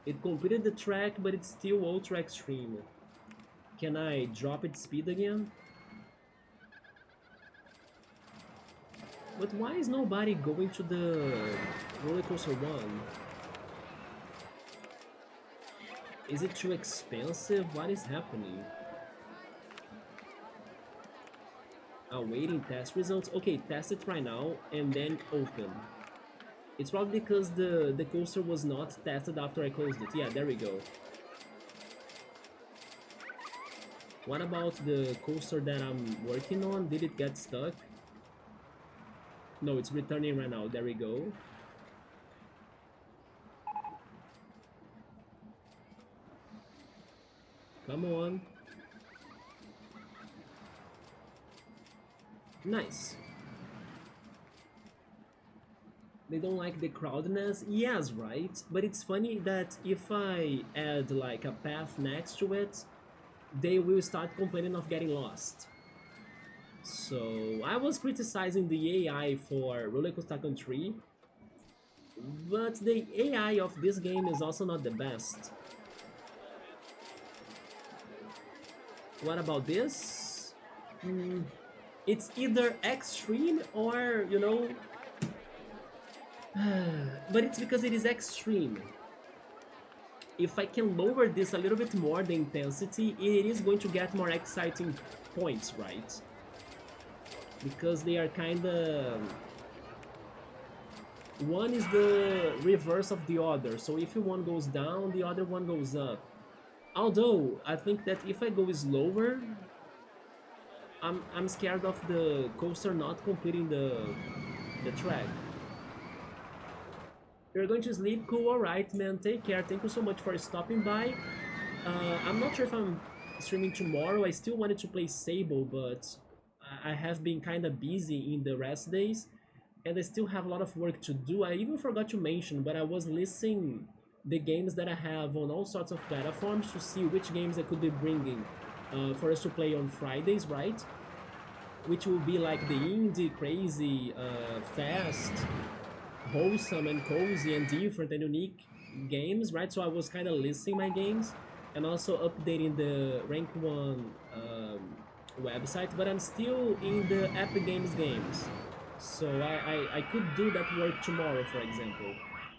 It completed the track, but it's still ultra extreme. Can I drop its speed again? But why is nobody going to the roller coaster one? Is it too expensive? What is happening? Awaiting test results. Okay, test it right now and then open. It's probably because the coaster was not tested after I closed it. Yeah, there we go. What about the coaster that I'm working on? Did it get stuck? No, it's returning right now. There we go. Come on. Nice. They don't like the crowdiness? Yes, right? But it's funny that if I add like a path next to it, they will start complaining of getting lost. So I was criticizing the AI for RollerCoaster Tycoon 3, but the AI of this game is also not the best. What about this? It's either extreme or, you know... but it's because it is extreme. If I can lower this a little bit more, the intensity, it is going to get more exciting points, right? Because they are kinda... One is the reverse of the other, so if one goes down, the other one goes up. Although, I think that if I go slower, I'm scared of the coaster not completing the track. You're going to sleep? Cool, alright man, take care, thank you so much for stopping by. I'm not sure if I'm streaming tomorrow, I still wanted to play Sable, but I have been kinda busy in the rest days, and I still have a lot of work to do. I even forgot to mention, but I was listing the games that I have on all sorts of platforms to see which games I could be bringing for us to play on Fridays, right? Which will be like the indie, crazy, fast, wholesome and cozy and different and unique games, right? So I was kind of listing my games and also updating the Rank 1 website, but I'm still in the Epic games. So I could do that work tomorrow, for example.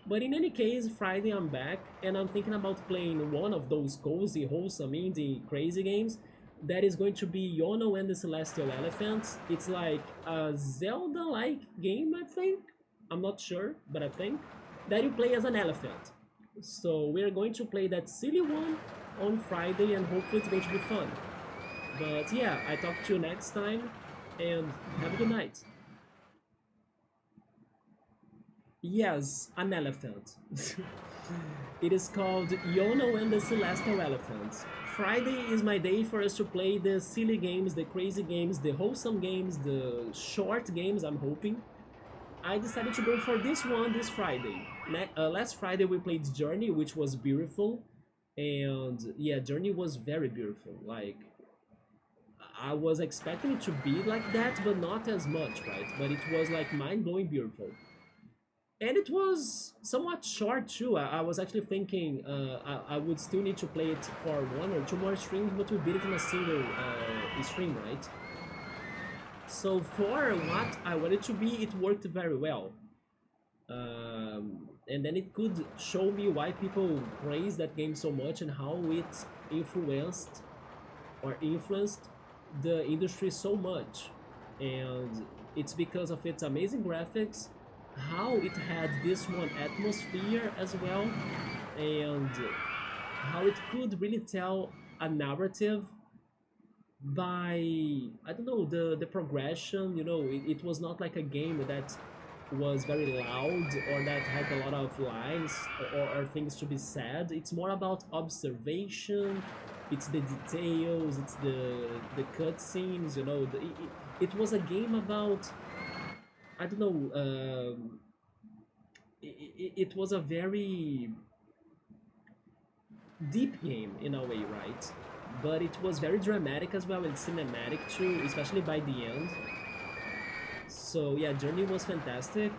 But in any case, Friday I'm back, and I'm thinking about playing one of those cozy, wholesome, indie, crazy games. That is going to be Yono and the Celestial Elephants. It's like a Zelda-like game, I think. I'm not sure, but I think. That you play as an elephant. So we're going to play that silly one on Friday, and hopefully it's going to be fun. But yeah, I talk to you next time, and have a good night. Yes, an elephant. It is called Yono and the Celestial Elephants. Friday is my day for us to play the silly games, the crazy games, the wholesome games, the short games, I'm hoping. I decided to go for this one this Friday. Last Friday we played Journey, which was beautiful, and yeah, Journey was very beautiful. Like I was expecting it to be like that, but not as much, right? But it was like mind-blowing beautiful. And it was somewhat short too. I was actually thinking I would still need to play it for one or two more streams, but we beat it in a single stream, right? So for what I wanted to be, it worked very well. And then it could show me why people praise that game so much and how it influenced influenced the industry so much. And it's because of its amazing graphics, how it had this one atmosphere as well, and how it could really tell a narrative by, I don't know, the progression. It was not like a game that was very loud or that had a lot of lines or things to be said. It's more about observation. It's the details. It's the cutscenes. It was a game about, I don't know. It was a very deep game in a way, right? But it was very dramatic as well and cinematic too, especially by the end. So yeah, Journey was fantastic.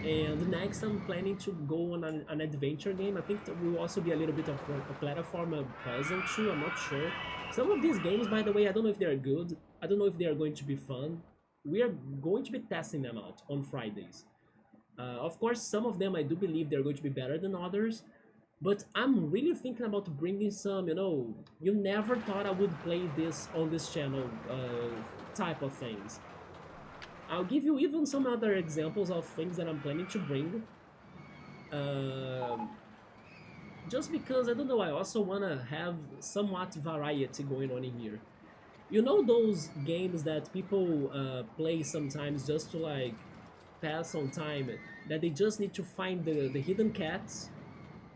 And next, I'm planning to go on an adventure game. I think that will also be a little bit of a platform puzzle too. I'm not sure. Some of these games, by the way, I don't know if they're good. I don't know if they are going to be fun. We are going to be testing them out on Fridays. Of course, some of them I do believe they're going to be better than others. But I'm really thinking about bringing some, you never thought I would play this on this channel type of things. I'll give you even some other examples of things that I'm planning to bring. Um, just because, I don't know, I also want to have somewhat variety going on in here. You know those games that people play sometimes just to like pass on time, that they just need to find the hidden cats?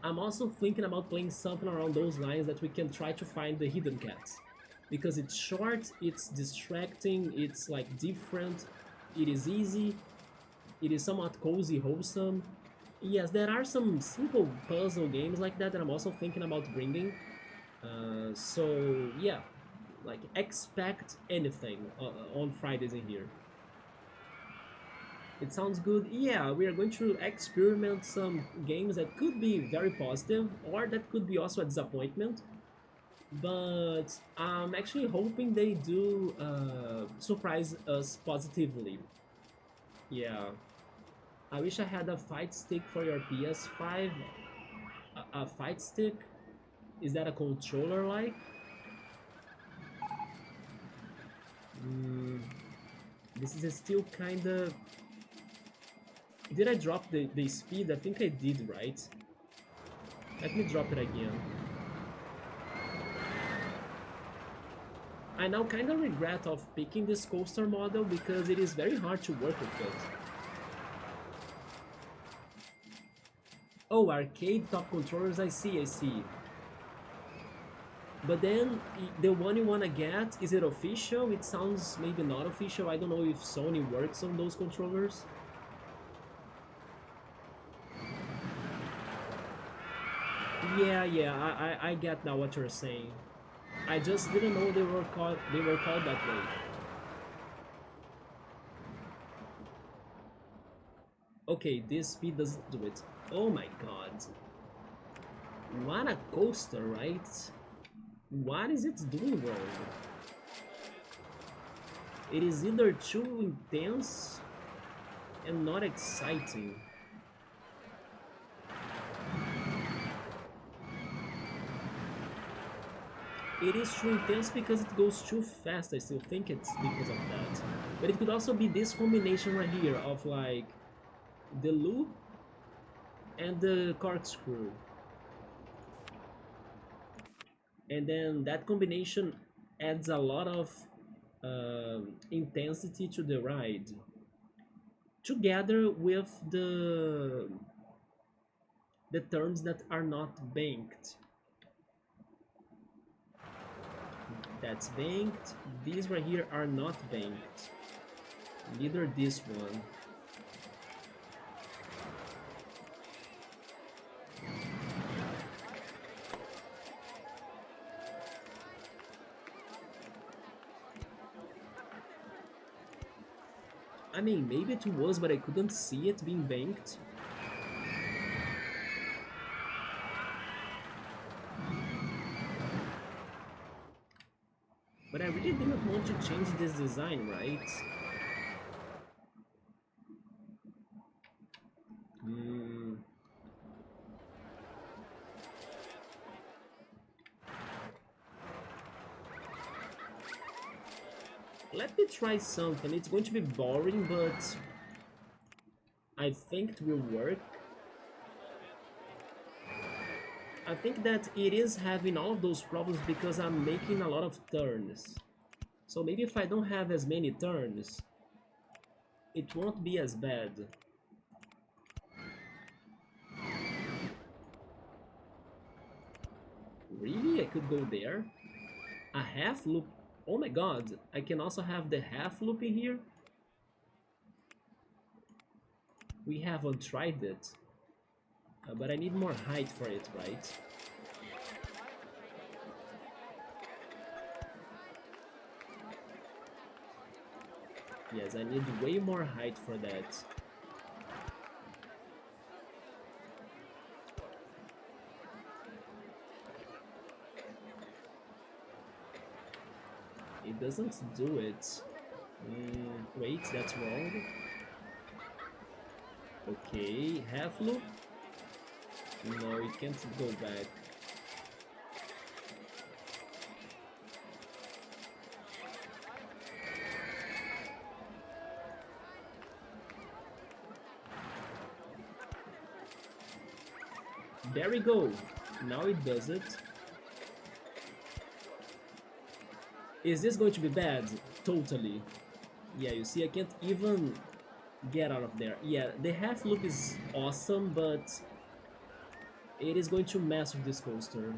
I'm also thinking about playing something around those lines that we can try to find the hidden cats. Because it's short, it's distracting, it's like different, it is easy, it is somewhat cozy, wholesome. Yes, there are some simple puzzle games like that that I'm also thinking about bringing. So yeah, like expect anything on Fridays in here. It sounds good. Yeah, we are going to experiment some games that could be very positive or that could be also a disappointment. But I'm actually hoping they do surprise us positively. Yeah. I wish I had a fight stick for your PS5. A fight stick? Is that a controller like? Mm, this is still kinda... Did I drop the speed? I think I did, right? Let me drop it again. I now kinda regret of picking this coaster model because it is very hard to work with it. Oh, arcade top controllers, I see, I see. But then, the one you wanna get, is it official? It sounds maybe not official. I don't know if Sony works on those controllers. Yeah, I get now what you're saying. I just didn't know they were called that way. Okay, this speed doesn't do it. Oh my god. What a coaster, right? What is it doing wrong? It is either too intense and not exciting. It is too intense because it goes too fast. I still think it's because of that. But it could also be this combination right here of like the loop and the corkscrew. And then that combination adds a lot of intensity to the ride. Together with the turns that are not banked. That's banked. These right here are not banked. Neither this one. I mean, maybe it was, but I couldn't see it being banked. But I really didn't want to change this design, right? Hmm. Let me try something. It's going to be boring, but I think it will work. I think that it is having all of those problems because I'm making a lot of turns. So maybe if I don't have as many turns, it won't be as bad. Really? I could go there? A half loop? Oh my god, I can also have the half loop in here? We haven't tried it. But I need more height for it, right? Yes, I need way more height for that. It doesn't do it. Wait, that's wrong. Okay, half loop? No, it can't go back. There we go. Now it does it. Is this going to be bad? Totally. Yeah, you see, I can't even get out of there. Yeah, the half loop is awesome, but it is going to mess with this coaster.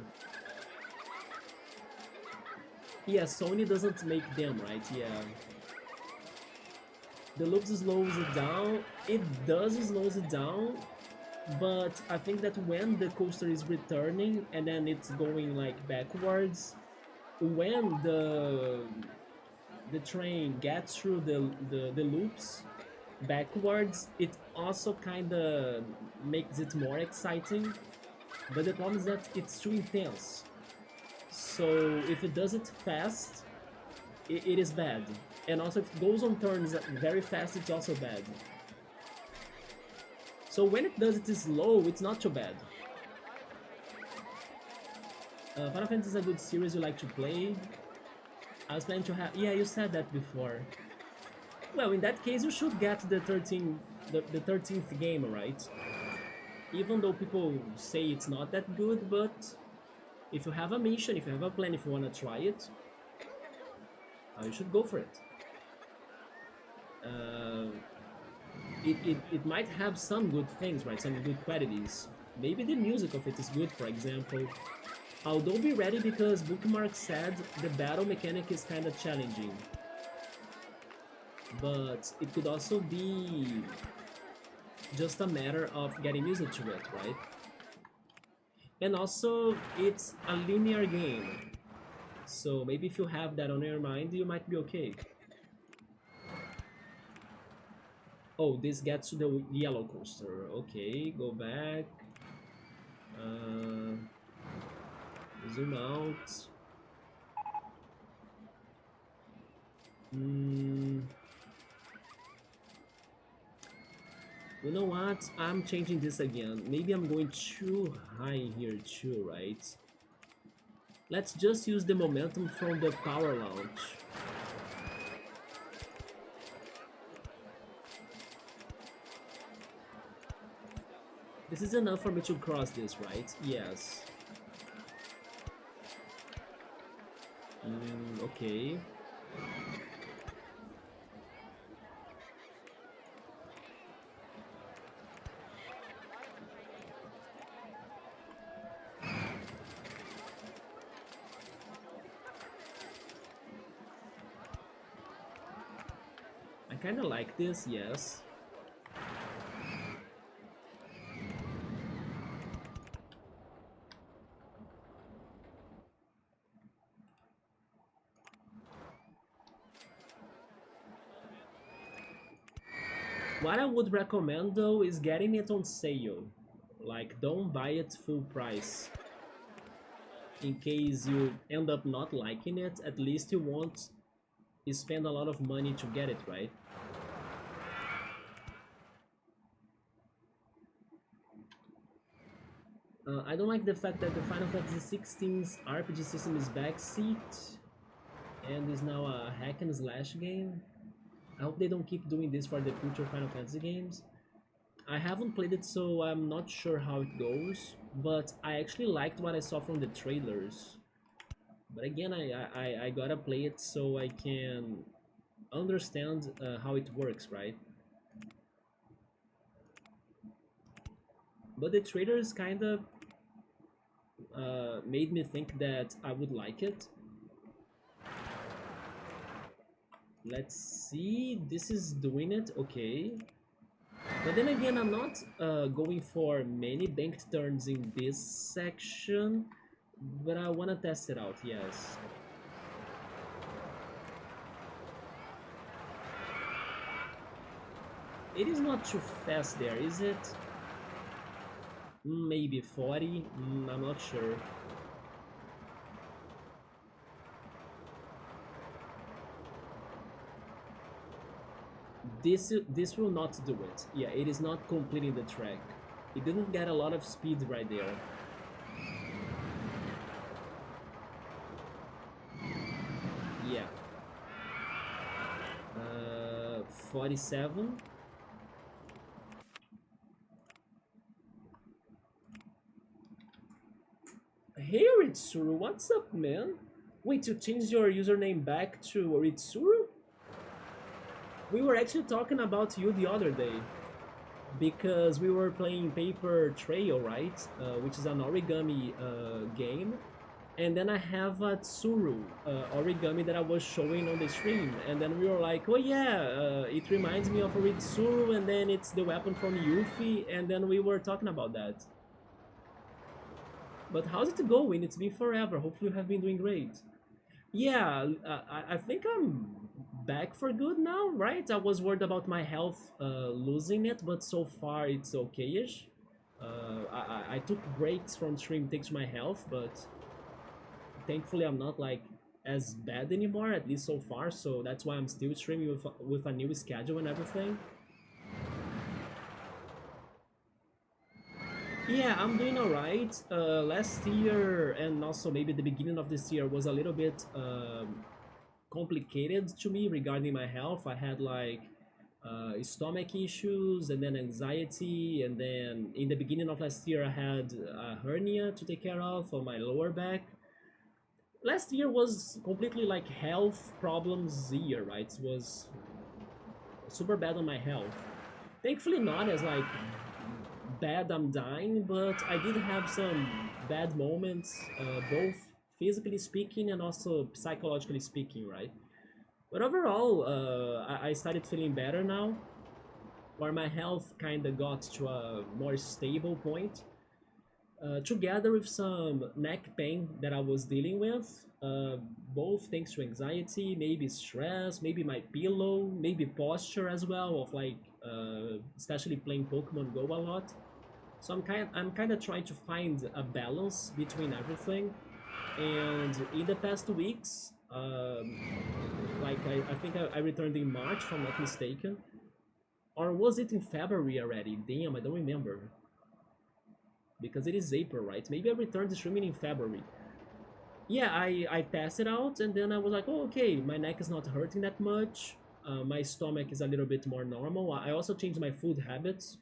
Yeah, Sony doesn't make them, right? Yeah. The loop slows it down. It does slows it down, but I think that when the coaster is returning and then it's going like backwards, when the train gets through the loops backwards, it also kind of makes it more exciting. But the problem is that it's too intense. So if it does it fast, it is bad. And also if it goes on turns very fast, it's also bad. So when it does it slow, it's not too bad. Final Fantasy is a good series you like to play. I was planning to have... Yeah, you said that before. Well, in that case, you should get the 13th game, right? Even though people say it's not that good, but if you have a mission, if you have a plan, if you want to try it, you should go for it. It might have some good things, right? Some good qualities. Maybe the music of it is good, for example. Although be ready because Bookmark said the battle mechanic is kind of challenging. But it could also be just a matter of getting used to it, right? And also, it's a linear game. So maybe if you have that on your mind, you might be okay. Oh, this gets to the yellow coaster. Okay, go back. Zoom out. You know what? I'm changing this again. Maybe I'm going too high here too, right? Let's just use the momentum from the power launch. This is enough for me to cross this, right? Yes. Okay. I kind of like this, yes. What I would recommend though is getting it on sale. Like, don't buy it full price. In case you end up not liking it, at least you won't spend a lot of money to get it, right? I don't like the fact that the Final Fantasy 16's RPG system is backseat and is now a hack and slash game. I hope they don't keep doing this for the future Final Fantasy games. I haven't played it, so I'm not sure how it goes, but I actually liked what I saw from the trailers. But again, I gotta play it so I can understand how it works, right? But the trailers kind of made me think that I would like it. Let's see, this is doing it, okay. But then again, I'm not going for many banked turns in this section, but I want to test it out, yes. It is not too fast there, is it? Maybe 40? I'm not sure. This will not do it. Yeah, it is not completing the track. It didn't get a lot of speed right there. Yeah. 47. Hey Ritsuru, what's up, man? Wait, you changed your username back to Ritsuru? We were actually talking about you the other day because we were playing Paper Trail, right? Which is an origami game. And then I have a Tsuru origami that I was showing on the stream. And then we were like, oh yeah, it reminds me of a Ritsuru, and then it's the weapon from Yuffie. And then we were talking about that. But how's it going? It's been forever. Hopefully you have been doing great. Yeah, I think I'm back for good now, right? I was worried about my health losing it, but so far it's okay-ish. I took breaks from stream thanks to my health, but thankfully I'm not like as bad anymore, at least so far, so that's why I'm still streaming with a new schedule and everything. Yeah, I'm doing alright. Last year and also maybe the beginning of this year was a little bit complicated to me regarding my health. I had like stomach issues and then anxiety, and then in the beginning of last year I had a hernia to take care of on my lower back. Last year was completely like health problems year, right? It was super bad on my health. Thankfully not as like bad I'm dying, but I did have some bad moments, both physically speaking and also psychologically speaking, right? But overall, I started feeling better now, where my health kind of got to a more stable point, together with some neck pain that I was dealing with, both thanks to anxiety, maybe stress, maybe my pillow, maybe posture as well, of like, especially playing Pokemon Go a lot. So I'm kind of trying to find a balance between everything. And in the past weeks, like I think I returned in March, if I'm not mistaken, or was it in February already? Damn, I don't remember because it is April, right? Maybe I returned the streaming in February. Yeah, I tested out and then I was like, oh, okay, my neck is not hurting that much. My stomach is a little bit more normal. I also changed my food habits.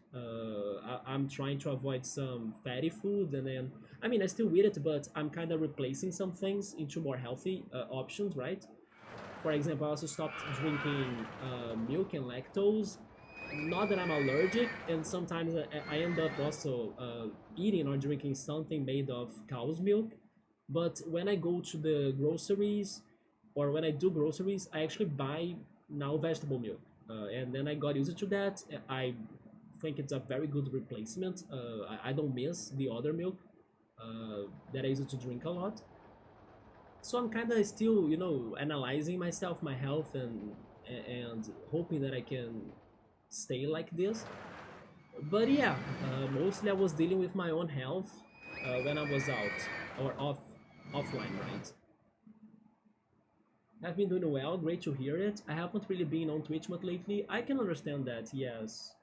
I'm trying to avoid some fatty food, and then I mean I still eat it, but I'm kind of replacing some things into more healthy options, right? For example, I also stopped drinking milk and lactose. Not that I'm allergic, and sometimes I end up also eating or drinking something made of cow's milk. But when I go to the groceries, or when I do groceries, I actually buy now vegetable milk. And then I got used to that. I think it's a very good replacement. I don't miss the other milk that I used to drink a lot. So I'm kind of still, analyzing myself, my health, and hoping that I can stay like this. But yeah, mostly I was dealing with my own health when I was out or offline, right? I've been doing well, great to hear it. I haven't really been on Twitch much lately. I can understand that, yes.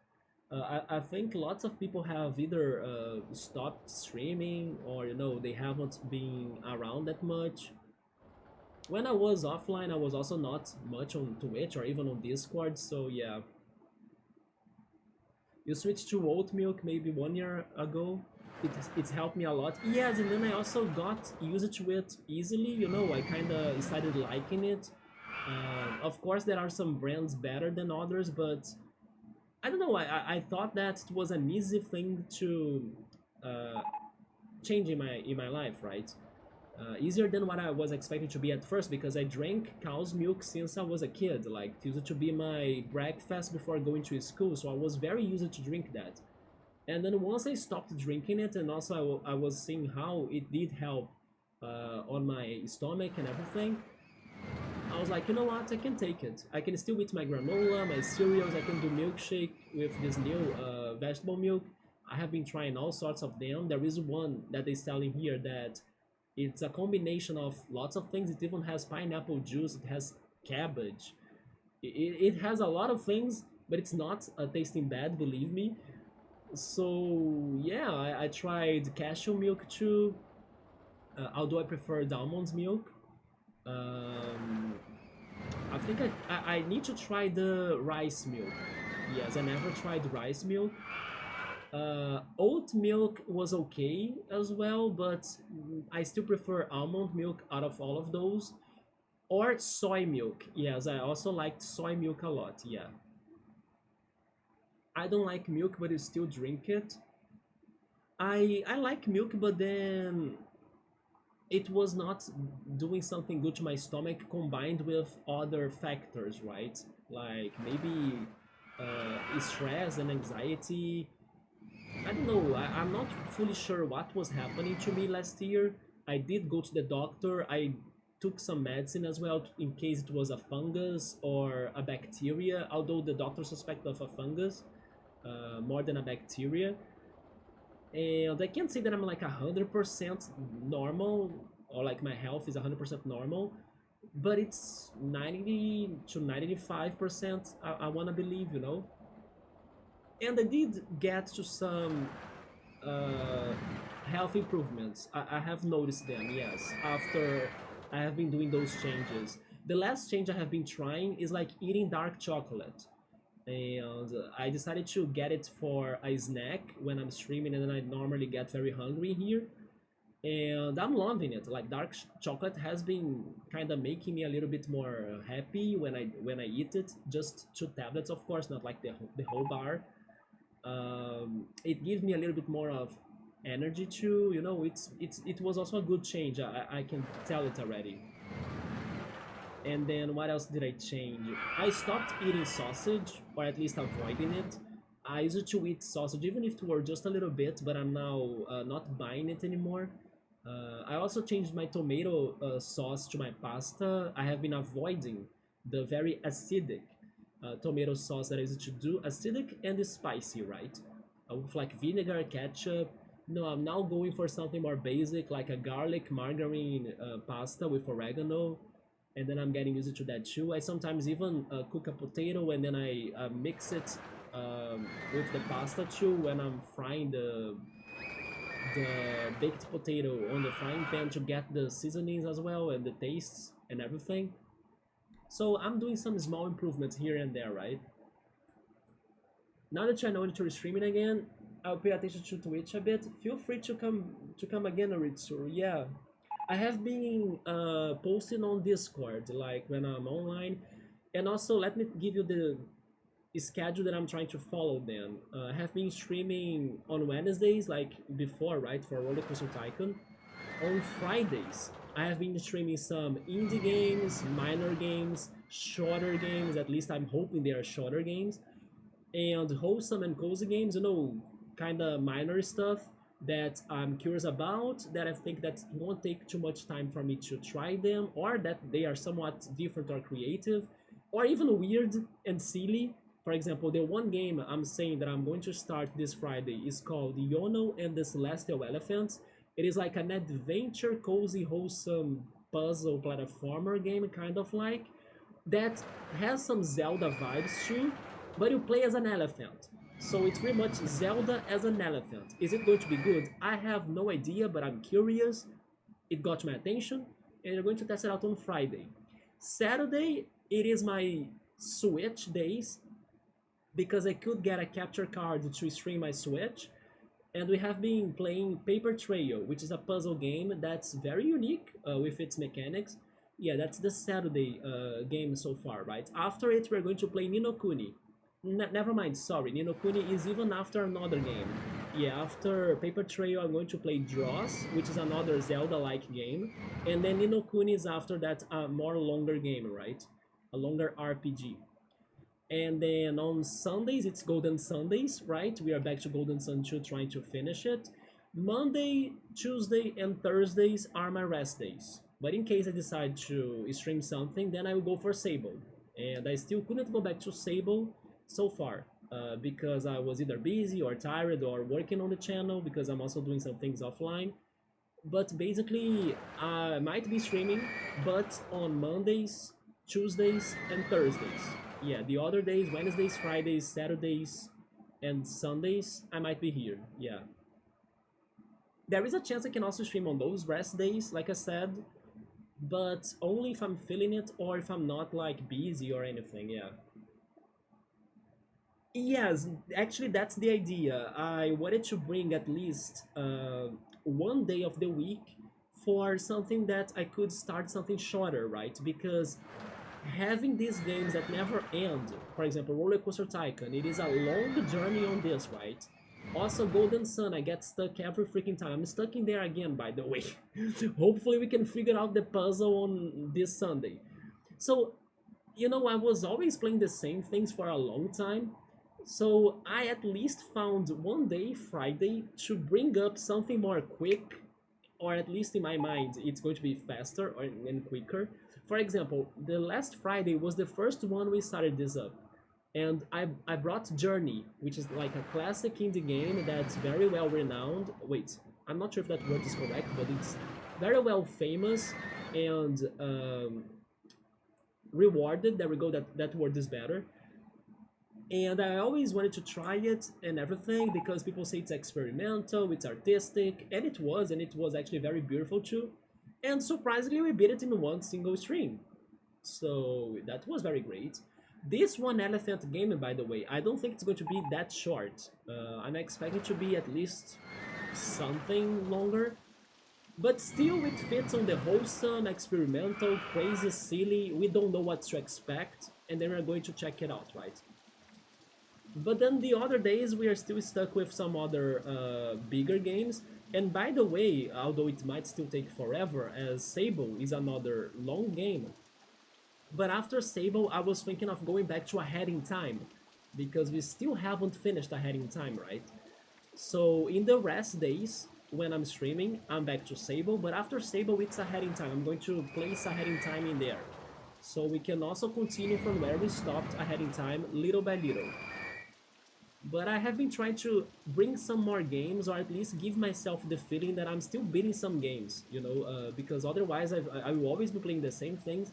I think lots of people have either stopped streaming or they haven't been around that much. When I was offline, I was also not much on Twitch or even on Discord, so yeah. You switched to oat milk maybe 1 year ago. It's helped me a lot. Yes, and then I also got used to it easily. I kind of started liking it. Of course, there are some brands better than others, but I don't know. I thought that it was an easy thing to uh, change in my life, right? Easier than what I was expecting to be at first because I drank cow's milk since I was a kid. Like, it used to be my breakfast before going to school, so I was very used to drink that. And then once I stopped drinking it, and also I was seeing how it did help on my stomach and everything, I was like, you know what, I can take it. I can still eat my granola, my cereals, I can do milkshake with this new vegetable milk. I have been trying all sorts of them. There is one that they sell in here that it's a combination of lots of things. It even has pineapple juice, it has cabbage. It has a lot of things, but it's not tasting bad, believe me. So yeah, I tried cashew milk too, although I prefer almond milk. Um, I think I need to try the rice milk. Yes, I never tried rice milk. Oat milk was okay as well, but I still prefer almond milk out of all of those. Or soy milk. Yes, I also liked soy milk a lot. Yeah. I don't like milk, but you still drink it. I like milk, but then it was not doing something good to my stomach combined with other factors, right? Like maybe stress and anxiety. I don't know. I'm not fully sure what was happening to me last year. I did go to the doctor. I took some medicine as well in case it was a fungus or a bacteria, although the doctor suspected of a fungus more than a bacteria. And I can't say that I'm like 100% normal or like my health is 100% normal, but it's 90 to 95%. I want to believe. And I did get to some uh, health improvements. I have noticed them, yes, after I have been doing those changes. The last change I have been trying is like eating dark chocolate. And I decided to get it for a snack when I'm streaming, and then I normally get very hungry here. And I'm loving it. Like dark chocolate has been kind of making me a little bit more happy when I eat it. Just 2 tablets, of course, not like the whole bar. It gives me a little bit more of energy too. It was also a good change. I can tell it already. And then what else did I change? I stopped eating sausage, or at least avoiding it. I used to eat sausage even if it were just a little bit, but I'm now not buying it anymore. I also changed my tomato sauce to my pasta. I have been avoiding the very acidic tomato sauce that I used to do, acidic and spicy, right? With like vinegar, ketchup. No, I'm now going for something more basic, like a garlic margarine pasta with oregano, and then I'm getting used to that too. I sometimes even cook a potato and then I mix it with the pasta too when I'm frying the baked potato on the frying pan to get the seasonings as well and the tastes and everything. So I'm doing some small improvements here and there, right? Now that I know that you're streaming again, I'll pay attention to Twitch a bit. Feel free to come again, Aritsu. Yeah, I have been posting on Discord, like when I'm online, and also let me give you the schedule that I'm trying to follow. Then I have been streaming on Wednesdays, like before, right, for RollerCoaster Tycoon. On Fridays, I have been streaming some indie games, minor games, shorter games. At least I'm hoping they are shorter games, and wholesome and cozy games, kind of minor stuff that I'm curious about, that I think that won't take too much time for me to try them, or that they are somewhat different or creative, or even weird and silly. For example, the one game I'm saying that I'm going to start this Friday is called Yono and the Celestial Elephants. It is like an adventure, cozy, wholesome puzzle platformer game, kind of like that has some Zelda vibes too, but you play as an elephant. So it's pretty much Zelda as an elephant. Is it going to be good? I have no idea, but I'm curious. It got my attention, and we're going to test it out on Friday. Saturday, it is my Switch days because I could get a capture card to stream my Switch. And we have been playing Paper Trail, which is a puzzle game that's very unique with its mechanics. Yeah, that's the Saturday game so far, right? After it, we're going to play Ni no Kuni. Never mind, sorry, Ni no Kuni is even after another game. Yeah, after Paper Trail, I'm going to play Dross, which is another Zelda-like game. And then Ni no Kuni is after that a more longer game, right? A longer RPG. And then on Sundays, it's Golden Sundays, right? We are back to Golden Sun 2 trying to finish it. Monday, Tuesday, and Thursdays are my rest days. But in case I decide to stream something, then I will go for Sable. And I still couldn't go back to Sable so far because I was either busy or tired or working on the channel because I'm also doing some things offline. But basically, I might be streaming, but on Mondays, Tuesdays, and Thursdays. Yeah, the other days, Wednesdays, Fridays, Saturdays, and Sundays, I might be here. Yeah. There is a chance I can also stream on those rest days, like I said, but only if I'm feeling it or if I'm not like busy or anything. Yeah. Yes, actually, that's the idea. I wanted to bring at least one day of the week for something that I could start something shorter, right? Because having these games that never end, for example, RollerCoaster Tycoon, it is a long journey on this, right? Also, Golden Sun, I get stuck every freaking time. I'm stuck in there again, by the way. Hopefully, we can figure out the puzzle on this Sunday. So, I was always playing the same things for a long time. So I at least found one day, Friday, to bring up something more quick, or at least in my mind, it's going to be faster and quicker. For example, the last Friday was the first one we started this up. And I brought Journey, which is like a classic indie game that's very well renowned. Wait, I'm not sure if that word is correct, but it's very well famous and rewarded. There we go, that word is better. And I always wanted to try it and everything because people say it's experimental, it's artistic, and it was actually very beautiful too. And surprisingly, we beat it in one single stream. So that was very great. This one elephant game, by the way, I don't think it's going to be that short. I'm expecting to be at least something longer. But still, it fits on the wholesome, experimental, crazy, silly, we don't know what to expect, and then we're going to check it out, right? But then the other days we are still stuck with some other bigger games. And by the way, although it might still take forever, as Sable is another long game, but after Sable I was thinking of going back to A Head in Time, because we still haven't finished A Head in Time, right? So in the rest days, when I'm streaming, I'm back to Sable, but after Sable it's A Head in Time. I'm going to place A Head in Time in there. So we can also continue from where we stopped A Head in Time, little by little. But I have been trying to bring some more games, or at least give myself the feeling that I'm still beating some games, because otherwise I will always be playing the same things.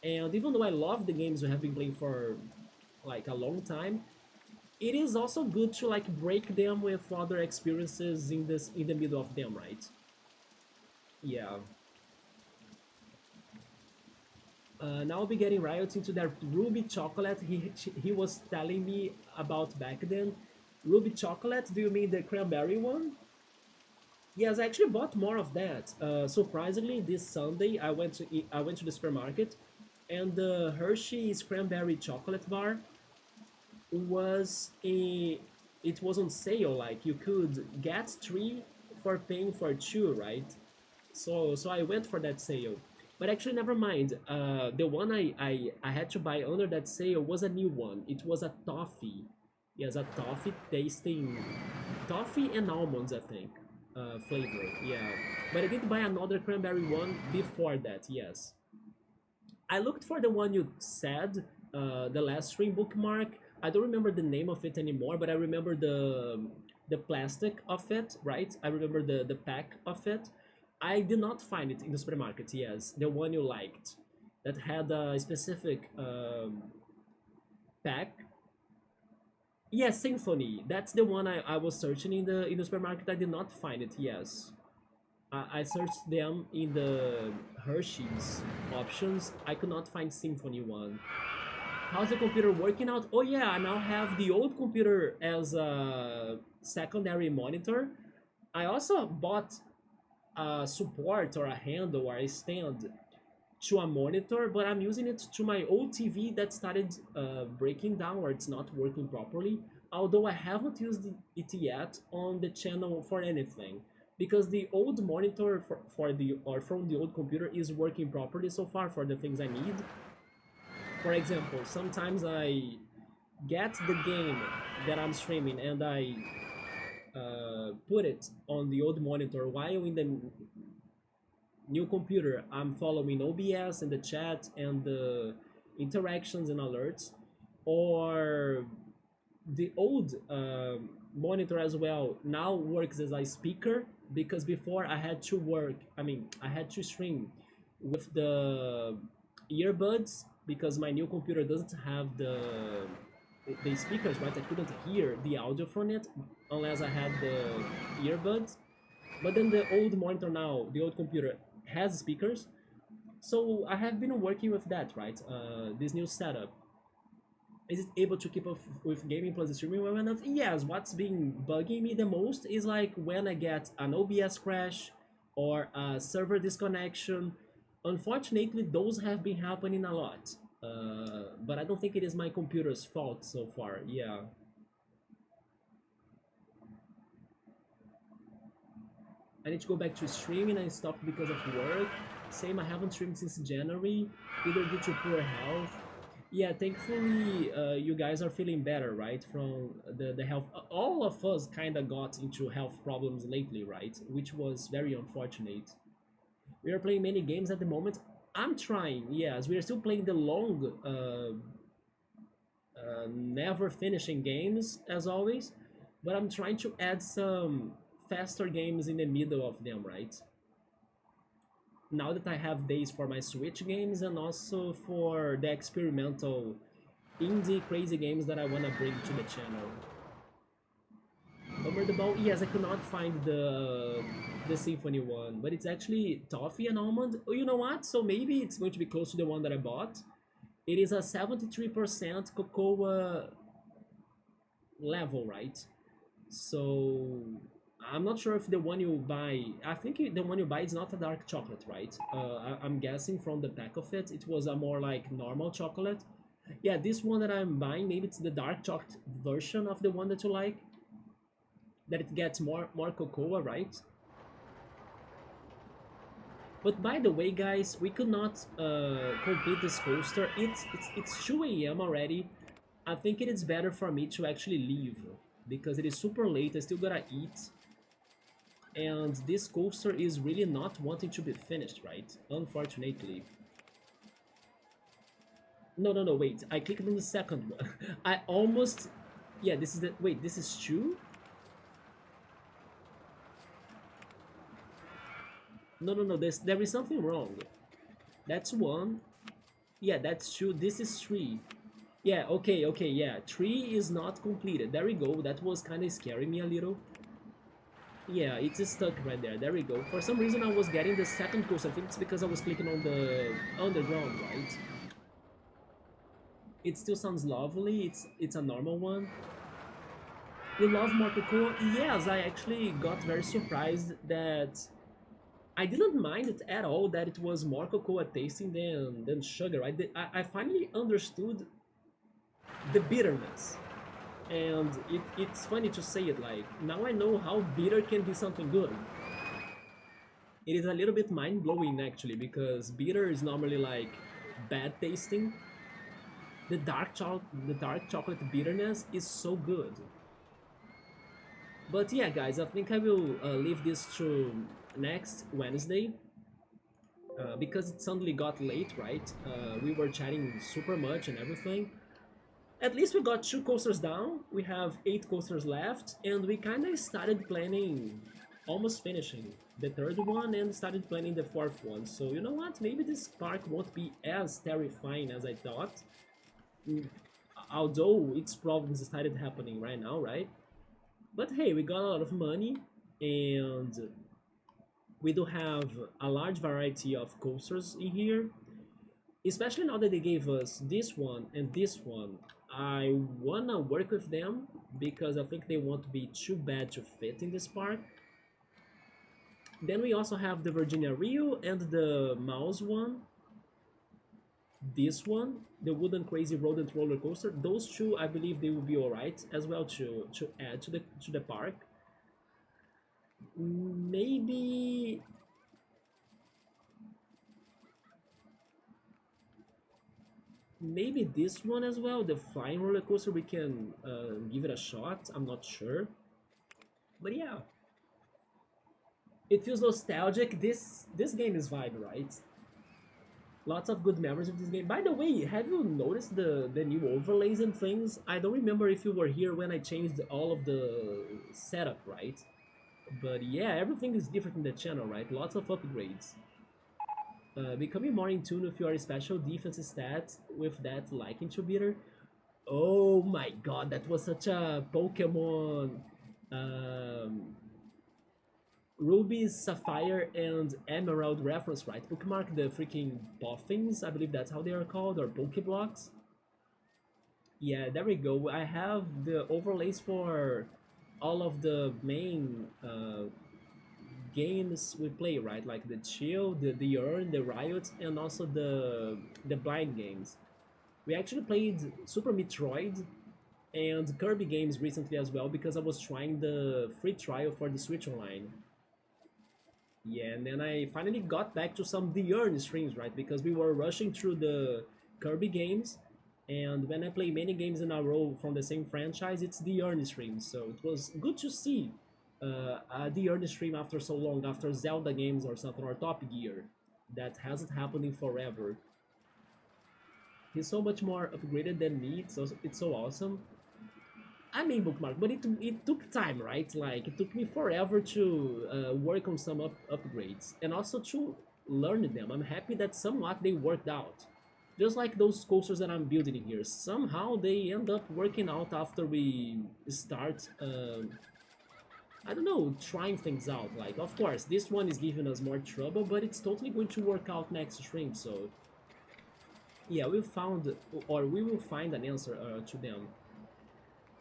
And even though I love the games we have been playing for like a long time, it is also good to like break them with other experiences in the middle of them, right? Yeah. Now I'll be getting Riot into that Ruby Chocolate he was telling me about back then. Ruby Chocolate, do you mean the cranberry one? Yes, I actually bought more of that. Surprisingly, this Sunday I went to the supermarket, and the Hershey's cranberry chocolate bar was a it was on sale. Like you could get three for paying for two, right? So I went for that sale. But actually, never mind. The one I had to buy under that sale was a new one. It was a toffee. Yes, a toffee tasting toffee and almonds, I think, flavor. Yeah, but I did buy another cranberry one before that. Yes, I looked for the one you said, the last stream bookmark, I don't remember the name of it anymore, but I remember the plastic of it, right? I remember the pack of it. I did not find it in the supermarket. Yes, the one you liked that had a specific pack. Yes, Symphony. That's the one I was searching in the supermarket. I did not find it. Yes, I searched them in the Hershey's options. I could not find Symphony one. How's the computer working out? Oh yeah, I now have the old computer as a secondary monitor. I also bought a support or a handle or a stand to a monitor, but I'm using it to my old TV that started breaking down or it's not working properly. Although I haven't used it yet on the channel for anything, because the old monitor for the or from the old computer is working properly so far for the things I need. For example, sometimes I get the game that I'm streaming and I put it on the old monitor while in the new computer I'm following OBS and the chat and the interactions and alerts, or the old monitor as well now works as a speaker, because before I had to work, I had to stream with the earbuds because my new computer doesn't have the speakers, right? I couldn't hear the audio from it unless I had the earbuds. But then the old monitor now, the old computer has speakers, so I have been working with that, right? This new setup. Is it able to keep up with gaming plus streaming well enough? Yes. What's been bugging me the most is like when I get an OBS crash or a server disconnection. Unfortunately, those have been happening a lot. But I don't think it is my computer's fault so far. Yeah. I need to go back to streaming. I stopped because of work. Same, I haven't streamed since January, either due to poor health. Yeah, thankfully, you guys are feeling better, right? From the health. All of us kind of got into health problems lately, right? Which was very unfortunate. We are playing many games at the moment. I'm trying, yes. We are still playing the long, never finishing games, as always. But I'm trying to add some faster games in the middle of them, right? Now that I have days for my Switch games and also for the experimental indie crazy games that I want to bring to the channel. Over the ball, yes, I could not find the Symphony one, but it's actually toffee and almond. Oh, you know what? So maybe it's going to be close to the one that I bought. It is a 73% cocoa level, right? So I'm not sure if the one you buy. I think the one you buy is not a dark chocolate, right? I'm guessing from the pack of it, it was a more like normal chocolate. Yeah, this one that I'm buying, maybe it's the dark chocolate version of the one that you like. That it gets more cocoa, right? But by the way, guys, we could not complete this coaster. It's 2 a.m. already. I think it is better for me to actually leave because it is super late. I still gotta eat, and this coaster is really not wanting to be finished, right? Unfortunately. No, no, no, wait. I clicked on the second one. I almost... Yeah, this is the... Wait, this is two? No, no, no, there is something wrong. That's one. Yeah, that's two. This is three. Yeah, okay, okay, yeah. Three is not completed. There we go. That was kind of scaring me a little. Yeah, it's stuck right there. There we go. For some reason, I was getting the second coast. I think it's because I was clicking on the underground, right? It still sounds lovely. It's a normal one. You love more cocoa? Yes, I actually got very surprised that I didn't mind it at all that it was more cocoa tasting than sugar. I finally understood the bitterness. And it's funny to say it, like, now I know how bitter can be something good. It is a little bit mind-blowing actually, because bitter is normally like bad tasting. The dark chocolate bitterness is so good. But yeah, guys, I think I will leave this to next Wednesday. Because it suddenly got late, right? We were chatting super much and everything. At least we got 2 coasters down, we have 8 coasters left, and we kind of started planning, almost finishing the third one and started planning the fourth one. So you know what, maybe this park won't be as terrifying as I thought, mm, although its problems started happening right now, right? But hey, we got a lot of money, and we do have a large variety of coasters in here, especially now that they gave us this one and this one. I wanna work with them because I think they won't be too bad to fit in this park. Then we also have the Virginia Rio and the Mouse one. This one, the Wooden Crazy Rodent Roller Coaster. Those two, I believe they will be alright as well to add to the park. Maybe maybe this one as well, the Flying Roller Coaster. We can give it a shot. I'm not sure, but yeah, it feels nostalgic. This game is vibe, right? Lots of good memories of this game. By the way, have you noticed the new overlays and things? I don't remember if you were here when I changed all of the setup, right? But yeah, everything is different in the channel, right? Lots of upgrades. Becoming more in tune with your special defense stats with that like inhibitor. Oh my god, that was such a Pokemon um, Ruby, Sapphire, and Emerald reference, right? Bookmark the freaking Boffins, I believe that's how they are called, or Pokeblocks. Yeah, there we go. I have the overlays for all of the main games we play, right? Like the Chill, the Earn, the Riot, and also the Blind games. We actually played Super Metroid and Kirby games recently as well because I was trying the free trial for the Switch Online. Yeah, and then I finally got back to some The Earn streams, right? Because we were rushing through the Kirby games, and when I play many games in a row from the same franchise, it's The Earn stream. So it was good to see The Earn stream after so long, after Zelda games or something, or Top Gear. That hasn't happened in forever. He's so much more upgraded than me, it's so awesome. I mean bookmark, but it took time, right? Like it took me forever to work on some upgrades and also to learn them. I'm happy that somewhat they worked out. Just like those coasters that I'm building here, somehow they end up working out after we start. I don't know, trying things out. Like, of course, this one is giving us more trouble, but it's totally going to work out next stream. So, yeah, we will find an answer to them.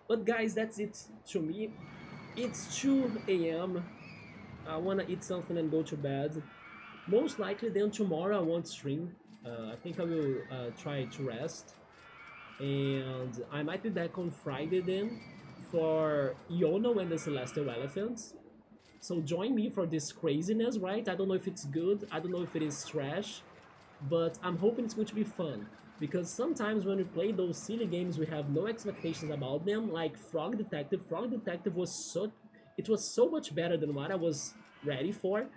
But guys, that's it to me. It's 2 a.m. I wanna eat something and go to bed. Most likely then tomorrow I won't stream. I think I will try to rest. And I might be back on Friday then for Yono and the Celestial Elephants. So join me for this craziness, right? I don't know if it's good, I don't know if it is trash, but I'm hoping it's going to be fun. Because sometimes when we play those silly games, we have no expectations about them. Like Frog Detective. Frog Detective was so much better than what I was ready for.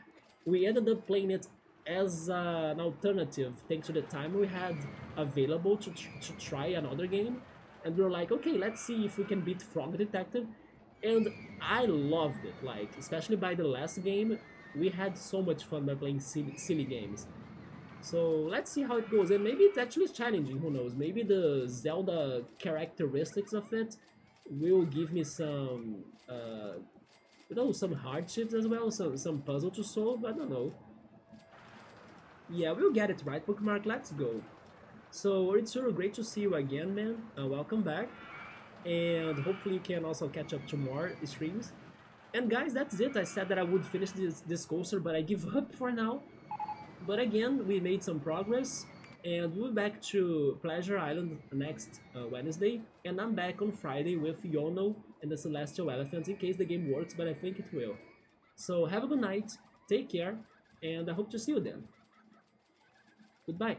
We ended up playing it as an alternative, thanks to the time we had available to try another game. And we were like, okay, let's see if we can beat Frog Detective. And I loved it. Like, especially by the last game, we had so much fun by playing silly games. So let's see how it goes, and maybe it's actually challenging, who knows, maybe the Zelda characteristics of it will give me some, some hardships as well, some puzzle to solve, I don't know. Yeah, we'll get it right, Bookmark, let's go. So it's really great to see you again, man, welcome back, and hopefully you can also catch up to more streams. And guys, that's it, I said that I would finish this coaster, but I give up for now. But again, we made some progress, and we'll be back to Pleasure Island next Wednesday, and I'm back on Friday with Yono and the Celestial Elephants in case the game works, but I think it will. So have a good night, take care, and I hope to see you then. Goodbye.